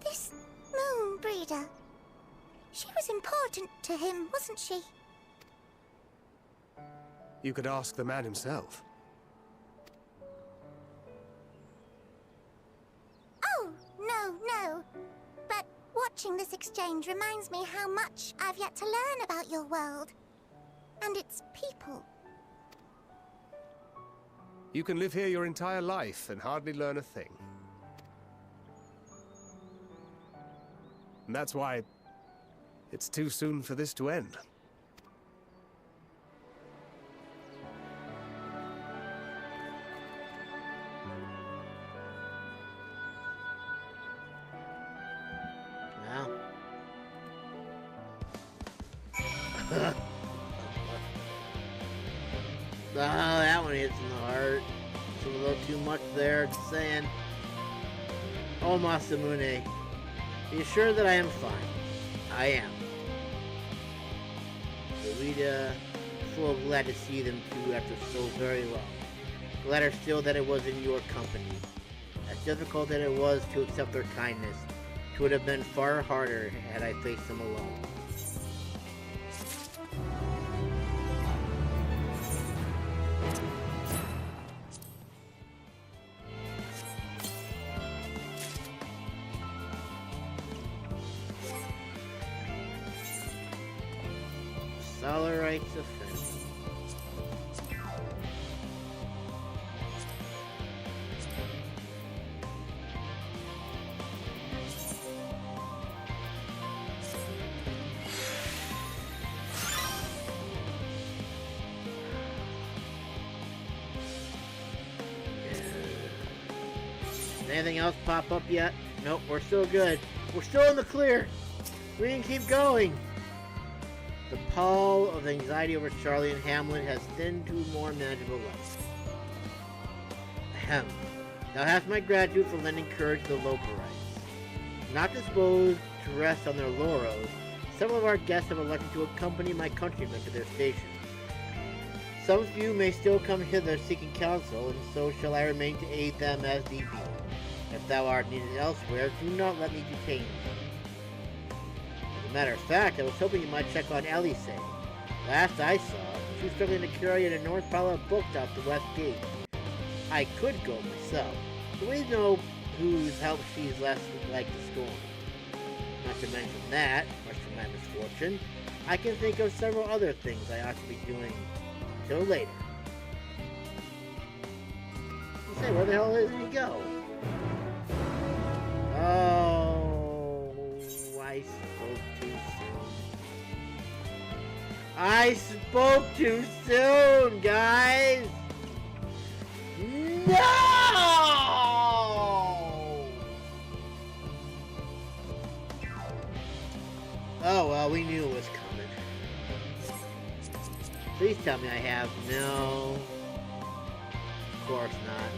This moon breeder. She was important to him, wasn't she? You could ask the man himself. Oh, no. But watching this exchange reminds me how much I've yet to learn about your world. And its people. You can live here your entire life and hardly learn a thing. And that's why it's too soon for this to end. Wow. Oh, that one hits in the heart. It's a little too much there, just saying. Oh, Masamune. Be sure that I am fine. I am. Rita, full glad to see them too after so very long. Gladder still that it was in your company. As difficult as it was to accept their kindness, it would have been far harder had I faced them alone. Solarites offense. Anything else pop up yet? Nope, we're still good. We're still in the clear. We can keep going. The pall of anxiety over Charlie and Hamlet has thinned to more manageable levels. Ahem. Thou hast my gratitude for lending courage to the Loporites. Not disposed to rest on their laurels, several of our guests have elected to accompany my countrymen to their stations. Some few may still come hither seeking counsel, and so shall I remain to aid them as need be. If thou art needed elsewhere, do not let me detain thee. As a matter of fact, I was hoping you might check on Elise. Last I saw, she was struggling to carry in a north pile of books out the west gate. I could go myself, but we know whose help she's less like to scorn. Not to mention that, much to my misfortune, I can think of several other things I ought to be doing. Till later. You say, where the hell did he go? Oh, I spoke too soon. I spoke too soon, guys! No! Oh, well, we knew it was coming. Please tell me I have. No. Of course not.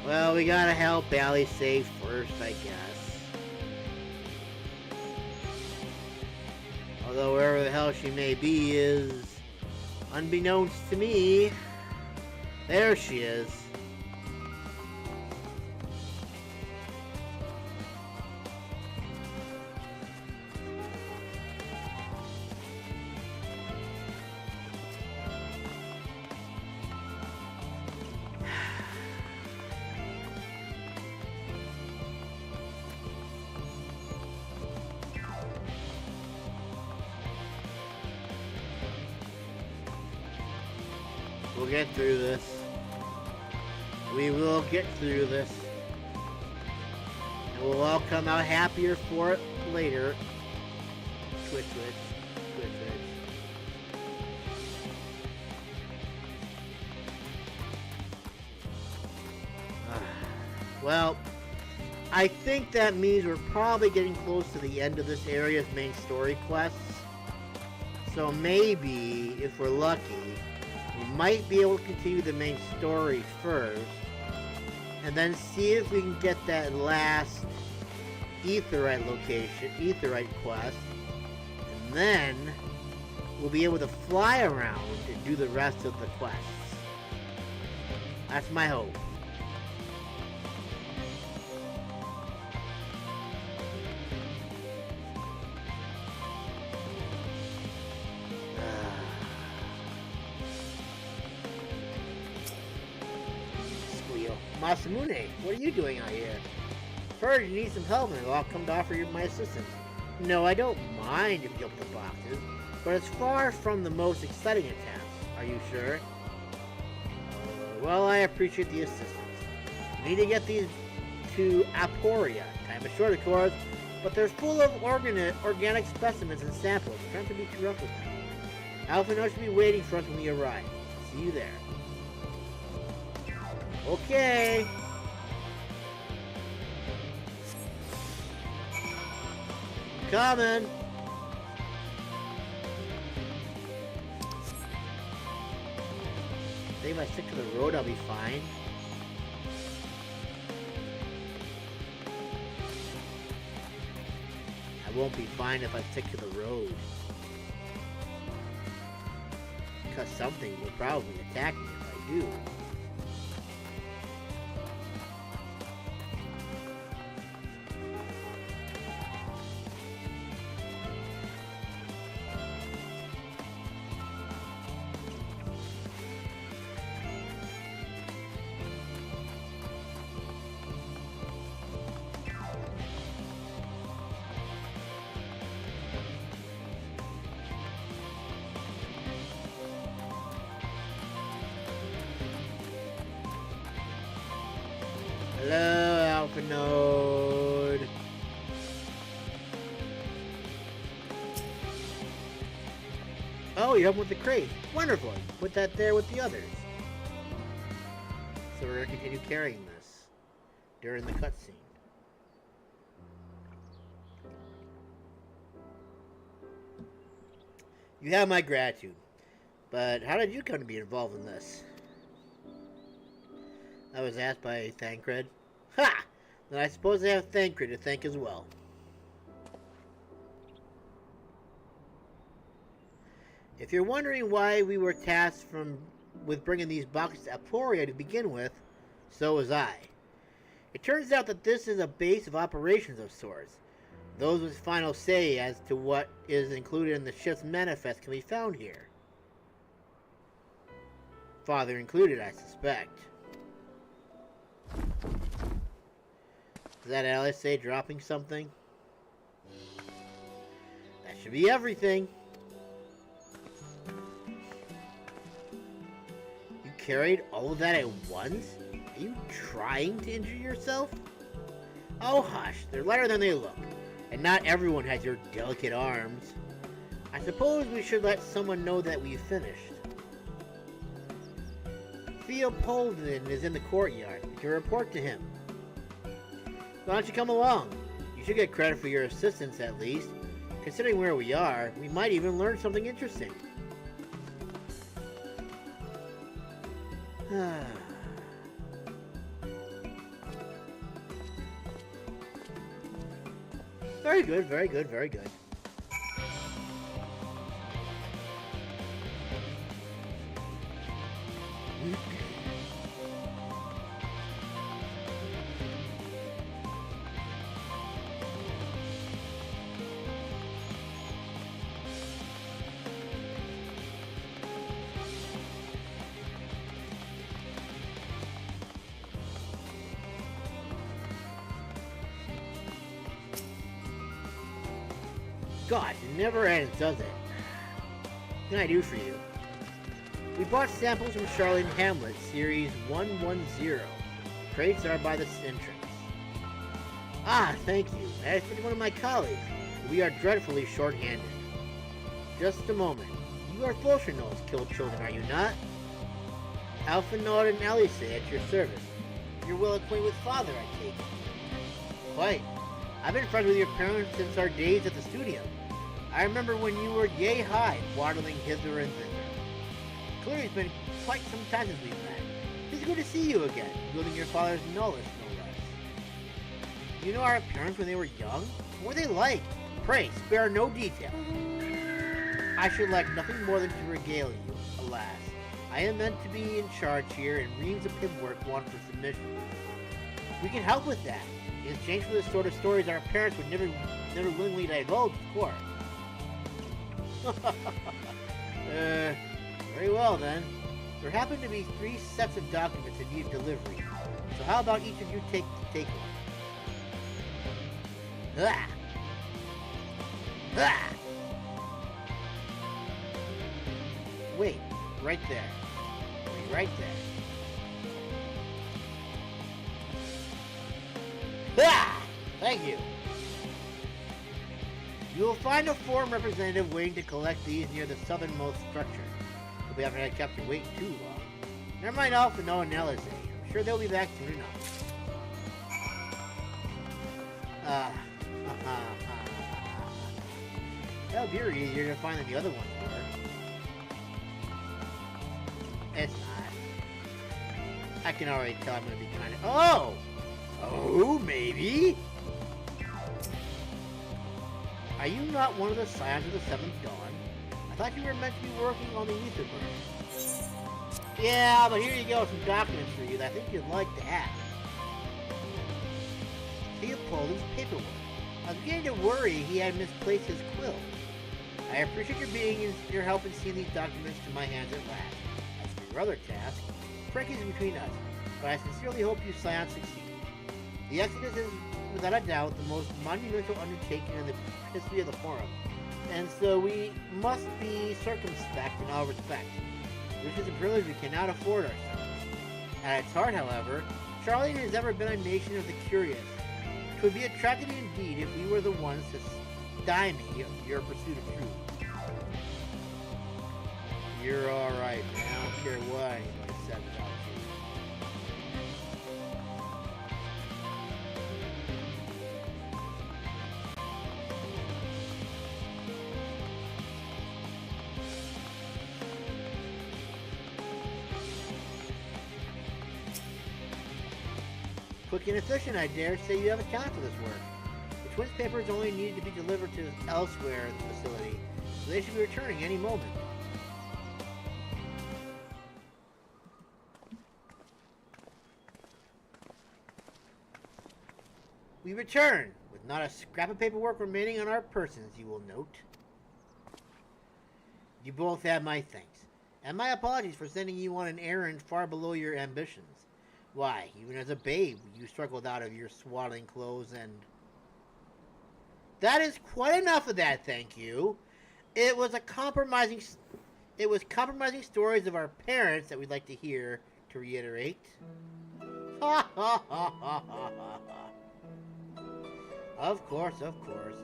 Well, we gotta help Allie save first, I guess. Although wherever the hell she may be is unbeknownst to me. There she is. We'll get through this. We will get through this. And we'll all come out happier for it later. Twitch, twitch, twitch, twitch. Well, I think that means we're probably getting close to the end of this area's main story quests. So maybe, if we're lucky, we might be able to continue the main story first, and then see if we can get that last Aetheryte location, Aetheryte quest, and then we'll be able to fly around and do the rest of the quests. That's my hope. Masamune, what are you doing out here? Heard you need some help and I'll come to offer you my assistance. No, I don't mind if you open the boxes, but it's far from the most exciting of tasks. Are you sure? Well, I appreciate the assistance. We need to get these to Aporia. Time is short, of course, but they're full of organic specimens and samples. Trying to be too rough with them. Alphino should be waiting for us when we arrive. See you there. Okay. Coming. I think if I stick to the road, I'll be fine. I won't be fine if I stick to the road. Because something will probably attack me if I do. Hello, Alpha Node. Oh, you're up with the crate. Wonderful. Put that there with the others. So we're going to continue carrying this during the cutscene. You have my gratitude. But how did you come to be involved in this? I was asked by Thancred. Ha! Then I suppose I have Thancred to thank as well. If you're wondering why we were tasked with bringing these boxes to Aporia to begin with, so was I. It turns out that this is a base of operations of sorts. Those with final say as to what is included in the ship's manifest can be found here. Father included, I suspect. Is that LSA dropping something? That should be everything. You carried all of that at once? Are you trying to injure yourself? Oh hush, they're lighter than they look. And not everyone has your delicate arms. I suppose we should let someone know that we've finished. Theopolden is in the courtyard. You can report to him. Why don't you come along? You should get credit for your assistance at least. Considering where we are, we might even learn something interesting. Very good, very good, very good. God, it never ends, does it? What can I do for you? We bought samples from Charlotte Hamlet, Series 110. Crates are by the entrance. Ah, thank you. That's been one of my colleagues. We are dreadfully short-handed. Just a moment. You are Thulchinol's killed children, are you not? Alphanod and Alice at your service. You're well acquainted with Father, I take it. Quite. I've been friends with your parents since our days at the studio. I remember when you were yay high, waddling hither and thither. Clearly it's been quite some time since we've met. It's good to see you again, wielding your father's knowledge, no less. You know our parents when they were young? What were they like? Pray, spare no detail. I should like nothing more than to regale you, alas. I am meant to be in charge here, and reams of paperwork want for submission. We can help with that. In exchange for the sort of stories our parents would never willingly divulge, of course. Very well then. There happen to be 3 sets of documents that need delivery. So how about each of you take one? Ah! Ah! Wait, right there. Wait, right there. Ah! Thank you. You will find a foreign representative waiting to collect these near the southernmost structure. Hope we haven't had Captain waiting too long. Never mind Alpha, Noah, and Alice. I'm sure they'll be back soon enough. That'll be easier to find than the other ones were. It's not. I can already tell I'm going to be kind of... Oh! Oh, maybe? Are you not one of the Scions of the Seventh Dawn? I thought you were meant to be working on the AETHER. Yeah, but here you go, some documents for you that I think you'd like to have. Leopold's paperwork. I was beginning to worry he had misplaced his quill. I appreciate your help in seeing these documents to my hands at last. As for your other task, breaking is between us, but I sincerely hope you Scions succeed. The Exodus is, without a doubt, the most monumental undertaking in the history of the Forum, and so we must be circumspect in all respects, which is a privilege we cannot afford ourselves. At its heart, however, Charlene has ever been a nation of the curious. It would be a tragedy indeed if we were the ones to stymie your pursuit of truth. You're alright, man. I don't care what anybody says about you. Quick and efficient, I dare say you have a talent for this work. The twins' papers only need to be delivered to elsewhere in the facility, so they should be returning any moment. We return, with not a scrap of paperwork remaining on our persons, you will note. You both have my thanks, and my apologies for sending you on an errand far below your ambitions. Why, even as a babe, you struggled out of your swaddling clothes and... That is quite enough of that, thank you. It was compromising stories of our parents that we'd like to hear, to reiterate. Ha ha ha ha ha ha. Of course, of course.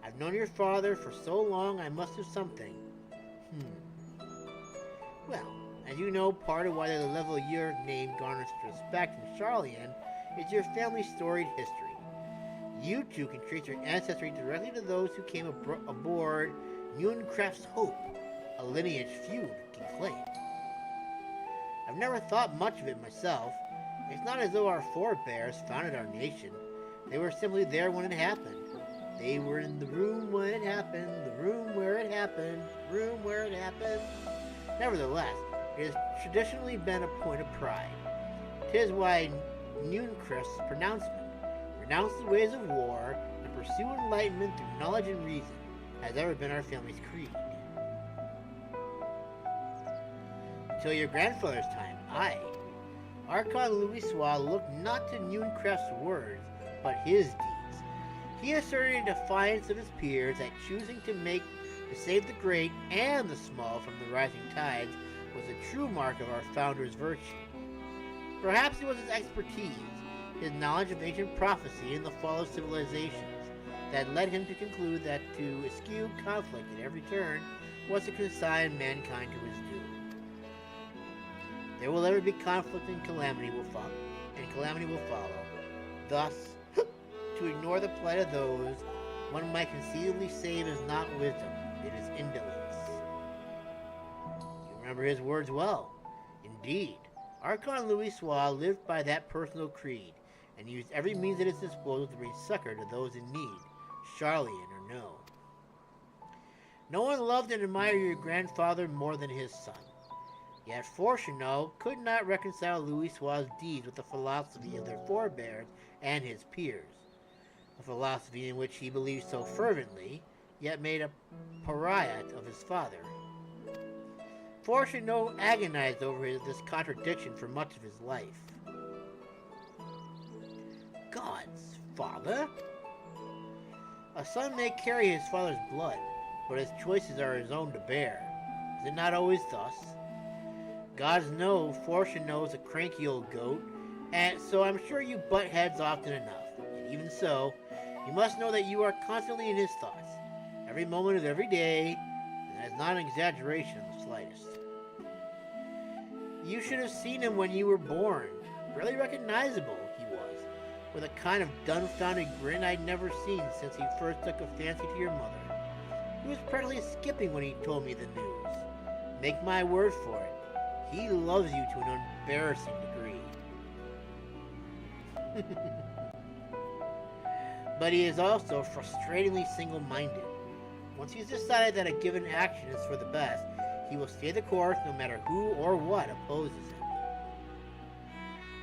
I've known your father for so long, I must do something. Well, as you know, part of why the level of your name garners respect in Charlian is your family's storied history. You two can trace your ancestry directly to those who came aboard Newncraft's Hope, a lineage few can claim. I've never thought much of it myself. It's not as though our forebears founded our nation. They were simply there when it happened. They were in the room when it happened, the room where it happened, room where it happened. Nevertheless, it has traditionally been a point of pride. 'Tis why Newncraft's pronouncement, renounce the ways of war, and pursue enlightenment through knowledge and reason, has ever been our family's creed. Until your grandfather's time, Archon Louisoix looked not to Newncraft's words, but his deeds. He asserted in defiance of his peers that choosing to save the great and the small from the rising tides was the true mark of our founder's virtue. Perhaps it was his expertise, his knowledge of ancient prophecy and the fall of civilizations, that led him to conclude that to eschew conflict at every turn was to consign mankind to his doom. There will ever be conflict and calamity will follow. Thus, to ignore the plight of those one might conceivably save is not wisdom, it is indolence. You remember his words well. Indeed, Archon Louisoix lived by that personal creed, and used every means at his disposal to bring succor to those in need, Charlian or no. No one loved and admired your grandfather more than his son. Yet Fortunato could not reconcile Louisoix's deeds with the philosophy of their forebears and his peers, a philosophy in which he believed so fervently, yet made a pariah of his father. Fortunato agonized over this contradiction for much of his life. God's father? A son may carry his father's blood, but his choices are his own to bear. Is it not always thus? Gods know Fortunato a cranky old goat, and so I'm sure you butt heads often enough. And even so, you must know that you are constantly in his thoughts, every moment of every day, and that's not an exaggeration in the slightest. You should have seen him when you were born. Barely recognizable, he was, with a kind of dumbfounded grin I'd never seen since he first took a fancy to your mother. He was practically skipping when he told me the news. Make my word for it, he loves you to an embarrassing degree. But he is also frustratingly single-minded. Once he's decided that a given action is for the best, he will stay the course no matter who or what opposes him.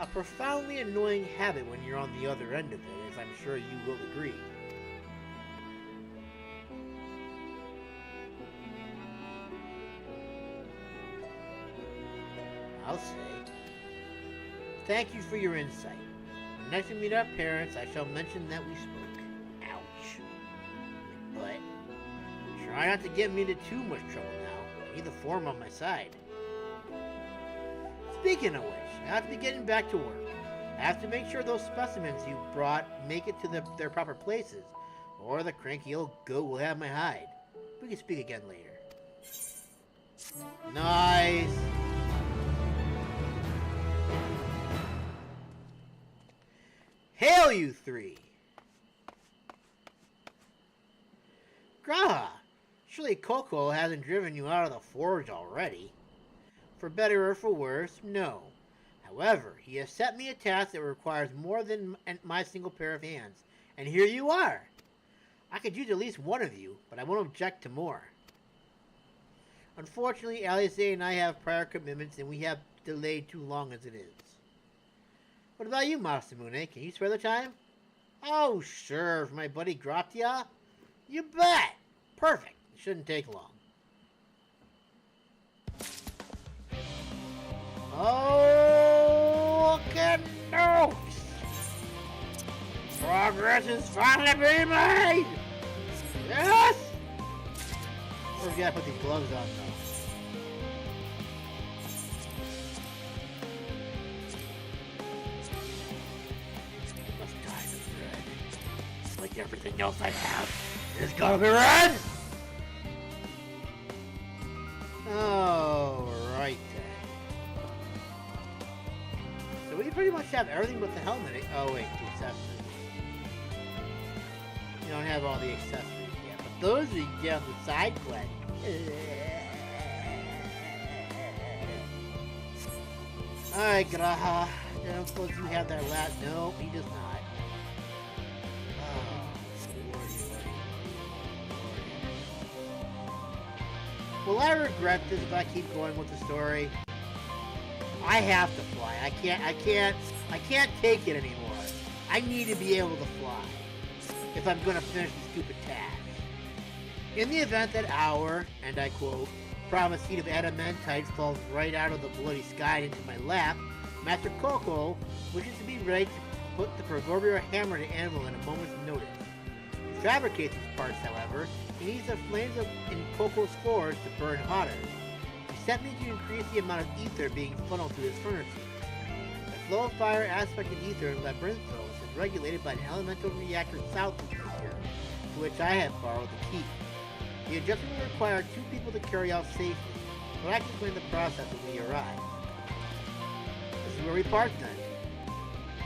A profoundly annoying habit when you're on the other end of it, as I'm sure you will agree. I'll say, thank you for your insight. When next we meet our parents, I shall mention that we spoke. Ouch. But try not to get me into too much trouble now. I need the form on my side. Speaking of which, I have to be getting back to work. I have to make sure those specimens you brought make it to their proper places, or the cranky old goat will have my hide. We can speak again later. Nice! Hail, you three! Graha, surely Coco hasn't driven you out of the forge already. For better or for worse, no. However, he has set me a task that requires more than my single pair of hands, and here you are. I could use at least one of you, but I won't object to more. Unfortunately, Alice and I have prior commitments, and we have delayed too long as it is. What about you, Masamune? Can you spare the time? Oh, sure, for my buddy Gratia? You bet! Perfect. It shouldn't take long. Oh, look at notes! Progress is finally being made! Yes! We're gonna put these gloves on, though. Like everything else I have, it's gotta be red! Alright then. So we pretty much have everything but the helmet. Oh wait, the accessories. You don't have all the accessories yet, but those are you get on the side quest. Alright, Graha. I don't suppose you have that last. No, he does not. Will I regret this if I keep going with the story? I have to fly. I can't take it anymore. I need to be able to fly if I'm going to finish the stupid task. In the event that our, and I quote, promised seed of adamantite falls right out of the bloody sky into my lap, Master Coco wishes to be ready to put the proverbial hammer to anvil in a moment's notice. To fabricate these parts, however, he needs the flames in Coco's forge to burn hotter. He sent me to increase the amount of ether being funneled through his furnaces. The flow of fire aspect of ether in Labyrinthos is regulated by an elemental reactor south of here, to which I have borrowed the key. The adjustment will require 2 people to carry out safely, but I can explain the process when we arrive. This is where we part then.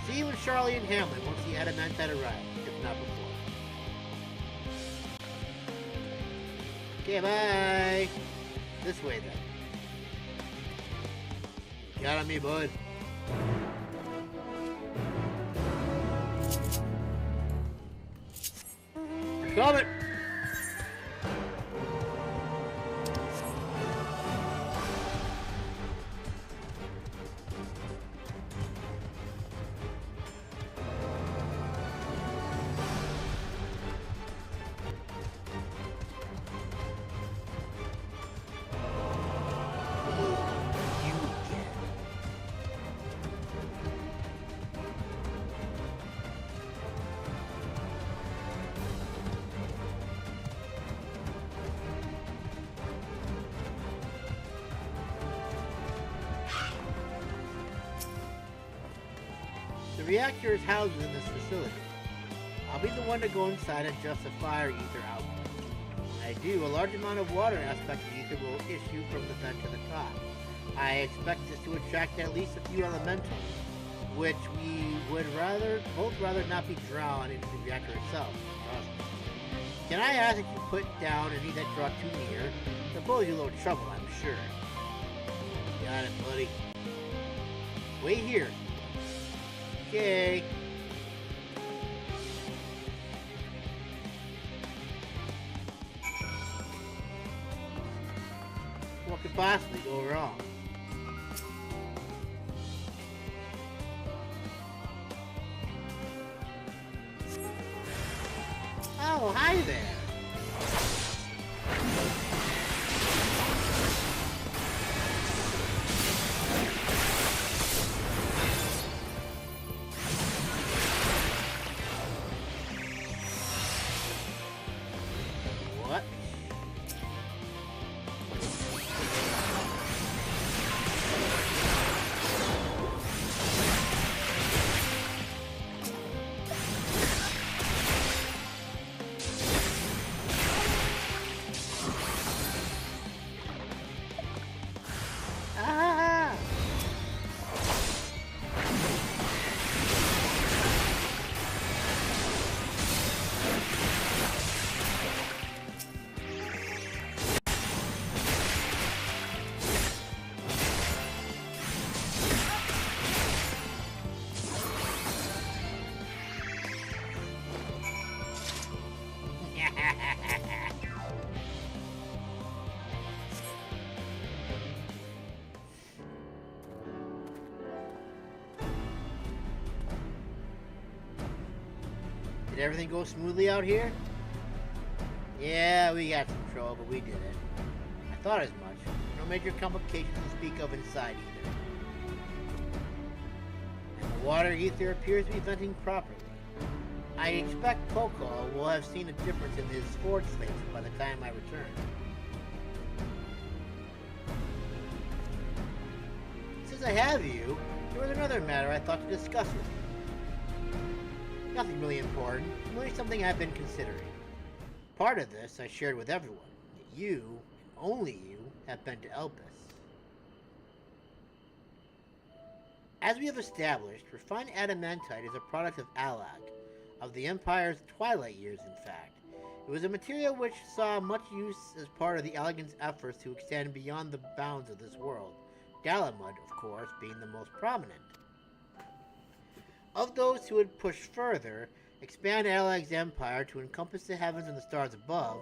See you with Charlie and Hamlin once the adamantite arrives, if not before. Okay, bye! This way then. Got on me, bud. Coming! The reactor is housed in this facility. I'll be the one to go inside and adjust the fire ether output. When I do, a large amount of water aspect of ether will issue from the vent to the top. I expect this to attract at least a few elementals, which we would both rather not be drawn into the reactor itself. Trust me. Can I ask that you put down any that draw too near? They'll pose you a little trouble, I'm sure. Got it, buddy. Wait here. Okay. What could possibly go wrong? Oh, hi there. Did everything go smoothly out here? Yeah, we got some trouble, but we did it. I thought as much. No major complications to speak of inside either. And the water ether appears to be venting properly. I expect Coco will have seen a difference in his forge slates by the time I return. Since I have you, there was another matter I thought to discuss with you. Nothing really important, only something I've been considering. Part of this I shared with everyone, yet you, and only you, have been to Elpis. As we have established, refined adamantite is a product of Alag, of the Empire's twilight years, in fact. It was a material which saw much use as part of the Elegant's efforts to extend beyond the bounds of this world, Dalamud, of course, being the most prominent. Of those who had pushed further, expand Aleg's empire to encompass the heavens and the stars above,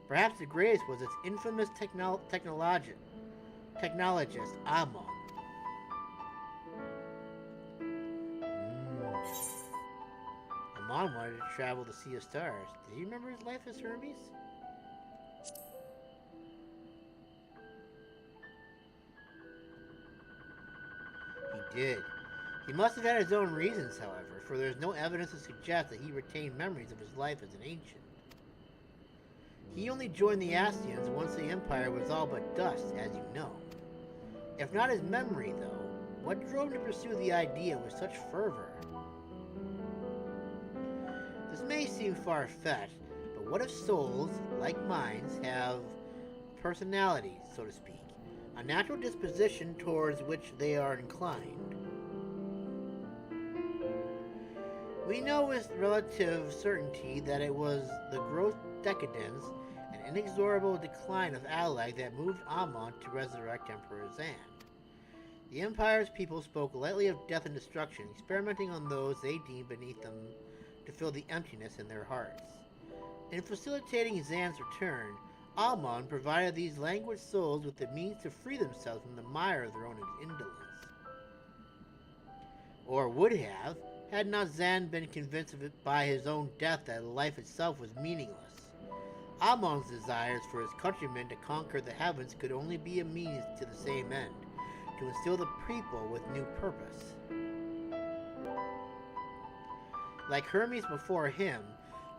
perhaps the greatest was its infamous technologist, Amon. Amon wanted to travel the Sea of Stars. Did he remember his life as Hermes? He did. He must have had his own reasons, however, for there is no evidence to suggest that he retained memories of his life as an ancient. He only joined the Astians once the Empire was all but dust, as you know. If not his memory, though, what drove him to pursue the idea with such fervor? This may seem far-fetched, but what if souls, like minds, have personalities, so to speak, a natural disposition towards which they are inclined? We know with relative certainty that it was the gross decadence and inexorable decline of Alag that moved Amon to resurrect Emperor Zan. The Empire's people spoke lightly of death and destruction, experimenting on those they deemed beneath them to fill the emptiness in their hearts. In facilitating Zan's return, Amon provided these languid souls with the means to free themselves from the mire of their own indolence. Or would have, had not Zan been convinced of it by his own death that life itself was meaningless. Amon's desires for his countrymen to conquer the heavens could only be a means to the same end, to instill the people with new purpose. Like Hermes before him,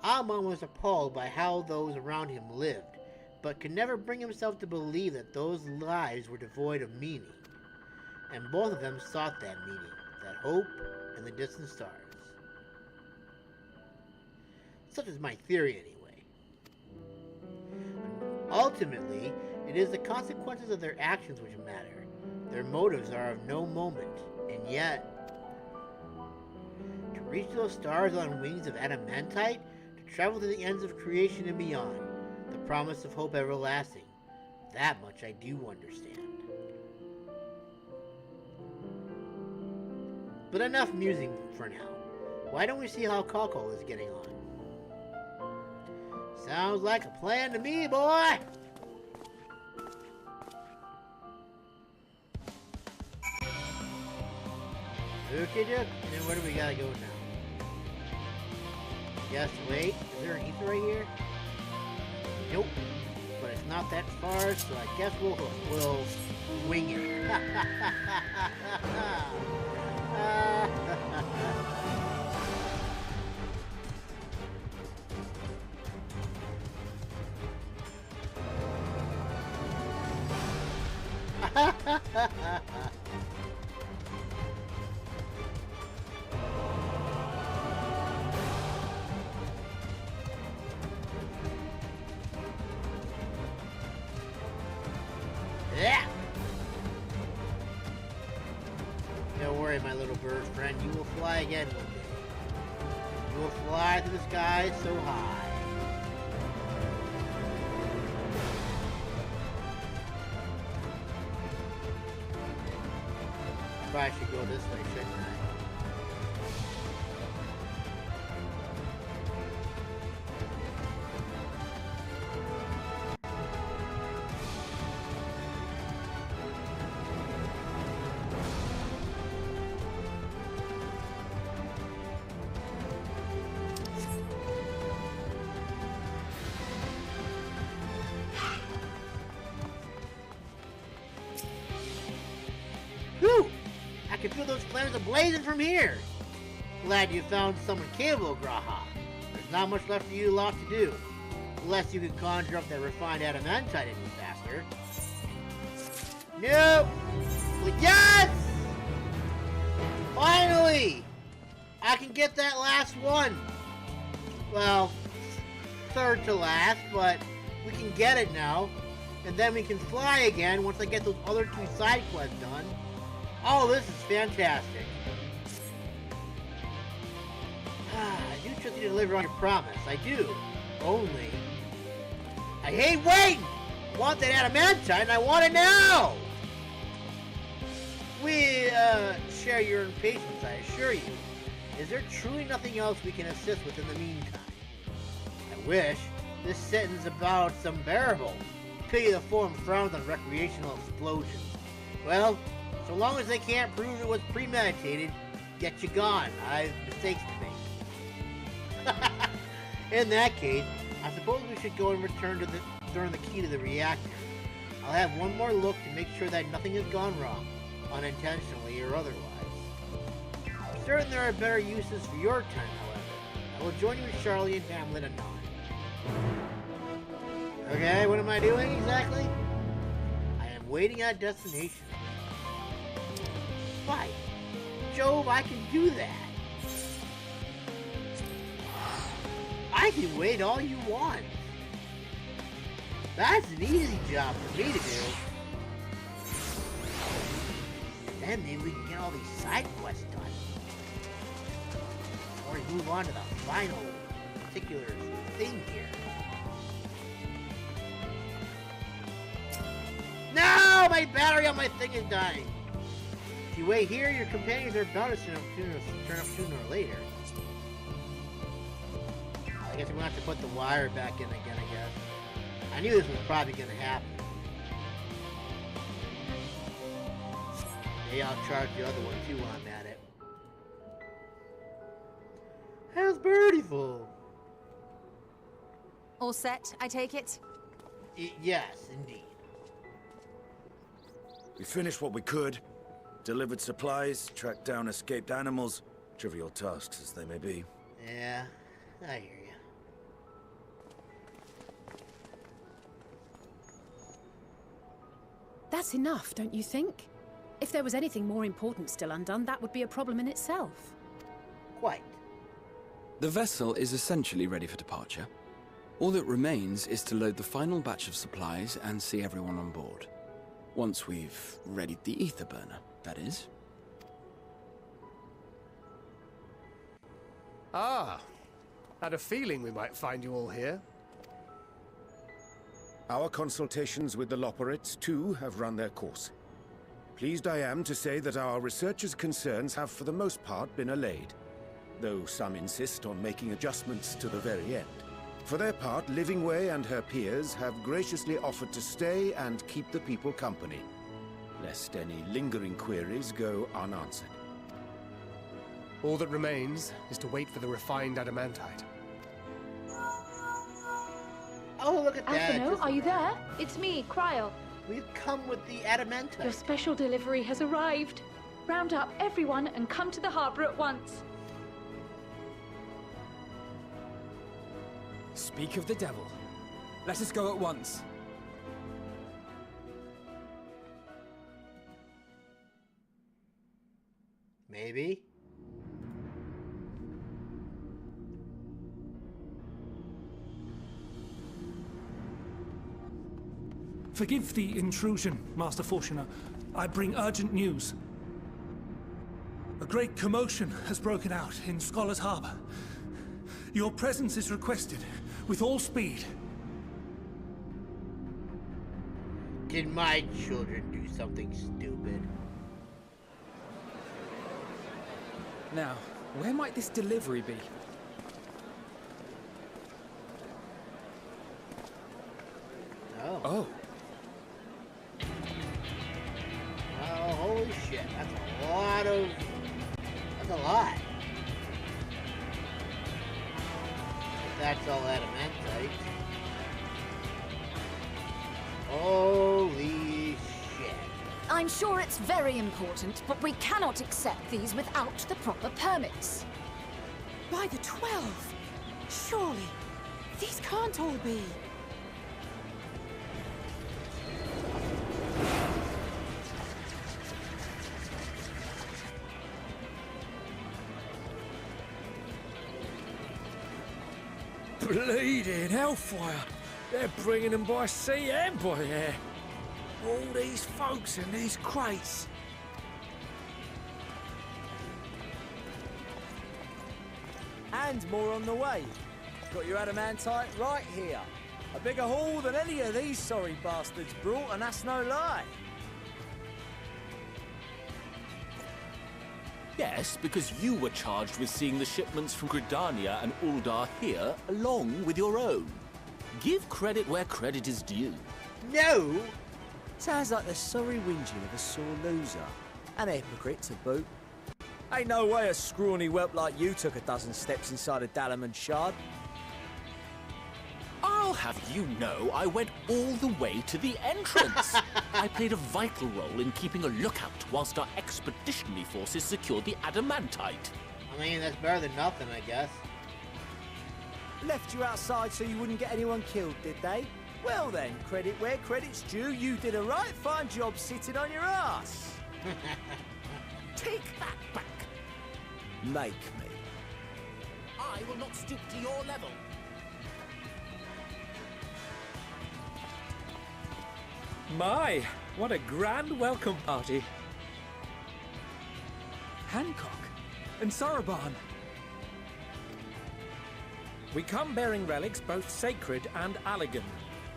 Amon was appalled by how those around him lived, but could never bring himself to believe that those lives were devoid of meaning. And both of them sought that meaning, that hope in the distant stars. Such is my theory, anyway. Ultimately, it is the consequences of their actions which matter. Their motives are of no moment, and yet, to reach those stars on wings of adamantite, to travel to the ends of creation and beyond, the promise of hope everlasting, that much I do understand. But enough musing for now. Why don't we see how Carbuncle is getting on? Sounds like a plan to me, boy! Okay, dude. And then where do we gotta go now? Yes, wait. Is there an ether right here? Nope. But it's not that far, so I guess we'll wing it. Yeah. Don't worry, my little bird friend. You will fly again one day. You will fly through the sky so high. Probably should go this way, shouldn't I? Whew! I can feel those flames ablazing from here. Glad you found someone capable, Graha. There's not much left for you lot to do. Unless you can conjure up that refined adamantite any faster. Nope! But yes! Finally! I can get that last one. Well, third to last, but we can get it now. And then we can fly again once I get those other two side quests done. Oh, this is fantastic. do trust you to deliver on your promise. I do. Only... I hate waiting! I want that adamantite and I want it now! We, share your impatience, I assure you. Is there truly nothing else we can assist with in the meantime? I wish. This sentence about some bearable. Pity the form frowns on recreational explosions. Well, so long as they can't prove it was premeditated, get you gone. I've mistakes to make. In that case, I suppose we should go and return to the key to the reactor. I'll have one more look to make sure that nothing has gone wrong, unintentionally or otherwise. I'm certain there are better uses for your time, however. I will join you with Charlie and Hamlet anon. Okay, what am I doing exactly? I am waiting at destination. Why? Jove, I can do that. I can wait all you want. That's an easy job for me to do. Then maybe we can get all these side quests done. Or move on to the final particular thing here. No! My battery on my thing is dying. If you wait here, your companions are bound to turn up sooner or later. I guess we're gonna have to put the wire back in again, I guess. I knew this was probably gonna happen. Maybe I'll charge the other one too while I'm at it. How's Birdie-ful? All set, I take it? Yes, indeed. We finished what we could. Delivered supplies, tracked down escaped animals. Trivial tasks as they may be. Yeah, I hear you. That's enough, don't you think? If there was anything more important still undone, that would be a problem in itself. Quite. The vessel is essentially ready for departure. All that remains is to load the final batch of supplies and see everyone on board. Once we've readied the ether burner, that is. Ah, had a feeling we might find you all here. Our consultations with the Loporrits, too, have run their course. Pleased I am to say that our researchers' concerns have for the most part been allayed, though some insist on making adjustments to the very end. For their part, Livingway and her peers have graciously offered to stay and keep the people company, lest any lingering queries go unanswered. All that remains is to wait for the refined adamantite. Oh, look at that. Alphino, are you there? It's me, Cryo. We've come with the adamantite. Your special delivery has arrived. Round up everyone and come to the harbor at once. Speak of the devil. Let us go at once. Maybe. Forgive the intrusion, Master Fortuner. I bring urgent news. A great commotion has broken out in Scholar's Harbor. Your presence is requested, with all speed. Did my children do something stupid? Now, where might this delivery be? Oh. Oh. Oh, holy shit. That's a lot of... That's a lot. If that's all adamantite. Holy shit. I'm sure it's very important, but we cannot accept these without the proper permits. By the 12! Surely, these can't all be... Bleeding hellfire! They're bringing them by sea and by air. All these folks in these crates. and more on the way. Got your adamantite right here. A bigger haul than any of these sorry bastards brought, and that's no lie. Yes, because you were charged with seeing the shipments from Gridania and Uldar here, along with your own. Give credit where credit is due. No! Sounds like the sorry whinging of a sore loser. And a hypocrite to boot. Ain't no way a scrawny whelp like you took a dozen steps inside a Dalamud shard. I'll have you know I went all the way to the entrance. I played a vital role in keeping a lookout whilst our expeditionary forces secured the adamantite. I mean, that's better than nothing, I guess. Left you outside so you wouldn't get anyone killed, did they? Well then, credit where credit's due, you did a right fine job sitting on your ass. Take that back. Make me. I will not stoop to your level. My, what a grand welcome party. Hancock and Soroban. We come bearing relics both sacred and elegant,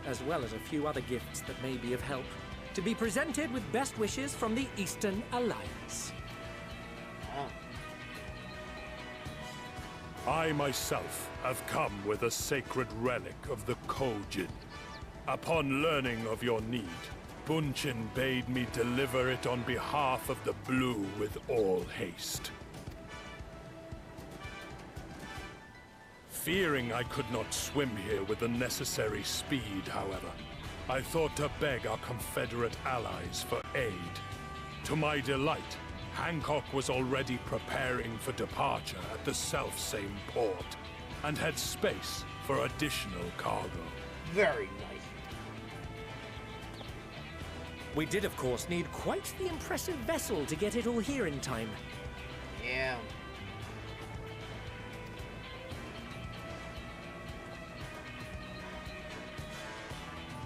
as well as a few other gifts that may be of help, to be presented with best wishes from the Eastern Alliance. I myself have come with a sacred relic of the Kojin. Upon learning of your need, Bunchin bade me deliver it on behalf of the Blue with all haste. Fearing I could not swim here with the necessary speed, however, I thought to beg our Confederate allies for aid. To my delight, Hancock was already preparing for departure at the self-same port, and had space for additional cargo. Very nice. We did, of course, need quite the impressive vessel to get it all here in time. Yeah.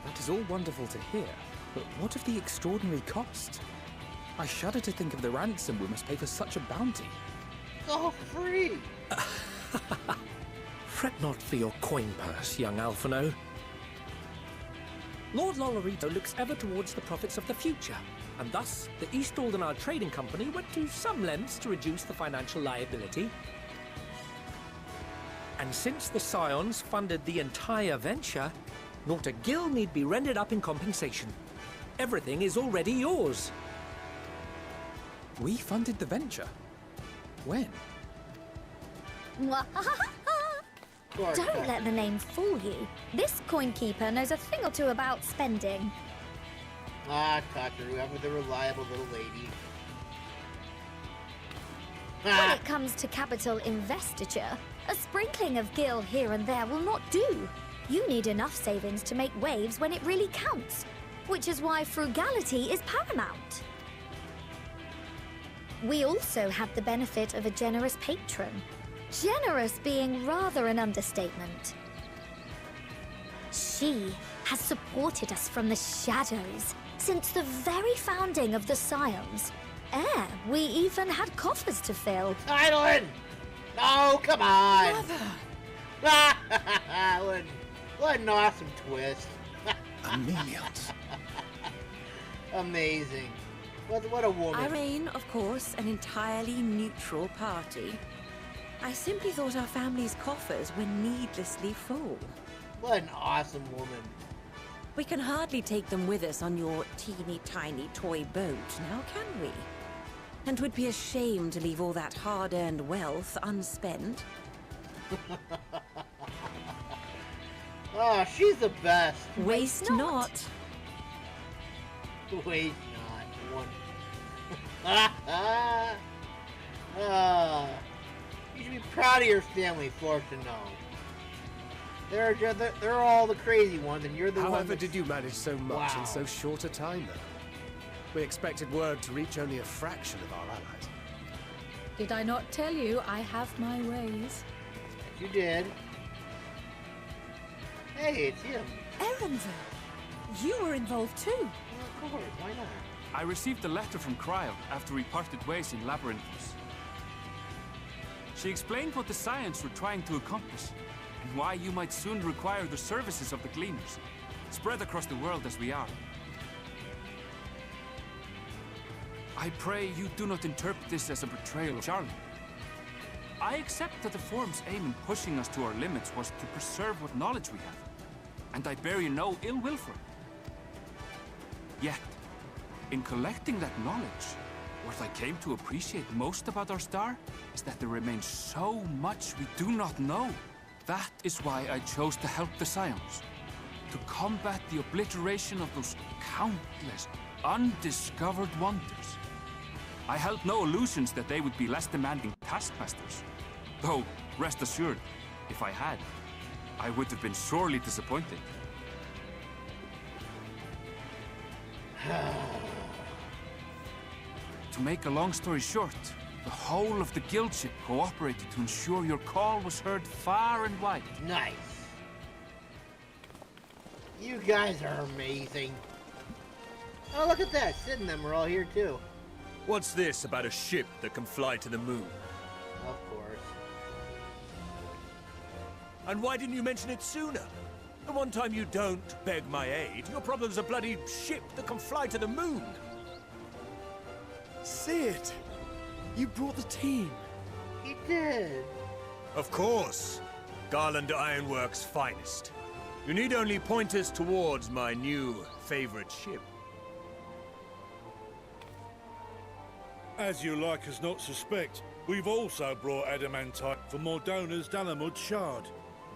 That is all wonderful to hear, but what of the extraordinary cost? I shudder to think of the ransom we must pay for such a bounty. It's all free! Fret not for your coin purse, young Alphino. Lord Loporrit looks ever towards the profits of the future, and thus the East Aldenar Trading Company went to some lengths to reduce the financial liability. And since the Scions funded the entire venture, not a gill need be rendered up in compensation. Everything is already yours. We funded the venture? When? Don't let the name fool you. This coin keeper knows a thing or two about spending. Ah, Tucker, ever the reliable little lady. When it comes to capital investiture, a sprinkling of gil here and there will not do. You need enough savings to make waves when it really counts, which is why frugality is paramount. We also have the benefit of a generous patron. Generous being rather an understatement. She has supported us from the shadows since the very founding of the Scions. We even had coffers to fill. Idlin! Oh, come on! Mother! What an awesome twist. Amelians. Amazing. What a woman. I remain, of course, an entirely neutral party. I simply thought our family's coffers were needlessly full. What an awesome woman. We can hardly take them with us on your teeny-tiny toy boat, now can we? And 'twould be a shame to leave all that hard-earned wealth unspent. Oh, she's the best. Waste not. Waste not. One. You should be proud of your family, Fortune. They're all the crazy ones, and you're the one. However did you manage so much Wow. in so short a time, though? We expected word to reach only a fraction of our allies. Did I not tell you I have my ways? You did. Hey, it's him. Erenville, you were involved too. Well, of course, why not? I received a letter from Cryo after we parted ways in Labyrinthos. She explained what the Scions were trying to accomplish, and why you might soon require the services of the Gleaners, spread across the world as we are. I pray you do not interpret this as a betrayal of Charlie. I accept that the Forum's aim in pushing us to our limits was to preserve what knowledge we have, and I bear you no ill will for it. Yet, in collecting that knowledge, what I came to appreciate most about our star is that there remains so much we do not know. That is why I chose to help the Scions, to combat the obliteration of those countless, undiscovered wonders. I held no illusions that they would be less demanding taskmasters. Though, rest assured, if I had, I would have been sorely disappointed. To make a long story short, the whole of the guildship cooperated to ensure your call was heard far and wide. Nice. You guys are amazing. Oh, look at that. Sid and them are all here too. What's this about a ship that can fly to the moon? Of course. And why didn't you mention it sooner? The one time you don't beg my aid, your problem's a bloody ship that can fly to the moon. Sid, you brought the team. He did. Of course. Garland Ironworks' finest. You need only point us towards my new favorite ship. As you like us not suspect, we've also brought adamantite for Mordona's Dalamud Shard.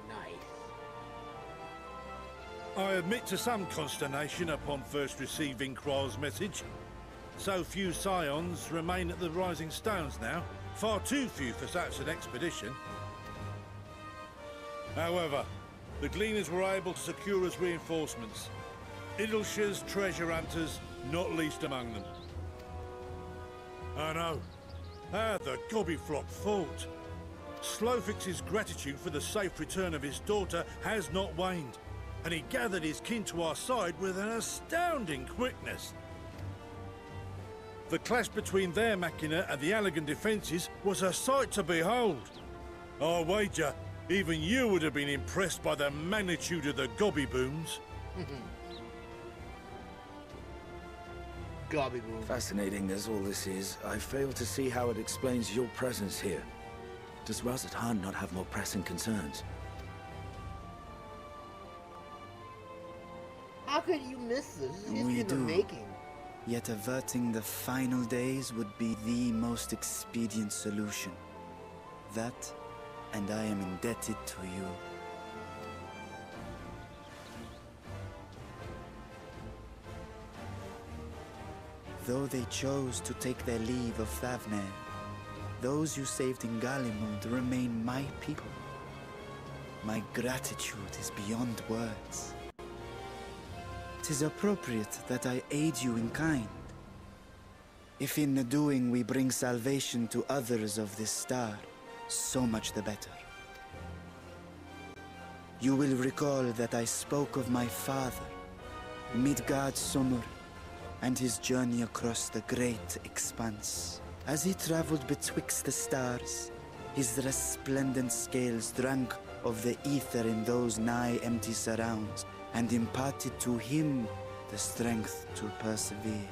Nice. I admit to some consternation upon first receiving Kral's message. So few Scions remain at the Rising Stones now. Far too few for such an expedition. However, the Gleaners were able to secure us reinforcements. Idleshire's treasure hunters, not least among them. I know. How the Gobbyflock fought. Slowfix's gratitude for the safe return of his daughter has not waned, and he gathered his kin to our side with an astounding quickness. The clash between their machina and the Allagan defences was a sight to behold. I wager even you would have been impressed by the magnitude of the Gobby booms. Gobby boom. Fascinating as all this is, I fail to see how it explains your presence here. Does Razat-Han not have more pressing concerns? How could you miss this? This is history We in the do. making. Yet averting the final days would be the most expedient solution. That, and I am indebted to you. Though they chose to take their leave of Thavnair, those you saved in Galimund remain my people. My gratitude is beyond words. 'Tis appropriate that I aid you in kind. If in the doing we bring salvation to others of this star, so much the better. You will recall that I spoke of my father, Midgard Sommer, and his journey across the great expanse. As he traveled betwixt the stars, his resplendent scales drank of the ether in those nigh empty surrounds, and imparted to him the strength to persevere.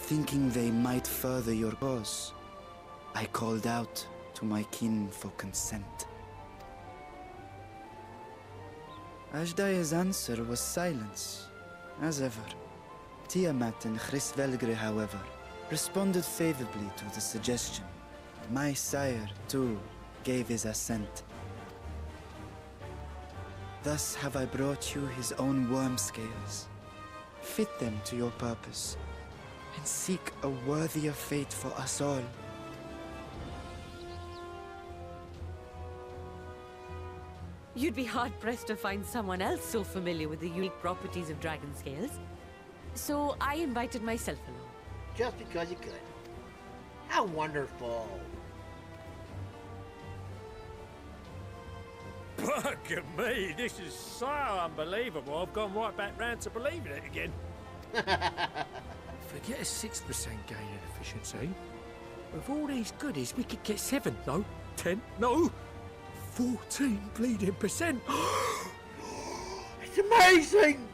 Thinking they might further your cause, I called out to my kin for consent. Ajdaya's answer was silence, as ever. Tiamat and Chrisvelgre, however, responded favorably to the suggestion. My sire, too, gave his assent. Thus have I brought you his own worm scales. Fit them to your purpose, and seek a worthier fate for us all. You'd be hard-pressed to find someone else so familiar with the unique properties of dragon scales. So I invited myself along. Just because you could. How wonderful. Bugger me, this is so unbelievable. I've gone right back round to believing it again. Forget a 6% gain in efficiency. With all these goodies, we could get 7, no, 10, no, 14 bleeding %. It's amazing!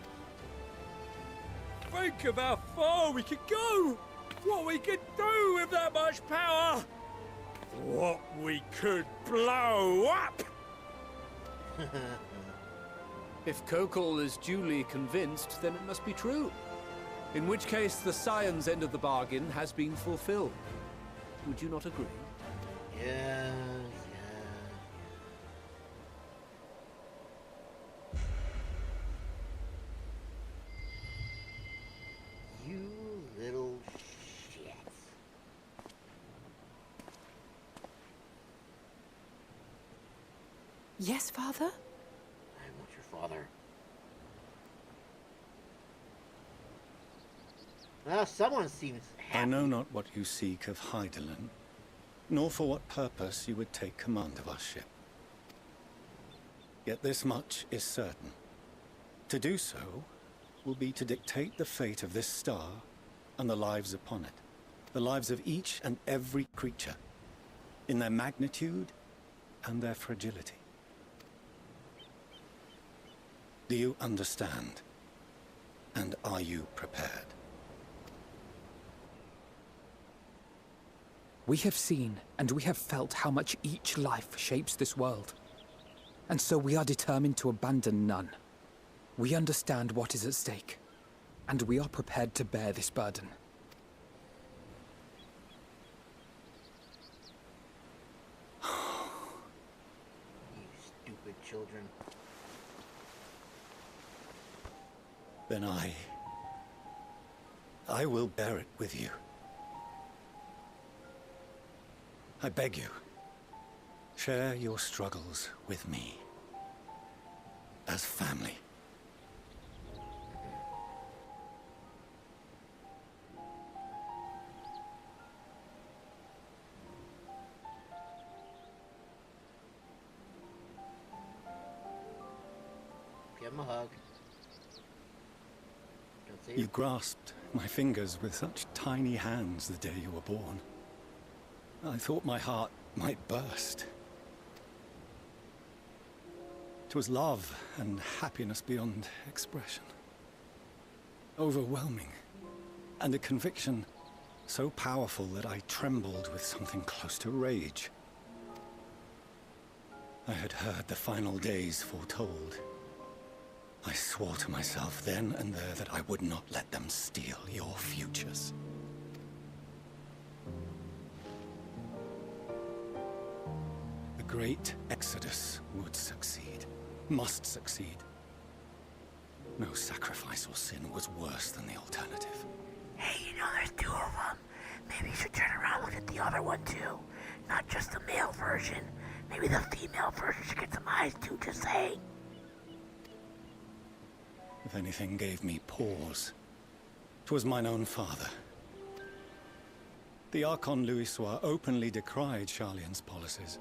Think of how far we could go! What we could do with that much power! What we could blow up! If Kokol is duly convinced, then it must be true. In which case, the Scion's end of the bargain has been fulfilled. Would you not agree? Yeah. You little shit. Yes, Father? I'm not your father. Well, someone seems happy. I know not what you seek of Hydaelyn, nor for what purpose you would take command of our ship. Yet this much is certain. To do so will be to dictate the fate of this star and the lives upon it. The lives of each and every creature, in their magnitude and their fragility. Do you understand? And are you prepared? We have seen and we have felt how much each life shapes this world. And so we are determined to abandon none. We understand what is at stake, and we are prepared to bear this burden. You stupid children. Then I will bear it with you. I beg you, share your struggles with me. As family. Give him a hug. Don't say You grasped my fingers with such tiny hands the day you were born. I thought my heart might burst. It was love and happiness beyond expression. Overwhelming. And a conviction so powerful that I trembled with something close to rage. I had heard the final days foretold. I swore to myself then and there that I would not let them steal your futures. The great Exodus would succeed. Must succeed. No sacrifice or sin was worse than the alternative. Hey, you know there's 2 of them. Maybe you should turn around and look at the other one too. Not just the male version. Maybe the female version should get some eyes too, just saying. If anything gave me pause, 'twas mine own father. The Archon Louisois openly decried Charlian's policies.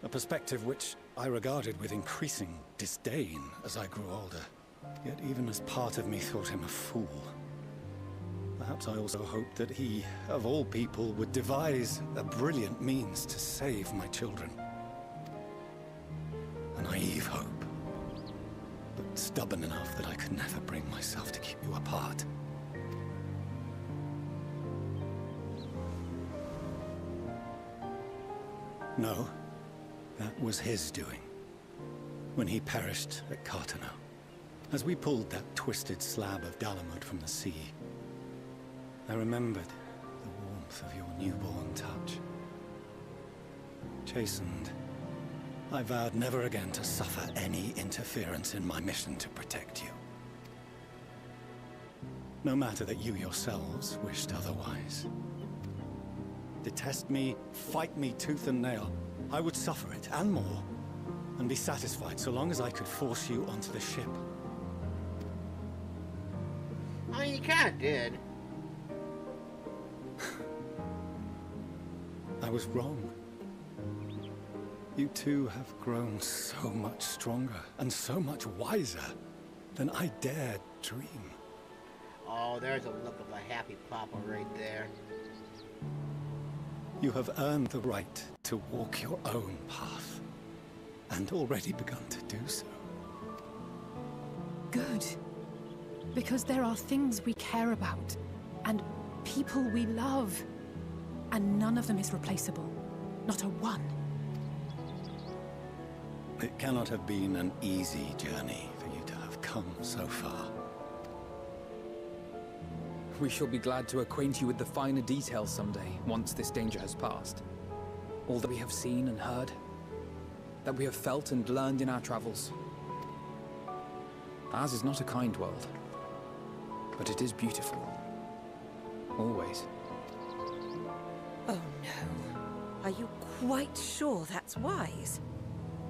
A perspective which I regarded with increasing disdain as I grew older. Yet even as part of me thought him a fool. Perhaps I also hoped that he, of all people, would devise a brilliant means to save my children. A naive hope, but stubborn enough that I could never bring myself to keep you apart. No, that was his doing, when he perished at Cartano. As we pulled that twisted slab of Dalamud from the sea, I remembered the warmth of your newborn touch. Chastened, I vowed never again to suffer any interference in my mission to protect you. No matter that you yourselves wished otherwise. Detest me, fight me tooth and nail, I would suffer it, and more, and be satisfied so long as I could force you onto the ship. I mean, you kinda did. I was wrong. You two have grown so much stronger and so much wiser than I dared dream. Oh, there's a look of a happy papa right there. You have earned the right to walk your own path, and already begun to do so. Good. Because there are things we care about, and people we love, and none of them is replaceable. Not a one. It cannot have been an easy journey for you to have come so far. We shall be glad to acquaint you with the finer details someday, once this danger has passed. All that we have seen and heard, that we have felt and learned in our travels. Ours is not a kind world, but it is beautiful. Always. Oh no. Are you quite sure that's wise?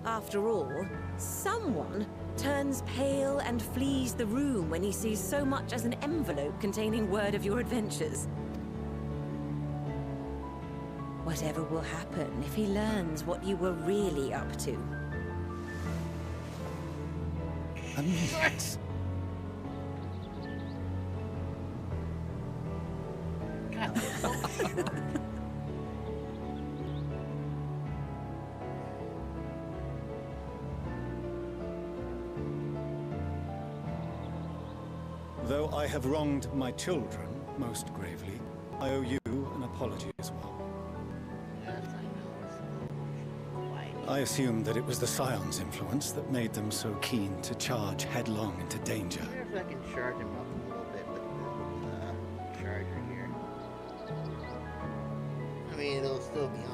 After all, someone turns pale and flees the room when he sees so much as an envelope containing word of your adventures. Whatever will happen if he learns what you were really up to? Yes. Though I have wronged my children most gravely, I owe you an apology as well. I assumed that it was the Scion's influence that made them so keen to charge headlong into danger. I wonder if I can charge him up a little bit with the charger here. I mean, it'll still be on.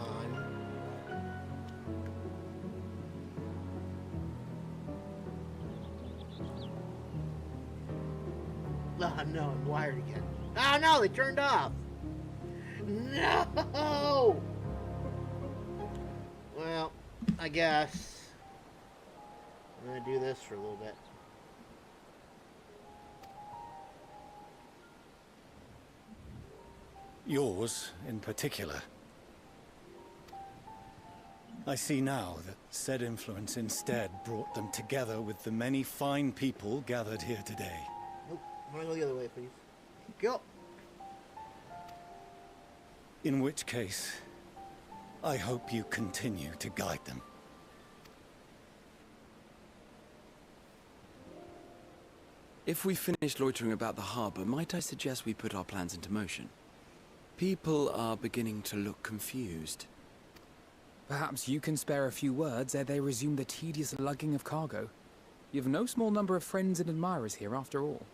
Oh no, I'm wired again. Oh no, they turned off! No! Well, I guess I'm gonna do this for a little bit. Yours, in particular. I see now that said influence instead brought them together with the many fine people gathered here today. Nope, I'm gonna go the other way, please. Go! In which case, I hope you continue to guide them. If we finish loitering about the harbor, might I suggest we put our plans into motion? People are beginning to look confused. Perhaps you can spare a few words ere they resume the tedious lugging of cargo. You've no small number of friends and admirers here, after all.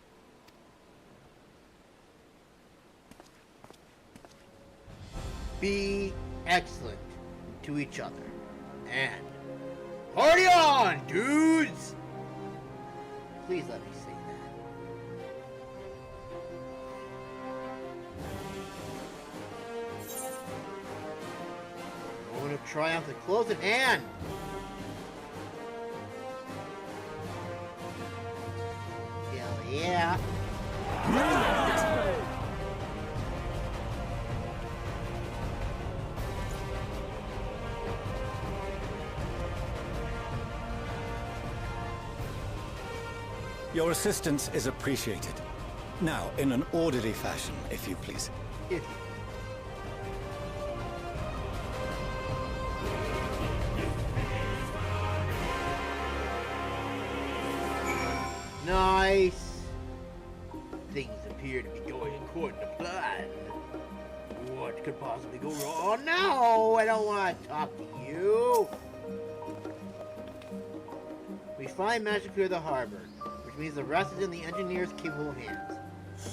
Be excellent to each other. And party on, dudes! Please let me say that. Moment of triumph and close at hand. Hell yeah. Your assistance is appreciated. Now, in an orderly fashion, if you please. If Nice. Things appear to be going according to plan. What could possibly go wrong? Oh no! I don't want to talk to you. We finally managed to clear the harbor, which means the rest is in the engineer's capable hands.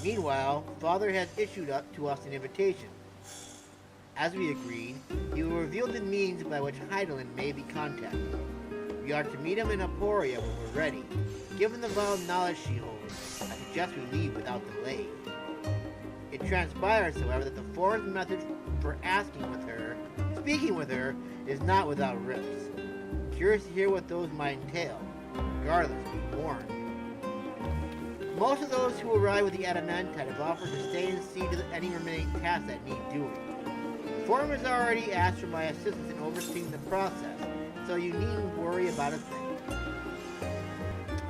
Meanwhile, Father has issued up to us an invitation. As we agreed, he will reveal the means by which Hydaelyn may be contacted. We are to meet him in Aporia when we're ready. Given the vital knowledge she holds, I suggest we leave without delay. It transpires, however, that the foreign method for speaking with her, is not without risks. Curious to hear what those might entail. Regardless, be warned. Most of those who arrive with the Adamantite have offered to stay and see to any remaining tasks that need doing. The forum has already asked for my assistance in overseeing the process, so you needn't worry about a thing.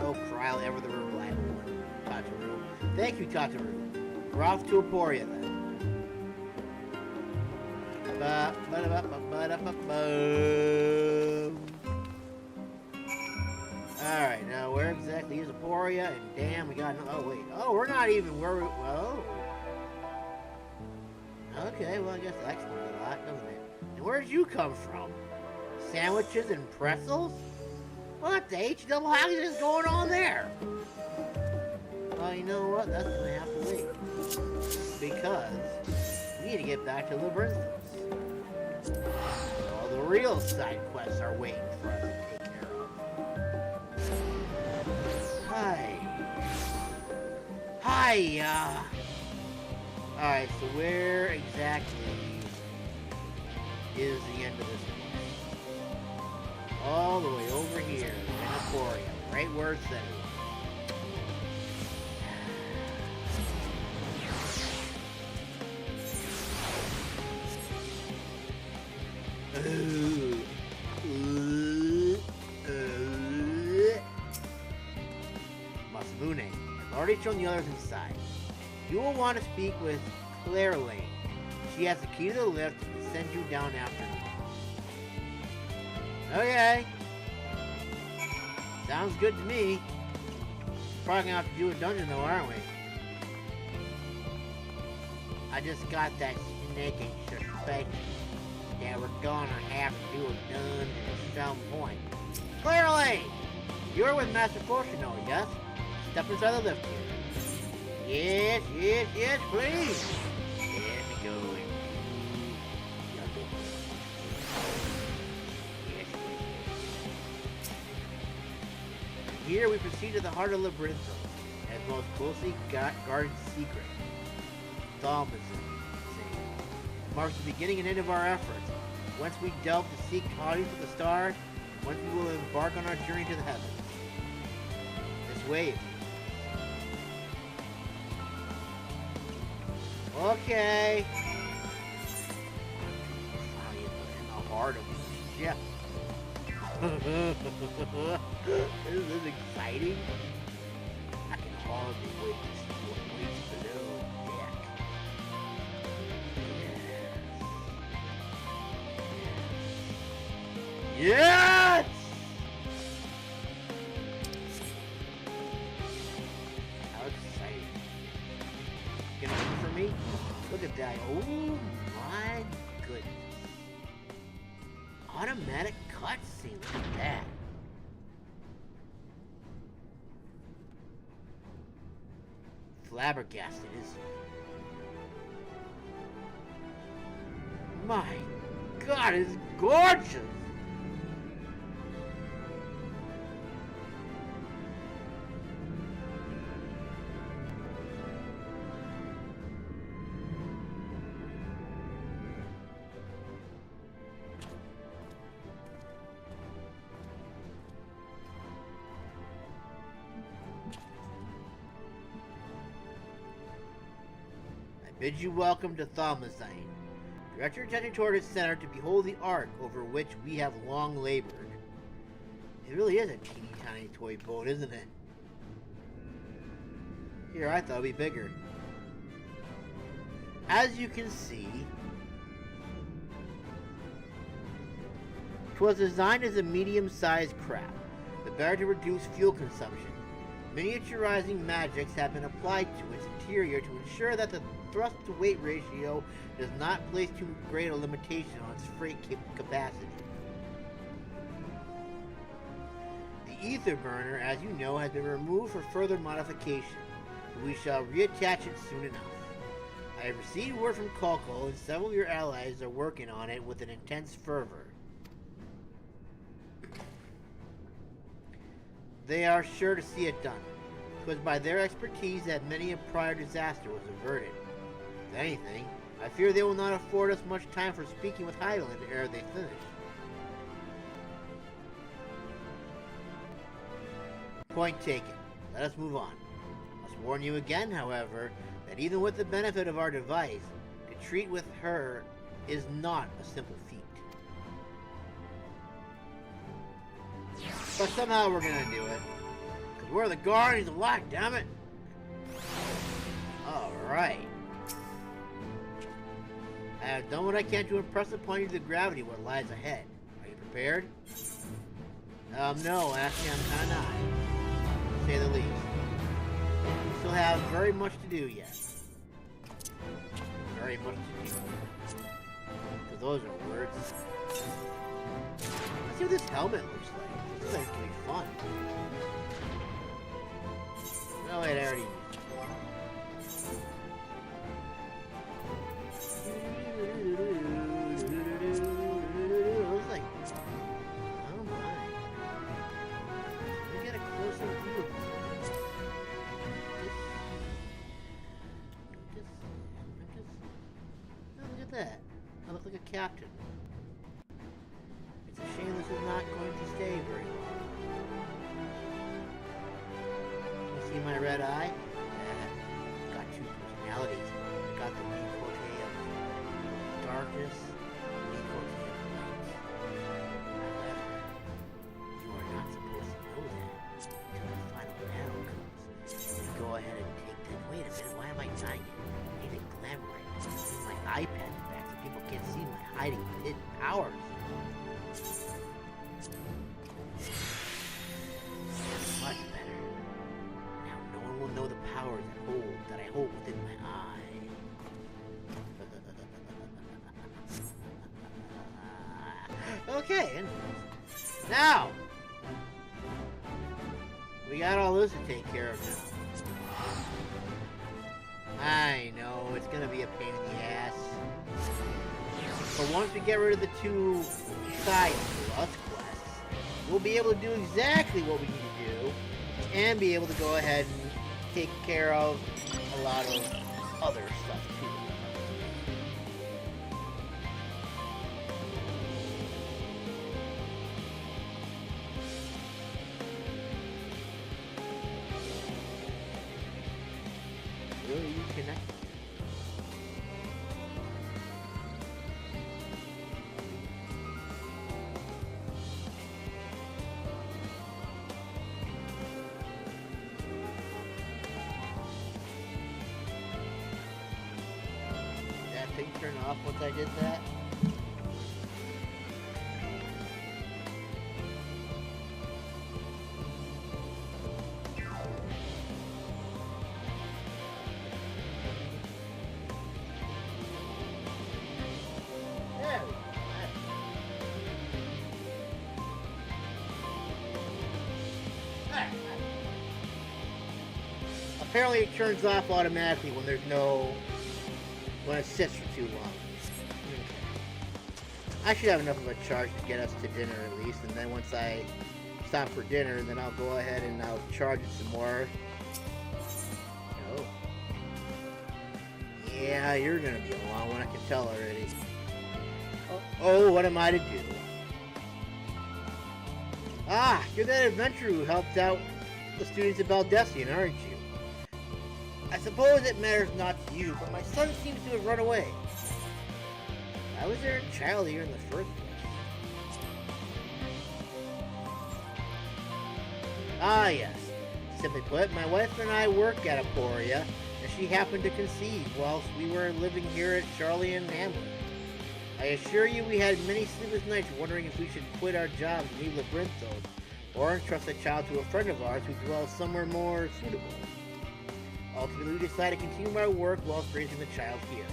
Oh, Kryl, ever the reliable one. Tataru. Thank you, Tataru. We're off to Aporia then. Alright, now where exactly is Loporrit? And damn, we got no. Oh, wait. Oh, we're not even where we. Well. Okay, well, I guess that explains a lot, doesn't it? And where'd you come from? Sandwiches and pretzels? What the H double hockey is going on there? Well, you know what? That's gonna have to wait. Because we need to get back to Labyrinthos. All the real side quests are waiting for us to take care of. Hi. Alright, so where exactly is the end of this one? All the way over here in Loporrit, right where it's at. Masmune, I've already shown the others inside. You will want to speak with Claire Lane. She has the key to the lift and send you down after me. Okay. Sounds good to me. Probably gonna have to do a dungeon though, aren't we? I just got that sneaking suspicion that we're gonna have to do a dungeon at some point. Claire Lane! You're with Master Potiono, yes? Step inside the lift here. Yes, please. There we go. Yes. Here we proceed to the heart of Labyrinthos, as most closely guarded secret. Thaumasin. It marks the beginning and end of our efforts. Once we delve to seek audience with the stars, once we will embark on our journey to the heavens. This wave. Okay. In the heart of the ship. Isn't this exciting? I can hardly wait to see what waits below deck. Yes! How exciting. Gonna wait for me? Look at that. Oh my goodness. Automatic cutscene. Look at that. Flabbergasted, is he? My God, it's gorgeous. Bid you welcome to Thaumasin. Direct your attention toward its center to behold the ark over which we have long labored. It really is a teeny tiny toy boat, isn't it? Here, I thought it'd be bigger. As you can see, it was designed as a medium-sized craft, the better to reduce fuel consumption. Miniaturizing magics have been applied to its interior to ensure that the thrust-to-weight ratio does not place too great a limitation on its freight capacity. The ether burner, as you know, has been removed for further modification, but we shall reattach it soon enough. I have received word from Carbuncle, and several of your allies are working on it with an intense fervor. They are sure to see it done. It was by their expertise that many a prior disaster was averted. If anything, I fear they will not afford us much time for speaking with Highland ere they finish. Point taken. Let us move on. I must warn you again, however, that even with the benefit of our device, to treat with her is not a simple feat. But somehow we're gonna do it. Because we're the Guardians of Light, damn it! Alright. I have done what I can to impress upon you the gravity of what lies ahead. Are you prepared? No, actually I'm kinda not, to say the least. We still have very much to do yet. Very much to do. Because those are words. Let's see what this helmet looks like. This thing's gonna be fun. No, wait, I already used it. Looks like... Oh my. Let me get a closer view of this. Oh, look at that. I look like a captain. It's a shame this is not going to stay very long. You see my red eye? Yeah. Got two personalities. I got the decote of darkness, decote of light. However, you are not supposed to know that until the final battle comes. You go ahead and take that. Wait a minute, why am I dying? I need to glamour it. Use my iPad back so people can't see my hiding hidden powers. Much better. Now no one will know the powers that I hold within my eye. Okay, anyways. Now we got all this to take care of now. I know, it's gonna be a pain in the ass. But once we get rid of the two side quests, we'll be able to do exactly what we need to do, and be able to go ahead and take care of a lot of other stuff too. Will you connect? Turn off once I did that. There we go. Apparently it turns off automatically when there's no... when it sits for too long. Okay. I should have enough of a charge to get us to dinner at least, and then once I stop for dinner, then I'll go ahead and I'll charge it some more. Oh. Yeah, you're gonna be a long one, I can tell already. Oh, what am I to do? Ah, you're that adventurer who helped out the students of Baldessian, aren't you? I suppose it matters not to you, but my son seems to have run away. Why was there a child here in the first place? Ah, yes. Simply put, my wife and I work at Aporia, and she happened to conceive whilst we were living here at Charlie and Hamlet. I assure you we had many sleepless nights wondering if we should quit our jobs and leave Labyrinthos, or entrust the child to a friend of ours who dwells somewhere more suitable. Ultimately, we decided to continue our work whilst raising the child here.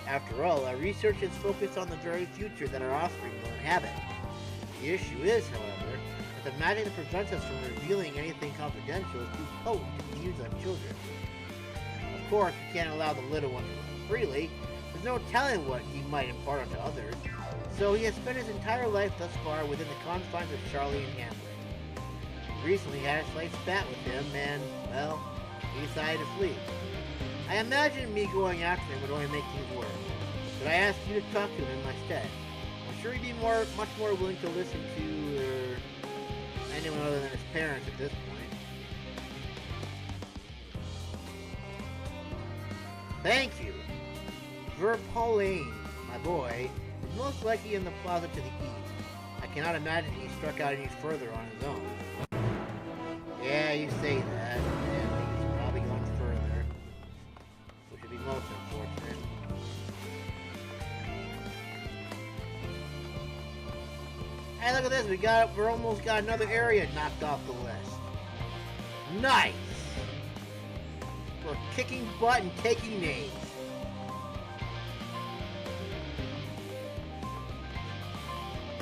After all, our research is focused on the very future that our offspring will inhabit. The issue is, however, that the magic that prevents us from revealing anything confidential is too potent to be used on children. Of course, we can't allow the little one to run freely. There's no telling what he might impart onto others, so he has spent his entire life thus far within the confines of Charlie and Hamlet. We recently had a slight spat with him, and, well, he decided to flee. I imagine me going after him would only make things worse, but I asked you to talk to him in my stead. I'm sure he'd be much more willing to listen to anyone other than his parents at this point. Thank you. Verpauline, my boy, is most likely in the plaza to the east. I cannot imagine he struck out any further on his own. Yeah, you say that. Yeah, he's probably gone further, which would be most unfortunate. Hey, look at this. We're almost got another area knocked off the list. Nice. We're kicking butt and taking names.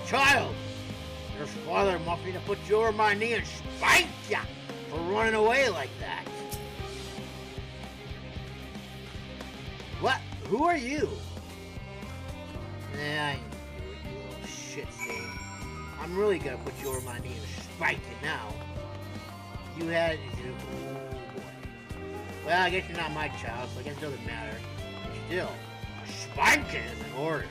Child, your father wants me to put you over my knee and spank ya for running away like that. What? Who are you? Nah, I knew it, you little shit thing. I'm really gonna put you over my knee and spank you now. You had... Oh boy. Well, I guess you're not my child, so I guess it doesn't matter. Still, a spanking is in order.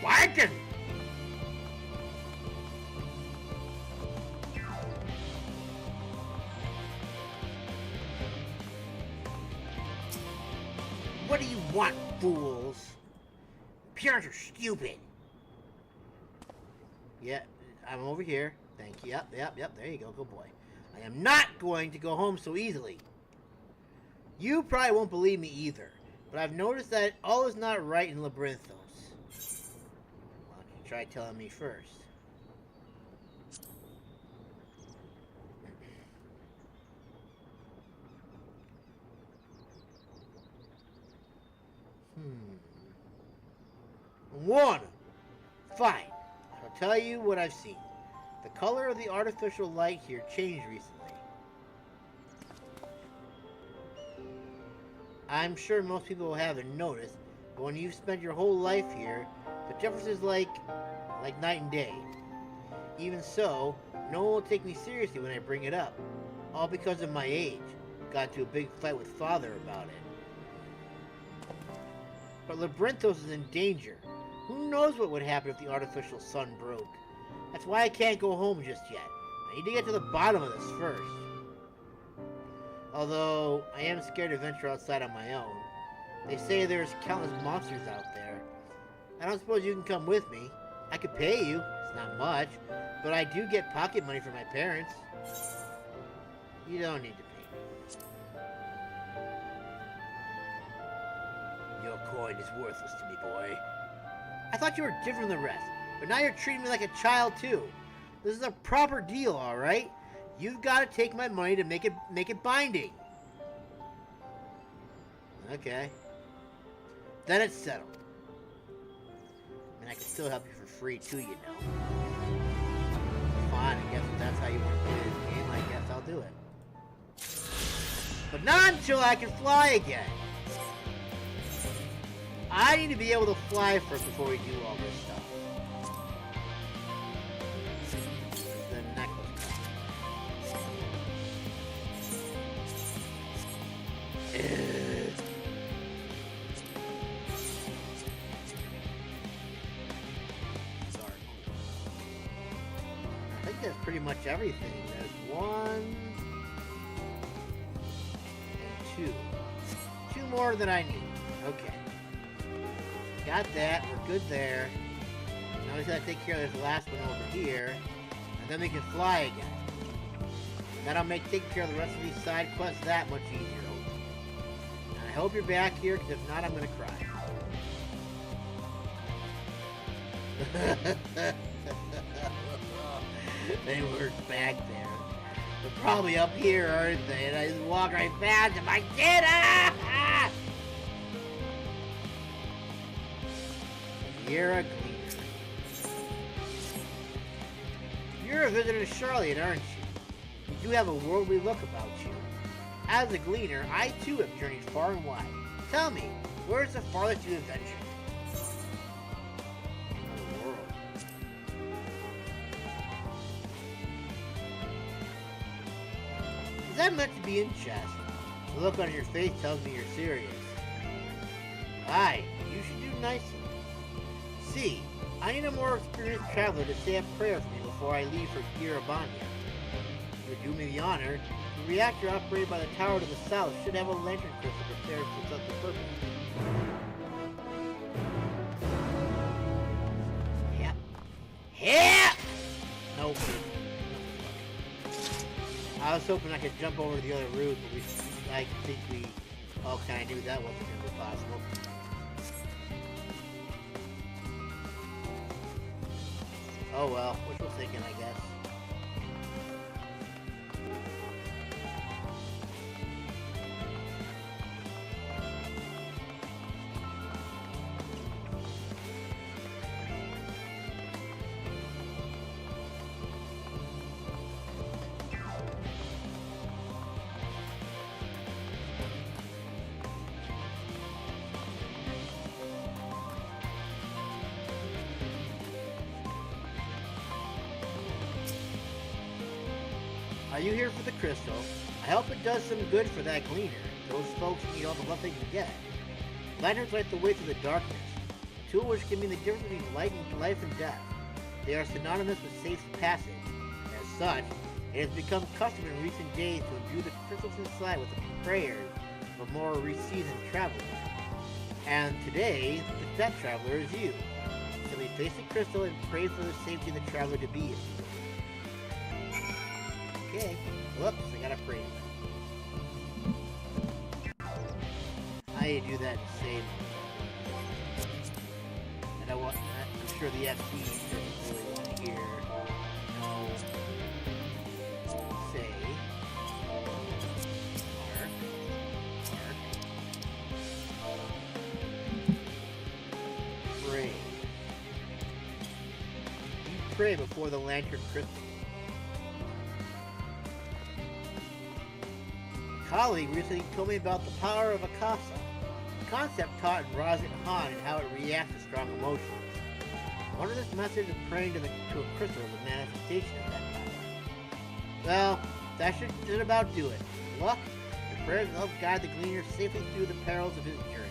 Spanking! What do you want, fools? Parents are stupid. Yeah, I'm over here. Thank you. Yep. There you go. Good boy. I am not going to go home so easily. You probably won't believe me either, but I've noticed that all is not right in Labyrinthos. Why don't you try telling me first? One. Fine. I'll tell you what I've seen. The color of the artificial light here changed recently. I'm sure most people haven't noticed, but when you've spent your whole life here, the difference is like night and day. Even so, no one will take me seriously when I bring it up. All because of my age. Got into a big fight with Father about it. But Labyrinthos is in danger. Who knows what would happen if the artificial sun broke? That's why I can't go home just yet. I need to get to the bottom of this first. Although, I am scared to venture outside on my own. They say there's countless monsters out there. I don't suppose you can come with me. I could pay you. It's not much. But I do get pocket money from my parents. You don't need to pay me. Your coin is worthless to me, boy. I thought you were different than the rest, but now you're treating me like a child too. This is a proper deal, all right? You've got to take my money to make it binding. Okay. Then it's settled. And I can still help you for free too, you know. Fine, I guess if that's how you want to play this game, I guess I'll do it. But not until I can fly again. I need to be able to fly first before we do all this stuff. The necklace. Sorry. I think that's pretty much everything. There's 1 and 2. 2 more than I need. Okay. Got that, we're good there. Now we just gotta take care of this last one over here, and then we can fly again. And that'll make taking care of the rest of these side quests that much easier, hopefully. And I hope you're back here, because if not, I'm gonna cry. They weren't back there. They're probably up here, aren't they? And I just walk right past them. I did it! You're a Gleaner. You're a visitor to Charlotte, aren't you? You do have a worldly look about you. As a Gleaner, I too have journeyed far and wide. Tell me, where's the farthest you have ventured? The world. Is that meant to be in jest? The look on your face tells me you're serious. Aye, you should do nicely. See, I need a more experienced traveler to say a prayer for me before I leave for Girabanya. If you would do me the honor, the reactor operated by the tower to the south should have a lantern crystal prepared for such a purpose. Yep. Yep! Nope. I was hoping I could jump over the other route, but I think we all kind of knew that wasn't going to be possible. Oh well, wishful thinking, I guess. Are you here for the crystal? I hope it does some good for that Gleaner. Those folks need all the love they can get. Lanterns light the way through the darkness, a tool which can mean the difference between life and death. They are synonymous with safe passage. As such, it has become custom in recent days to imbue the crystals inside with the prayers of a more seasoned traveler. And today, that traveler is you. Simply face the crystal and pray for the safety of the traveler to be, if you will. Okay. Whoops, I gotta pray. I need to do that in save. And I'm sure the FT doesn't really want to hear say pray. You pray before the lantern crystal. Colleague recently told me about the power of Akasa, a concept taught in Razit Han and how it reacts to strong emotions. I wonder if this message of praying to a crystal is a manifestation of that power. Well, that should about do it. Good luck, the prayers will help guide the Gleaner safely through the perils of his journey.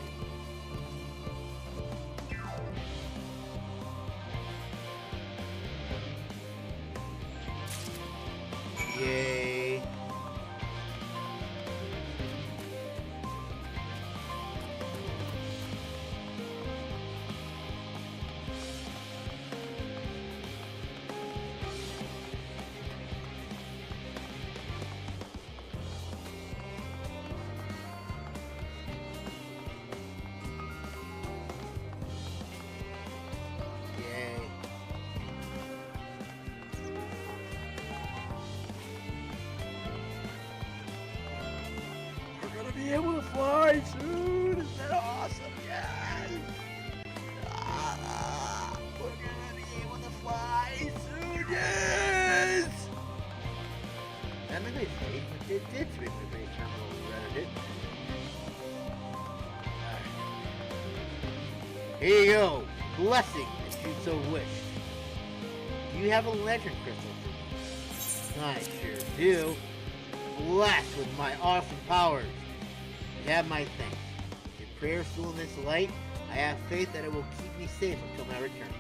Yay. Be able to fly soon. Is that awesome? Yes. We're gonna be able to fly soon. Yes. That made me face. It did make my face turn a little redder, didn't it? Alright. Here you go. Blessing that you so wished. Do you have a lantern crystal for me? I sure do. Blessed with my awesome powers. You have my thanks. Your prayers fuel in this light, I have faith that it will keep me safe until my return.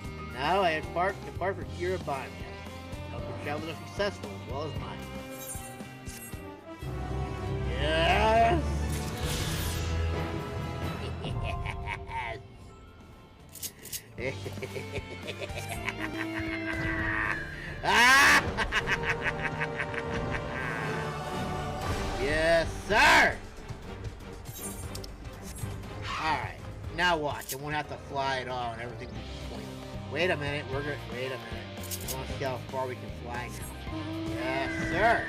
And now I depart for Kira Banya. Help your travels are successful as well as mine. Yes! Yes, sir! Alright, now watch. I won't have to fly at all and everything will be pointless. Wait a minute, wait a minute. I want to see how far we can fly now. Yes, sir!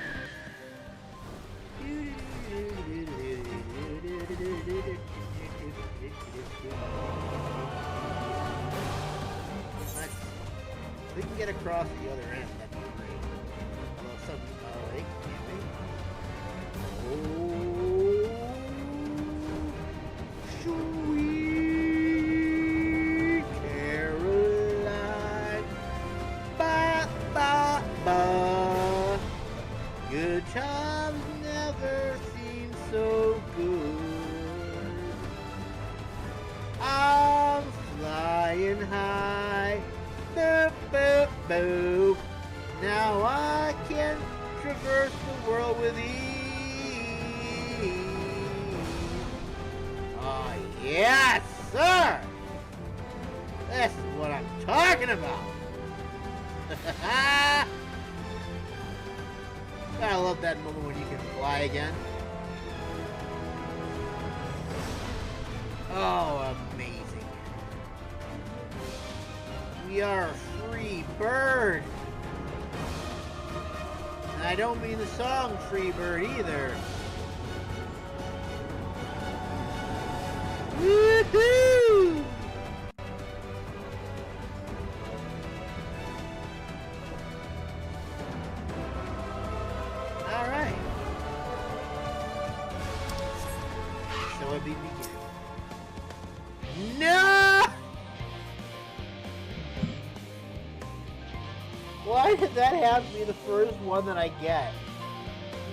We can get across to the other end, that'd be great. Although some, wait, can't we? Sweet Caroline, ba ba ba. Good times never seem so good. I'm flying high, boop boop boop. Now I can traverse the world with ease. Oh, yes, sir! This is what I'm talking about. I love that moment when you can fly again. Oh, amazing. We are free bird. And I don't mean the song Free Bird either. Woohoo! Alright. So it be begin. No! Why did that have to be the first one that I get?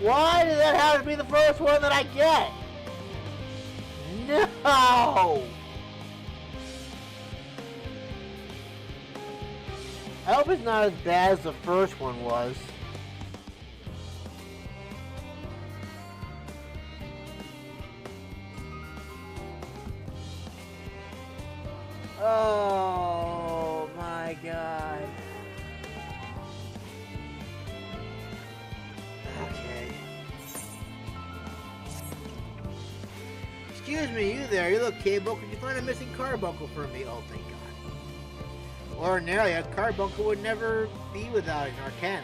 Why did that have to be the first one that I get? No! I hope it's not as bad as the first one was. Oh my god. Okay. Excuse me, you there. You look Cable. Could you find a missing carbuncle for me? Oh, thank God. Ordinarily, a carbuncle would never be without an arcanist.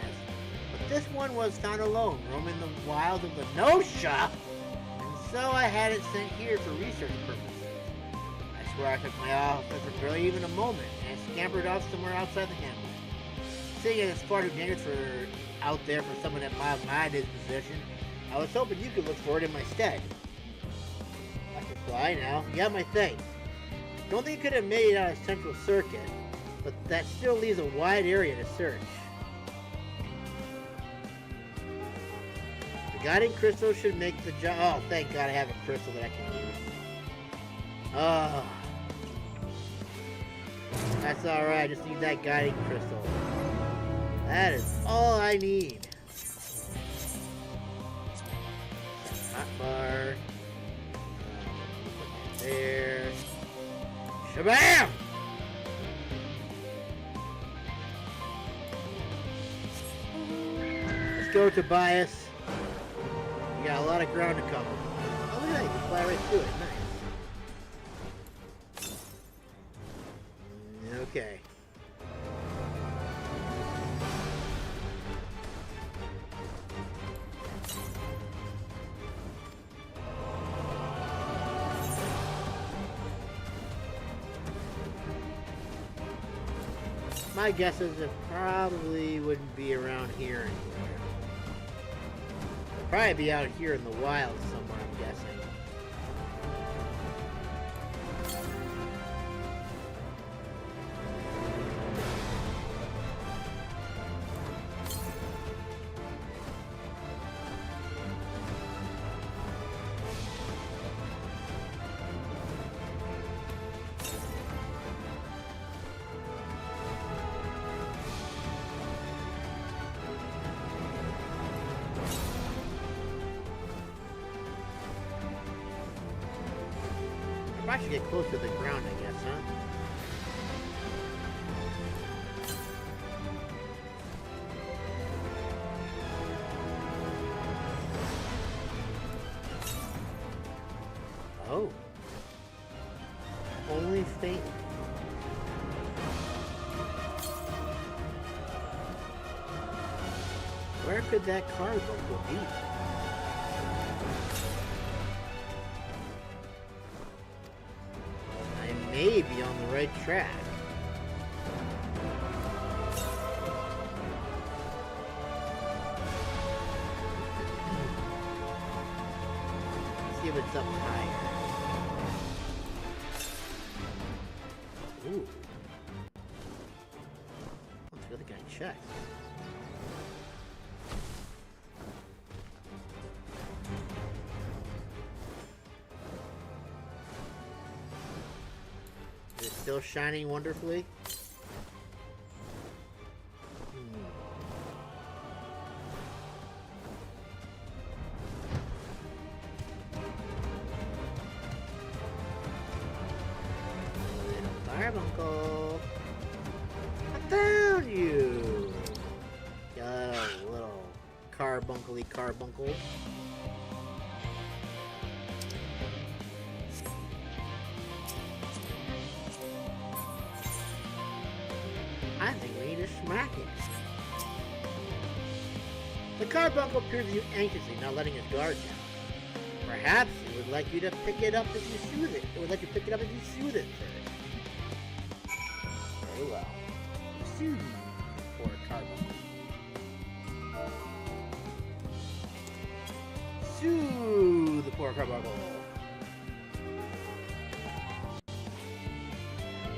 But this one was found alone, roaming the wilds of the Nosha. And so I had it sent here for research purposes. I swear I took my office for barely even a moment, and I scampered off somewhere outside the hamlet. Seeing as it's far too dangerous out there for someone at my disposition, I was hoping you could look for it in my stead. I can fly now. You have my thanks. Don't think you could have made it out of Central Circuit, but that still leaves a wide area to search. The guiding crystal should make the job. Oh, thank God I have a crystal that I can use. Oh. That's alright, I just need that guiding crystal. That is all I need. Hotbar. Put that there. Shabam! Let's go, Tobias. We got a lot of ground to cover. Oh, look at that, you can fly right through it. Nice. Okay. My guess is it probably wouldn't be around here anywhere. It'd probably be out here in the wild somewhere, I'm guessing. I should get close to the ground, I guess, huh? Oh. Only faint. Where could that carbuncle be? May be on the right track. Let's see if it's up higher. Ooh. Let's go the guy check. Still shining wonderfully. Carbuncle, I found you. Got a little carbuncle-y carbuncle. I think we need to smash it. The Carbuncle appears to you anxiously, not letting his guard down. Perhaps it would like you to pick it up as you soothe it. It would like you to pick it up as you soothe it first. Very well. Soothe poor Carbuncle. Soothe the poor Carbuncle.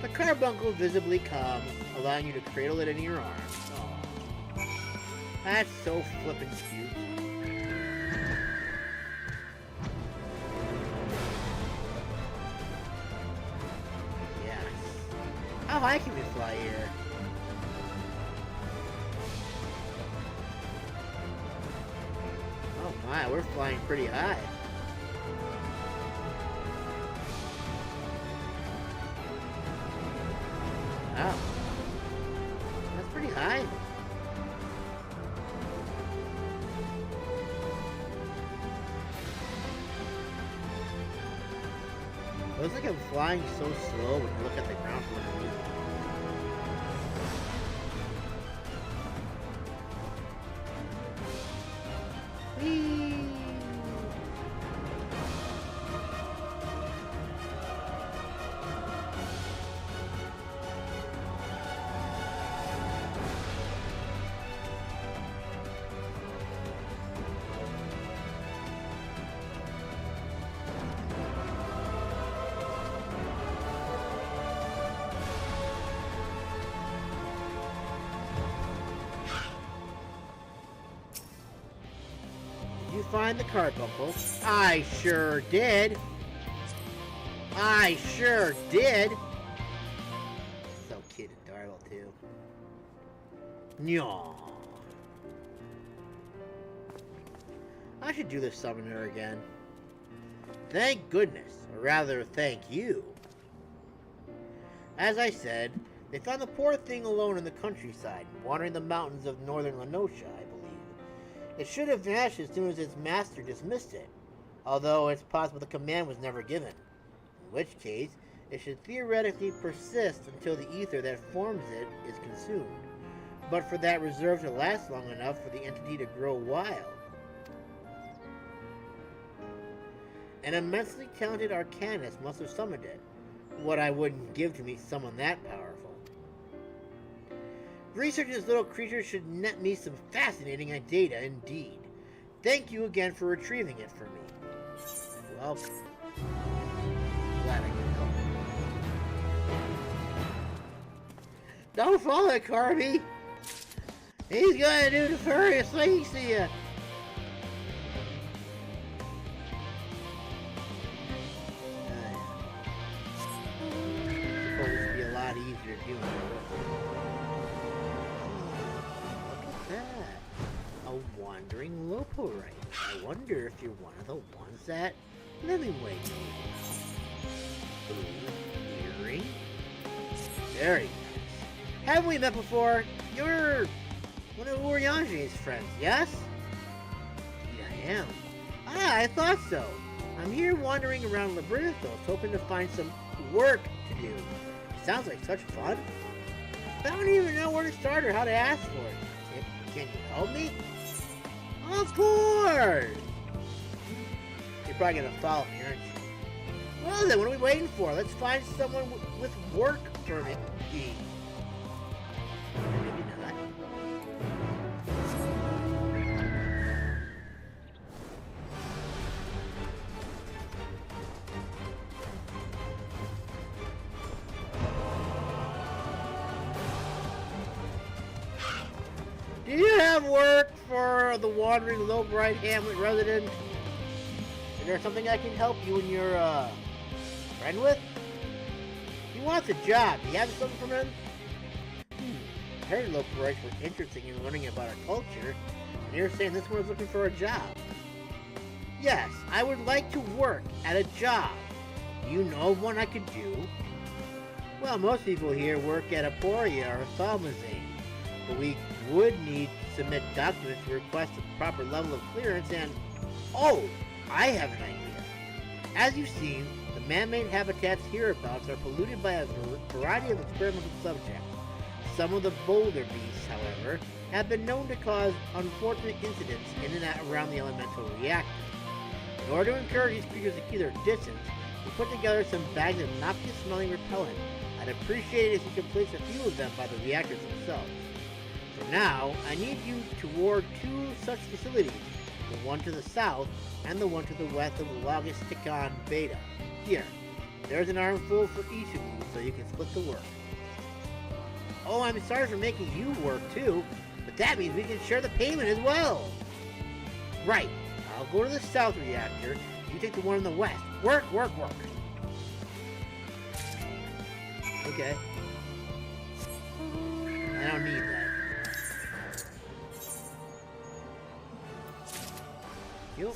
The Carbuncle visibly comes, allowing you to cradle it in your arms. Aww. That's so flippin' cute. Yes. How high can we fly here? Oh my, we're flying pretty high. Wow. That's pretty high. It looks like I'm flying so slow when you look at the ground from underneath. Whee! Find the Carbuncle. I sure did. I sure did. So cute and adorable too. Nyah. I should do this summoner again. Thank goodness, or rather thank you. As I said, they found the poor thing alone in the countryside, wandering the mountains of northern Lenosha, I believe. It should have vanished as soon as its master dismissed it, although it's possible the command was never given, in which case it should theoretically persist until the ether that forms it is consumed, but for that reserve to last long enough for the entity to grow wild. An immensely talented arcanist must have summoned it, what I wouldn't give to meet someone that powerful. Researching this little creature should net me some fascinating data indeed. Thank you again for retrieving it for me. Welcome. Glad I could help. Don't follow it, Carby. He's gonna do nefarious things to you. Suppose this would be a lot easier to do. A wandering Loporrit. I wonder if you're one of the ones that Lillyway knows. Ooh, earring? Very nice. Haven't we met before? You're one of Uriange's friends, yes? Indeed I am. Ah, I thought so. I'm here wandering around Labyrinthos, hoping to find some work to do. Sounds like such fun. I don't even know where to start or how to ask for it. Can you help me? Of course! You're probably gonna follow me, aren't you? Well then, what are we waiting for? Let's find someone with work permit. Maybe not. Do you have work for the wandering Loporrit Hamlet resident? Is there something I can help you and your friend with? He wants a job. Do you have something from him? I heard Loporrites were interested in learning about our culture, and you're saying this one is looking for a job. Yes, I would like to work at a job. Do you know of one I could do? Well, most people here work at Aporia or Thalmazane, but we would need to submit documents to request a proper level of clearance and... Oh! I have an idea. As you've seen, the man-made habitats hereabouts are polluted by a variety of experimental subjects. Some of the bolder beasts, however, have been known to cause unfortunate incidents in and around the elemental reactor. In order to encourage these creatures to keep their distance, we put together some bags of noxious-smelling repellent. I'd appreciate it if you could place a few of them by the reactors themselves. For now, I need you to ward 2 such facilities, the one to the south and the one to the west of Logisticon Beta. Here, there's an armful for each of you so you can split the work. Oh, I'm sorry for making you work too, but that means we can share the payment as well. Right, I'll go to the south reactor, you take the one in the west. Work, work, work. Okay. I don't need that. Yup.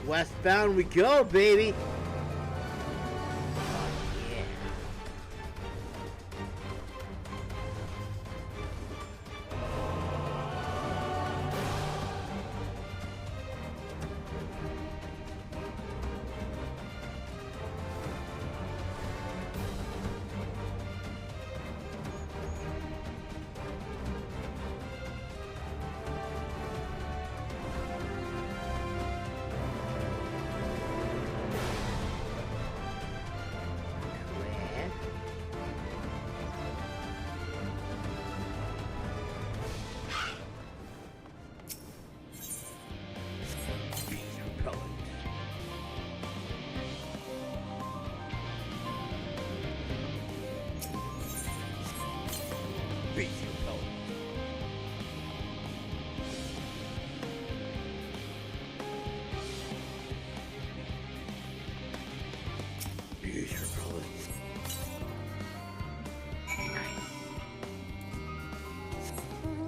Westbound we go, baby!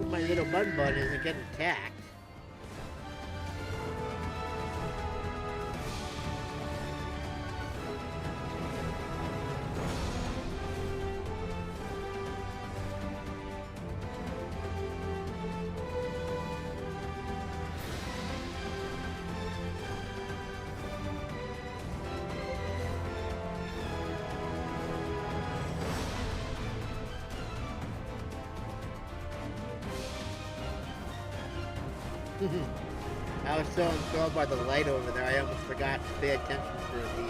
My little bun isn't getting attacked. I was so enthralled by the light over there, I almost forgot to pay attention for the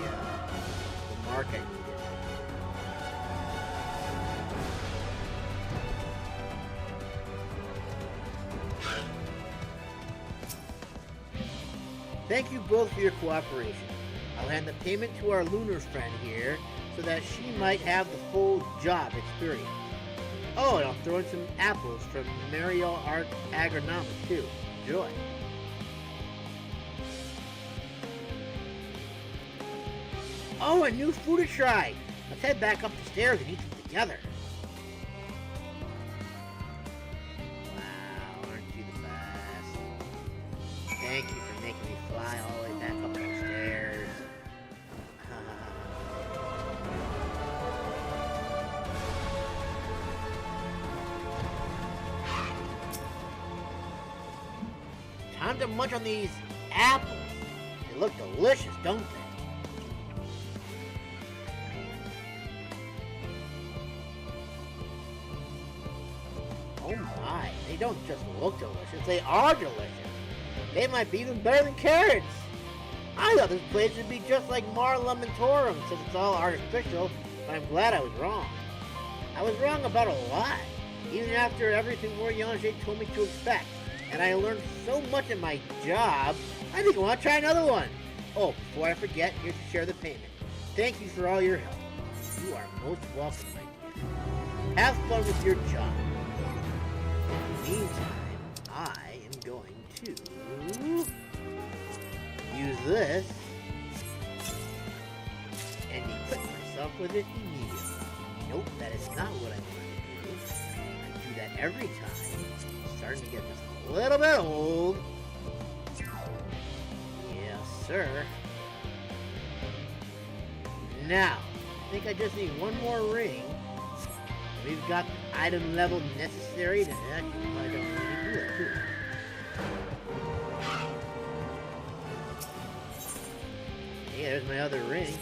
mark I needed. Thank you both for your cooperation. I'll hand the payment to our lunar friend here so that she might have the full job experience. Oh, and I'll throw in some apples from Mariel Art Agronomic too. Enjoy. Oh, a new food to try! Let's head back up the stairs and eat them together. Wow, aren't you the best? Thank you for making me fly all the way back up those stairs. Time to munch on these apples. They look delicious, don't they? Oh my, they don't just look delicious, they are delicious. They might be even better than carrots. I thought this place would be just like Mar Lamentorum since it's all artificial, but I'm glad I was wrong. I was wrong about a lot, even after everything Oriange told me to expect. And I learned so much in my job, I think I want to try another one. Oh, before I forget, here's to share the payment. Thank you for all your help. You are most welcome, my dear. Have fun with your job. In the meantime, I am going to use this and equip myself with it immediately. Nope, that is not what I want to do. I do that every time. I'm starting to get this a little bit old. Yes, sir. Now, I think I just need one more ring. We've got the item level necessary to actually, I don't need to do it, too. Hey, there's my other ring.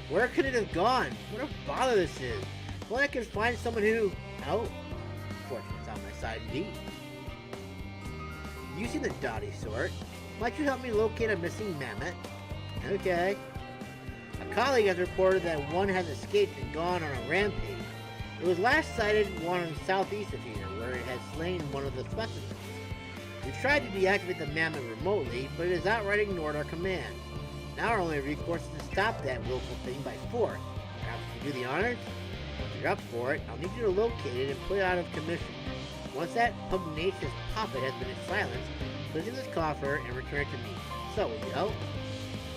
Where could it have gone? What a bother this is. Well, I could find someone who... Oh, fortune's on my side indeed. You seem the dotty sort. Might you help me locate a missing mammoth? Okay. A colleague has reported that one has escaped and gone on a rampage. It was last sighted one southeast of here, where it had slain one of the specimens. We tried to deactivate the mammoth remotely, but it has outright ignored our command. Now our only recourse is to stop that willful thing by force. Perhaps you do the honors? If you're up for it, I'll need you to locate it and put it out of commission. Once that pugnacious puppet has been silenced, put it in this coffer and return it to me. So, will you help?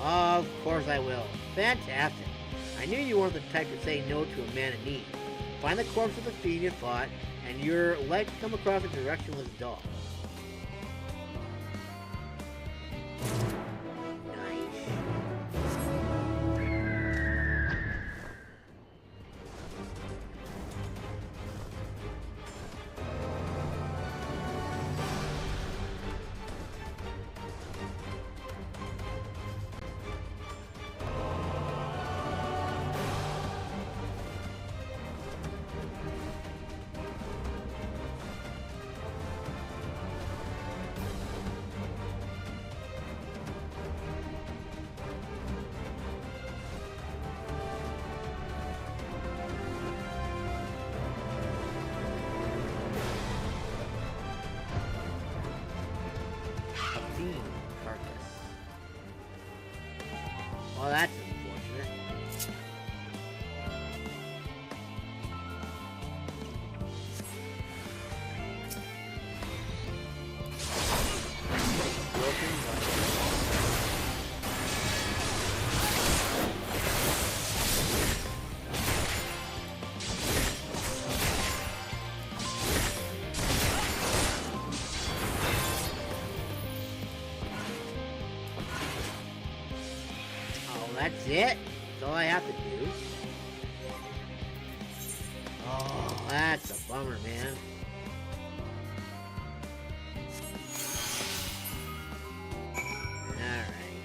Of course I will. Fantastic. I knew you weren't the type to say no to a man in need. Find the corpse of the fiend you fought, and you're likely to come across a directionless dog. Well, that's unfortunate. That's it? That's all I have to do? Oh, that's a bummer, man. Alright, fine.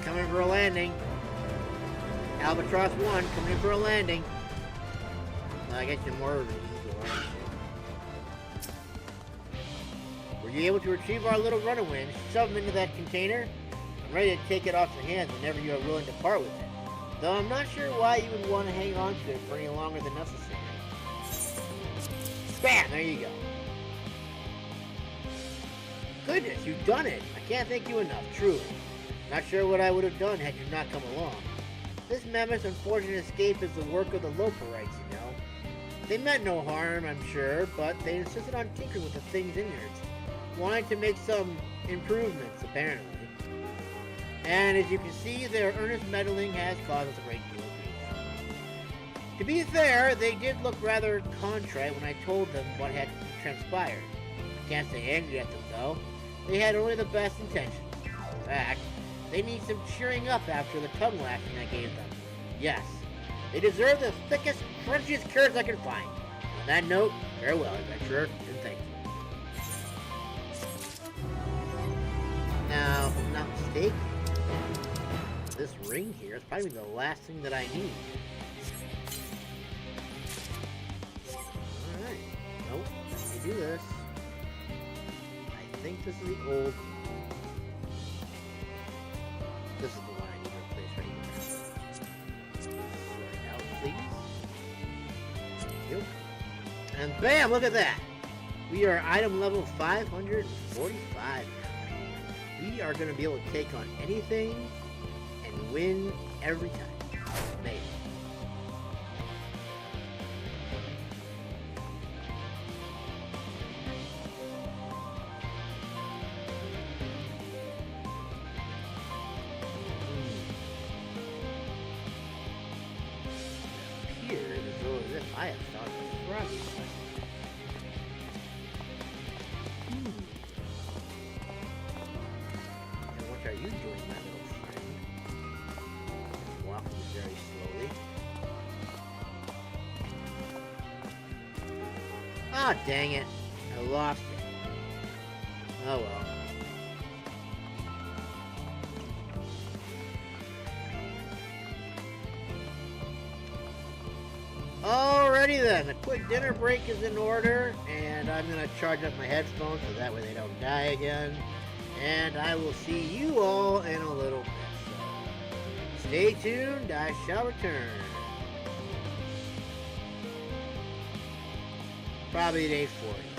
Coming for a landing. Albatross 1 coming in for a landing. I guess you're more of an eagle, aren't you? Were you able to retrieve our little runaway and shove him into that container? I'm ready to take it off your hands whenever you are willing to part with it. Though I'm not sure why you would want to hang on to it for any longer than necessary. Bam! There you go. Goodness, you've done it! I can't thank you enough, truly. Not sure what I would have done had you not come along. This mammoth's unfortunate escape is the work of the Loporrites, you know. They meant no harm, I'm sure, but they insisted on tinkering with the thing's innards, wanting to make some improvements, apparently. And as you can see, their earnest meddling has caused us a great deal of grief. To be fair, they did look rather contrite when I told them what had transpired. I can't stay angry at them, though. They had only the best intentions. In fact, they need some cheering up after the tongue lashing I gave them. Yes, they deserve the thickest, crunchiest carrots I can find. On that note, farewell, adventurer, and thank you. Now, if I'm not mistaken, this ring here is probably the last thing that I need. Alright, nope, let me do this. I think this is the old. This is the one I need to replace right here. Sort it out, please. Thank you. And bam! Look at that! We are item level 545 now. We are going to be able to take on anything and win every time. Maybe. Ah, dang it. I lost it. Oh well. Alrighty then, a quick dinner break is in order, and I'm going to charge up my headphones so that way they don't die again. And I will see you all in a little bit. So stay tuned, I shall return. Probably at 8:40.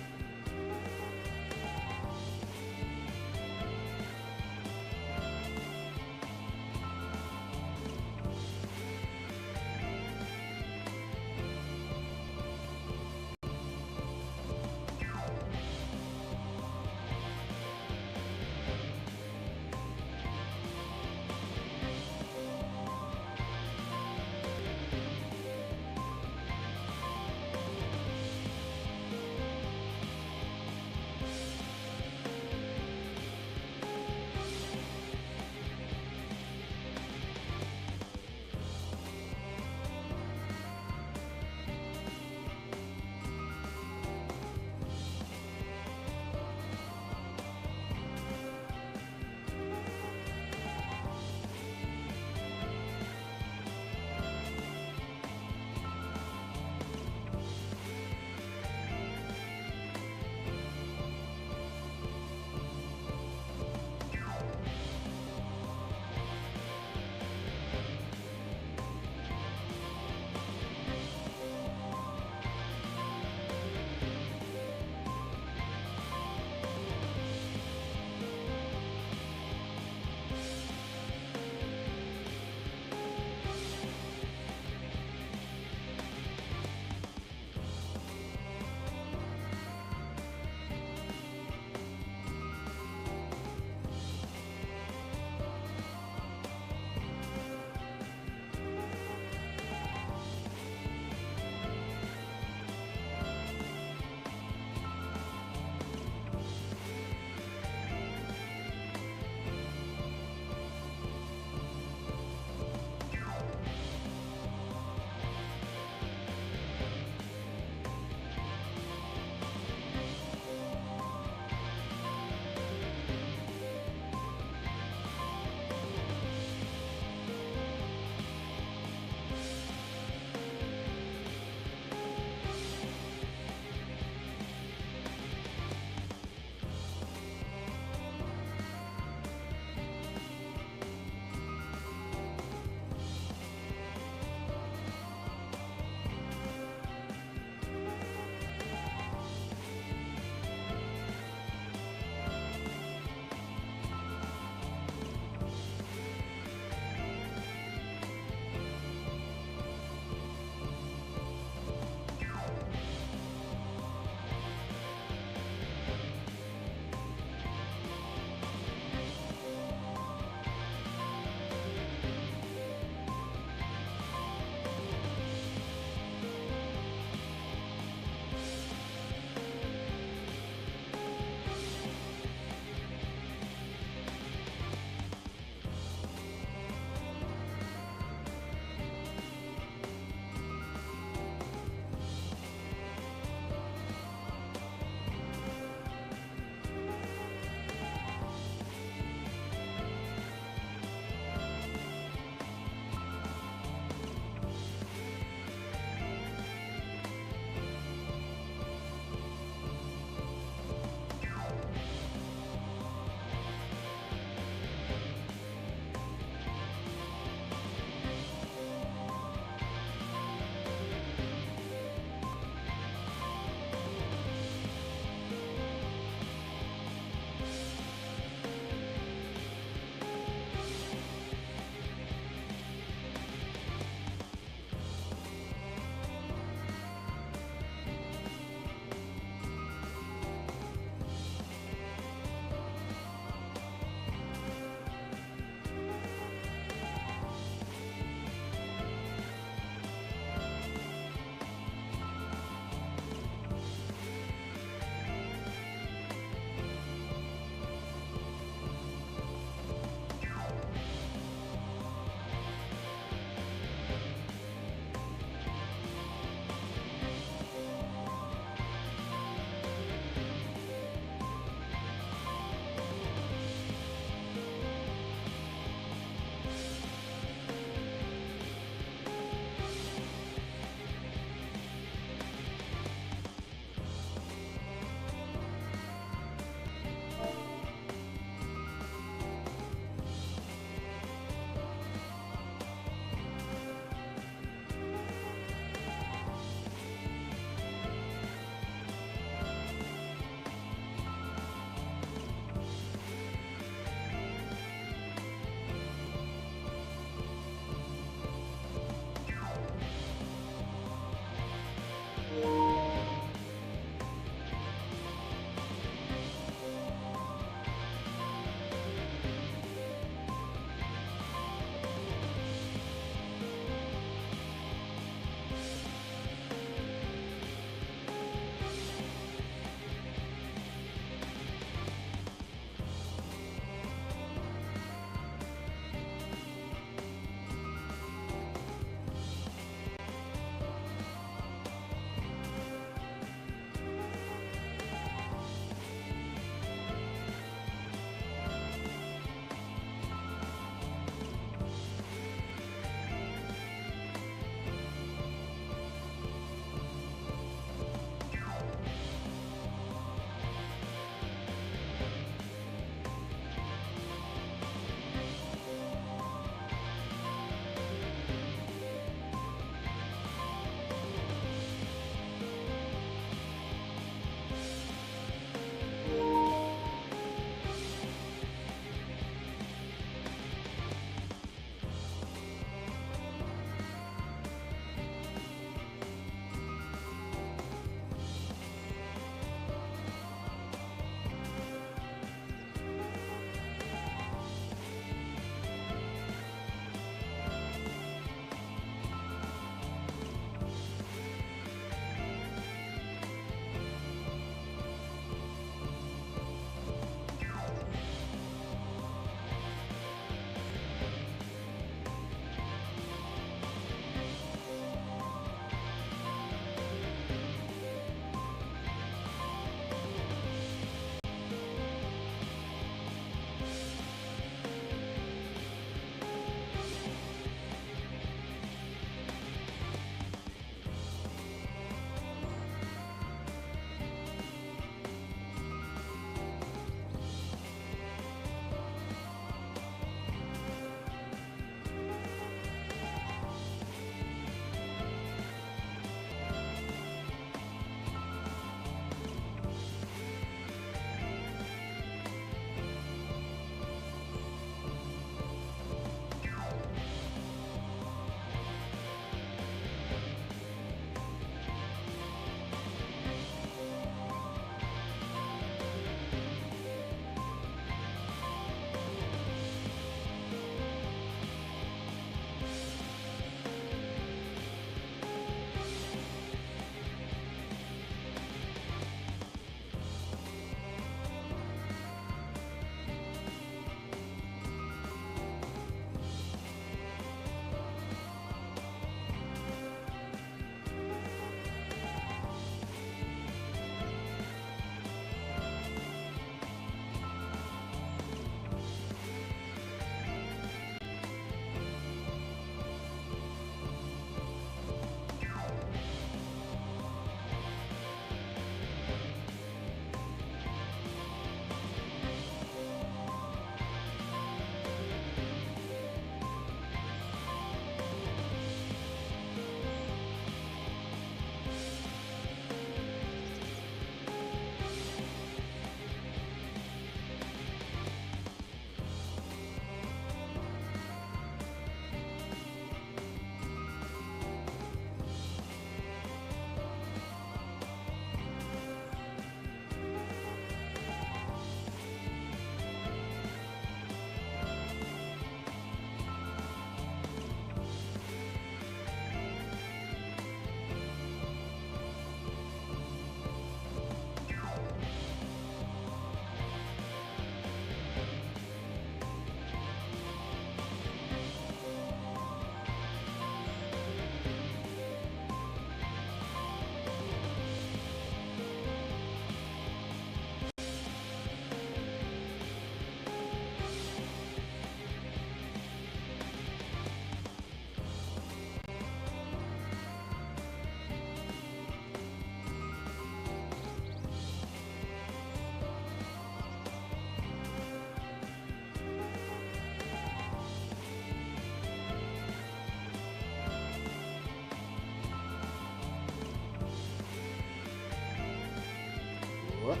Whoops.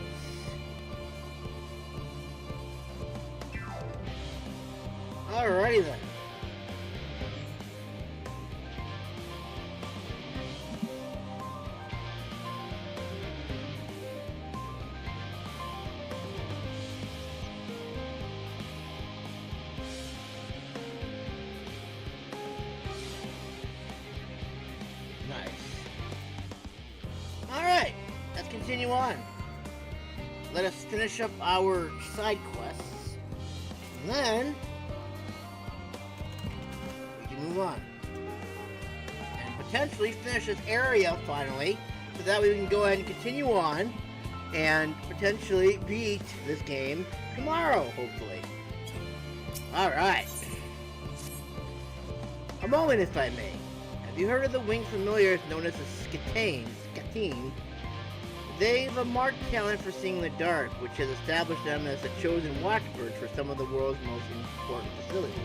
Alrighty then. Nice. Alright, let's continue on. Let us finish up our side quests. And then we can move on. And potentially finish this area finally. So that way we can go ahead and continue on and potentially beat this game tomorrow, hopefully. Alright. A moment, if I may. Have you heard of the winged familiars known as the Scatine? They've a marked talent for seeing the dark, which has established them as the chosen watchbirds for some of the world's most important facilities.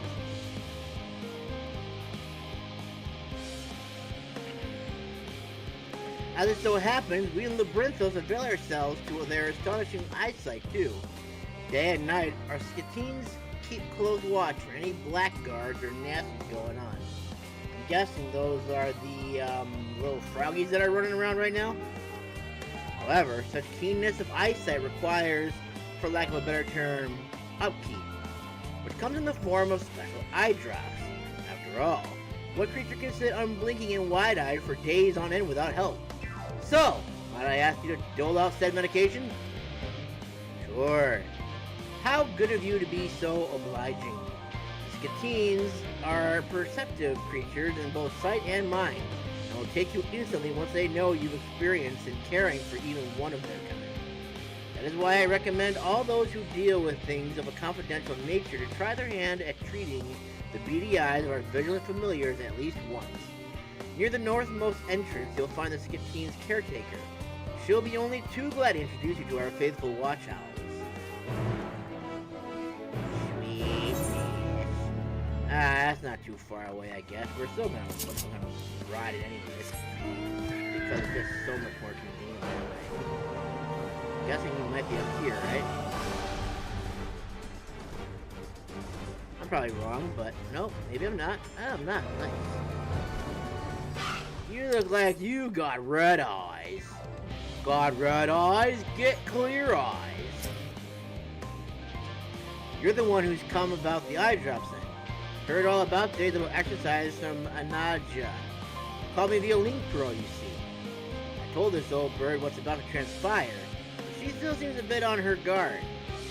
As it so happens, we in Labyrinthos avail ourselves to their astonishing eyesight too. Day and night, our Scatines keep close watch for any blackguards or nasties going on. I'm guessing those are the little froggies that are running around right now. However, such keenness of eyesight requires, for lack of a better term, upkeep, which comes in the form of special eye drops. After all, what creature can sit unblinking and wide-eyed for days on end without help? So, might I ask you to dole out said medication? Sure. How good of you to be so obliging. The Scatines are perceptive creatures in both sight and mind, and will take you instantly once they know you've experienced in caring for even one of their kind. That is why I recommend all those who deal with things of a confidential nature to try their hand at treating the beady eyes of our vigilant familiars at least once. Near the northmost entrance, you'll find the Scatine's caretaker. She'll be only too glad to introduce you to our faithful watch owls. Sweet. That's not too far away, I guess. We're still gonna ride it anyways, because it's just so much more convenient that way. I'm guessing you might be up here, right? I'm probably wrong, but nope, maybe I'm not. I'm not. Nice. You look like you got red eyes. Got red eyes? Get clear eyes. You're the one who's come about the eye drops then. Heard all about today's little exercise from Anaja. Called me the Link Pro, you see. I told this old bird what's about to transpire, but she still seems a bit on her guard.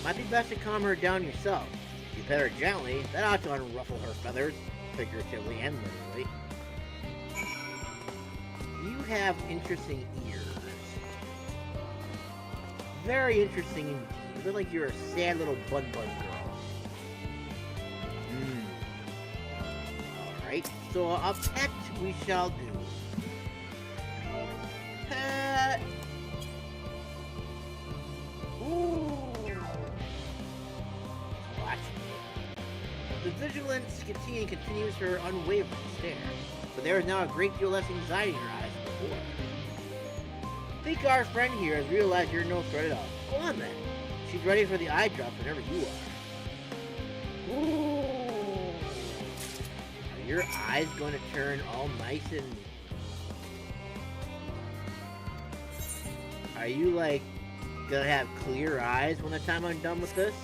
Might be best to calm her down yourself. If you pet her gently, that ought to unruffle her feathers, figuratively and literally. You have interesting ears. Very interesting indeed. You look like you're a sad little bun girl. Alright, so a pet we shall do. Pet! Ooh! Watch me. The vigilant Scatine continues her unwavering stare, but there is now a great deal less anxiety in her eyes than before. Think our friend here has realized you're no threat at all. Go on then. She's ready for the eye drops whenever you are. Ooh. Are your eyes going to turn all nice and... Are you, like, gonna have clear eyes when the time I'm done with this?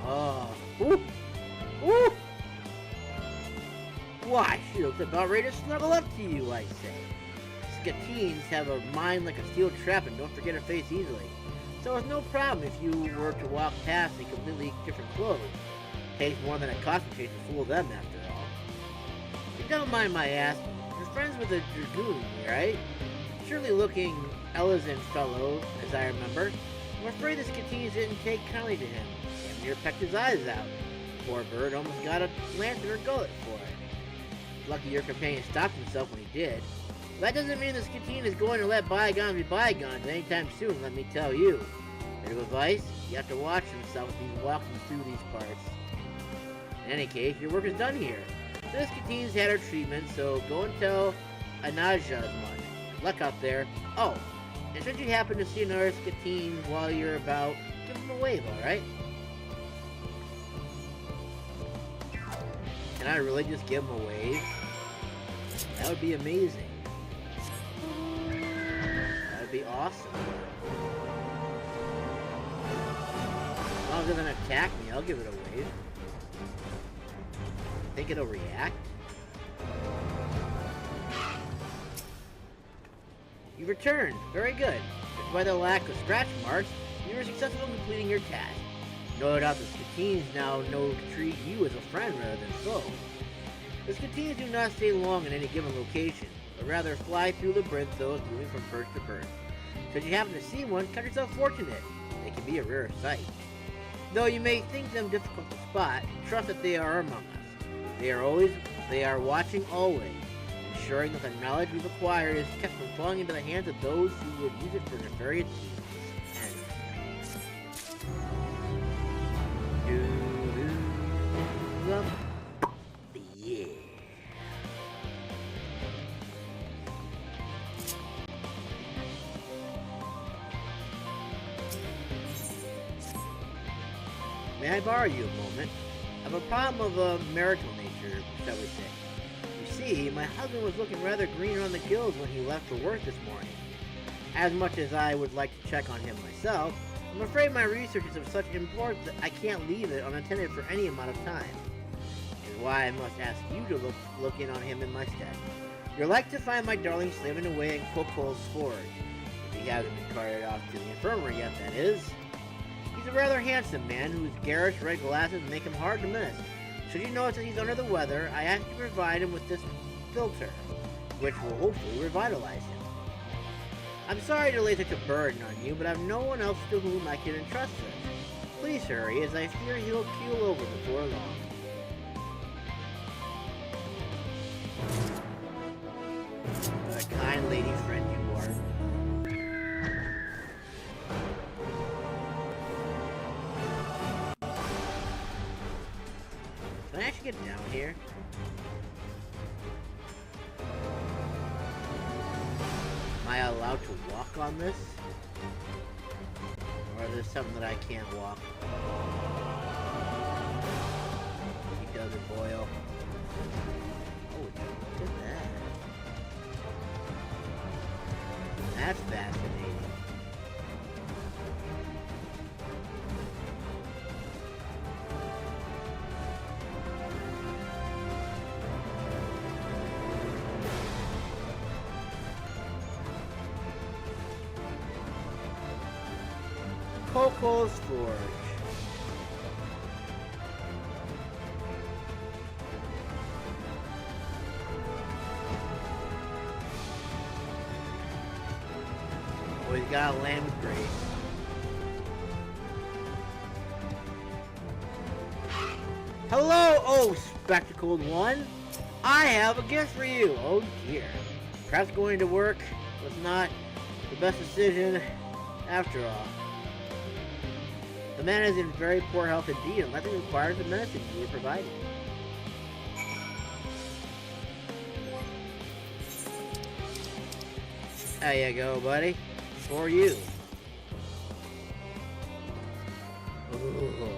Oh. Ooh. Ooh. Why, she looks about ready to snuggle up to you, I say. Scatines have a mind like a steel trap and don't forget her face easily. So it's no problem if you were to walk past in completely different clothes. Takes more than a costume change to fool them, after all. If you don't mind my asking, you're friends with a dragoon, right? Surely looking elegant fellow, as I remember. I'm afraid the Scatines didn't take kindly to him. Damn near pecked his eyes out. Poor bird almost got a lantern or gullet for it. Lucky your companion stopped himself when he did. But that doesn't mean the Scatine is going to let bygones be bygones anytime soon, let me tell you. Bit of advice, you have to watch yourself if he's walking through these parts. In any case, your work is done here. The Scatine's had her treatment, so go and tell Anaja as much. Good luck out there. Oh, and should you happen to see another Skatine while you're about, give him a wave, alright? Can I really just give him a wave? That would be amazing. That would be awesome. As long as it doesn't attack me, I'll give it a wave. Think it'll react? You returned. Very good. Despite the lack of scratch marks, you were successful in completing your task. No doubt the Skatines now know to treat you as a friend rather than foe. The Skatines do not stay long in any given location, but rather fly through Labyrinthos, moving from perch to perch. Should you happen to see one, count yourself fortunate. They can be a rare sight. Though you may think them difficult to spot, trust that they are among us. They are watching always, ensuring that the knowledge we've acquired is kept from falling into the hands of those who would use it for nefarious ends. Yeah. May I borrow you a moment? I have a problem of a marital nature, shall we say. You see, my husband was looking rather green around the gills when he left for work this morning. As much as I would like to check on him myself, I'm afraid my research is of such importance that I can't leave it unattended for any amount of time. Which is why I must ask you to look in on him in my stead. You're like to find my darling slaving away in Coco's forge. If he hasn't been carted off to the infirmary yet, that is. He's a rather handsome man whose garish red glasses make him hard to miss. Should you notice that he's under the weather, I ask you to provide him with this Philter, which will hopefully revitalize him. I'm sorry to lay such a burden on you, but I have no one else to whom I can entrust this. Please hurry, as I fear he'll keel over before long. What a kind lady friend you are. Can I actually get down here? Am I allowed to walk on this? Or is there something that I can't walk? He doesn't boil. Oh, look at that. That's fascinating. Coco's Forge. Oh, he's got a land with grace. Hello, oh spectacled one. I have a gift for you. Oh dear. Perhaps going to work was not the best decision after all. The man is in very poor health indeed, and nothing requires the medicine you were providing. There you go, buddy. For you. Ooh.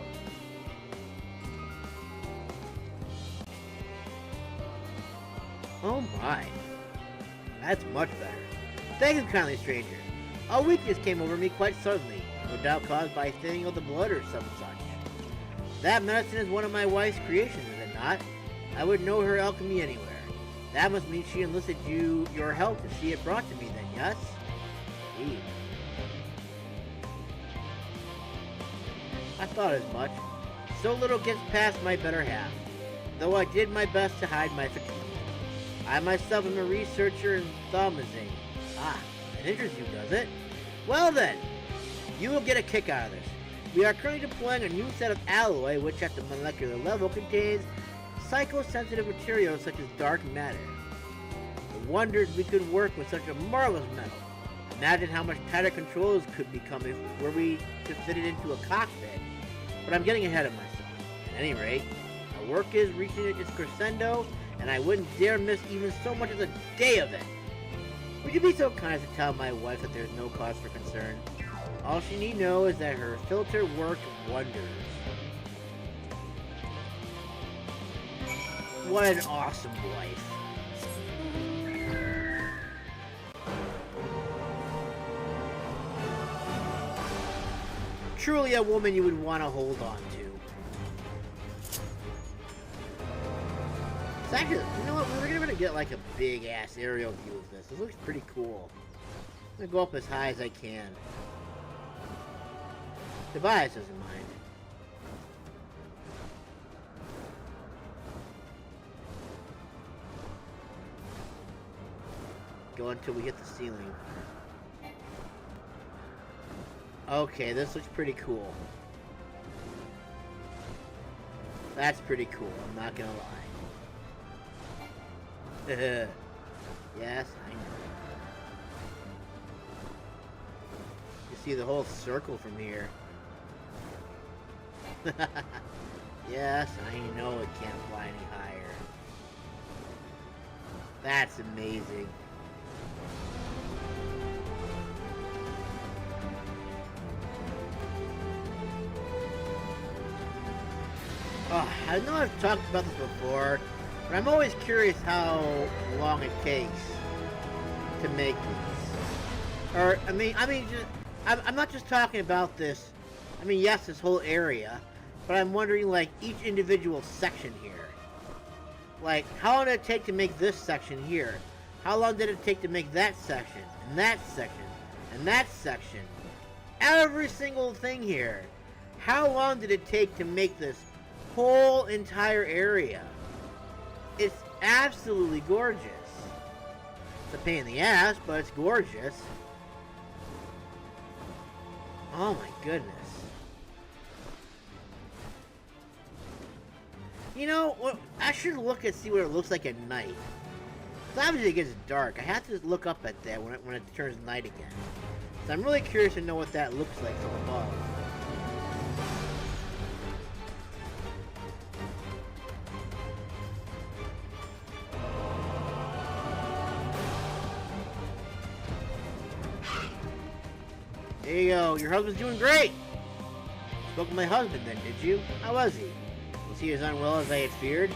Oh my. That's much better. Thank you kindly, stranger. A weakness came over me quite suddenly. No doubt caused by thinning of the blood or some such. That medicine is one of my wife's creations, is it not? I would know her alchemy anywhere. That must mean she enlisted your help to see it brought to me then, yes? Indeed. I thought as much. So little gets past my better half, though I did my best to hide my fatigue. I myself am a researcher in thaumaturgy. Ah, that interests you, does it? Well then, you will get a kick out of this. We are currently deploying a new set of alloy which at the molecular level contains psychosensitive materials such as dark matter. I wondered we could work with such a marvelous metal. Imagine how much tighter controls could become if were we to fit it into a cockpit. But I'm getting ahead of myself. At any rate, our work is reaching its crescendo, and I wouldn't dare miss even so much as a day of it. Would you be so kind as to tell my wife that there's no cause for concern? All she need know is that her filter worked wonders. What an awesome wife. Truly a woman you would want to hold on to. It's actually, you know what, we're gonna get like a big ass aerial view of this. This looks pretty cool. I'm gonna go up as high as I can. Tobias doesn't mind. Go until we hit the ceiling. Okay, this looks pretty cool. That's pretty cool, I'm not gonna lie. Yes, I know. You see the whole circle from here. Yes, I know it can't fly any higher. That's amazing. Oh, I know I've talked about this before, but I'm always curious how long it takes to make these. Or, I'm not just talking about this. I mean, yes, this whole area, but I'm wondering, like, each individual section here. Like, how long did it take to make this section here? How long did it take to make that section, and that section, and that section? Every single thing here. How long did it take to make this whole entire area? It's absolutely gorgeous. It's a pain in the ass, but it's gorgeous. Oh my goodness. You know what? I should look and see what it looks like at night. Because obviously it gets dark. I have to look up at that when it turns night again. So I'm really curious to know what that looks like from above. There you go. Your husband's doing great. Spoke to my husband then, did you? How was he? Was he as unwell as I had feared?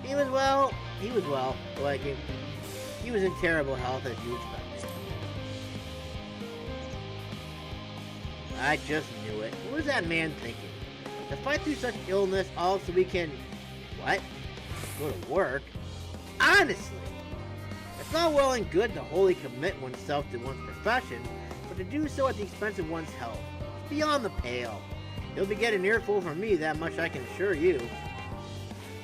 He was well. Like, he was in terrible health as you expected. I just knew it. What was that man thinking? To fight through such illness all so we can... What? Go to work? Honestly! It's all well and good to wholly commit oneself to one's profession, but to do so at the expense of one's health. Beyond the pale. You'll be getting an earful from me, that much I can assure you.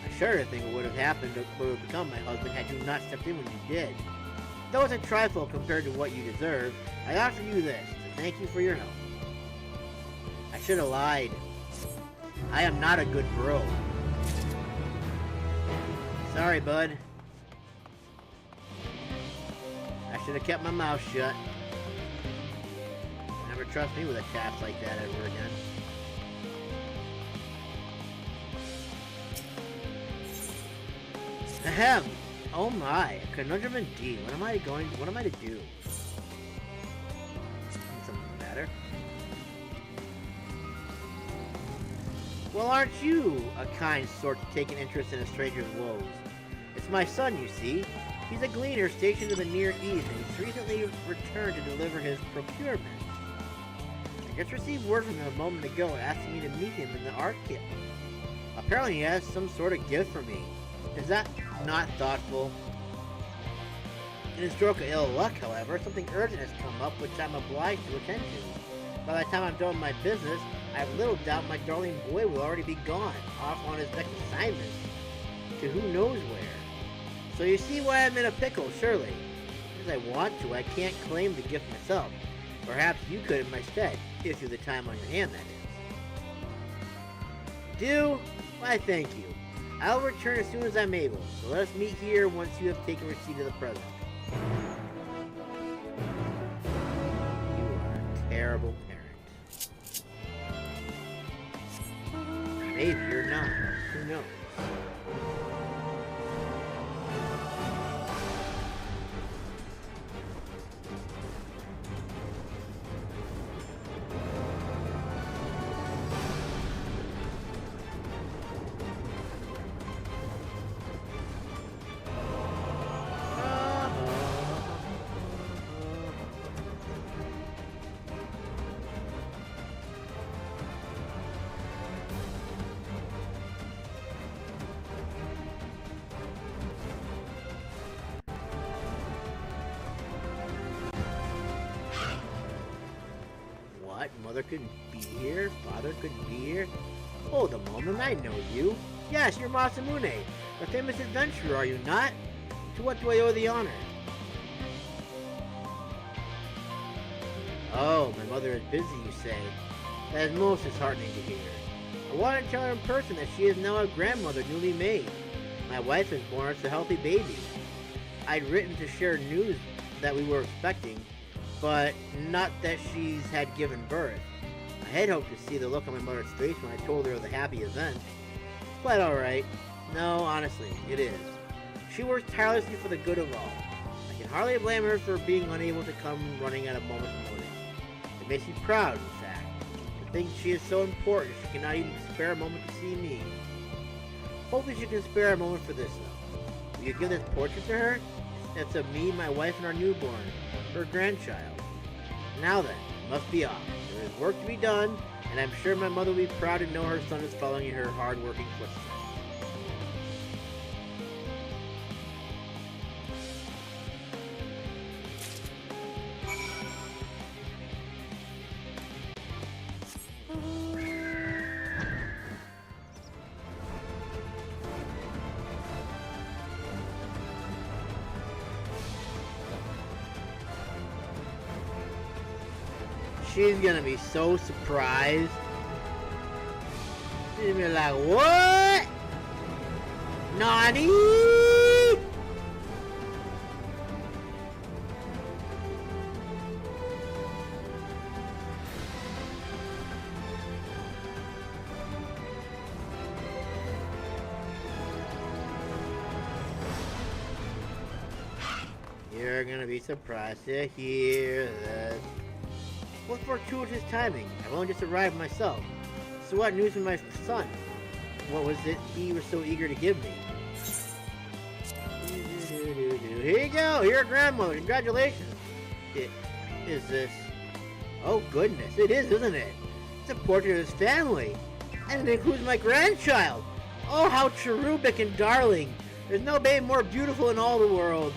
I shudder to think what would have happened to what would have become my husband had you not stepped in when you did. Though it's a trifle compared to what you deserve, I offer you this, to thank you for your help. I should have lied. I am not a good bro. Sorry, bud. I should have kept my mouth shut. Never trust me with a task like that ever again. Ahem! Oh my, a conundrum indeed. What am I to do? Something the matter? Well, aren't you a kind sort to take an interest in a stranger's woes? It's my son, you see. He's a gleaner stationed in the Near East, and he's recently returned to deliver his procurement. I just received word from him a moment ago asking me to meet him in the art kit. Apparently he has some sort of gift for me. Is that not thoughtful? In a stroke of ill luck, however, something urgent has come up which I'm obliged to attend to. By the time I'm done with my business, I have little doubt my darling boy will already be gone, off on his next assignment, to who knows where. So you see why I'm in a pickle, surely. As I want to, I can't claim the gift myself. Perhaps you could in my stead, if you've the time on your hand, that is. Do? Why, thank you. I'll return as soon as I'm able, so let us meet here once you have taken receipt of the present. You are a terrible parent. Maybe you're not. Who knows? mother couldn't be here, father couldn't be here. Hold a moment, I know you. Yes, you're Masamune, the famous adventurer, are you not? To what do I owe the honor? Oh, my mother is busy, you say. That is most disheartening to hear. I want to tell her in person that she is now a grandmother newly made. My wife is born as a healthy baby. I'd written to share news that we were expecting, but not that she's had given birth. I had hoped to see the look on my mother's face when I told her of the happy event. It's quite alright. No, honestly, it is. She works tirelessly for the good of all. I can hardly blame her for being unable to come running at a moment's notice. It makes me proud, in fact. To think she is so important, she cannot even spare a moment to see me. Hopefully she can spare a moment for this, though. Will you give this portrait to her? It's of me, my wife, and our newborn, her grandchild. Now then, it must be off. There is work to be done, and I'm sure my mother will be proud to know her son is following in her hard-working footsteps. She's gonna be so surprised. She's gonna be like, what? Nani? You're gonna be surprised to hear this. What fortuitous timing. I've only just arrived myself. So what news from my son? What was it he was so eager to give me? Here you go! You're a grandmother! Congratulations! Is this... Oh goodness, it is, isn't it? It's a portrait of his family! And it includes my grandchild! Oh, how cherubic and darling! There's no babe more beautiful in all the world!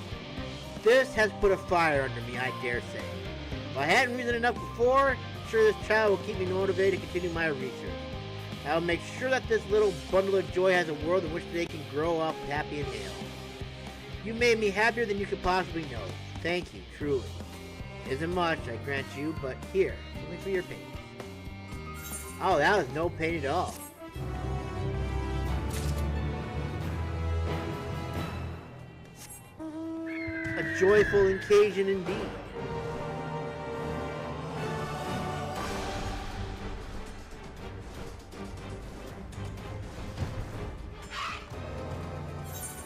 This has put a fire under me, I dare say. If I hadn't reasoned enough before, I'm sure this child will keep me motivated to continue my research. I'll make sure that this little bundle of joy has a world in which they can grow up happy and hale. You made me happier than you could possibly know. Thank you, truly. It isn't much, I grant you, but here, something for your pain. Oh, that was no pain at all. A joyful occasion indeed.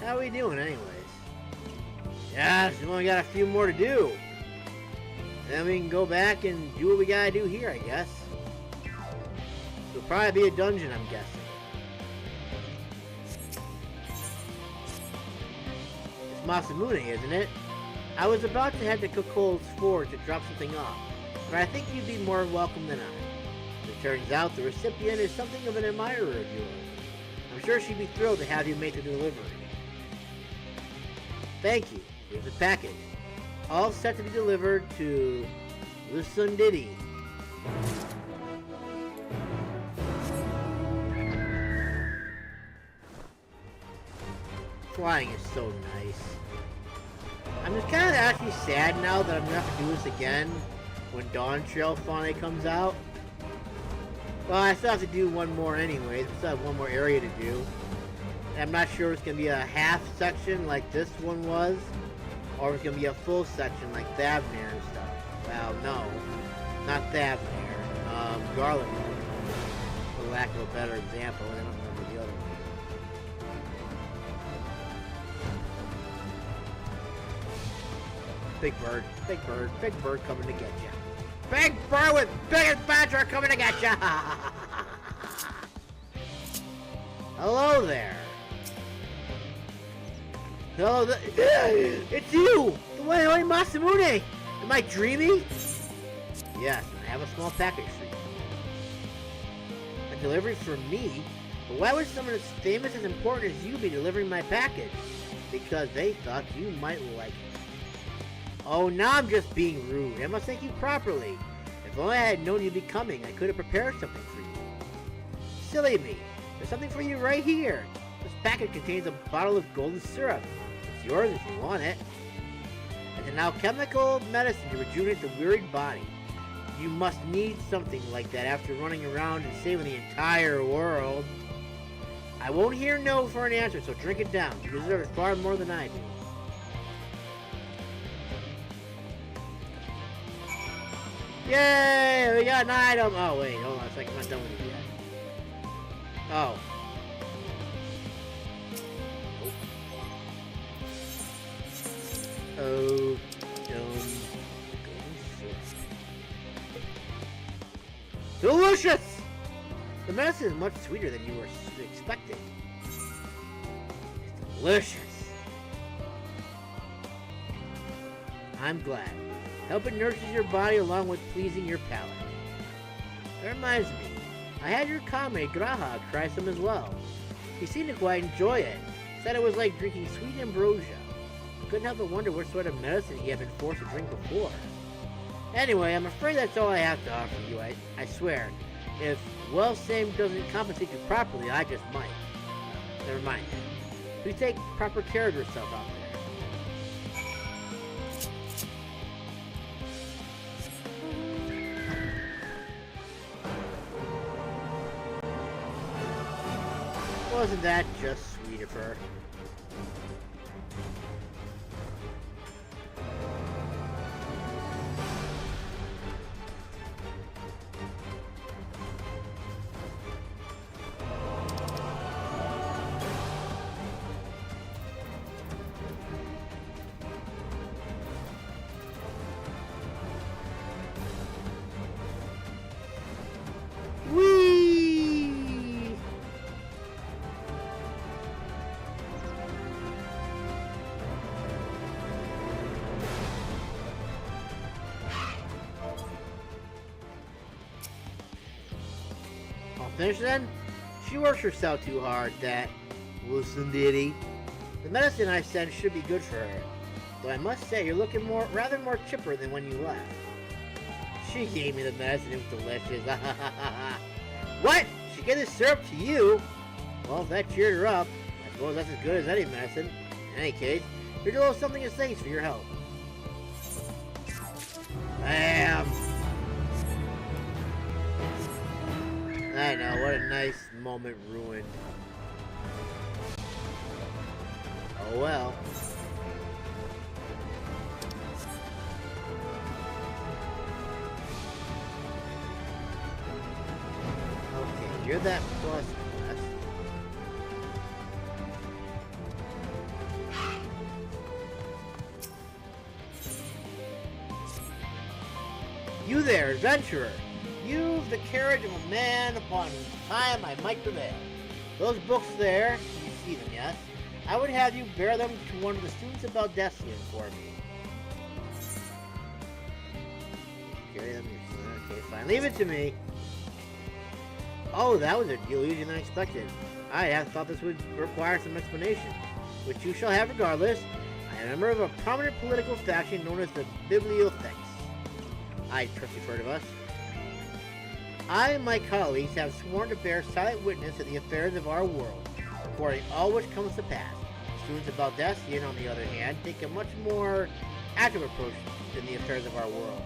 How are we doing anyways? Yeah, we only got a few more to do. Then we can go back and do what we gotta do here, I guess. It'll probably be a dungeon, I'm guessing. It's Masamune, isn't it? I was about to head to Kokol's Forge to drop something off, but I think you'd be more welcome than I. It turns out the recipient is something of an admirer of yours. I'm sure she'd be thrilled to have you make the delivery. Thank you. Here's the package. All set to be delivered to Lusundidi. Flying is so nice. I'm just kind of actually sad now that I'm going to have to do this again when DawnTrail finally comes out. Well, I still have to do one more anyways. I still have one more area to do. I'm not sure if it's going to be a half section like this one was, or if it's going to be a full section like Thavnir and stuff. Well, no. Not Thavnir. Garland, for lack of a better example. I don't remember the other one. Big bird. Big bird. Big bird coming to get you. Big bird with big adventure coming to get you! Hello there. No, it's you! The one and only Masamune! Am I dreaming? Yes, I have a small package for you. A delivery for me? But why would someone as famous as important as you be delivering my package? Because they thought you might like it. Oh, now I'm just being rude. I must thank you properly. If If only I had known you'd be coming, I could have prepared something for you. Silly me. There's something for you right here. This packet contains a bottle of golden syrup. It's yours if you want it. It's an alchemical medicine to rejuvenate the wearied body. You must need something like that after running around and saving the entire world. I won't hear no for an answer, so drink it down. You deserve it far more than I do. Yay! We got an item! Oh, wait, hold on a second. I'm not done with it yet. Oh. Oh, delicious! The medicine is much sweeter than you were expecting. It's delicious. I'm glad. Help it nourishes your body along with pleasing your palate. That reminds me, I had your comrade Graha try some as well. He seemed to quite enjoy it. Said it was like drinking sweet ambrosia. Couldn't help but wonder what sort of medicine he had been forced to drink before. Anyway, I'm afraid that's all I have to offer you, I swear. If well-same doesn't compensate you properly, I just might. Never mind. Please take proper care of yourself out there. Wasn't that just sweet of her? Finished then? She works herself too hard, that Wilson Diddy. The medicine I sent should be good for her. Though I must say, you're looking rather more chipper than when you left. She gave me the medicine, it was delicious. What? She gave the syrup to you? Well, if that cheered her up, I suppose that's as good as any medicine. In any case, here's a little something to thanks for your help. Bam! I know, what a nice moment ruined. Oh well. Okay, you're that plus quest. You there, adventurer! You've the carriage of a man upon whose time I might prevail. Those books there, you see them, yes? I would have you bear them to one of the students of Baldessian for me. Carry them yourself. Okay, fine. Leave it to me. Oh, that was a deal easier than expected. I had thought this would require some explanation, which you shall have regardless. I am a member of a prominent political faction known as the Bibliotheques. I trust you've heard of us. I and my colleagues have sworn to bear silent witness to the affairs of our world, reporting all which comes to pass. The students of Baldessian, on the other hand, take a much more active approach in the affairs of our world.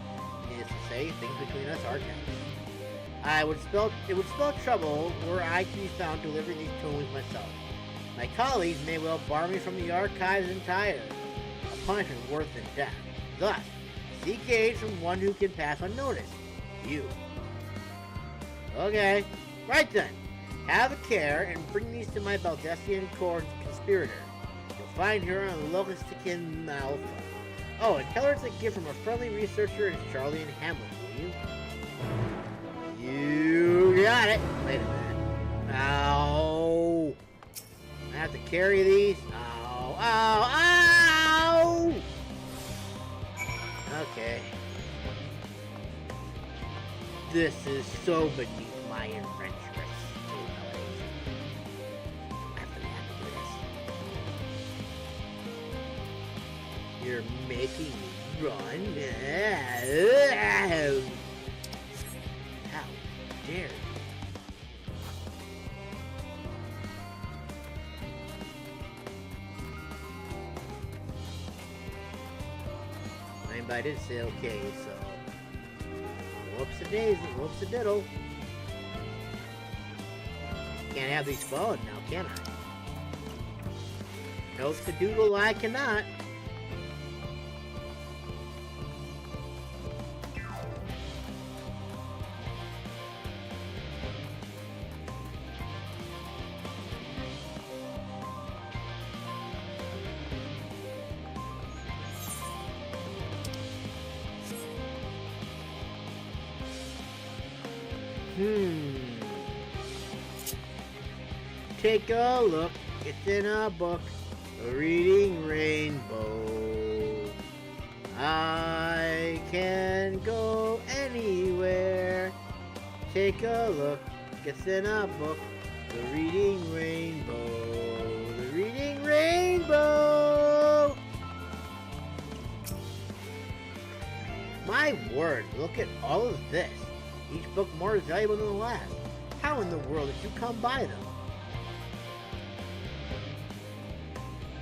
Needless to say, things between us are tense. It would spell trouble were I to be found delivering these tomes myself. My colleagues may well bar me from the archives entire, a punishment worse than death. Thus, seek aid from one who can pass unnoticed. You. Okay. Right then. Have a care and bring these to my Baldessian court conspirator. You'll find her on Logistican Alpha. Oh, and tell her it's a gift from a friendly researcher in Charlie and Hamlet, will you? You got it. Wait a minute. Ow. I have to carry these. Ow. Ow. Ow. Okay. This is so beneath my adventurous capabilities. I have to do this. You're making me run. stairs. But I did say okay, so whoops-a-daisy, whoops-a-diddle. Can't have these followed now, can I? Notes-a-doodle, I cannot. Take a look, it's in a book, a reading rainbow. I can go anywhere. Take a look, it's in a book, the reading rainbow. The reading rainbow! My word, look at all of this. Each book more valuable than the last. How in the world did you come by them?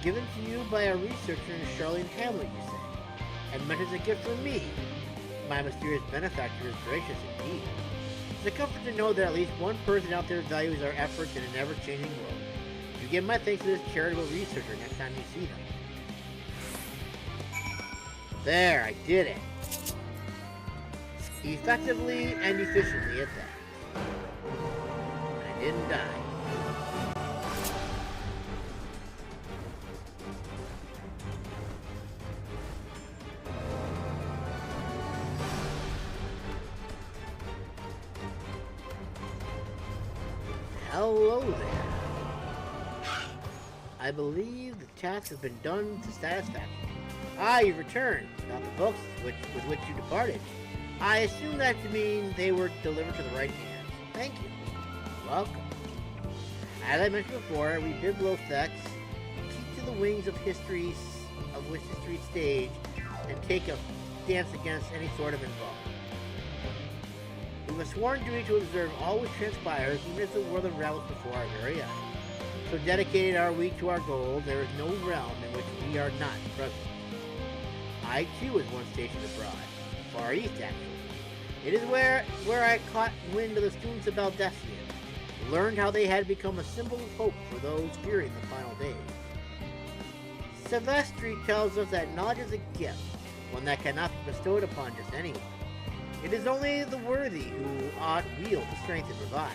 Given to you by a researcher in Charlene Hamlet, you say, and meant as a gift from me. My mysterious benefactor is gracious indeed. It's a comfort to know that at least one person out there values our efforts in an ever-changing world. You give my thanks to this charitable researcher next time you see them. There, I did it. Effectively and efficiently at that. I didn't die. Hello there. I believe the task has been done to satisfaction. Ah, you've returned, not the books with which you departed. I assume that to mean they were delivered to the right hands. Thank you. Welcome. As I mentioned before, we bibliothecs keep to the wings of history's stage and take a stance against any sort of involvement. We have a sworn duty to observe all which transpires, even as the world unravels before our very eyes. So dedicated are we to our goal, there is no realm in which we are not present. I too was once stationed abroad, far east actually. It is where I caught wind of the students of Baldessian, learned how they had become a symbol of hope for those fearing the final days. Silvestri tells us that knowledge is a gift, one that cannot be bestowed upon just anyone. It is only the worthy who ought wield the strength it provides,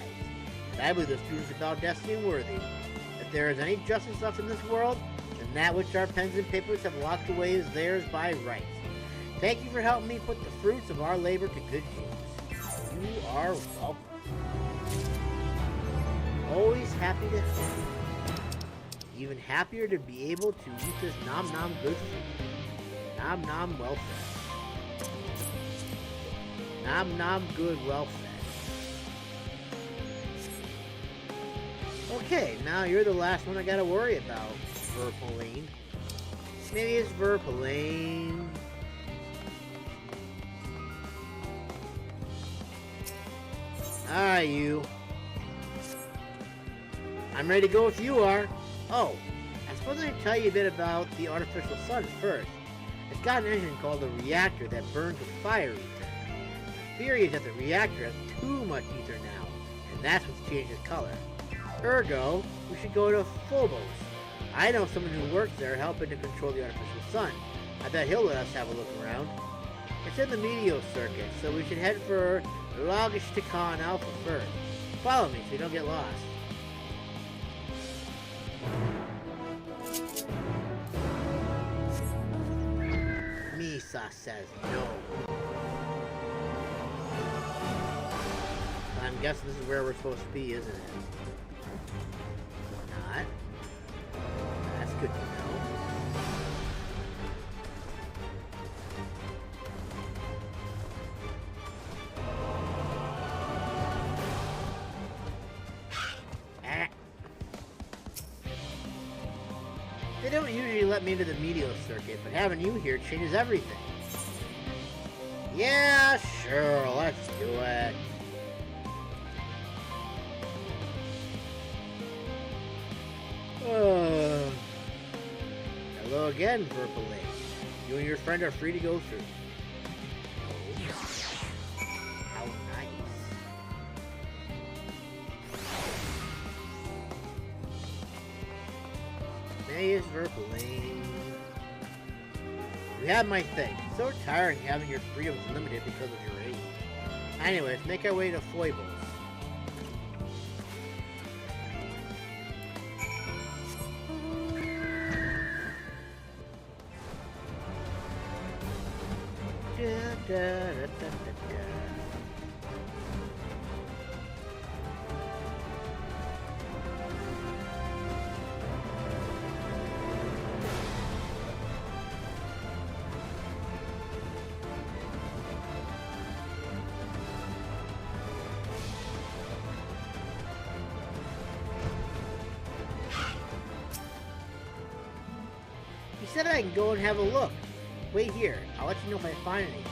and I believe the students of Baldessian worthy. If there is any justice left in this world, then that which our pens and papers have locked away is theirs by right. Thank you for helping me put the fruits of our labor to good use. You are welcome. Always happy to help. Even happier to be able to eat this nom nom good food. Nom nom well fed. Nom nom good well fed. Okay, now you're the last one I gotta worry about, Verpelane. Maybe it's Verpelane. Alright, you. I'm ready to go if you are. Oh, I suppose I should tell you a bit about the artificial sun first. It's got an engine called the reactor that burns with fire ether. The theory is that the reactor has too much ether now, and that's what's changed its color. Ergo, we should go to Phobos. I know someone who works there helping to control the artificial sun. I bet he'll let us have a look around. It's in the Meteor circuit, so we should head for Logishtikon Alpha first. Follow me so you don't get lost. Misa says no. I'm guessing this is where we're supposed to be, isn't it? Not. That's good to know. They don't usually let me into the Meteor circuit, but having you here changes everything. Yeah, sure, let's do it. again, Verpilate. You and your friend are free to go through. How nice. Maze Verpilate. You have my thing. It's so tiring having your freedoms limited because of your age. Anyways, make our way to Foibles. Da, da, da, da, da. He said I can go and have a look. Wait here. I'll let you know if I find anything.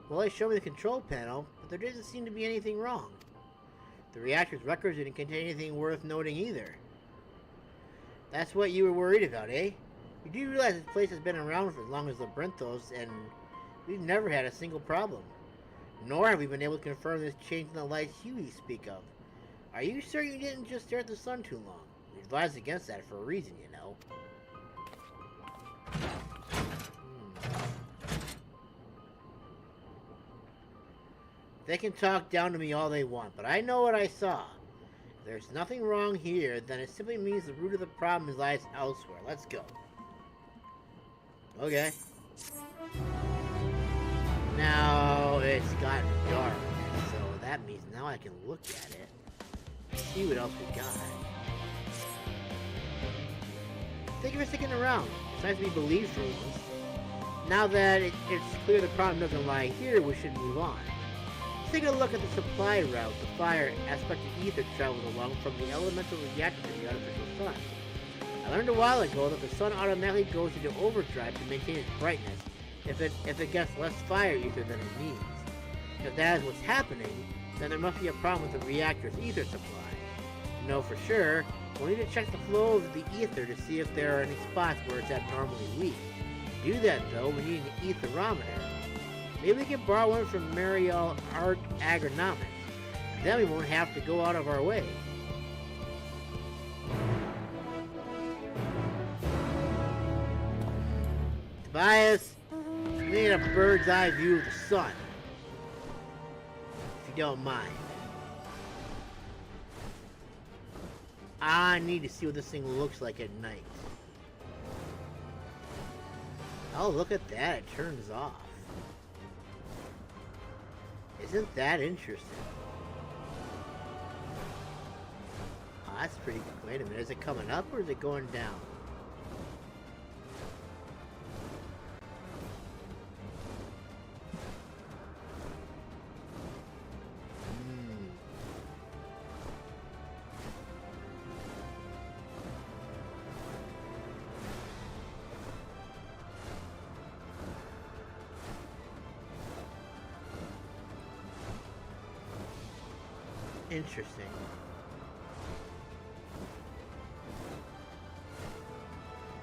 Well, they showed me the control panel, but there doesn't seem to be anything wrong. The reactor's records didn't contain anything worth noting either. That's what you were worried about, eh? You do realize this place has been around for as long as Labyrinthos, and we've never had a single problem. Nor have we been able to confirm this change in the light hue you speak of. Are you sure you didn't just stare at the sun too long? We advised against that for a reason, you know. They can talk down to me all they want, but I know what I saw. If there's nothing wrong here, then it simply means the root of the problem lies elsewhere. Let's go. Okay. Now it's gotten dark, so that means now I can look at it. See what else we got. Thank you for sticking around. It's nice to be believed for once. Now that it's clear the problem doesn't lie here, we should move on. Let's take a look at the supply route the fire aspect of ether travels along from the elemental reactor to the artificial sun. I learned a while ago that the sun automatically goes into overdrive to maintain its brightness if it gets less fire ether than it needs. If that is what's happening, then there must be a problem with the reactor's ether supply. To know for sure, we'll need to check the flow of the ether to see if there are any spots where it's abnormally weak. To do that though, we need an etherometer. Maybe we can borrow one from Mariel Art Agronomics. Then we won't have to go out of our way. Tobias, we need a bird's eye view of the sun. If you don't mind. I need to see what this thing looks like at night. Oh, look at that. It turns off. Isn't that interesting? Oh, that's pretty good. Wait a minute. Is it coming up or is it going down? Interesting.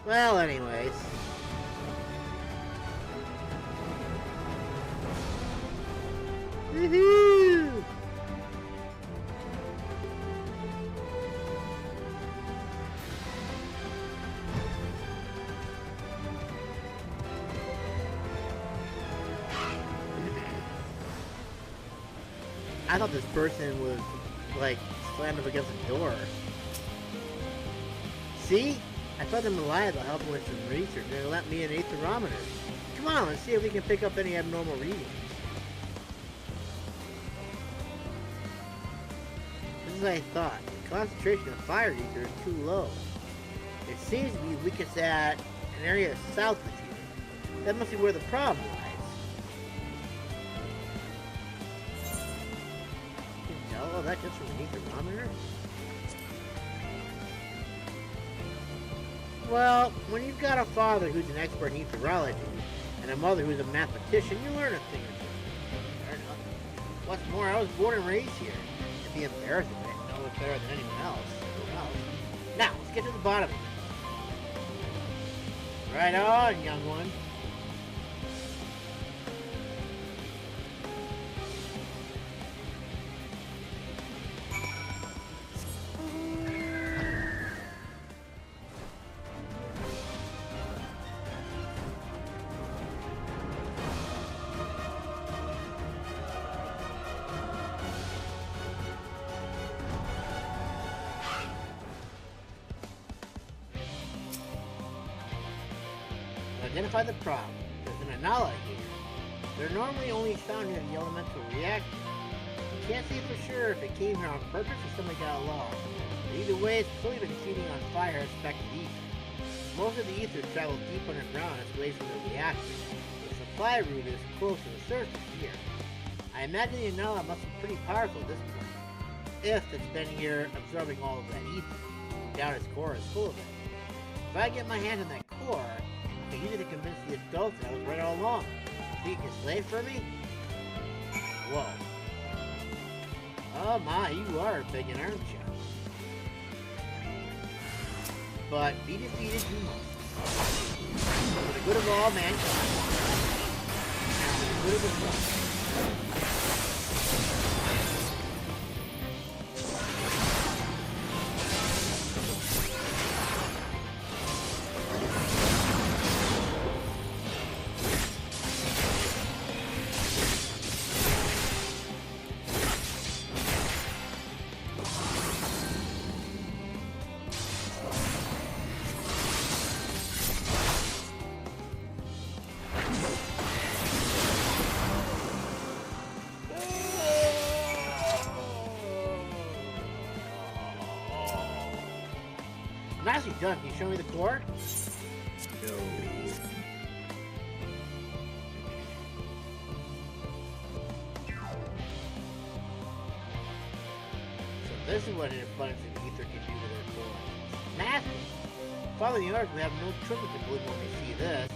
Well, anyways. Woohoo! I thought this person was like slammed up against the door. See? I thought them alive. I'll help them with some research. They let me an aetherometer. Come on, let's see if we can pick up any abnormal readings. Just as I thought, the concentration of fire ether is too low. It seems to be weakest at an area south of here. That must be where the problem lies. All that just from an aetherometer? Well, when you've got a father who's an expert in etherology and a mother who's a mathematician, you learn a thing or two. Fair enough. What's more, I was born and raised here. It'd be embarrassing if I didn't know it better than anyone else. Who knows? Now, let's get to the bottom of it. Right on, young one. Identify the problem. There's an Anala here. They're normally only found in the elemental reactor. You can't say for sure if it came here on purpose or somebody got lost. But either way, it's clearly been feeding on fire expected ether. Most of the ether travels deep underground its way from the reactor. The supply route is close to the surface here. I imagine the Anala must be pretty powerful at this point. If it's been here absorbing all of that ether. Down its core is full of it. If I get my hand on that core, I can use it to convince the adults that I was right all along. Think you can slave for me? Whoa. Oh my, you are big, aren't you? But be defeated you must. For the good of all mankind. And for the good of the world. Nicely done. Can you show me the core? No. So this is what an abundance of ether can do to their core. Massive. Follow the arc, we have no triple to believe when we see this.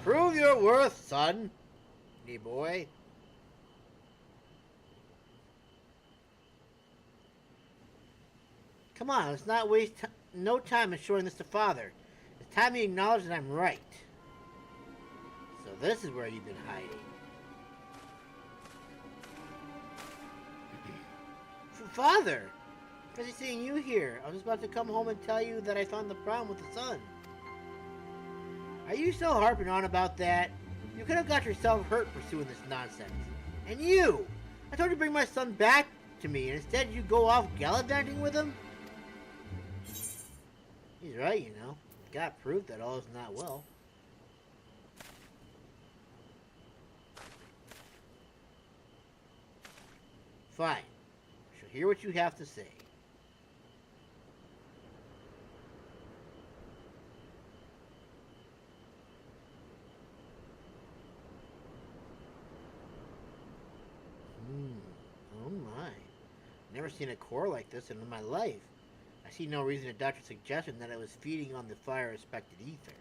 Prove your worth, son. Hey boy. Come on, let's not waste no time in showing this to Father. It's time you acknowledge that I'm right. So this is where you've been hiding. Father! Because seeing you here. I was about to come home and tell you that I found the problem with the sun. Are you still harping on about that? You could have got yourself hurt pursuing this nonsense. And you! I told you to bring my son back to me, and instead you go off gallivanting with him? He's right, you know. Got proof that all is not well. Fine. I shall hear what you have to say. Oh my. Never seen a core like this in my life. I see no reason to doubt your suggestion that it was feeding on the fire-expected ether.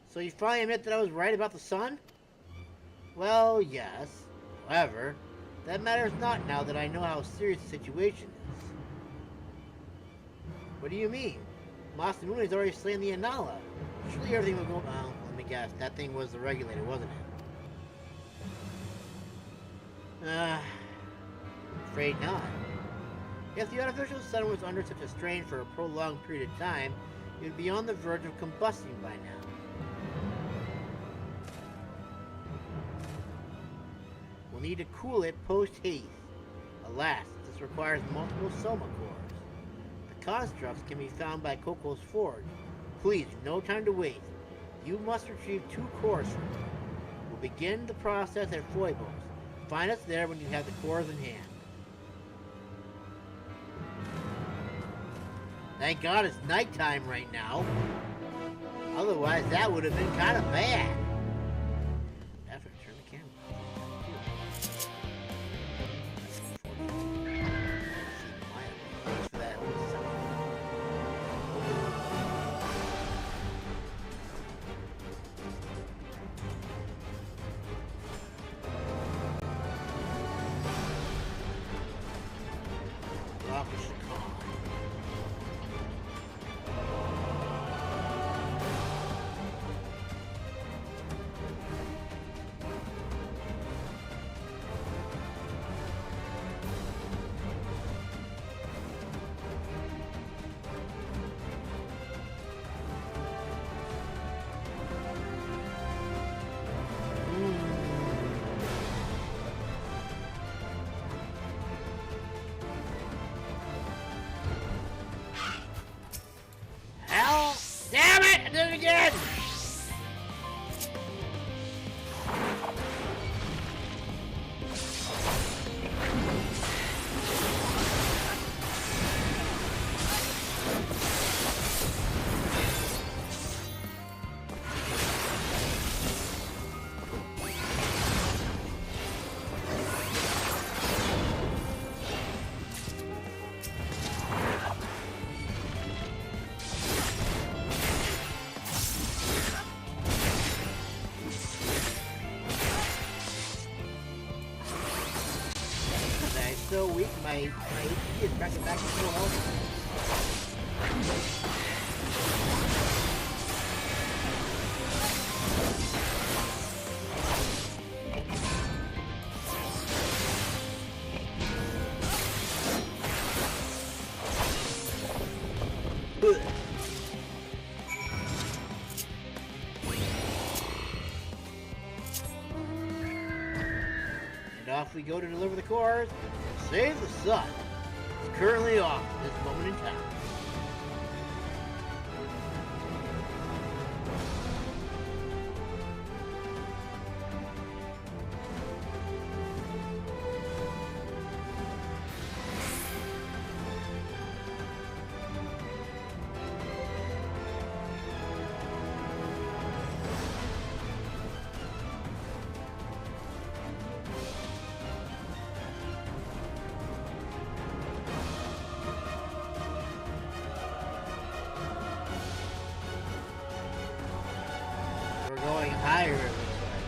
So you finally admit that I was right about the sun? Well, yes. However, that matters not now that I know how serious the situation is. What do you mean? Masamune's already slain the Anala. Surely everything will go... Well, let me guess. That thing was the regulator, wasn't it? Afraid not. If the artificial sun was under such a strain for a prolonged period of time, it would be on the verge of combusting by now. We'll need to cool it post-haste. Alas, this requires multiple soma cores. The constructs can be found by Coco's Forge. Please, no time to waste. You must retrieve 2 cores from it. We'll begin the process at Foibos. Find us there when you have the cores in hand. Thank God it's nighttime right now. Otherwise, that would have been kind of bad. I have to turn the camera. so weak, my HP is back to full health. Off we go to deliver the cores and save the sun. It's currently off at this moment in time. Going higher, it looks like.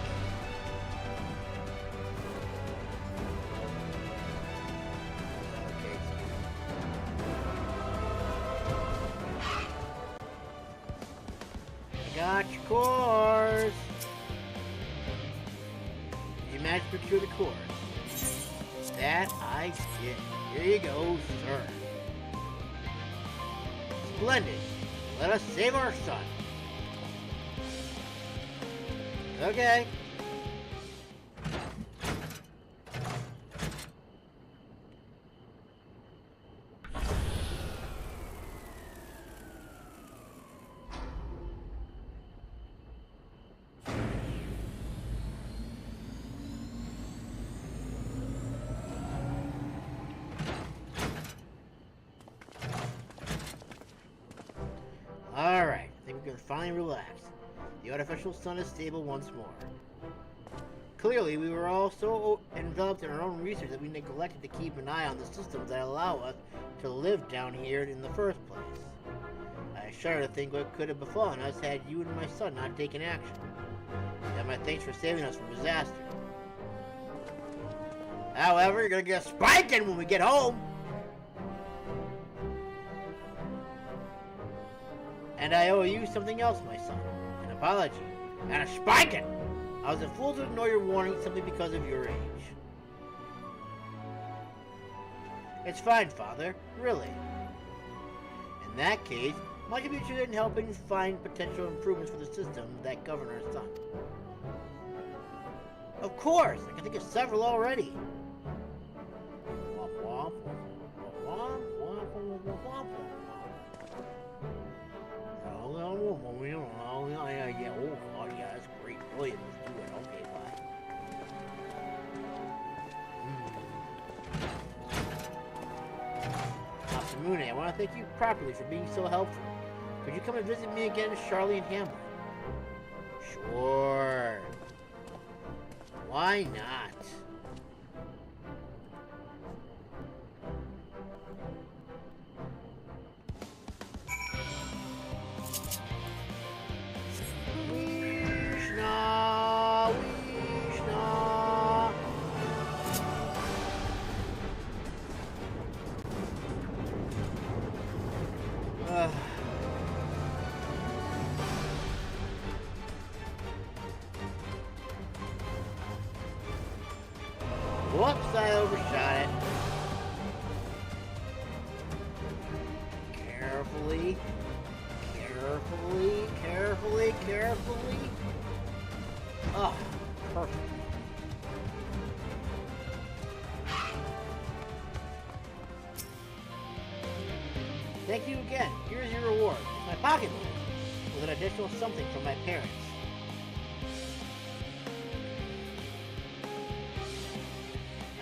I got your cores. You managed to procure the cores. That I did. Here you go, sir. Splendid. Let us save our son. Okay. All right, I think we can finally relax. The artificial sun is stable once more. Clearly, we were all so enveloped in our own research that we neglected to keep an eye on the systems that allow us to live down here in the first place. I shudder to think what could have befallen us had you and my son not taken action. You have my thanks for saving us from disaster. However, you're gonna get a spanking when we get home! And I owe you something else, my son. An apology. And a spanking! I was a fool to ignore your warning simply because of your age. It's fine, Father. Really. In that case, my contribution in helping find potential improvements for the system that govern our son. Of course! I can think of several already. Oh, yeah, that's great. Brilliant. Let's do it. Okay, bye. Masamune, I want to thank you properly for being so helpful. Could you come and visit me again, Charlie and Hamlet? Sure. Why not? Whoops, I overshot it. Carefully. Carefully, carefully, carefully. Oh, perfect. Thank you again. Here's your reward. It's my pocket money, with an additional something from my parents.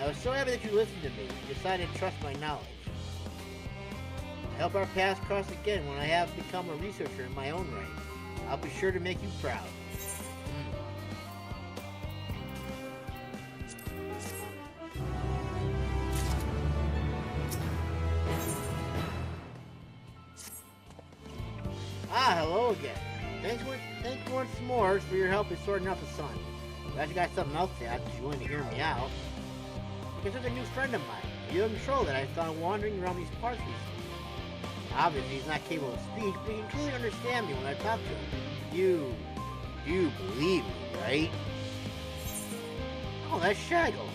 I was so happy that you listened to me and decided to trust my knowledge. I hope our paths cross again when I have become a researcher in my own right. I'll be sure to make you proud. Ah, hello again. Thanks once more for your help in sorting out the sun. Glad you got something else to add because you wanted to hear me out. Because there's a new friend of mine. a young troll that I found wandering around these parts recently. Obviously, he's not capable of speech, but he can clearly understand me when I talk to him. You believe me, right? Oh, that's Shaggles.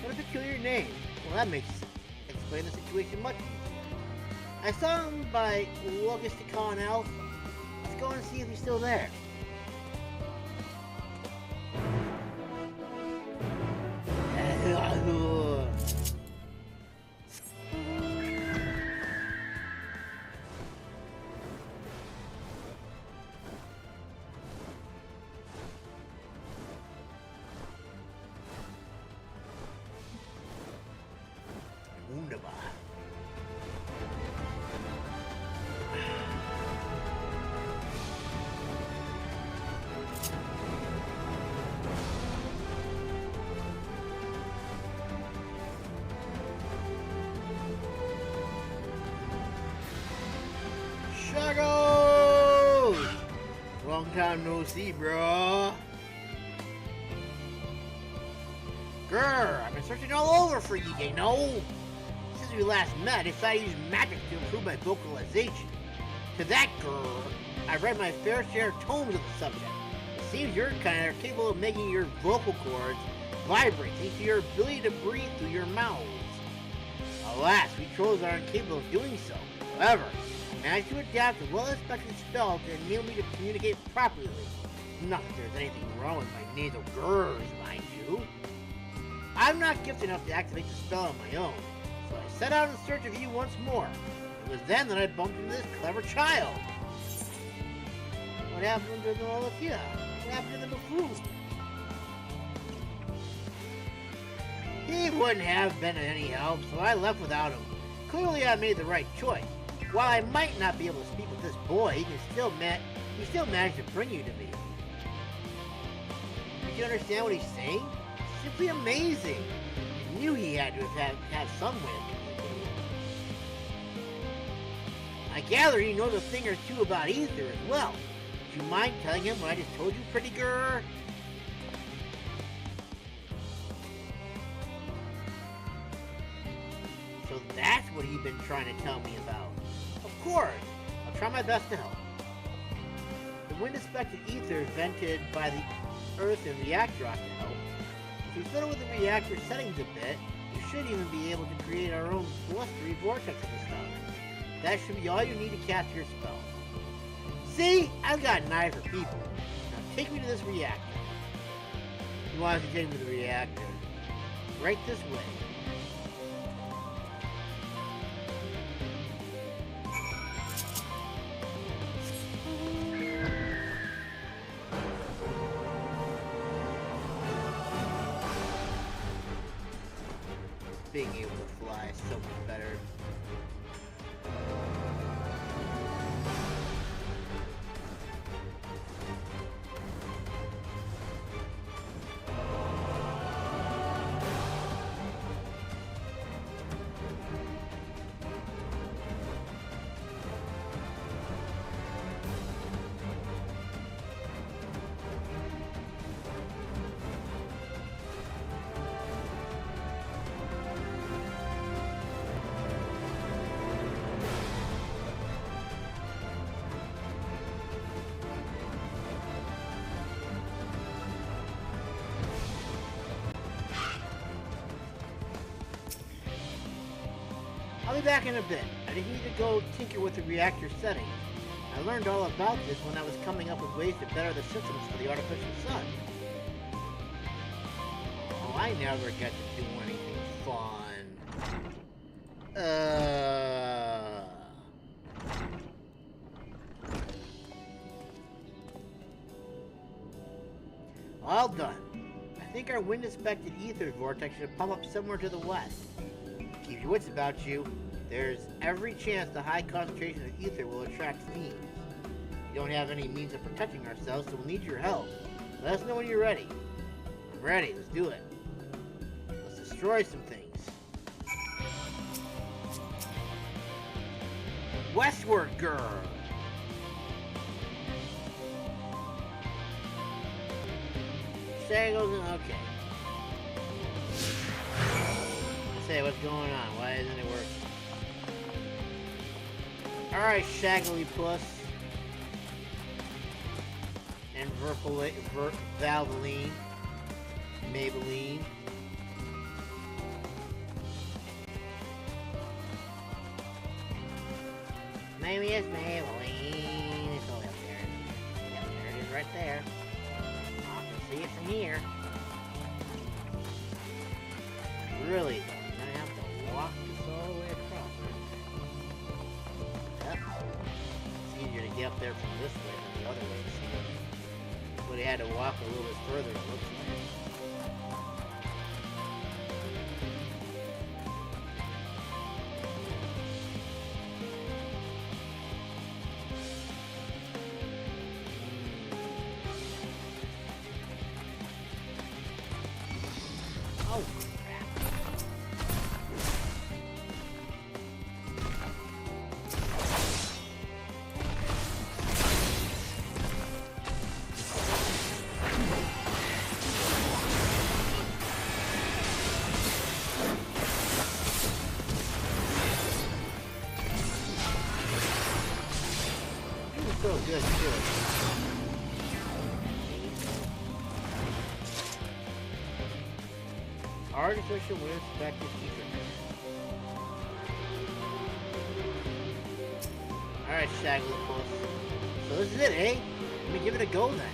What a peculiar name. Well, that makes explain the situation much easier. I saw him by Logisticon Elf. Let's go and see if he's still there. Wunderbar. Shaggles! Long time no see, bro. Grr, I've been searching all over for you, you know. Since we last met, I decided to use magic to improve my vocalization. To that, grr, I've read my fair share of tomes of the subject. It seems your kind are capable of making your vocal cords vibrate thanks to your ability to breathe through your mouths. Alas, we trolls aren't capable of doing so. However, I managed to adapt a well-inspected spell to enable me to communicate properly. Not that there's anything wrong with my nasal grrs, mind you. I'm not gifted enough to activate the spell on my own, so I set out in search of you once more. It was then that I bumped into this clever child. What happened to the Loporrit? What happened to the buffoon? He wouldn't have been any help, so I left without him. Clearly I made the right choice. While I might not be able to speak with this boy, he still managed to bring you to me. Did you understand what he's saying? Simply amazing. I knew he had to have some way of communicating. I gather he knows a thing or two about AETHER as well. Would you mind telling him what I just told you, pretty girl? So that's what he's been trying to tell me about. Of course, I'll try my best to help. The wind-inspected ether vented by the earth and reactor ought to help. If we fiddle with the reactor settings a bit, we should even be able to create our own blustery vortex of the stuff. That should be all you need to cast your spell. See? I've got an eye for people. Now take me to this reactor. He wants to take me to the reactor. Right this way. Being able to fly is so much better. I'll be back in a bit. I just need to go tinker with the reactor settings. I learned all about this when I was coming up with ways to better the systems for the artificial sun. Oh, I never get to do anything fun. All done. I think our wind-inspected ether vortex should pop up somewhere to the west. Keep your wits about you. There's every chance the high concentration of ether will attract Thieves. We don't have any means of protecting ourselves, so we'll need your help. Let us know when you're ready. I'm ready. Let's do it. Let's destroy some things. Westward, girl! Shaggles and okay. I say, what's going on? Why isn't it working? Alright, Shaggly Puss. And Valvoline. Maybelline. Maybe it's Maybelline. It's all up there. Yeah, there it is right there. I can see it from here. Really, though, I have to walk this all the way across. Yep. It's easier to get up there from this way than the other way, to see it. But he had to walk a little bit further, it looks like. So good, too. Artificial wind spectral ether. Alright, Shaggly Puss. So this is it, eh? Let me give it a go then.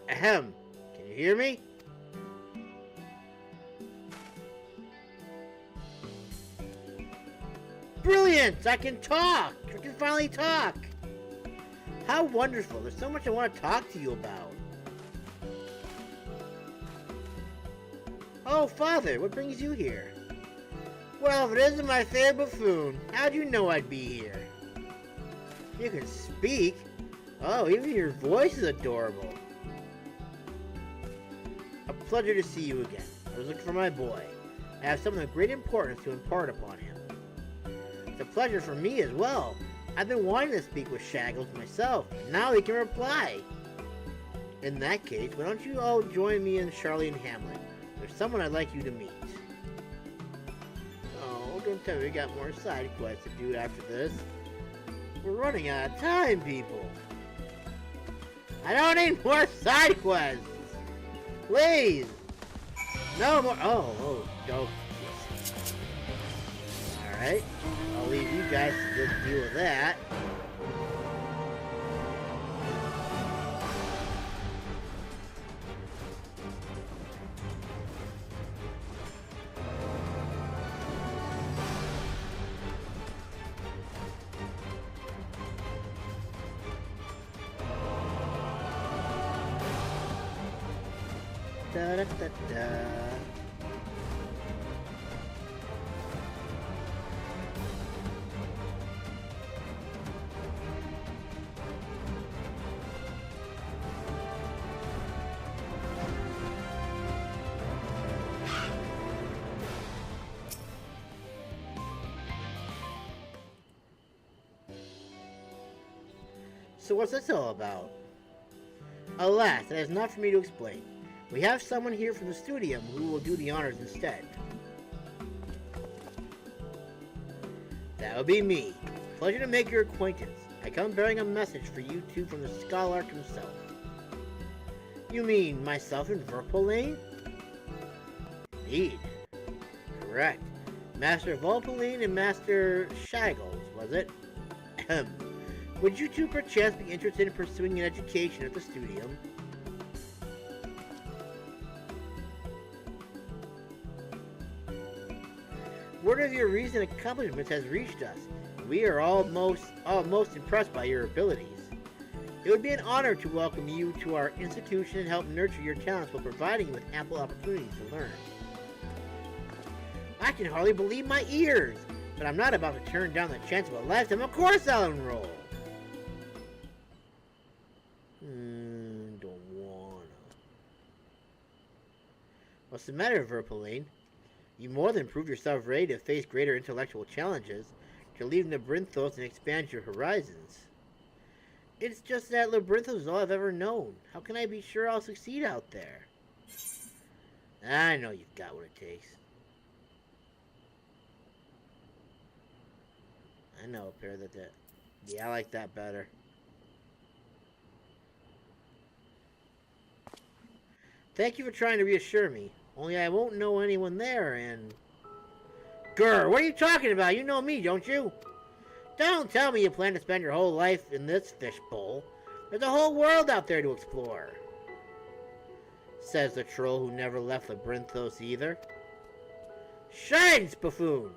Ahem. Can you hear me? Brilliant! I can talk! I can finally talk! How wonderful! There's so much I want to talk to you about. Oh, Father, what brings you here? Well, if it isn't my favorite buffoon, how'd you know I'd be here? You can speak? Oh, even your voice is adorable. A pleasure to see you again. I was looking for my boy. I have something of great importance to impart upon him. It's a pleasure for me as well. I've been wanting to speak with Shaggles myself, and now he can reply. In that case, why don't you all join me in Charlie and Hamlet? There's someone I'd like you to meet. Oh, don't tell me we got more side quests to do after this. We're running out of time, people. I don't need more side quests! Please! No more. Oh. Alright. I'll leave you guys to just deal with that. Da-da-da-da. So what's this all about? Alas, that is not for me to explain. We have someone here from the studio who will do the honors instead. That will be me. Pleasure to make your acquaintance. I come bearing a message for you two from the Scholark himself. You mean myself and Verpoline? Indeed. Correct. Master Volpoline and Master Shaggles, was it? Ahem. Would you two perchance be interested in pursuing an education at the studio? Word of your recent accomplishments has reached us. We are all most impressed by your abilities. It would be an honor to welcome you to our institution and help nurture your talents while providing you with ample opportunities to learn. I can hardly believe my ears, but I'm not about to turn down the chance of a lifetime. Of course I'll enroll. Don't wanna. What's the matter, Verpeline? You more than proved yourself ready to face greater intellectual challenges, to leave Labyrinthos and expand your horizons. It's just that Labyrinthos is all I've ever known. How can I be sure I'll succeed out there? I know you've got what it takes. I know, pair that. Yeah, I like that better. Thank you for trying to reassure me. Only I won't know anyone there, and... Grr, what are you talking about? You know me, don't you? Don't tell me you plan to spend your whole life in this fishbowl. There's a whole world out there to explore. Says the troll who never left Labyrinthos either. Shines, buffoon!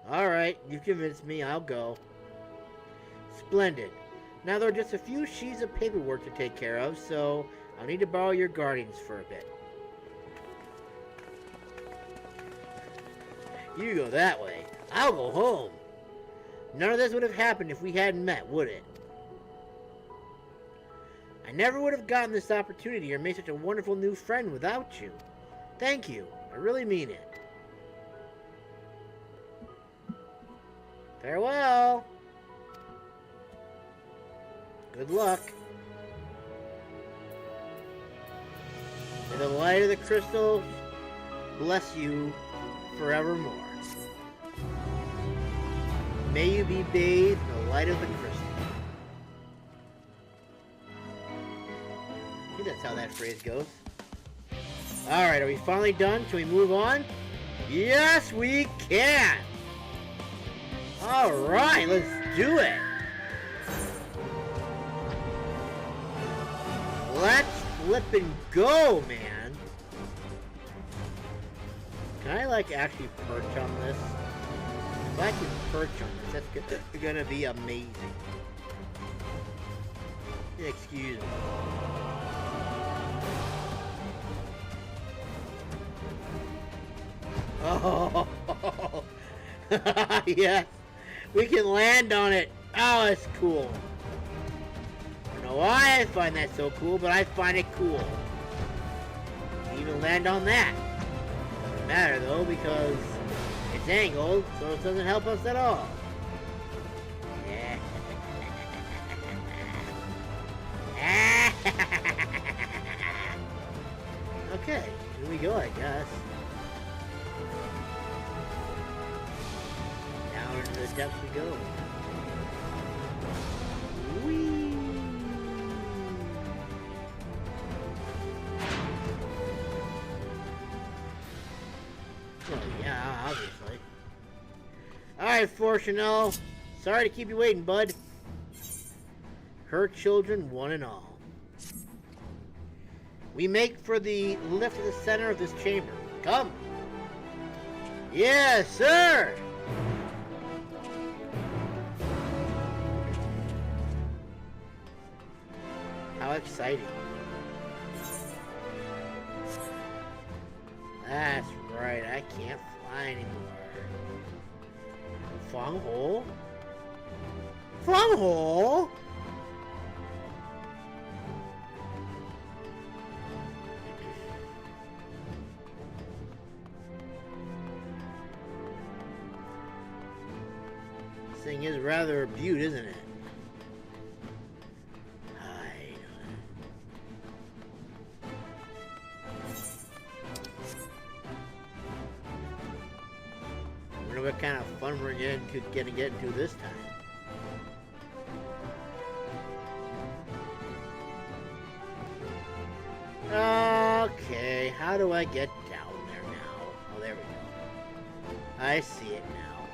Alright, you've convinced me, I'll go. Splendid. Now there are just a few sheets of paperwork to take care of, so I'll need to borrow your guardians for a bit. You go that way. I'll go home. None of this would have happened if we hadn't met, would it? I never would have gotten this opportunity or made such a wonderful new friend without you. Thank you. I really mean it. Farewell. Good luck. May the light of the crystal bless you forevermore. May you be bathed in the light of the crystal. I think that's how that phrase goes. Alright, are we finally done? Can we move on? Yes, we can! Alright, let's do it! Let's flip and go, man! Can I, like, actually perch on this? If I can perch on this, that's gonna be amazing. Excuse me. Oh, yes! We can land on it! Oh, that's cool. I don't know why I find that so cool, but I find it cool. You can even land on that. Doesn't matter though, because it's angled, so it doesn't help us at all. Yeah. Okay, here we go, I guess. Down into the depths we go. Whee! Well, yeah, obviously. Alright, Fortunel. Sorry to keep you waiting, bud. Her children, one and all. We make for the lift at the center of this chamber. Come. Yes, sir! How exciting. That's right, I can't fly anymore. Fang-ho? Fang-ho? This thing is rather a beaut, isn't it? What kind of fun we're gonna get into this time. Okay, how do I get down there now? Oh, there we go. I see it now.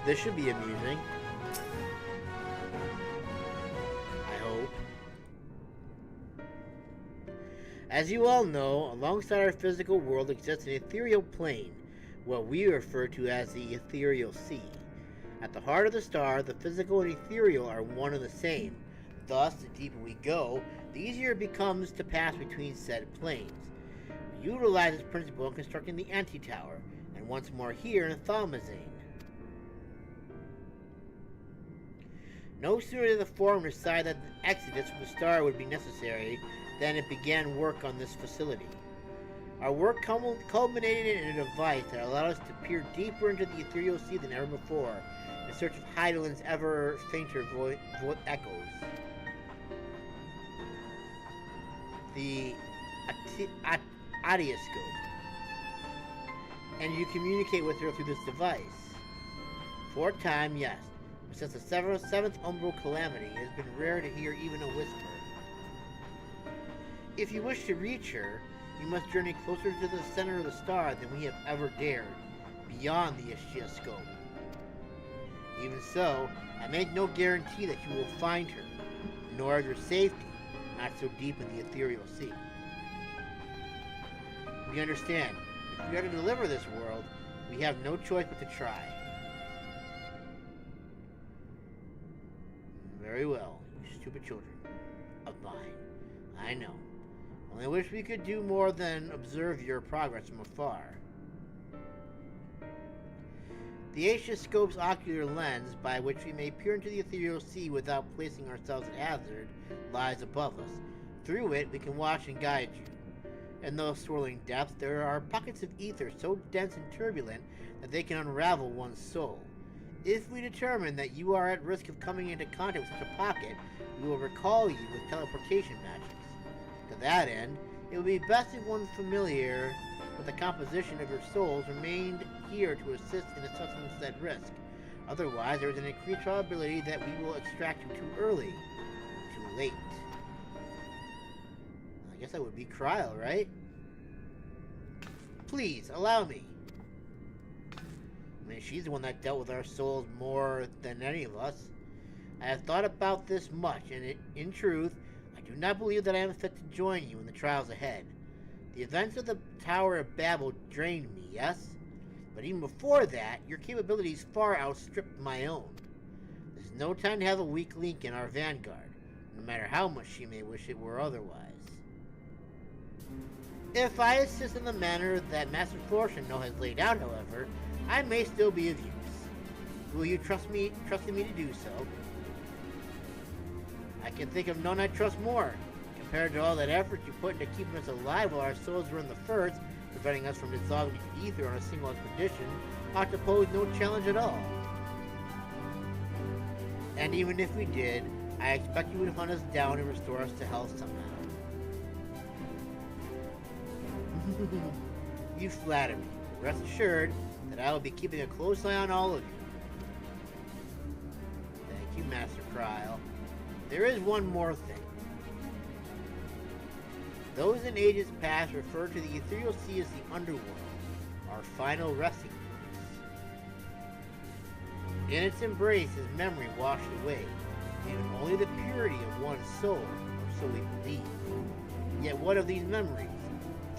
This should be amusing. As you all know, alongside our physical world exists an ethereal plane, what we refer to as the ethereal sea. At the heart of the star, the physical and ethereal are one and the same. Thus, the deeper we go, the easier it becomes to pass between said planes. We utilize this principle in constructing the anti-tower, and once more here in Thalmazane. No sooner did the Forum decide that the exodus from the star would be necessary than it began work on this facility. Our work culminated in a device that allowed us to peer deeper into the ethereal sea than ever before, in search of Hydaelyn's ever fainter echoes. The Aitiascope. And you communicate with her through this device. For a time, yes. But since the seventh umbral calamity, it has been rare to hear even a whisper. If you wish to reach her, you must journey closer to the center of the star than we have ever dared, beyond the Aitiascope. Even so, I make no guarantee that you will find her, nor of your safety, not so deep in the ethereal sea. We understand, if we are to deliver this world, we have no choice but to try. Very well, you stupid children of mine. I know. Only wish we could do more than observe your progress from afar. The Aitiascope's ocular lens, by which we may peer into the ethereal sea without placing ourselves at hazard, lies above us. Through it, we can watch and guide you. In those swirling depths, there are pockets of ether so dense and turbulent that they can unravel one's soul. If we determine that you are at risk of coming into contact with such a pocket, we will recall you with teleportation magics. To that end, it would be best if one familiar with the composition of your souls remained here to assist in assessing said risk. Otherwise, there is an increased probability that we will extract you too early, too late. I guess that would be Kryl, right? Please, allow me. I mean, she's the one that dealt with our souls more than any of us. I have thought about this much, and in truth, I do not believe that I am fit to join you in the trials ahead. The events of the Tower of Babel drained me, yes? But even before that, your capabilities far outstripped my own. There's no time to have a weak link in our vanguard, no matter how much she may wish it were otherwise. If I assist in the manner that Master Florciano has laid out, however, I may still be of use. Will you trust in me to do so? I can think of none I trust more. Compared to all that effort you put into keeping us alive while our souls were in the first, preventing us from dissolving into ether on a single expedition, ought to pose no challenge at all. And even if we did, I expect you would hunt us down and restore us to health somehow. You flatter me. Rest assured that I will be keeping a close eye on all of you. Thank you, Master Kryl. There is one more thing. Those in ages past referred to the ethereal sea as the underworld, our final resting place. In its embrace is memory washed away, leaving only the purity of one's soul, or so we believe. Yet what of these memories?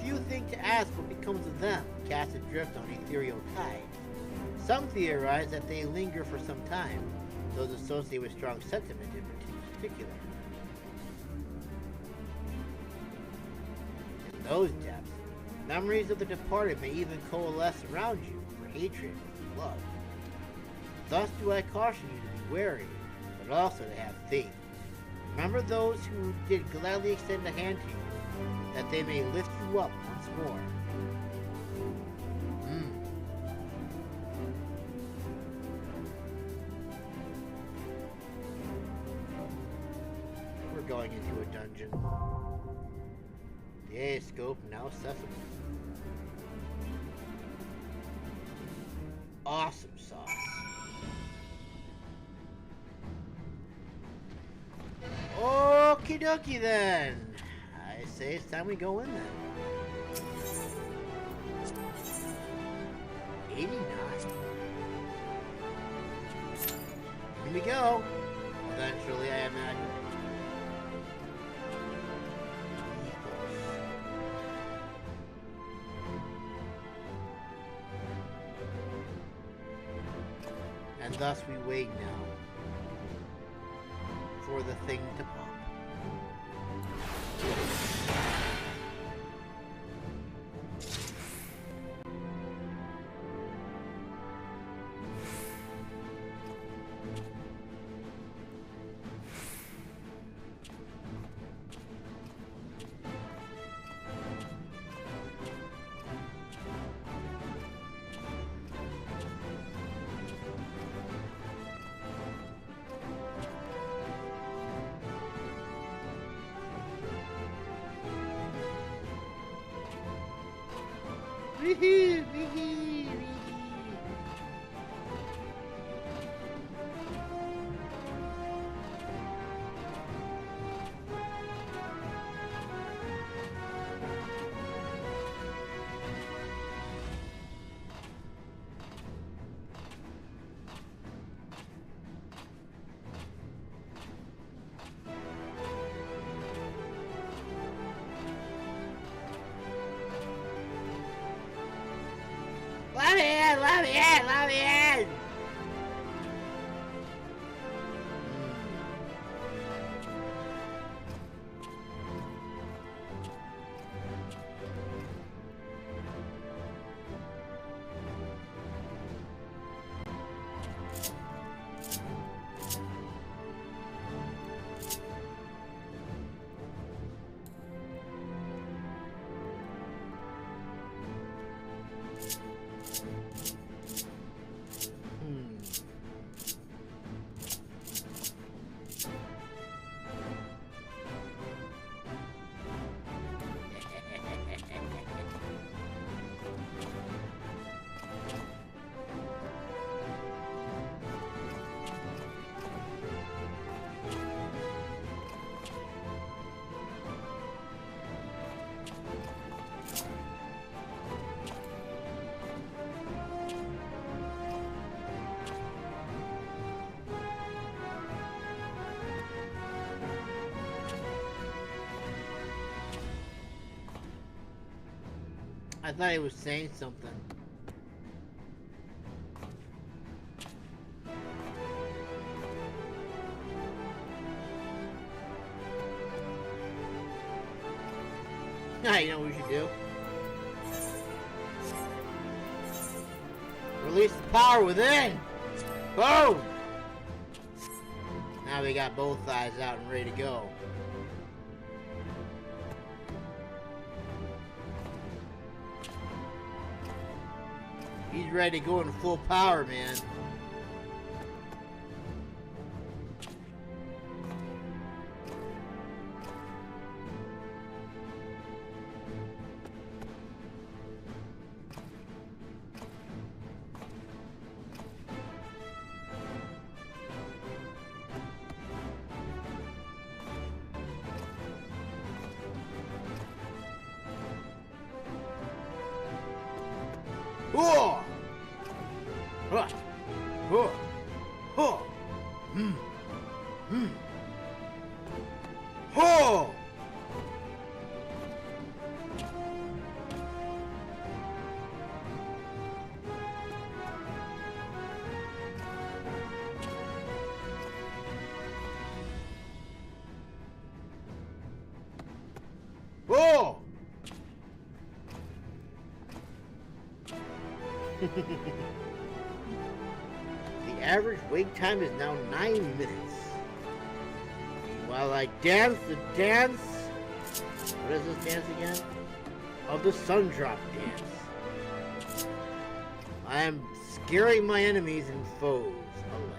Few think to ask what becomes of them, cast adrift on ethereal tide. Some theorize that they linger for some time, those associated with strong sentiment in particular. In those depths, memories of the departed may even coalesce around you for hatred and love. Thus do I caution you to be wary, but also to have faith. Remember those who did gladly extend a hand to you, that they may lift you up once more. We're going into a dungeon. The Aitiascope now accessible. Awesome sauce. Okie dokie then. I say it's time we go in then. 89. Here we go. Eventually, I imagine. And thus we wait now for the thing to pop. Woohoo! Woohoo! Let me in! Let me in! Let me in! I thought he was saying something. Now you know what we should do? Release the power within! Boom! Now we got both eyes out and ready to go. He's ready to go in full power, man. Whoa! Huh. Huh. Huh. Hmm. Hmm. Huh. Whoa! The average wait time is now 9 minutes. While I dance the dance... What is this dance again? Of the sun drop dance. I am scaring my enemies and foes alike.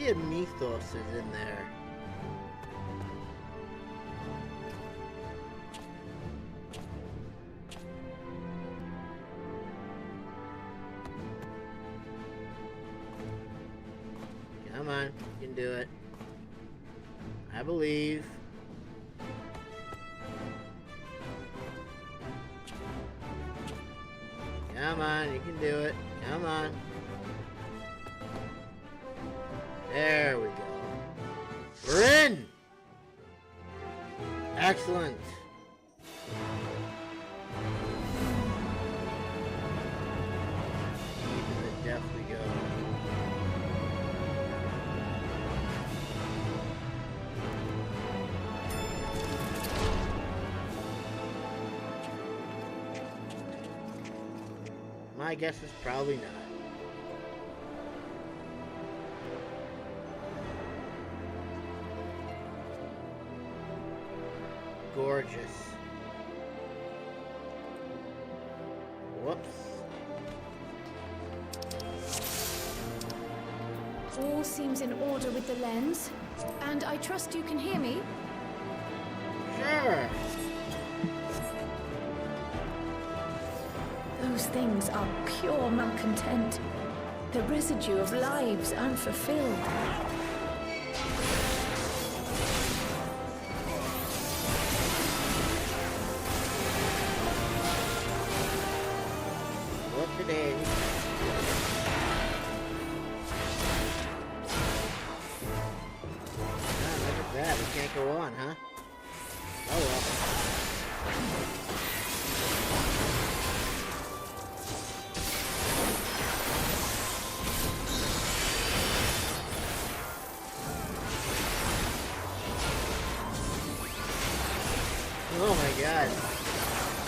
see if Mythos is in there. Come on, you can do it. I believe. Come on, you can do it. Come on. There we go. We're in! Excellent. Deep in the depth we go. My guess is probably not. Gorgeous. Whoops. All seems in order with the lens, and I trust you can hear me. Sure. Those things are pure malcontent, the residue of lives unfulfilled. Look today. Look at that. We can't go on, huh? Oh well. Oh my god.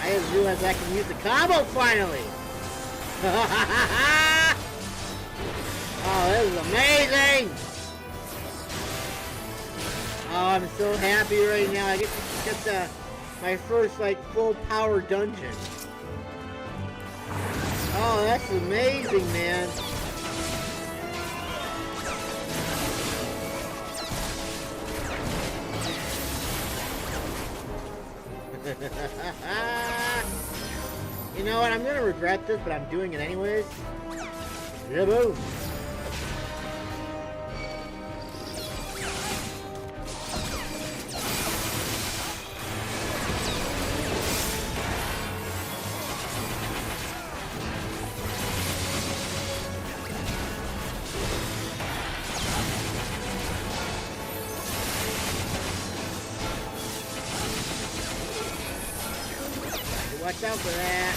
I just realized I can use the combo finally! Oh, this is amazing! Oh, I'm so happy right now. I get to get my first, like, full power dungeon. Oh, that's amazing, man. You know what? I'm gonna regret this, but I'm doing it anyways. Yeah, boom. Watch out for that.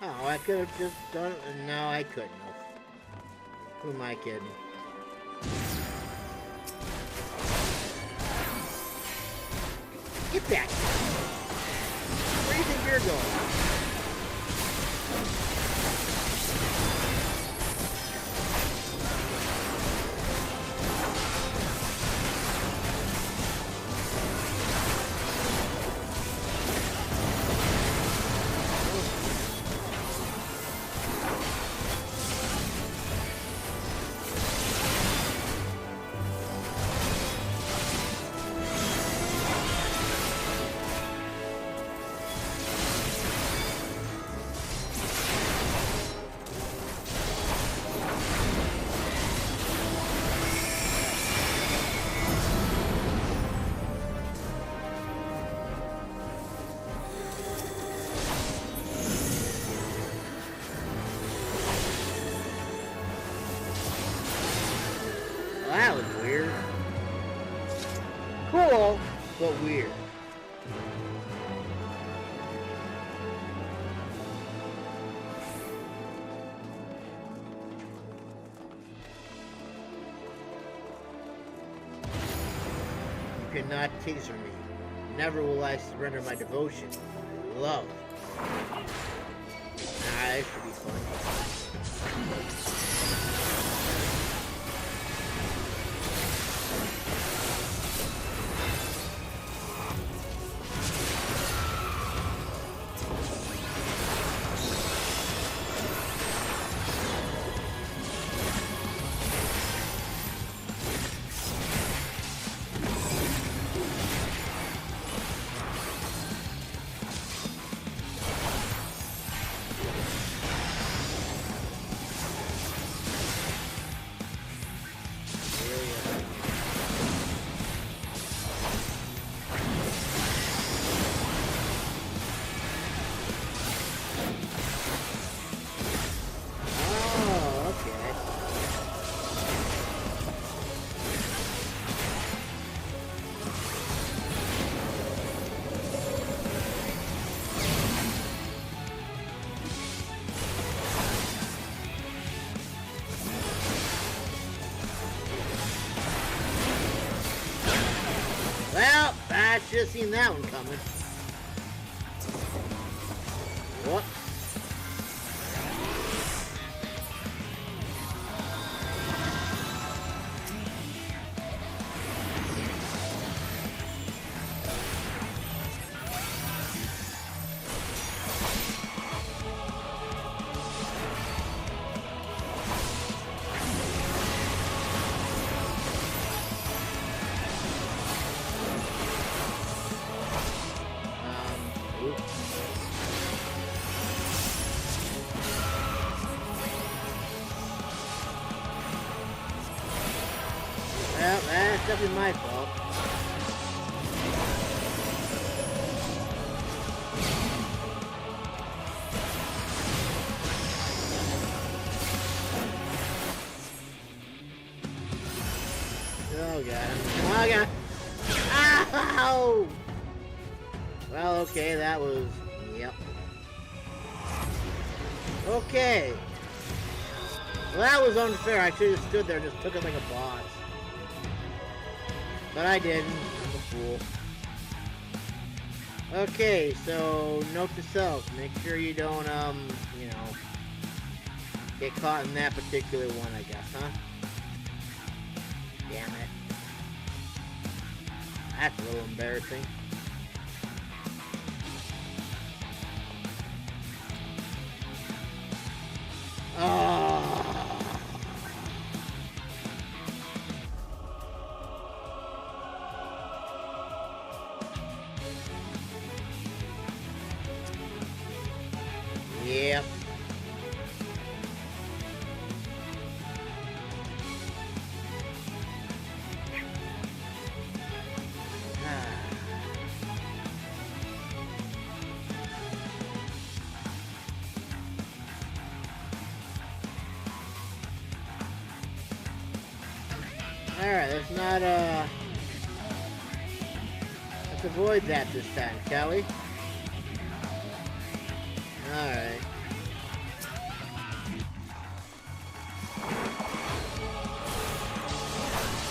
Oh, I could have just done it. No, I couldn't have. Who am I kidding? Get back! Where do you think you're going? That was weird. Cool, but weird. You cannot taser me. Never will I surrender my devotion. Love. Nah, this should be fun. Well, I should have seen that one coming. What? Well, that's definitely my fault. Oh god. Oh god. Ow! Well, okay, that was... Yep. Okay. Well, that was unfair. I should have stood there and just took it like a boss. But I didn't. I'm a fool. Okay, so note to self. Make sure you don't, you know, get caught in that particular one, I guess, huh? Damn it. That's a little embarrassing. Oh. Yep. Alright, let's not, let's avoid that this time, shall we? Alright.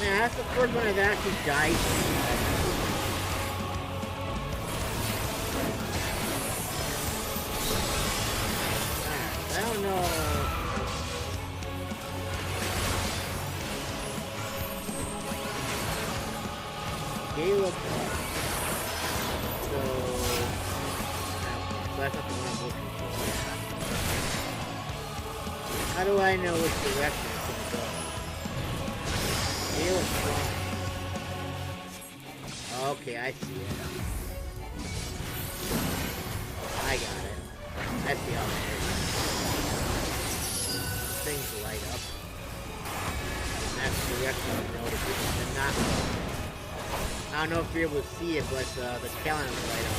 Yeah, that's the first one I've actually died. I don't know. Caleb. So that's not the one I'm looking for. How do I know which direction it's going to go? Caleb. Okay, I see it. I got it. I see how it is. Things light up. And that's the direction I know to be. They're not. I don't know if you're able to see it, but the calendar light up.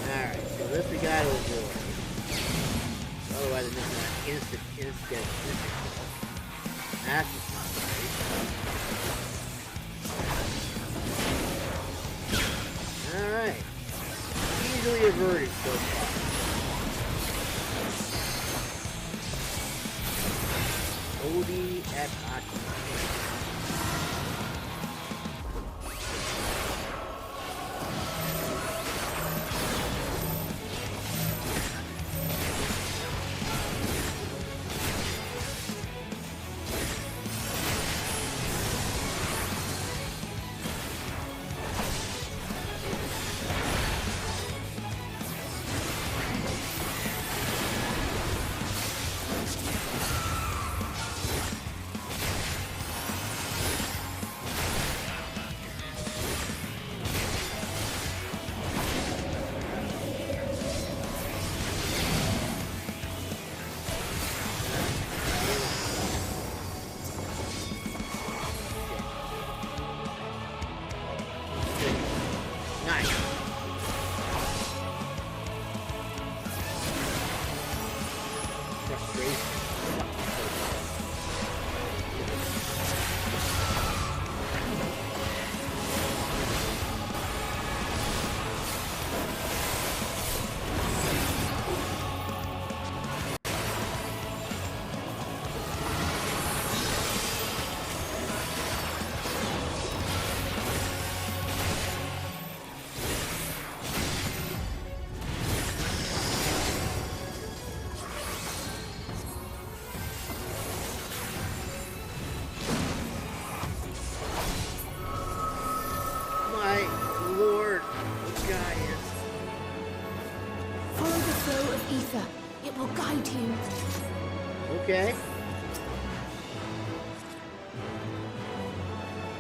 Alright, so this we gotta avoid. Otherwise, I'm just gonna instant. That's just not great. Alright. Easily averted so far. Odie at Ati. Ether. It will guide you. Okay.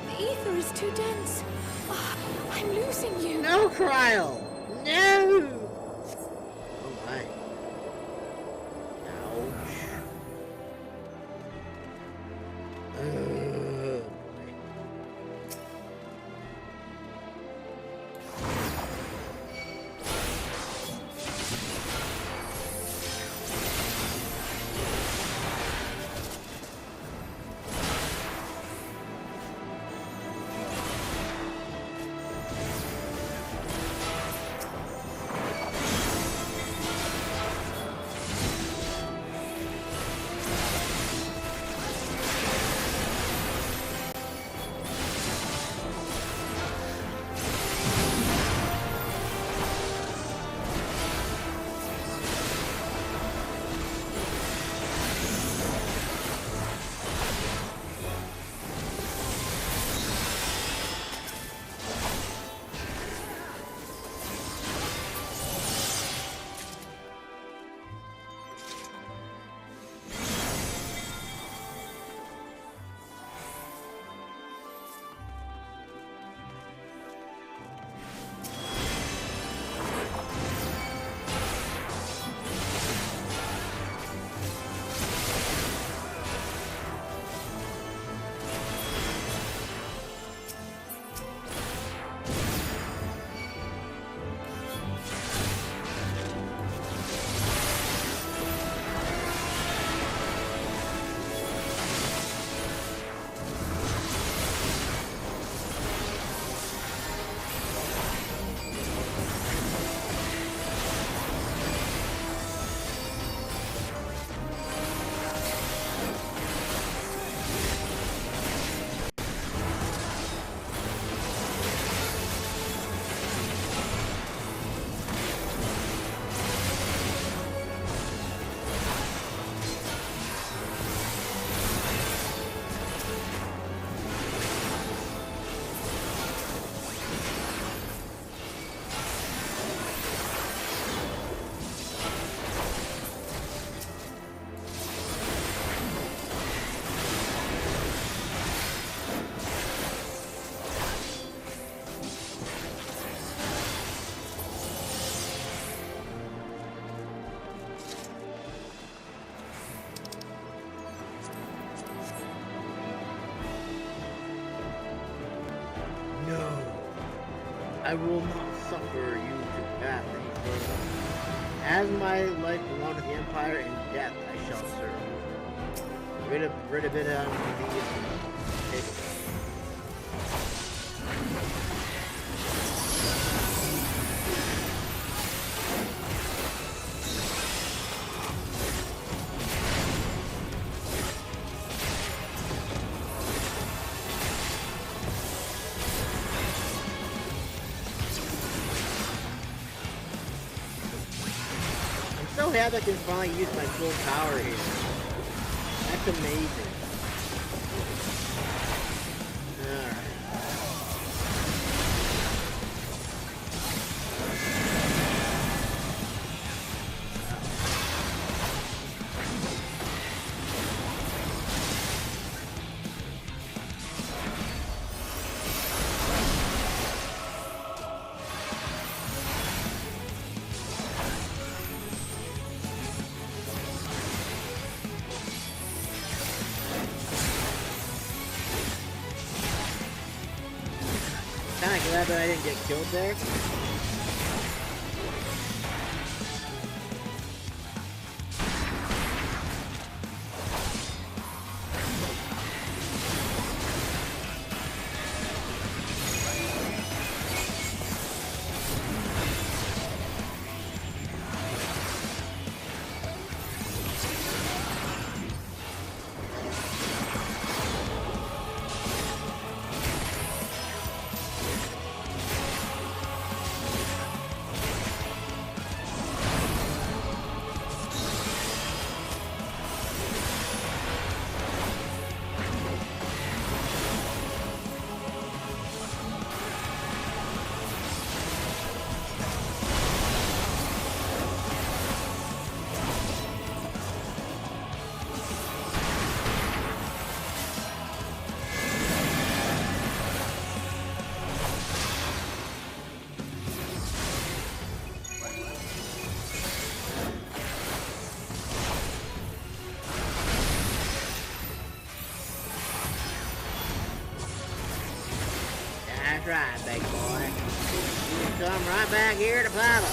The ether is too dense. Oh, I'm losing you. No, Cryle! No! Oh my. Ouch. I will not suffer you to pass any further. As my life belonged to the Empire, in death I shall serve. Rid of it on the table. I'm so happy I can finally use my full power here. That's amazing. Alright. Kinda glad that I didn't get killed there. That's right, big boy. You come right back here to battle.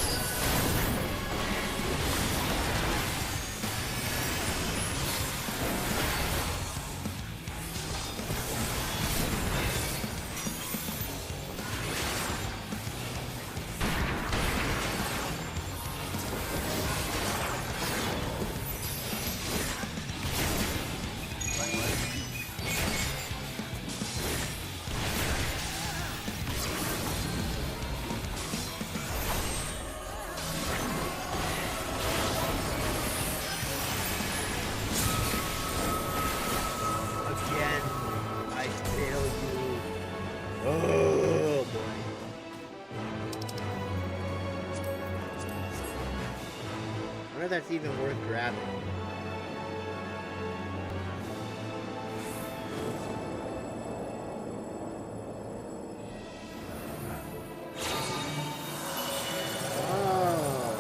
Oh boy. I wonder if that's even worth grabbing. Oh.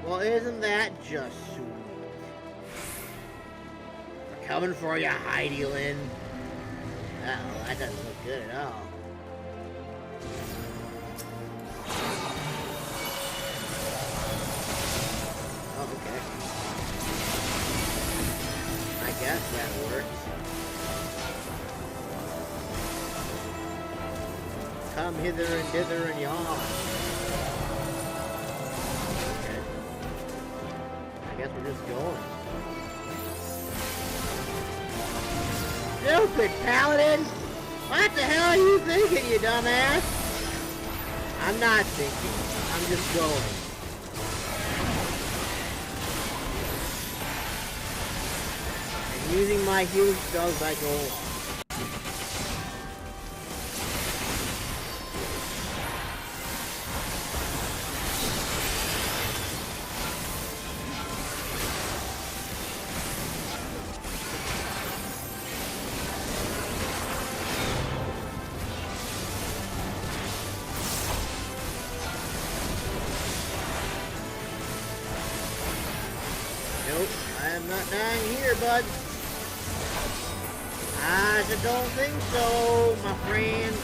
Well, isn't that just sweet? We're coming for you, Heidelin. Uh-oh, that doesn't look good at all. Oh, okay. I guess that works. Come hither and dither and yawn. Okay. I guess we're just going. Stupid paladin! What the hell are you thinking, you dumbass? I'm not thinking. I'm just going. And using my huge spells I go along. I'm not dying here, bud. I don't think so, my friend.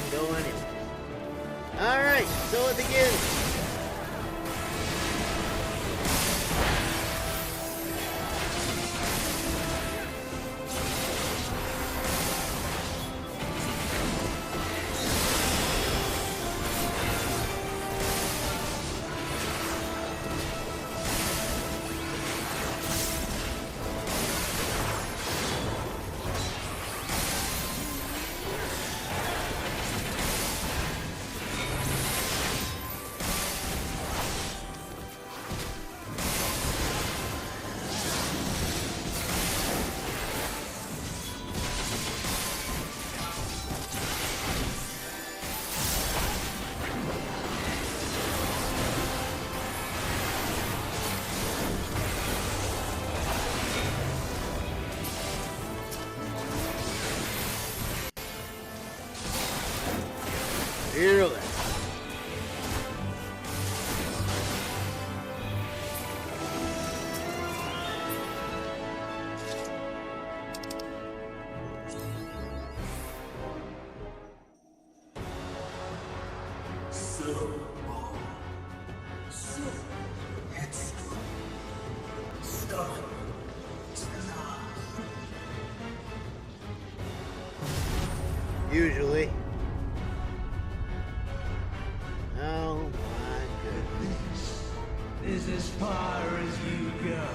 can go anywhere. Alright, so it begins. Fearless. Usually. Oh my goodness. This is as far as you go.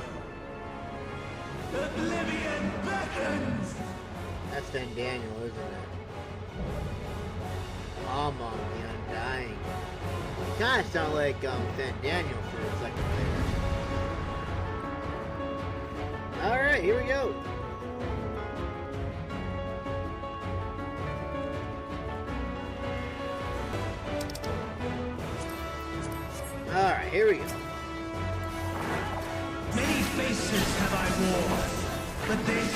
Oblivion beckons! That's Van Daniel, isn't it? Amon the Undying. Kinda sound like Van Daniel for a second there. Alright, here we go. Alright, here we go. Many faces have I worn, but this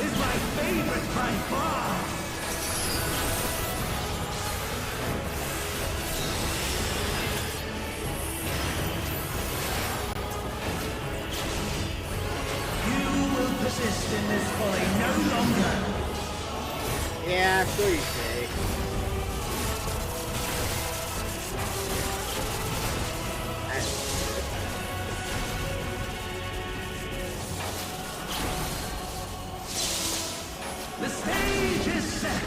is my favorite by far. You will persist in this folly no longer. Yeah, so you say. The stage is set.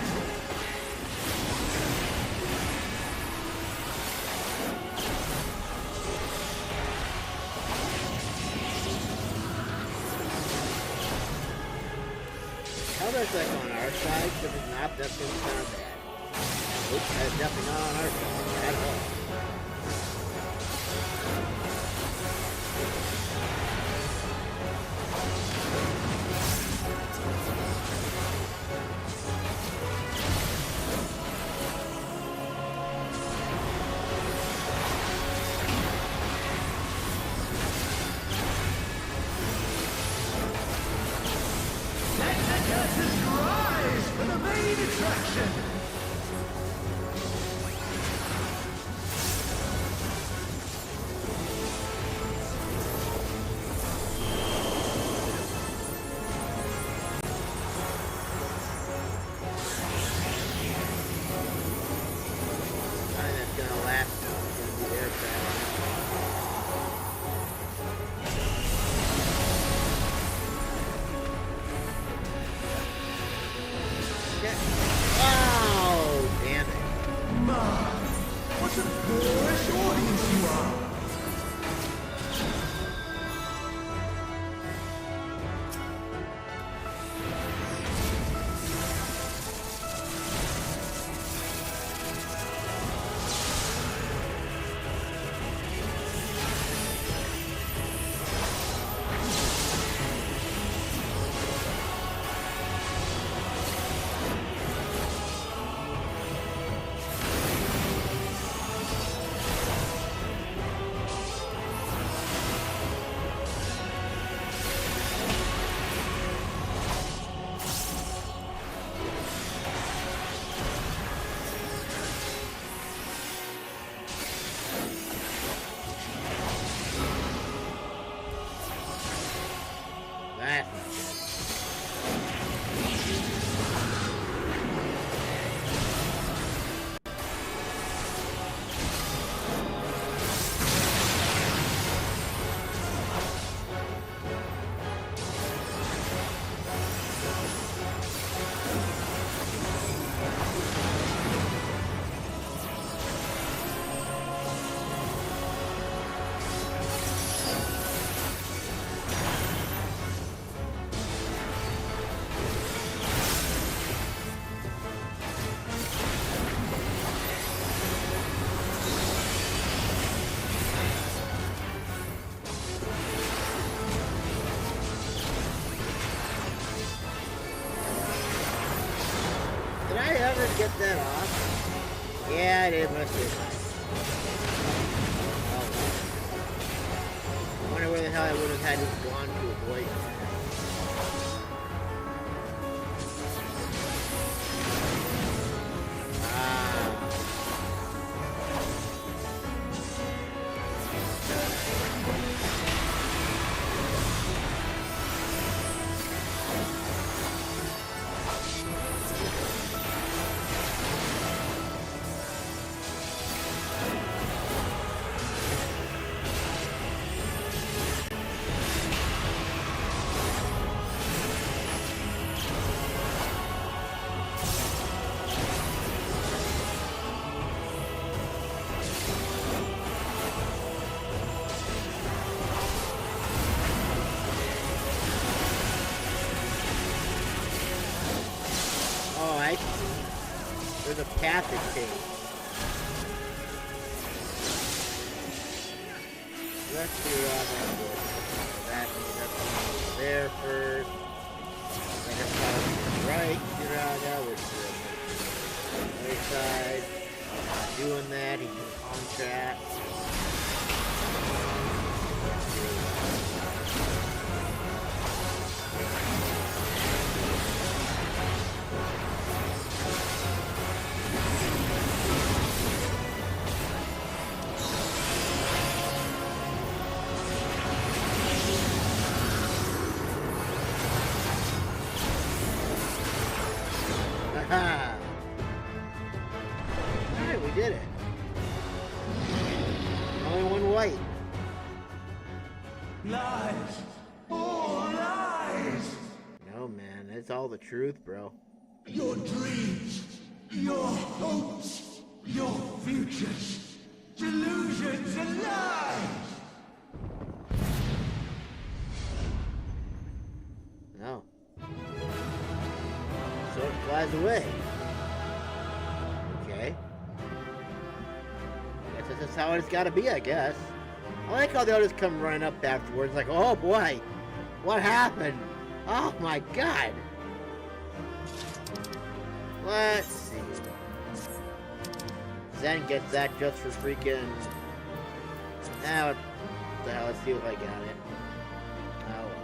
How that's like on our side, if it's not, that's gonna sound bad. Oops, that's definitely not on our side at all. Curtains rise for the main attraction. that is my suicide. I wonder where the hell I would have had to have gone to avoid that. There's a passage page. Let's do that means that's there first. Then it's right, that was the right side. Doing that, he's on track. Alright, we did it. Only one white. Lies! All lies! No, man, it's all the truth, bro. Your dreams, your hopes, your futures, delusions and lies! No. So it flies away. Okay. I guess that's just how it's gotta be, I guess. I like how they'll just come running up afterwards like, oh boy, what happened? Oh my god. Let's see. Zen gets that just for freaking... Now, what the hell, let's see if I got it. Oh well.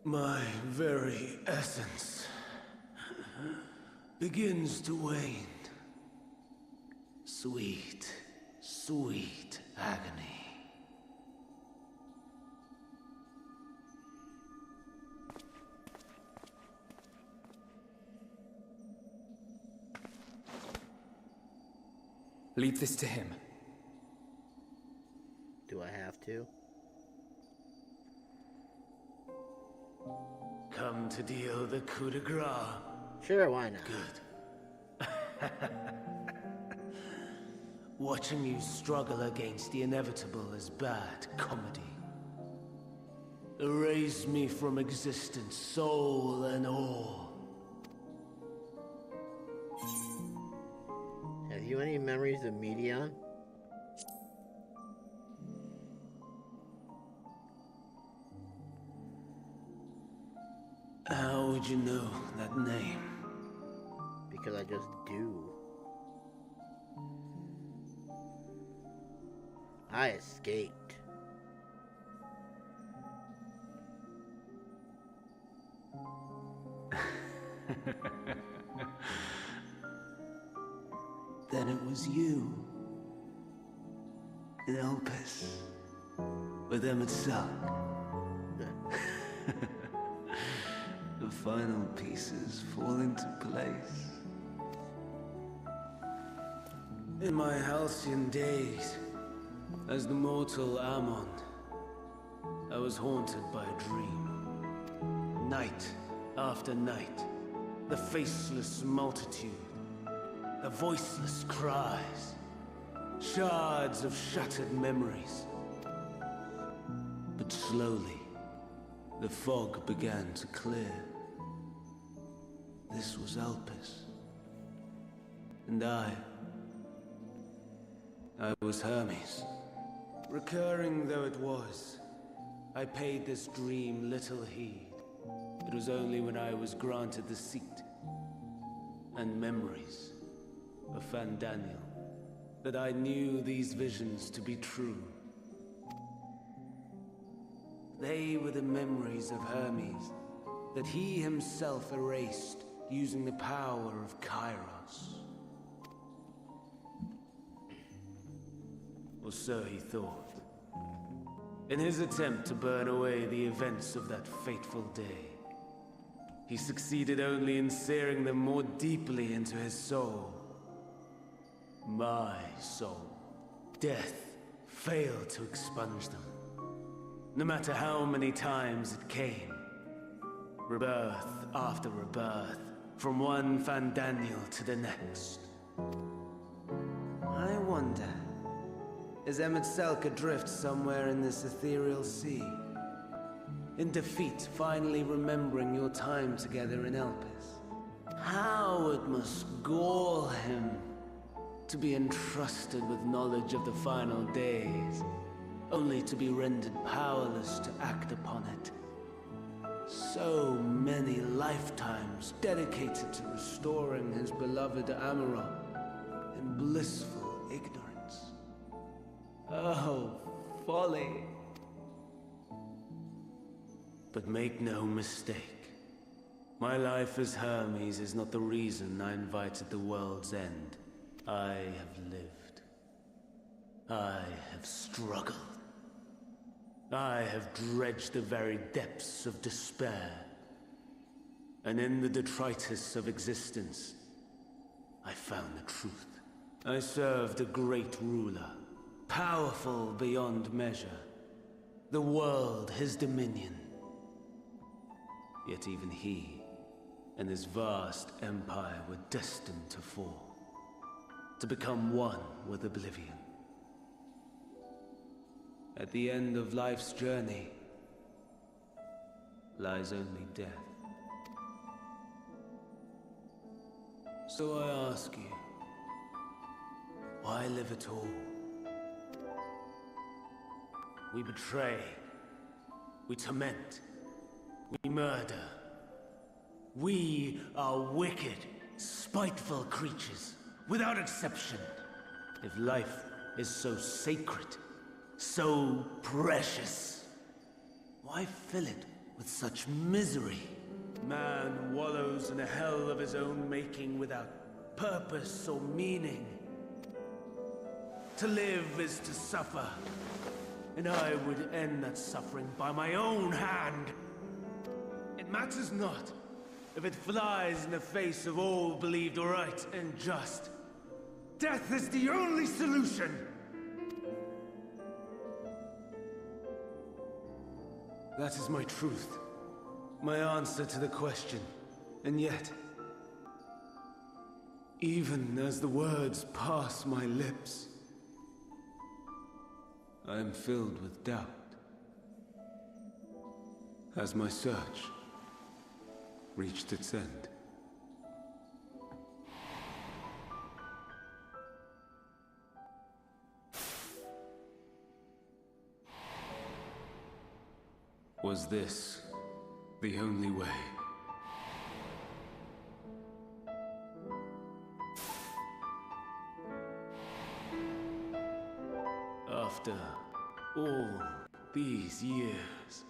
My very essence begins to wane. Sweet, sweet agony. Leave this to him. Do I have to? Come to deal the coup de grace. Sure, why not? Good. Watching you struggle against the inevitable is bad comedy. Erase me from existence, soul and all. Have you any memories of Medion? How would you know that name? Because I just do. I escaped. Then it was you. In Opus. With Emmett Suck. The final pieces fall into place. In my halcyon days, as the mortal Ammon, I was haunted by a dream. Night after night, the faceless multitude, the voiceless cries, shards of shattered memories. But slowly, the fog began to clear. This was Elpis. And I was Hermes. Recurring though it was, I paid this dream little heed. It was only when I was granted the seat and memories of Fandaniel that I knew these visions to be true. They were the memories of Hermes that he himself erased using the power of Kairos. Or so he thought. In his attempt to burn away the events of that fateful day, he succeeded only in searing them more deeply into his soul. My soul. Death failed to expunge them. No matter how many times it came. Rebirth after rebirth, from one Fandaniel to the next. I wonder, is Emet-Selch adrift somewhere in this ethereal sea? In defeat, finally remembering your time together in Elpis? How it must gall him to be entrusted with knowledge of the final days, only to be rendered powerless to act upon it. So many lifetimes dedicated to restoring his beloved Amarok in blissful ignorance. Oh, folly. But make no mistake, my life as Hermes is not the reason I invited the world's end. I have lived. I have struggled. I have dredged the very depths of despair. And in the detritus of existence, I found the truth. I served a great ruler, powerful beyond measure. The world, his dominion. Yet even he and his vast empire were destined to fall. To become one with oblivion. At the end of life's journey lies only death. So I ask you, why live at all? We betray, we torment, we murder. We are wicked, spiteful creatures, without exception. If life is so sacred, so precious, why fill it with such misery? Man wallows in a hell of his own making without purpose or meaning. To live is to suffer, and I would end that suffering by my own hand. It matters not if it flies in the face of all believed right and just. Death is the only solution! That is my truth. My answer to the question. And yet, even as the words pass my lips, I am filled with doubt. Has my search reached its end? Was this the only way? After all these years,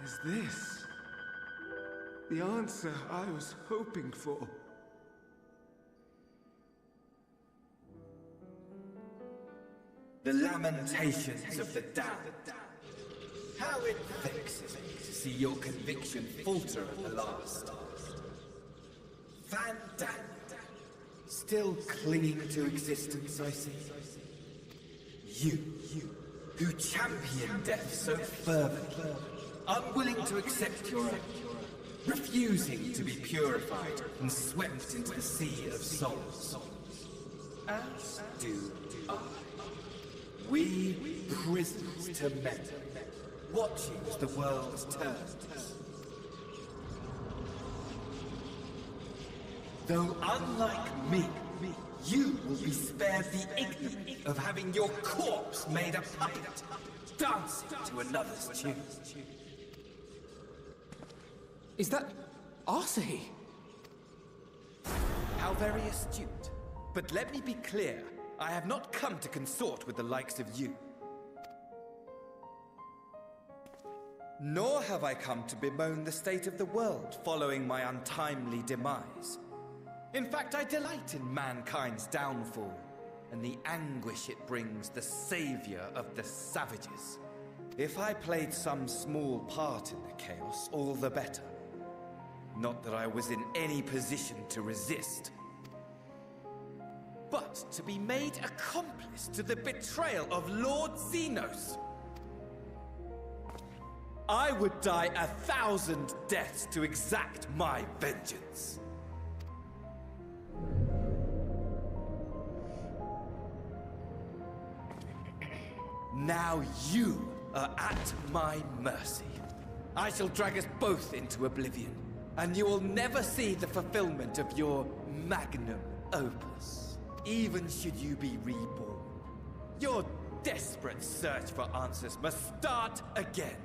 is this the answer I was hoping for? The lamentations of the damned. How it vexes me to see your conviction falter at the last. Fandaniel, still clinging to existence, I see. You, who champion death so fervently, unwilling to accept your own, refusing to be purified and swept into the sea of souls. As do I. We prisoners to men, watching as the world turns. Though unlike me, you will be spared the ignominy of having your corpse made a puppet, dancing to another's tune. Is that Arsahi? How very astute. But let me be clear, I have not come to consort with the likes of you. Nor have I come to bemoan the state of the world following my untimely demise. In fact, I delight in mankind's downfall, and the anguish it brings the savior of the savages. If I played some small part in the chaos, all the better. Not that I was in any position to resist. But to be made accomplice to the betrayal of Lord Xenos. I would die 1,000 deaths to exact my vengeance. Now you are at my mercy. I shall drag us both into oblivion, and you will never see the fulfillment of your magnum opus, even should you be reborn. Your desperate search for answers must start again.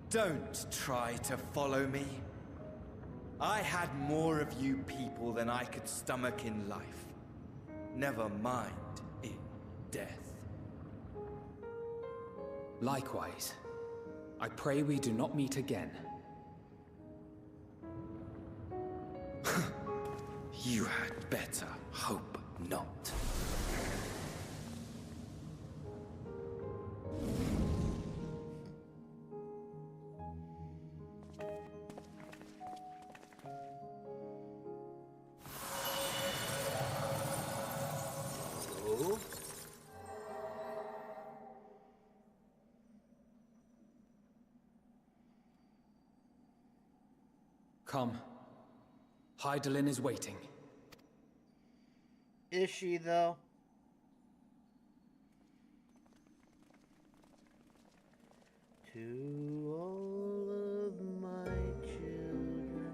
Don't try to follow me. I had more of you people than I could stomach in life. Never mind in death. Likewise, I pray we do not meet again. You had better hope not. Come. Hydaelyn is waiting. Is she, though? To all of my children.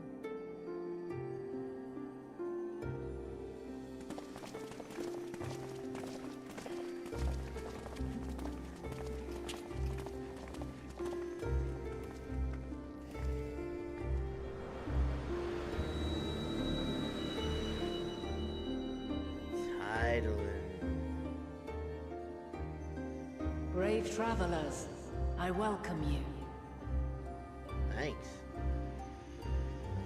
Brave travelers, I welcome you. Thanks.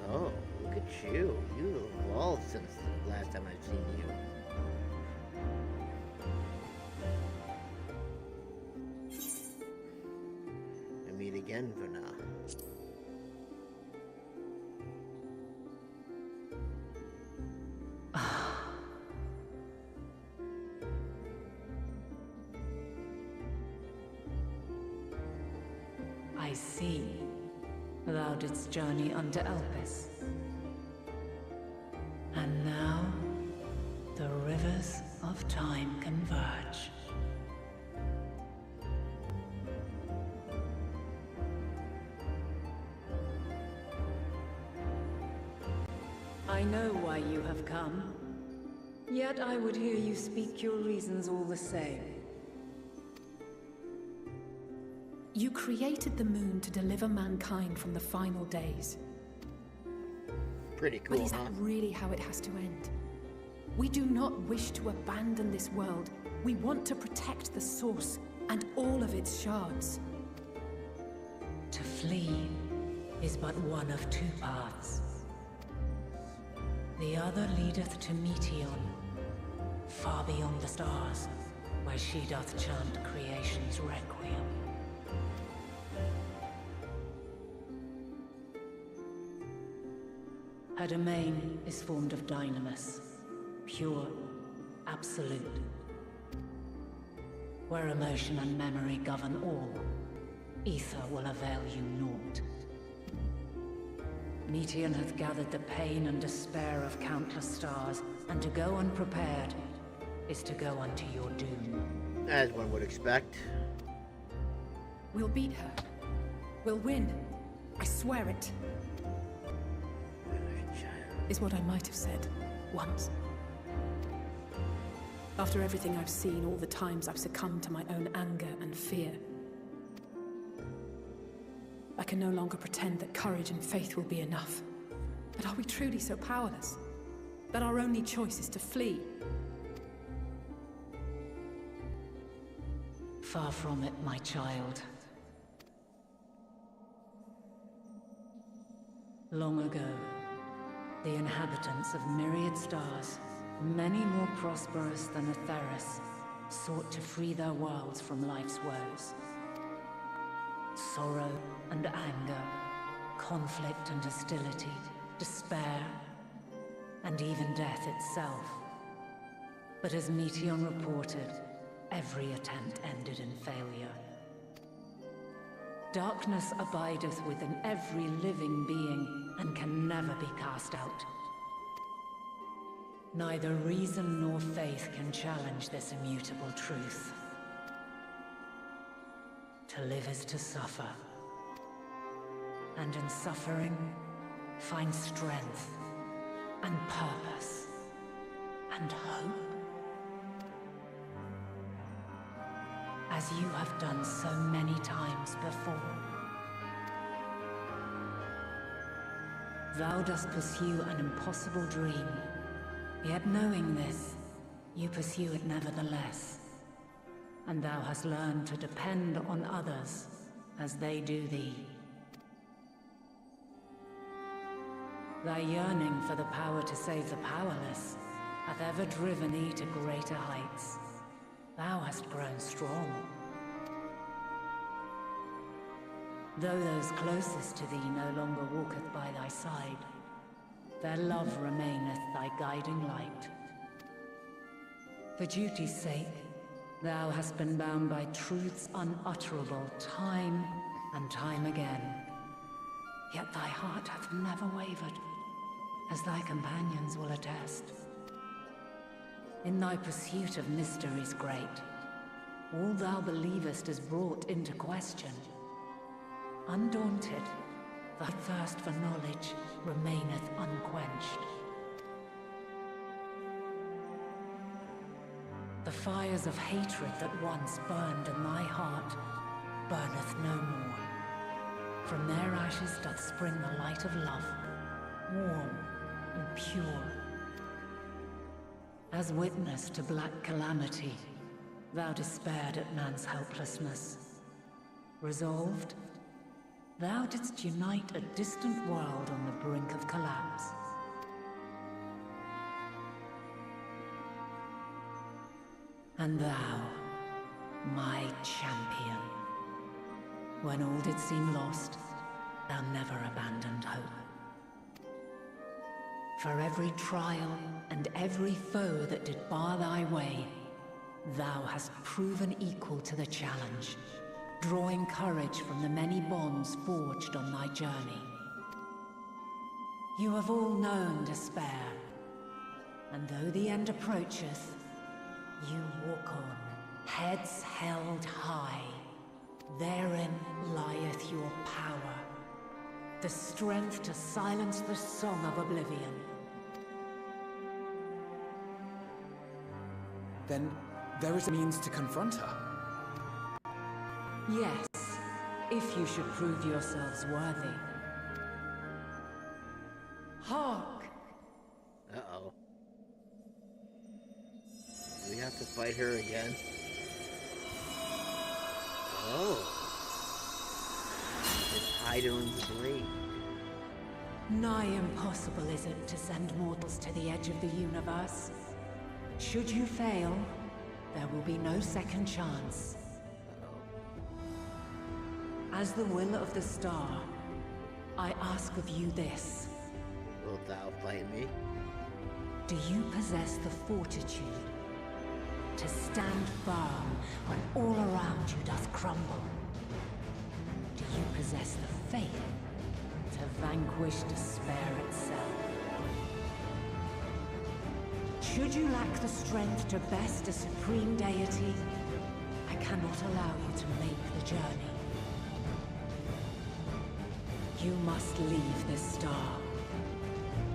Oh, look at you. You've evolved since the last time I've seen you. We'll meet again for now. I see. Thou didst journey unto Elpis. And now, the rivers of time converge. I know why you have come. Yet I would hear you speak your reasons all the same. You created the moon to deliver mankind from the final days. Pretty cool, But is that really how it has to end? We do not wish to abandon this world. We want to protect the source and all of its shards. To flee is but one of two paths. The other leadeth to Meteon, far beyond the stars, where she doth chant creation's requiem. Her domain is formed of dynamis, pure, absolute. Where emotion and memory govern all, ether will avail you naught. Meteon hath gathered the pain and despair of countless stars, and to go unprepared is to go unto your doom. As one would expect. We'll beat her. We'll win. I swear it. Is what I might have said once. After everything I've seen, all the times I've succumbed to my own anger and fear. I can no longer pretend that courage and faith will be enough. But are we truly so powerless? That our only choice is to flee? Far from it, my child. Long ago, the inhabitants of myriad stars, many more prosperous than Aetheris, sought to free their worlds from life's woes. Sorrow and anger, conflict and hostility, despair, and even death itself. But as Meteon reported, every attempt ended in failure. Darkness abideth within every living being and can never be cast out. Neither reason nor faith can challenge this immutable truth. To live is to suffer, and in suffering, find strength, and purpose, and hope. As you have done so many times before. Thou dost pursue an impossible dream, yet knowing this, you pursue it nevertheless. And thou hast learned to depend on others as they do thee. Thy yearning for the power to save the powerless hath ever driven thee to greater heights. Thou hast grown strong. Though those closest to thee no longer walketh by thy side, their love remaineth thy guiding light. For duty's sake, thou hast been bound by truths unutterable time and time again. Yet thy heart hath never wavered, as thy companions will attest. In thy pursuit of mysteries great, all thou believest is brought into question. Undaunted, thy thirst for knowledge remaineth unquenched. The fires of hatred that once burned in thy heart burneth no more. From their ashes doth spring the light of love, warm and pure. As witness to black calamity, thou despaired at man's helplessness. Resolved, thou didst unite a distant world on the brink of collapse. And thou, my champion, when all did seem lost, thou never abandoned hope. For every trial and every foe that did bar thy way, thou hast proven equal to the challenge, drawing courage from the many bonds forged on thy journey. You have all known despair, and though the end approacheth, you walk on, heads held high. Therein lieth your power, the strength to silence the song of oblivion. Then there is a means to confront her. Yes, if you should prove yourselves worthy. Hark! Uh-oh. Do we have to fight her again? Oh. It's Hydone's blade. Nigh impossible is it to send mortals to the edge of the universe. Should you fail, there will be no second chance. As the will of the star, I ask of you this. Wilt thou fight me? Do you possess the fortitude to stand firm when all around you doth crumble? Do you possess the faith to vanquish despair itself? Should you lack the strength to best a supreme deity, I cannot allow you to make the journey. You must leave this star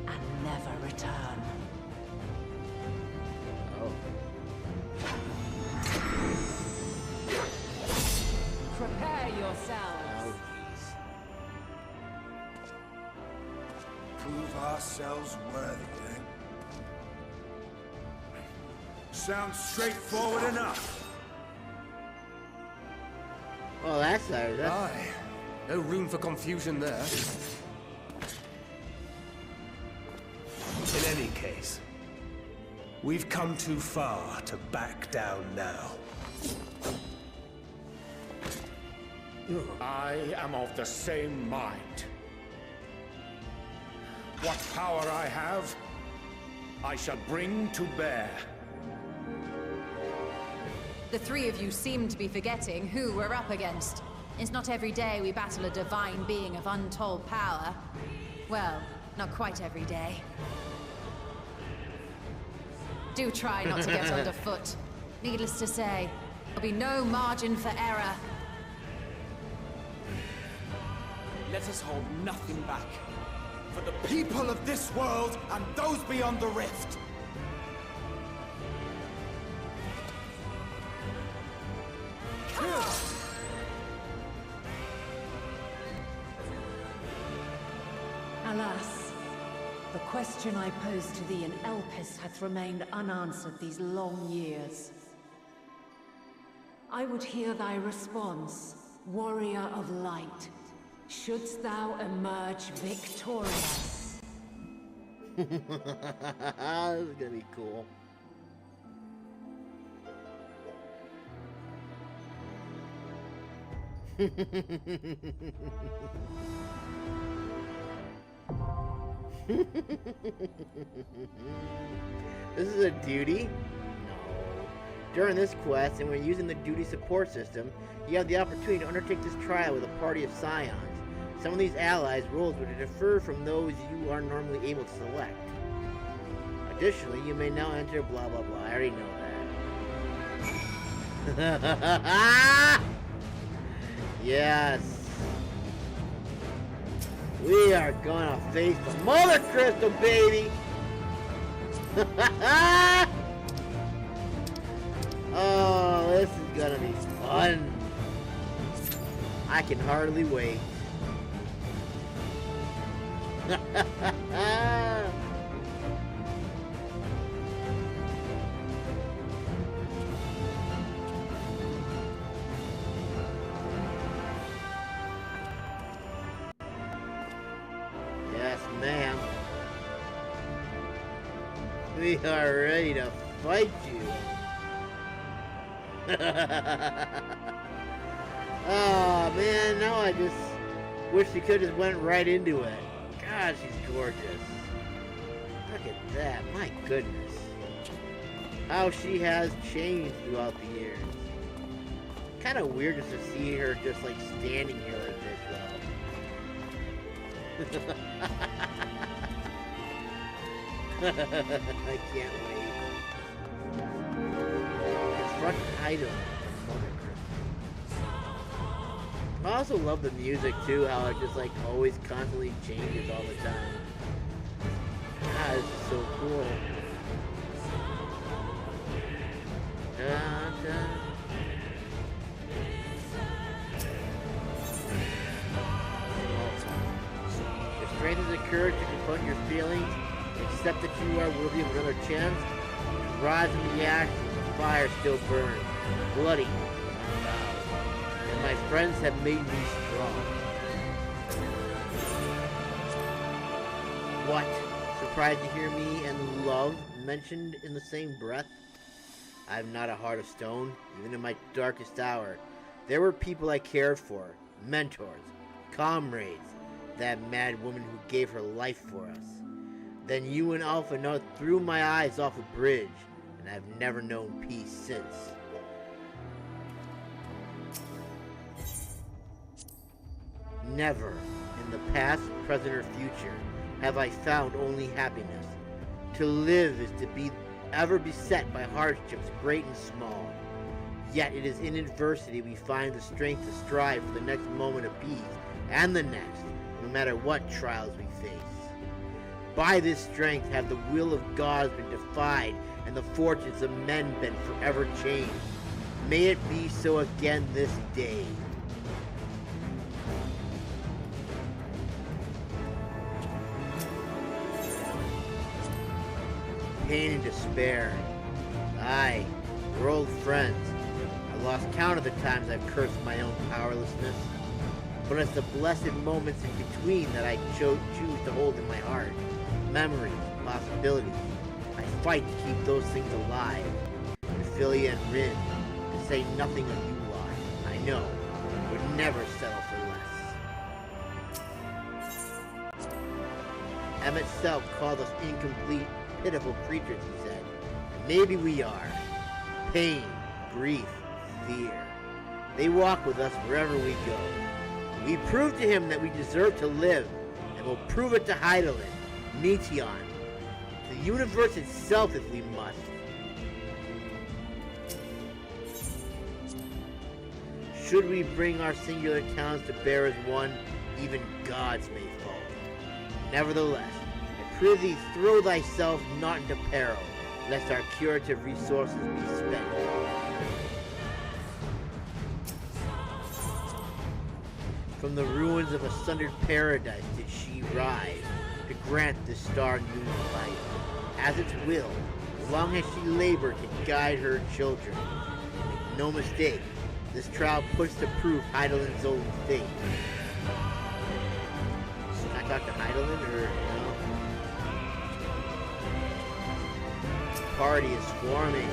and never return. Oh. Prepare yourselves. Prove ourselves worthy, eh? Sounds straightforward enough. Well, that's Aye. No room for confusion there. In any case, we've come too far to back down now. I am of the same mind. What power I have, I shall bring to bear. The three of you seem to be forgetting who we're up against. It's not every day we battle a divine being of untold power. Well, not quite every day. Do try not to get underfoot. Needless to say, there'll be no margin for error. Let us hold nothing back. For the people of this world and those beyond the rift. Alas, the question I posed to thee in Elpis hath remained unanswered these long years. I would hear thy response, warrior of light. Shouldst thou emerge victorious? This is gonna be cool. This is a duty? No. During this quest, and when using the duty support system, you have the opportunity to undertake this trial with a party of scions. Some of these allies' roles would differ from those you are normally able to select. Additionally, you may now enter blah blah blah. I already know that. Yes. We are gonna face the Mothercrystal, baby! Oh, this is gonna be fun. I can hardly wait. Yes, ma'am. We are ready to fight you. Oh man, now I just wish we could just went right into it. God, she's gorgeous. Look at that, my goodness. How she has changed throughout the years. Kind of weird just to see her just like standing here like this though. I can't wait. Construct item. I also love the music too, how it just like always constantly changes all the time. God, this is so cool. Dun, dun. Your strength is courage to confront your feelings, accept that you are worthy of another chance, rise from the ashes, the fire still burns, bloody, and my friends have made me strong. What? Surprised to hear me and love mentioned in the same breath? I'm not a heart of stone, even in my darkest hour. There were people I cared for, mentors, comrades, that mad woman who gave her life for us. Then you and Alpha threw my eyes off a bridge, and I've never known peace since. Never, in the past, present, or future, have I found only happiness. To live is to be ever beset by hardships, great and small. Yet it is in adversity we find the strength to strive for the next moment of peace, and the next, no matter what trials we face. By this strength have the will of God been defied, and the fortunes of men been forever changed. May it be so again this day. Pain and despair. Aye, we're old friends. I lost count of the times I've cursed my own powerlessness. But it's the blessed moments in between that I choose to hold in my heart. Memories, possibilities. I fight to keep those things alive. Ophelia and Rin, to say nothing of you lot, I know, would never settle for less. Emmett Self called us incomplete, pitiful creatures, he said. Maybe we are. Pain, grief, fear. They walk with us wherever we go. We prove to him that we deserve to live, and will prove it to Hydaelyn, Meteon, to the universe itself if we must. Should we bring our singular talents to bear as one, even gods may fall. Nevertheless, I prithee throw thyself not into peril, lest our curative resources be spent. From the ruins of a sundered paradise did she rise, to grant this star new life, as its will, as long as she labored to guide her children. Make no mistake, this trial puts to proof Hydaelyn's own fate. Can I talk to Hydaelyn, or no? The party is swarming.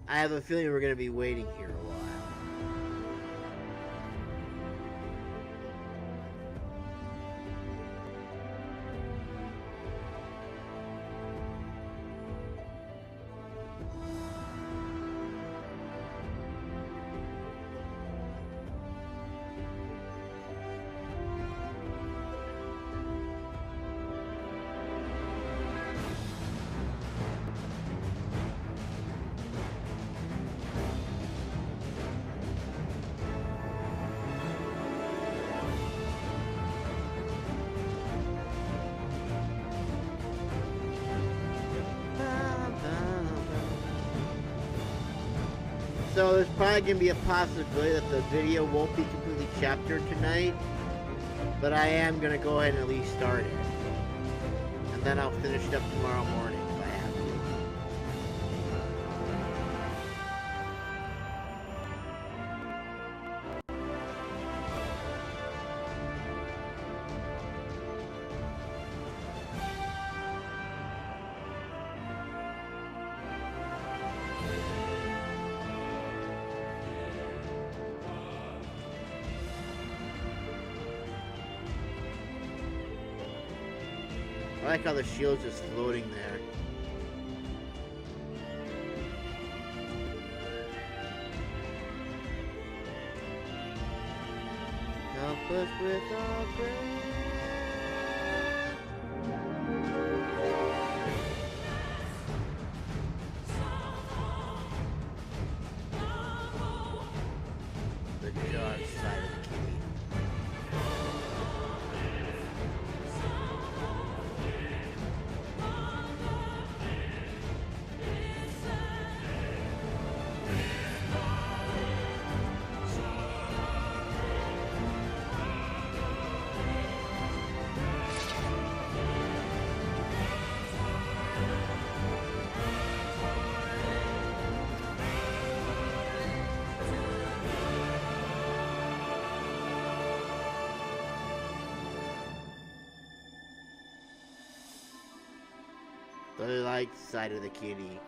I have a feeling we're going to be waiting here a while. So there's probably going to be a possibility that the video won't be completely chaptered tonight, but I am going to go ahead and at least start it. And then I'll finish it up tomorrow morning if I have to. I like how the shield's just floating there. us with a friend. The dark side of the kitty. The light side of the kitty.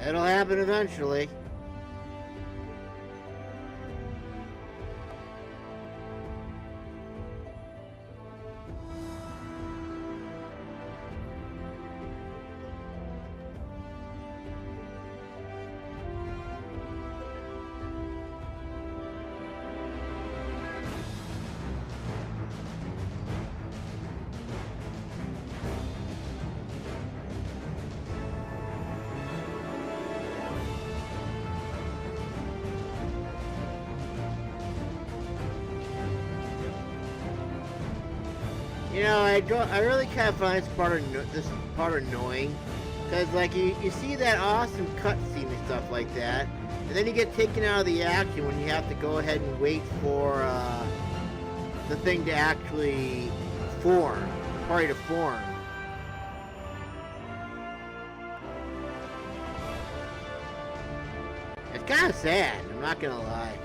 It'll happen eventually. You know, I really kind of find this part annoying, because like you see that awesome cutscene and stuff like that, and then you get taken out of the action when you have to go ahead and wait for the thing to actually form, party to form. kind of sad, I'm not gonna lie.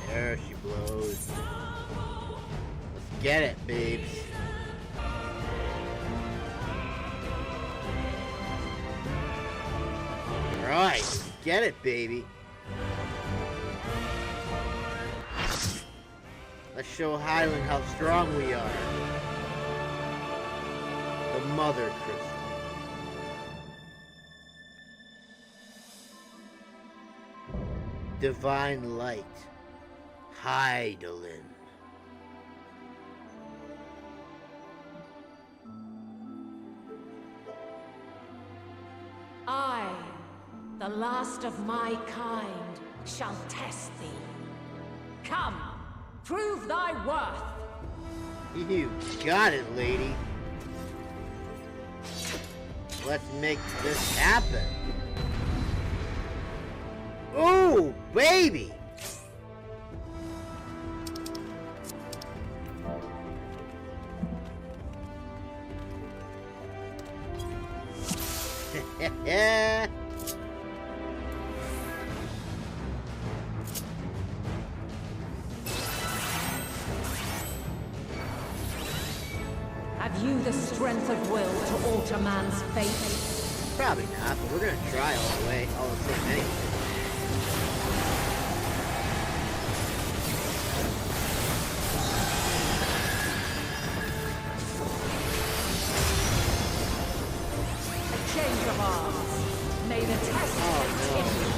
There she blows. Let's get it, babes. Alright, get it, baby. Let's show Highland how strong we are. The Mothercrystal. Divine light. Hydaelyn. I, the last of my kind, shall test thee. Come, prove thy worth. You got it, lady. Let's make this happen. Ooh, baby! Yeah. Have you the strength of will to alter man's fate? Probably not, but we're gonna try all the way, all the same anyway. Change of arms. May the test continue.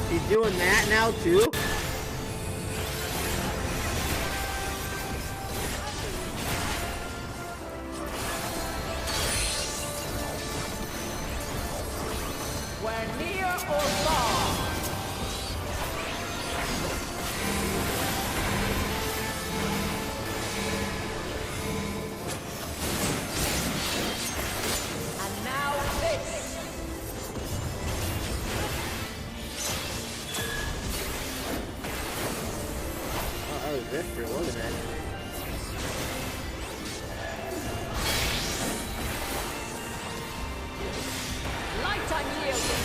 He's doing that now too? We're near or far. And now this. Oh, that was Victor, wasn't it? Light unyielding.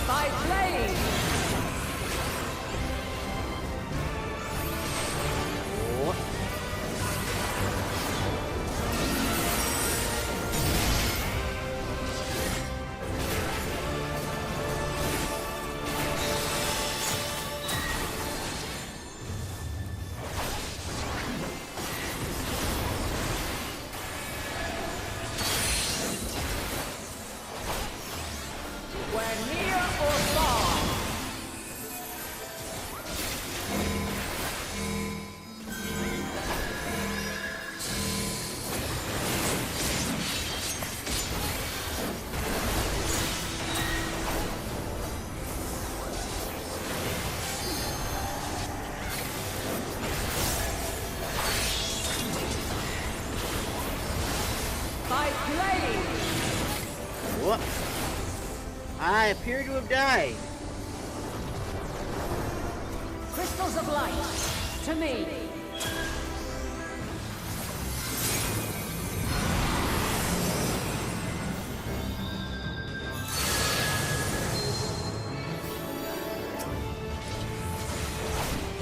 By blade. We're near or far. By blade. What? I appear to have died. Crystals of light. To me.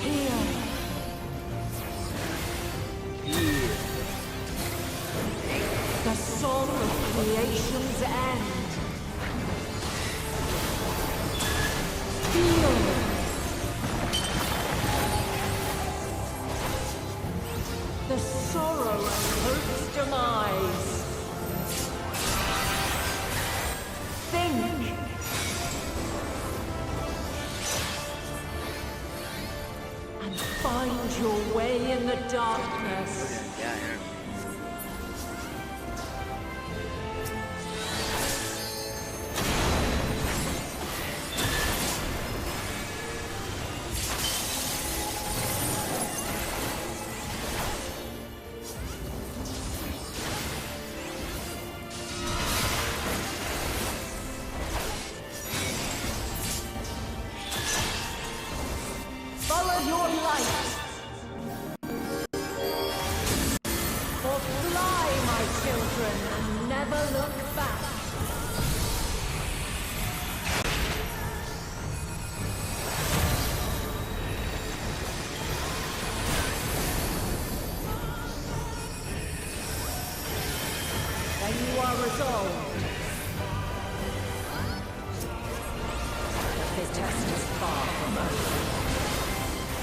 Here. Here. The song of creation's end. Feel The sorrow of hope's demise. Think. And find your way in the darkness.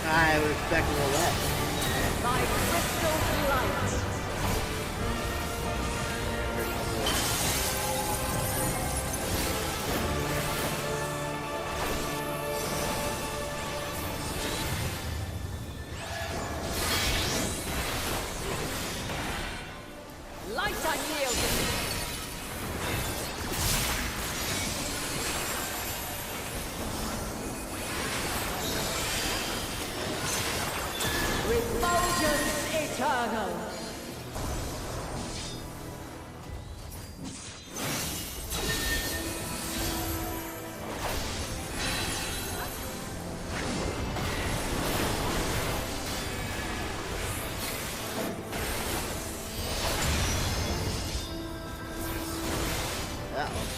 I would expect no less. By crystal light. Light unyielding. Refulgence eternal.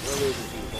We're losing people.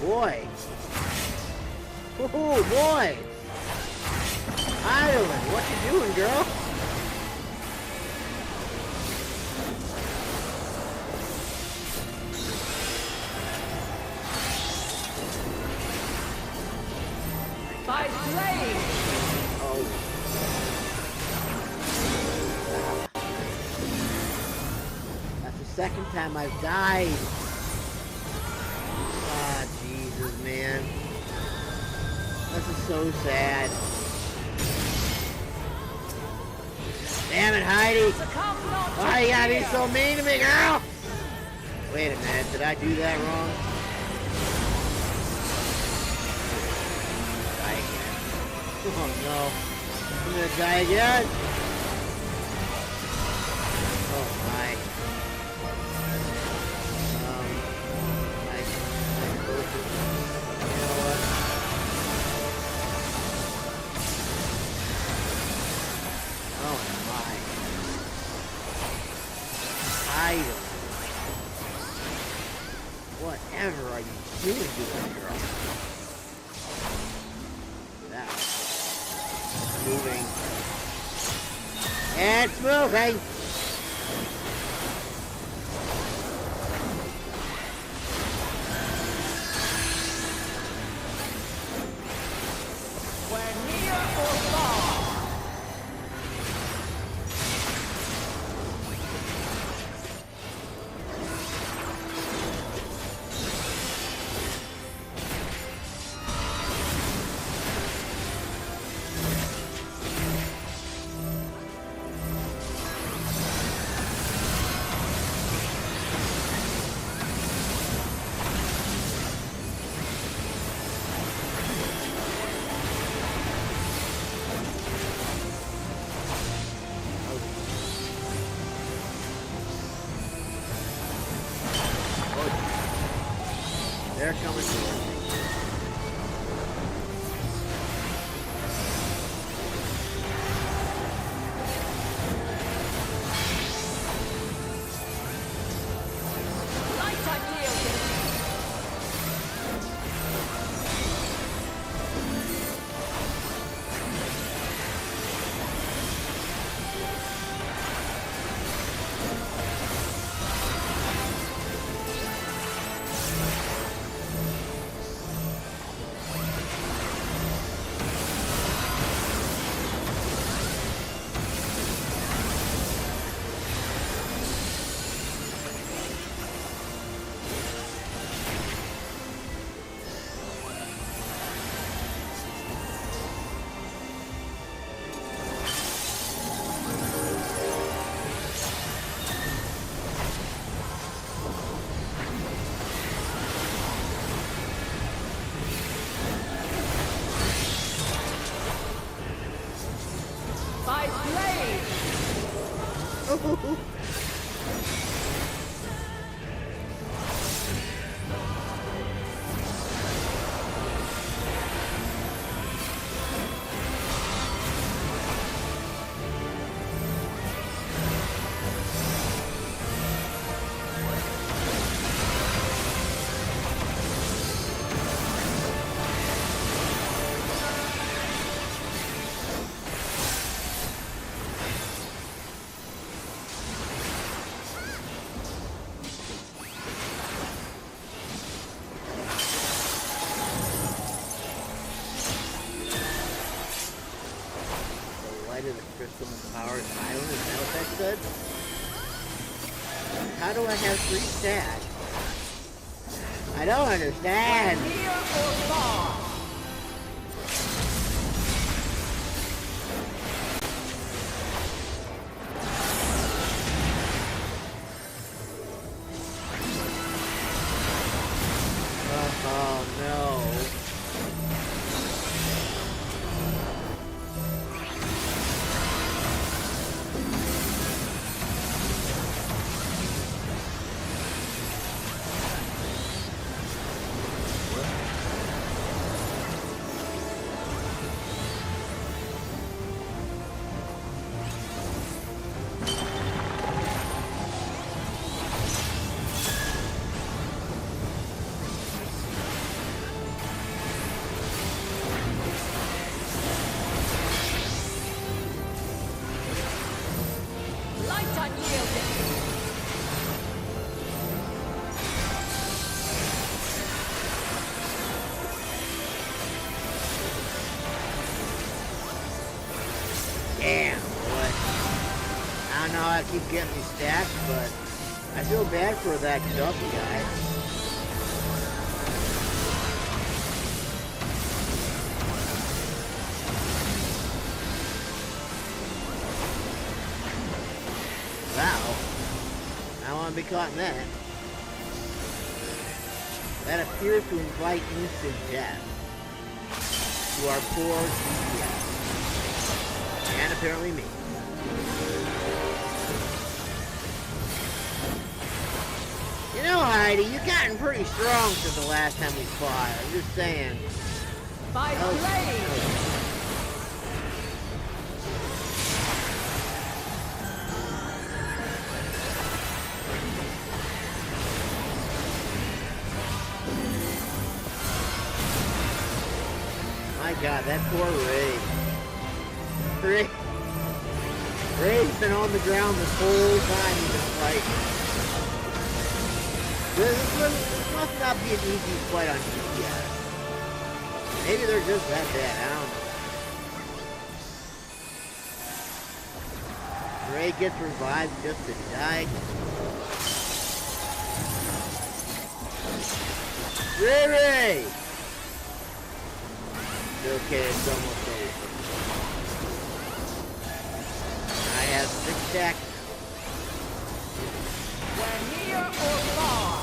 Boy. Oh boy. Ireland, what you doing, girl? By flame. Oh. That's the second time I've died. Man, this is so sad. Damn it, Heidi! Why you gotta be so mean to me, girl? Wait a minute, did I do that wrong? Die again. Oh no. I'm gonna die again? Oh my. Whatever are you doing, girl? Now, it's moving. It's moving! We're near or far. How do I have 3 stats? I don't understand. Near or far? Oh no. Damn, boy. I don't know how I keep getting these stats, but I feel bad for that Duffy guy. Wow. I don't want to be caught in that. That appears to invite instant death to our poor DPS. And apparently me. You know, Heidi, you've gotten pretty strong since the last time we fought. I'm just saying. By blade! My God, that poor Ray. Ray's been on the ground this whole time he's been fighting. This must not be an easy fight on DPS. Maybe they're just that bad, I don't know. Ray gets revived just to die. Ray! Okay, it's almost over. I have 6 stacks. We're near or far?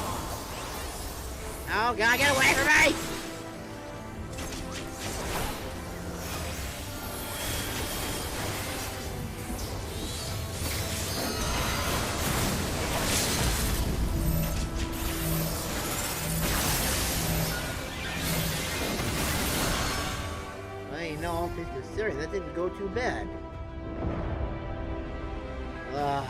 Oh God, get away from me! All things considering, that didn't go too bad. Oh.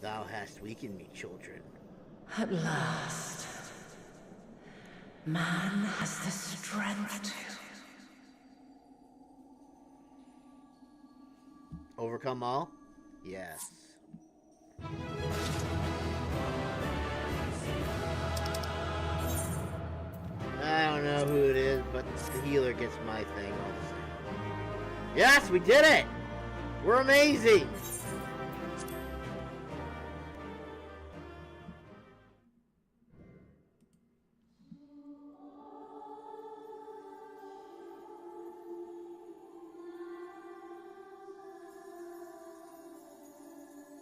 Thou hast weakened me, children. At last, man has the strength to overcome all? Yes. I don't know who it is, but the healer gets my thing all the same. Yes, we did it! We're amazing!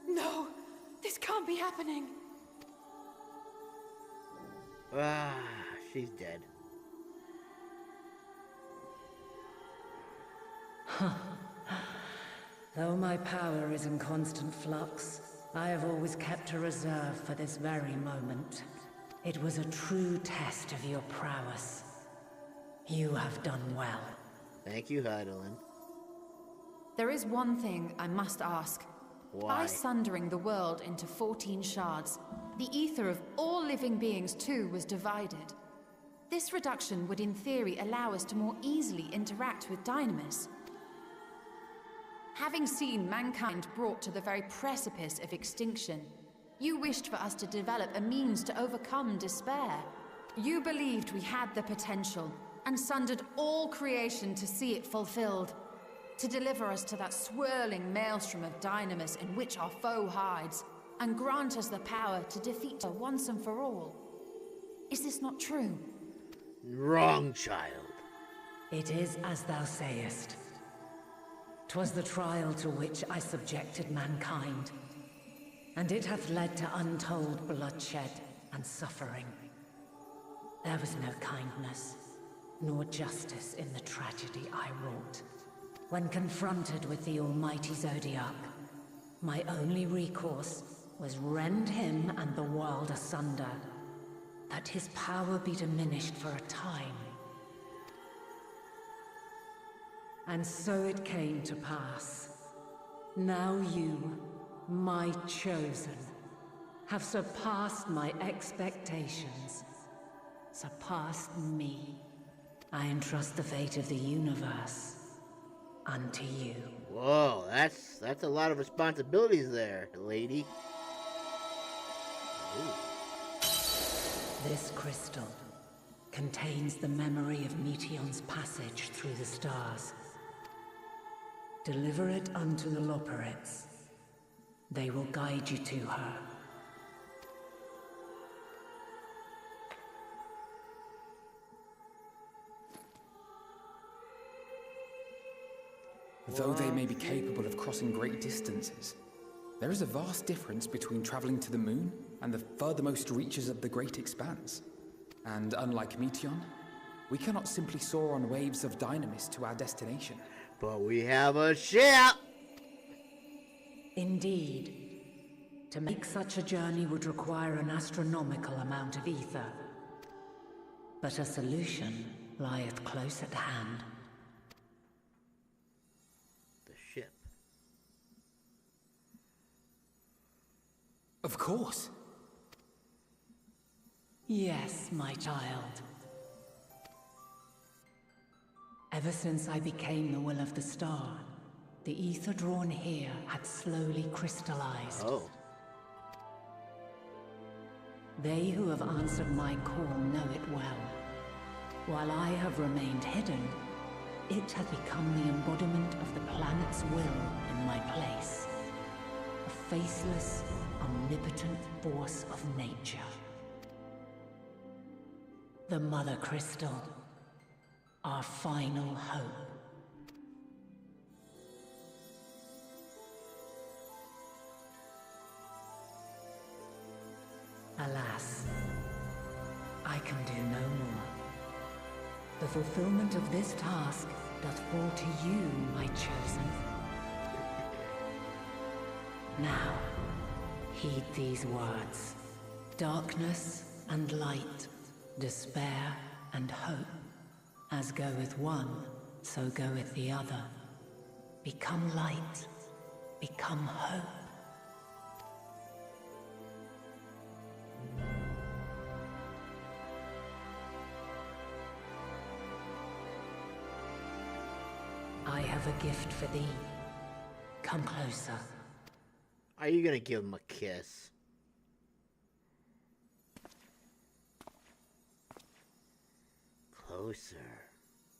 No! This can't be happening! Ah, she's dead. Though my power is in constant flux, I have always kept a reserve for this very moment. It was a true test of your prowess. You have done well. Thank you, Hydaelyn. There is one thing I must ask. Why? By sundering the world into 14 shards, the ether of all living beings too was divided. This reduction would in theory allow us to more easily interact with Dynamis. Having seen mankind brought to the very precipice of extinction, you wished for us to develop a means to overcome despair. You believed we had the potential, and sundered all creation to see it fulfilled. To deliver us to that swirling maelstrom of Dynamis in which our foe hides, and grant us the power to defeat her once and for all. Is this not true? Wrong, child. It is as thou sayest. 'Twas the trial to which I subjected mankind, and it hath led to untold bloodshed and suffering. There was no kindness, nor justice in the tragedy I wrought. When confronted with the almighty Zodiac, my only recourse was rend him and the world asunder, that his power be diminished for a time. And so it came to pass. Now you, my chosen, have surpassed my expectations. Surpassed me. I entrust the fate of the universe unto you. Whoa, that's a lot of responsibilities there, lady. Ooh. This crystal contains the memory of Meteion's passage through the stars. Deliver it unto the Loporrits. They will guide you to her. Though they may be capable of crossing great distances, there is a vast difference between traveling to the moon and the furthermost reaches of the great expanse. And unlike Meteion, we cannot simply soar on waves of Dynamis to our destination. But we have a ship! Indeed. To make such a journey would require an astronomical amount of ether. But a solution lieth close at hand. The ship. Of course. Yes, my child. Ever since I became the will of the star, the ether drawn here had slowly crystallized. Oh. They who have answered my call know it well. While I have remained hidden, it has become the embodiment of the planet's will in my place. A faceless, omnipotent force of nature. The Mothercrystal. Our final hope. Alas, I can do no more. The fulfillment of this task doth fall to you, my chosen. Now, heed these words. Darkness and light, despair and hope. As goeth one, so goeth the other. Become light, become hope. I have a gift for thee. Come closer. Are you gonna give him a kiss? Closer.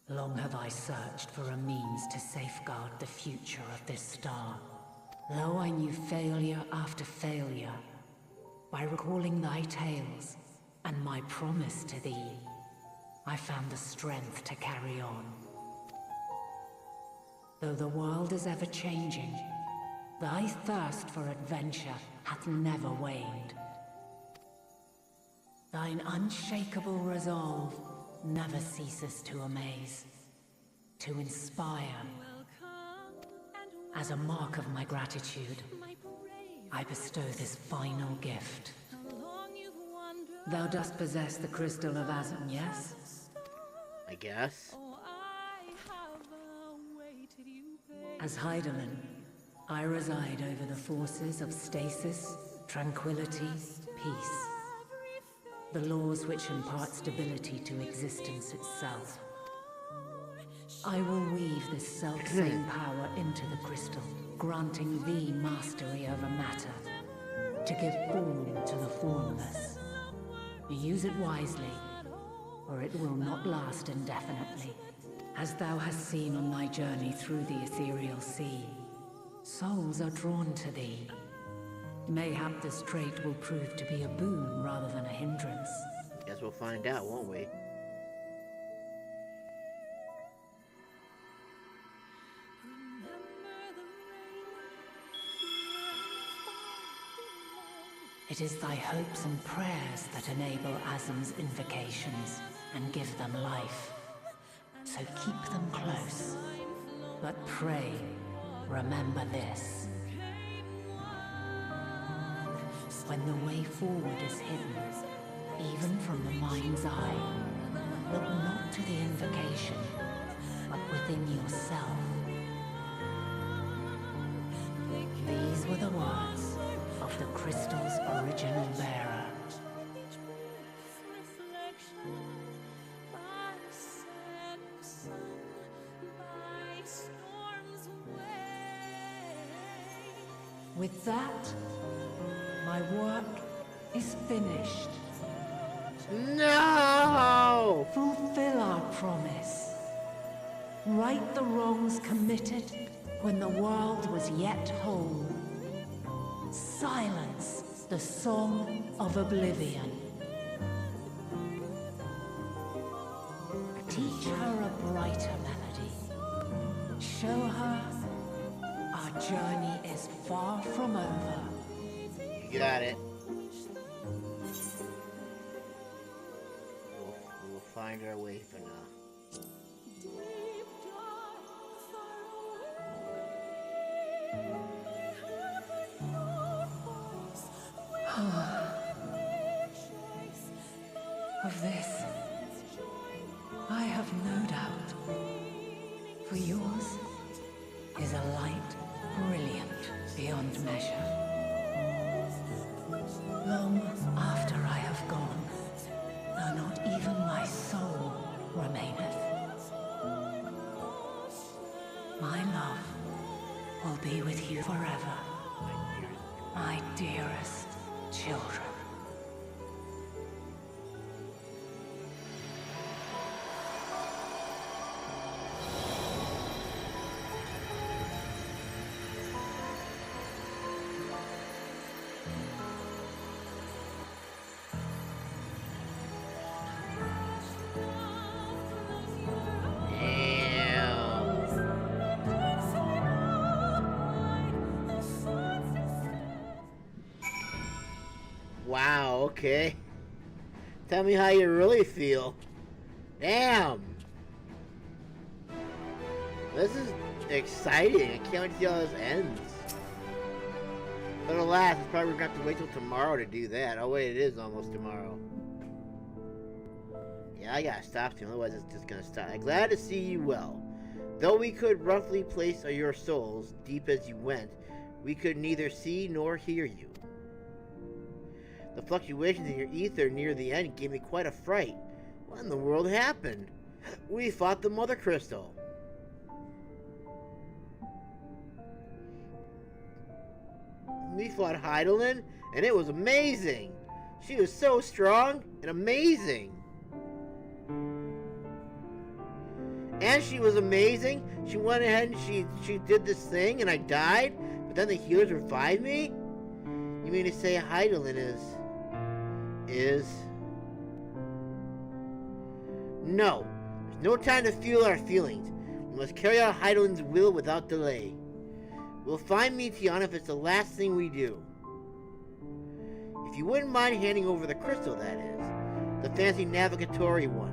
Long have I searched for a means to safeguard the future of this star. Though I knew failure after failure, by recalling thy tales and my promise to thee, I found the strength to carry on. Though the world is ever changing, thy thirst for adventure hath never waned. Thine unshakable resolve never ceases to amaze, to inspire, As a mark of my gratitude, I bestow this final gift. Thou dost possess the Crystal of Azum, yes? I guess. As Hydaelyn, I reside over the forces of stasis, tranquility, peace. The laws which impart stability to existence itself. I will weave this self-same power into the crystal, granting thee mastery over matter, to give form to the formless. Use it wisely, or it will not last indefinitely. As thou hast seen on thy journey through the ethereal sea, souls are drawn to thee. Mayhap this trait will prove to be a boon rather than a hindrance. Guess we'll find out, won't we? It is thy hopes and prayers that enable Azum's invocations and give them life. So keep them close. But pray, remember this. When the way forward is hidden, even from the mind's eye, look not to the invocation, but within yourself. These were the words of the crystal's original bearer. With that, my work is finished. No! Fulfill our promise. Right the wrongs committed when the world was yet whole. Silence the song of oblivion. Teach her a brighter melody. Show her our journey is far from over. You got it. We'll find our way for now. Of this, I have no doubt. For yours is a light brilliant beyond measure. Long after I have gone, though not even my soul remaineth, my love will be with you forever, my dearest children. Wow, okay. Tell me how you really feel. Damn. This is exciting. I can't wait to see how this ends. But alas, it's probably gonna have to wait till tomorrow to do that. Oh wait, it is almost tomorrow. Yeah, I gotta stop soon, otherwise it's just gonna stop. I'm glad to see you well. Though we could roughly place your souls, deep as you went, we could neither see nor hear you. The fluctuations in your ether near the end gave me quite a fright. What in the world happened? We fought the Mothercrystal. We fought Hydaelyn, and it was amazing. She was so strong and amazing. And she was amazing. She went ahead and she did this thing, and I died, but then the healers revived me? You mean to say Hydaelyn is... No. There's no time to feel our feelings. We must carry out Hydaelyn's will without delay. We'll find Meteion if it's the last thing we do. If you wouldn't mind handing over the crystal, that is. The fancy navigatory one.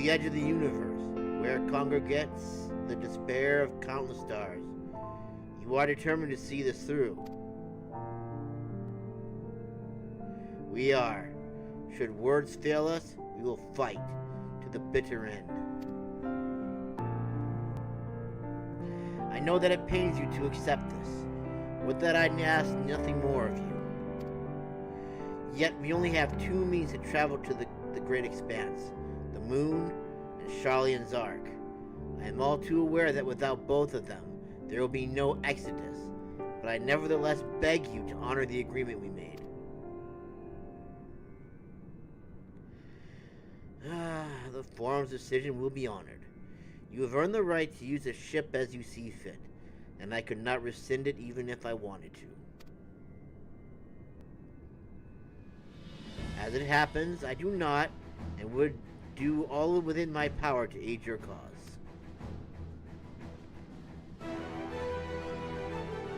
the edge of the universe, where congregates the despair of countless stars. You are determined to see this through. We are. Should words fail us, we will fight to the bitter end. I know that it pains you to accept this. With that, I ask nothing more of you. Yet we only have two means to travel to the great expanse, the moon and Charlian's Ark. I am all too aware that without both of them, there will be no exodus, but I nevertheless beg you to honor the agreement we made. The Forum's decision will be honored. You have earned the right to use the ship as you see fit, and I could not rescind it even if I wanted to. As it happens, I do not, and would do all within my power to aid your cause.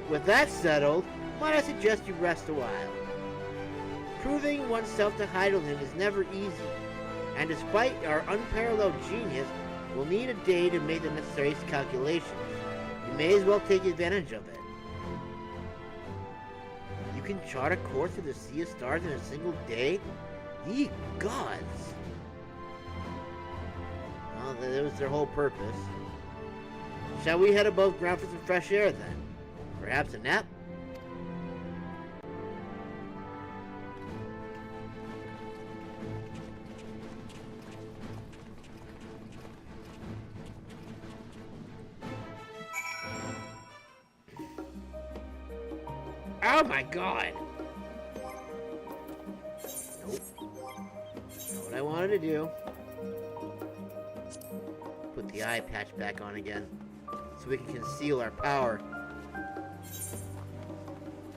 With that settled, might I suggest you rest a while. Proving oneself to Heidelin is never easy, and despite our unparalleled genius, we'll need a day to make the necessary calculations. You may as well take advantage of it. You can chart a course through the sea of stars in a single day? Ye gods! Well, that was their whole purpose. Shall we head above ground for some fresh air then? Perhaps a nap? Oh my god! Nope. Not what I wanted to do. Put the eye patch back on again, so we can conceal our power.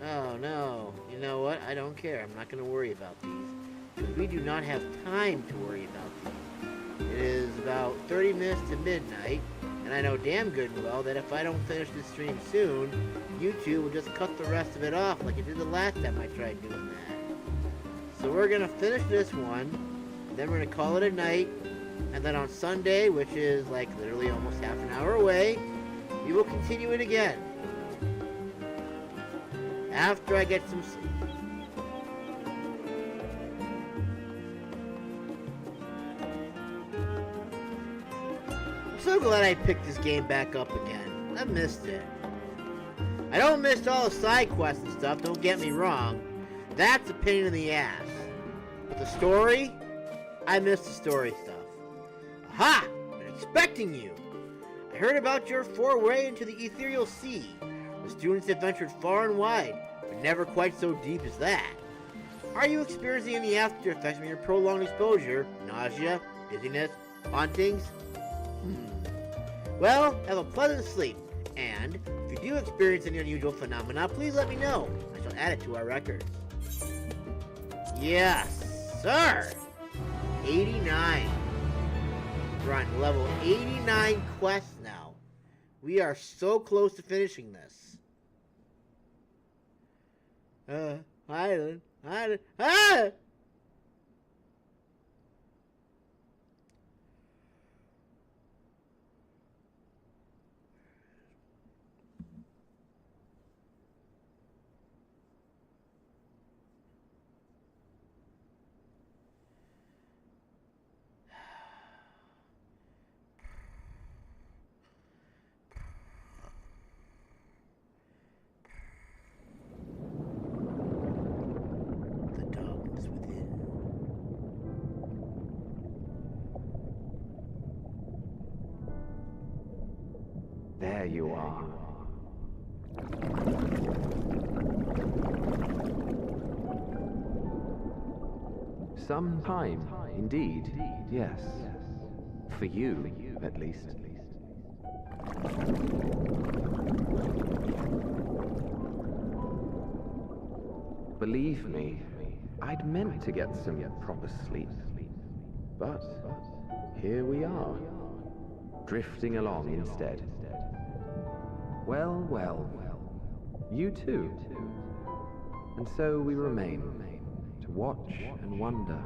Oh no. You know what? I don't care. I'm not going to worry about these. Because we do not have time to worry about these. It is about 30 minutes to midnight, and I know damn good and well that if I don't finish this stream soon, YouTube will just cut the rest of it off like it did the last time I tried doing that. So we're going to finish this one, and then we're going to call it a night, and then on Sunday, which is like literally almost half an hour away, we will continue it again. After I get some sleep. I'm so glad I picked this game back up again. I missed it. I don't miss all the side quests and stuff, don't get me wrong. That's a pain in the ass. But the story? I miss the story stuff. Aha! Been expecting you! I heard about your foray into the ethereal sea. The students have ventured far and wide, but never quite so deep as that. Are you experiencing any after effects from your prolonged exposure? Nausea? Dizziness? Hauntings? Well, have a pleasant sleep, and if you do experience any unusual phenomena, please let me know. I shall add it to our records. Yes, sir! 89. We're on level 89 quests now. We are so close to finishing this. Island. Ah! There you are. Some time, indeed, yes. For you, at least. Believe me, I'd meant to get some proper sleep. But here we are, drifting along instead. Well, well, you too. And so we remain, to watch and wonder.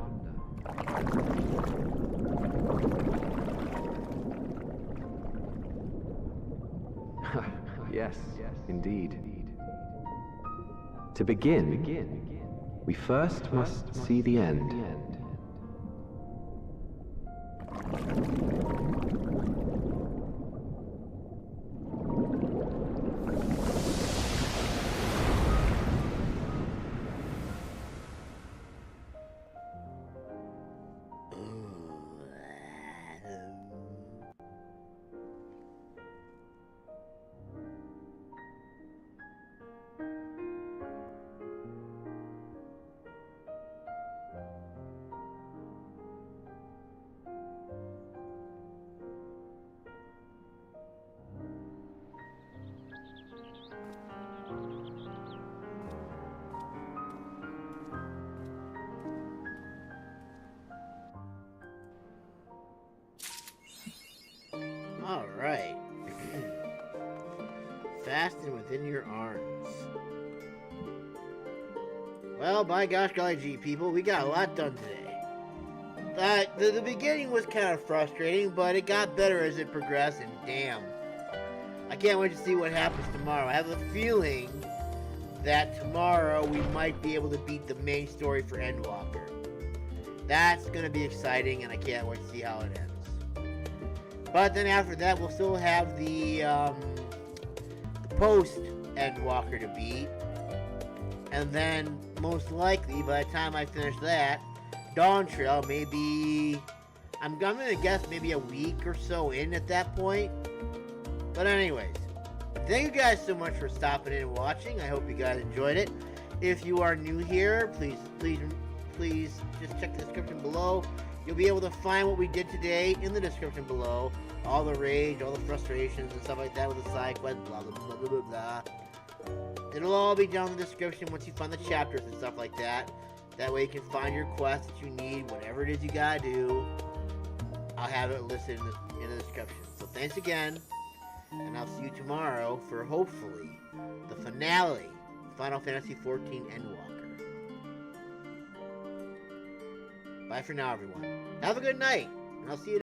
Yes, indeed. To begin, we first must see the end. Alright. Fasten within your arms. Well, by gosh golly gee, people, we got a lot done today. The beginning was kind of frustrating, but it got better as it progressed, and damn. I can't wait to see what happens tomorrow. I have a feeling that tomorrow we might be able to beat the main story for Endwalker. That's going to be exciting, and I can't wait to see how it ends. But then after that, we'll still have the post-Endwalker to beat. And then, most likely, by the time I finish that, DawnTrail may be... I'm going to guess maybe a week or so in at that point. But anyways, thank you guys so much for stopping in and watching. I hope you guys enjoyed it. If you are new here, please just check the description below. You'll be able to find what we did today in the description below. All the rage, all the frustrations, and stuff like that with the side quest, blah, blah, blah, blah, blah, blah. It'll all be down in the description once you find the chapters and stuff like that. That way you can find your quest that you need, whatever it is you gotta do. I'll have it listed in the description. So thanks again, and I'll see you tomorrow for, hopefully, the finale, Final Fantasy XIV Endwalker. Bye for now, everyone. Have a good night, and I'll see you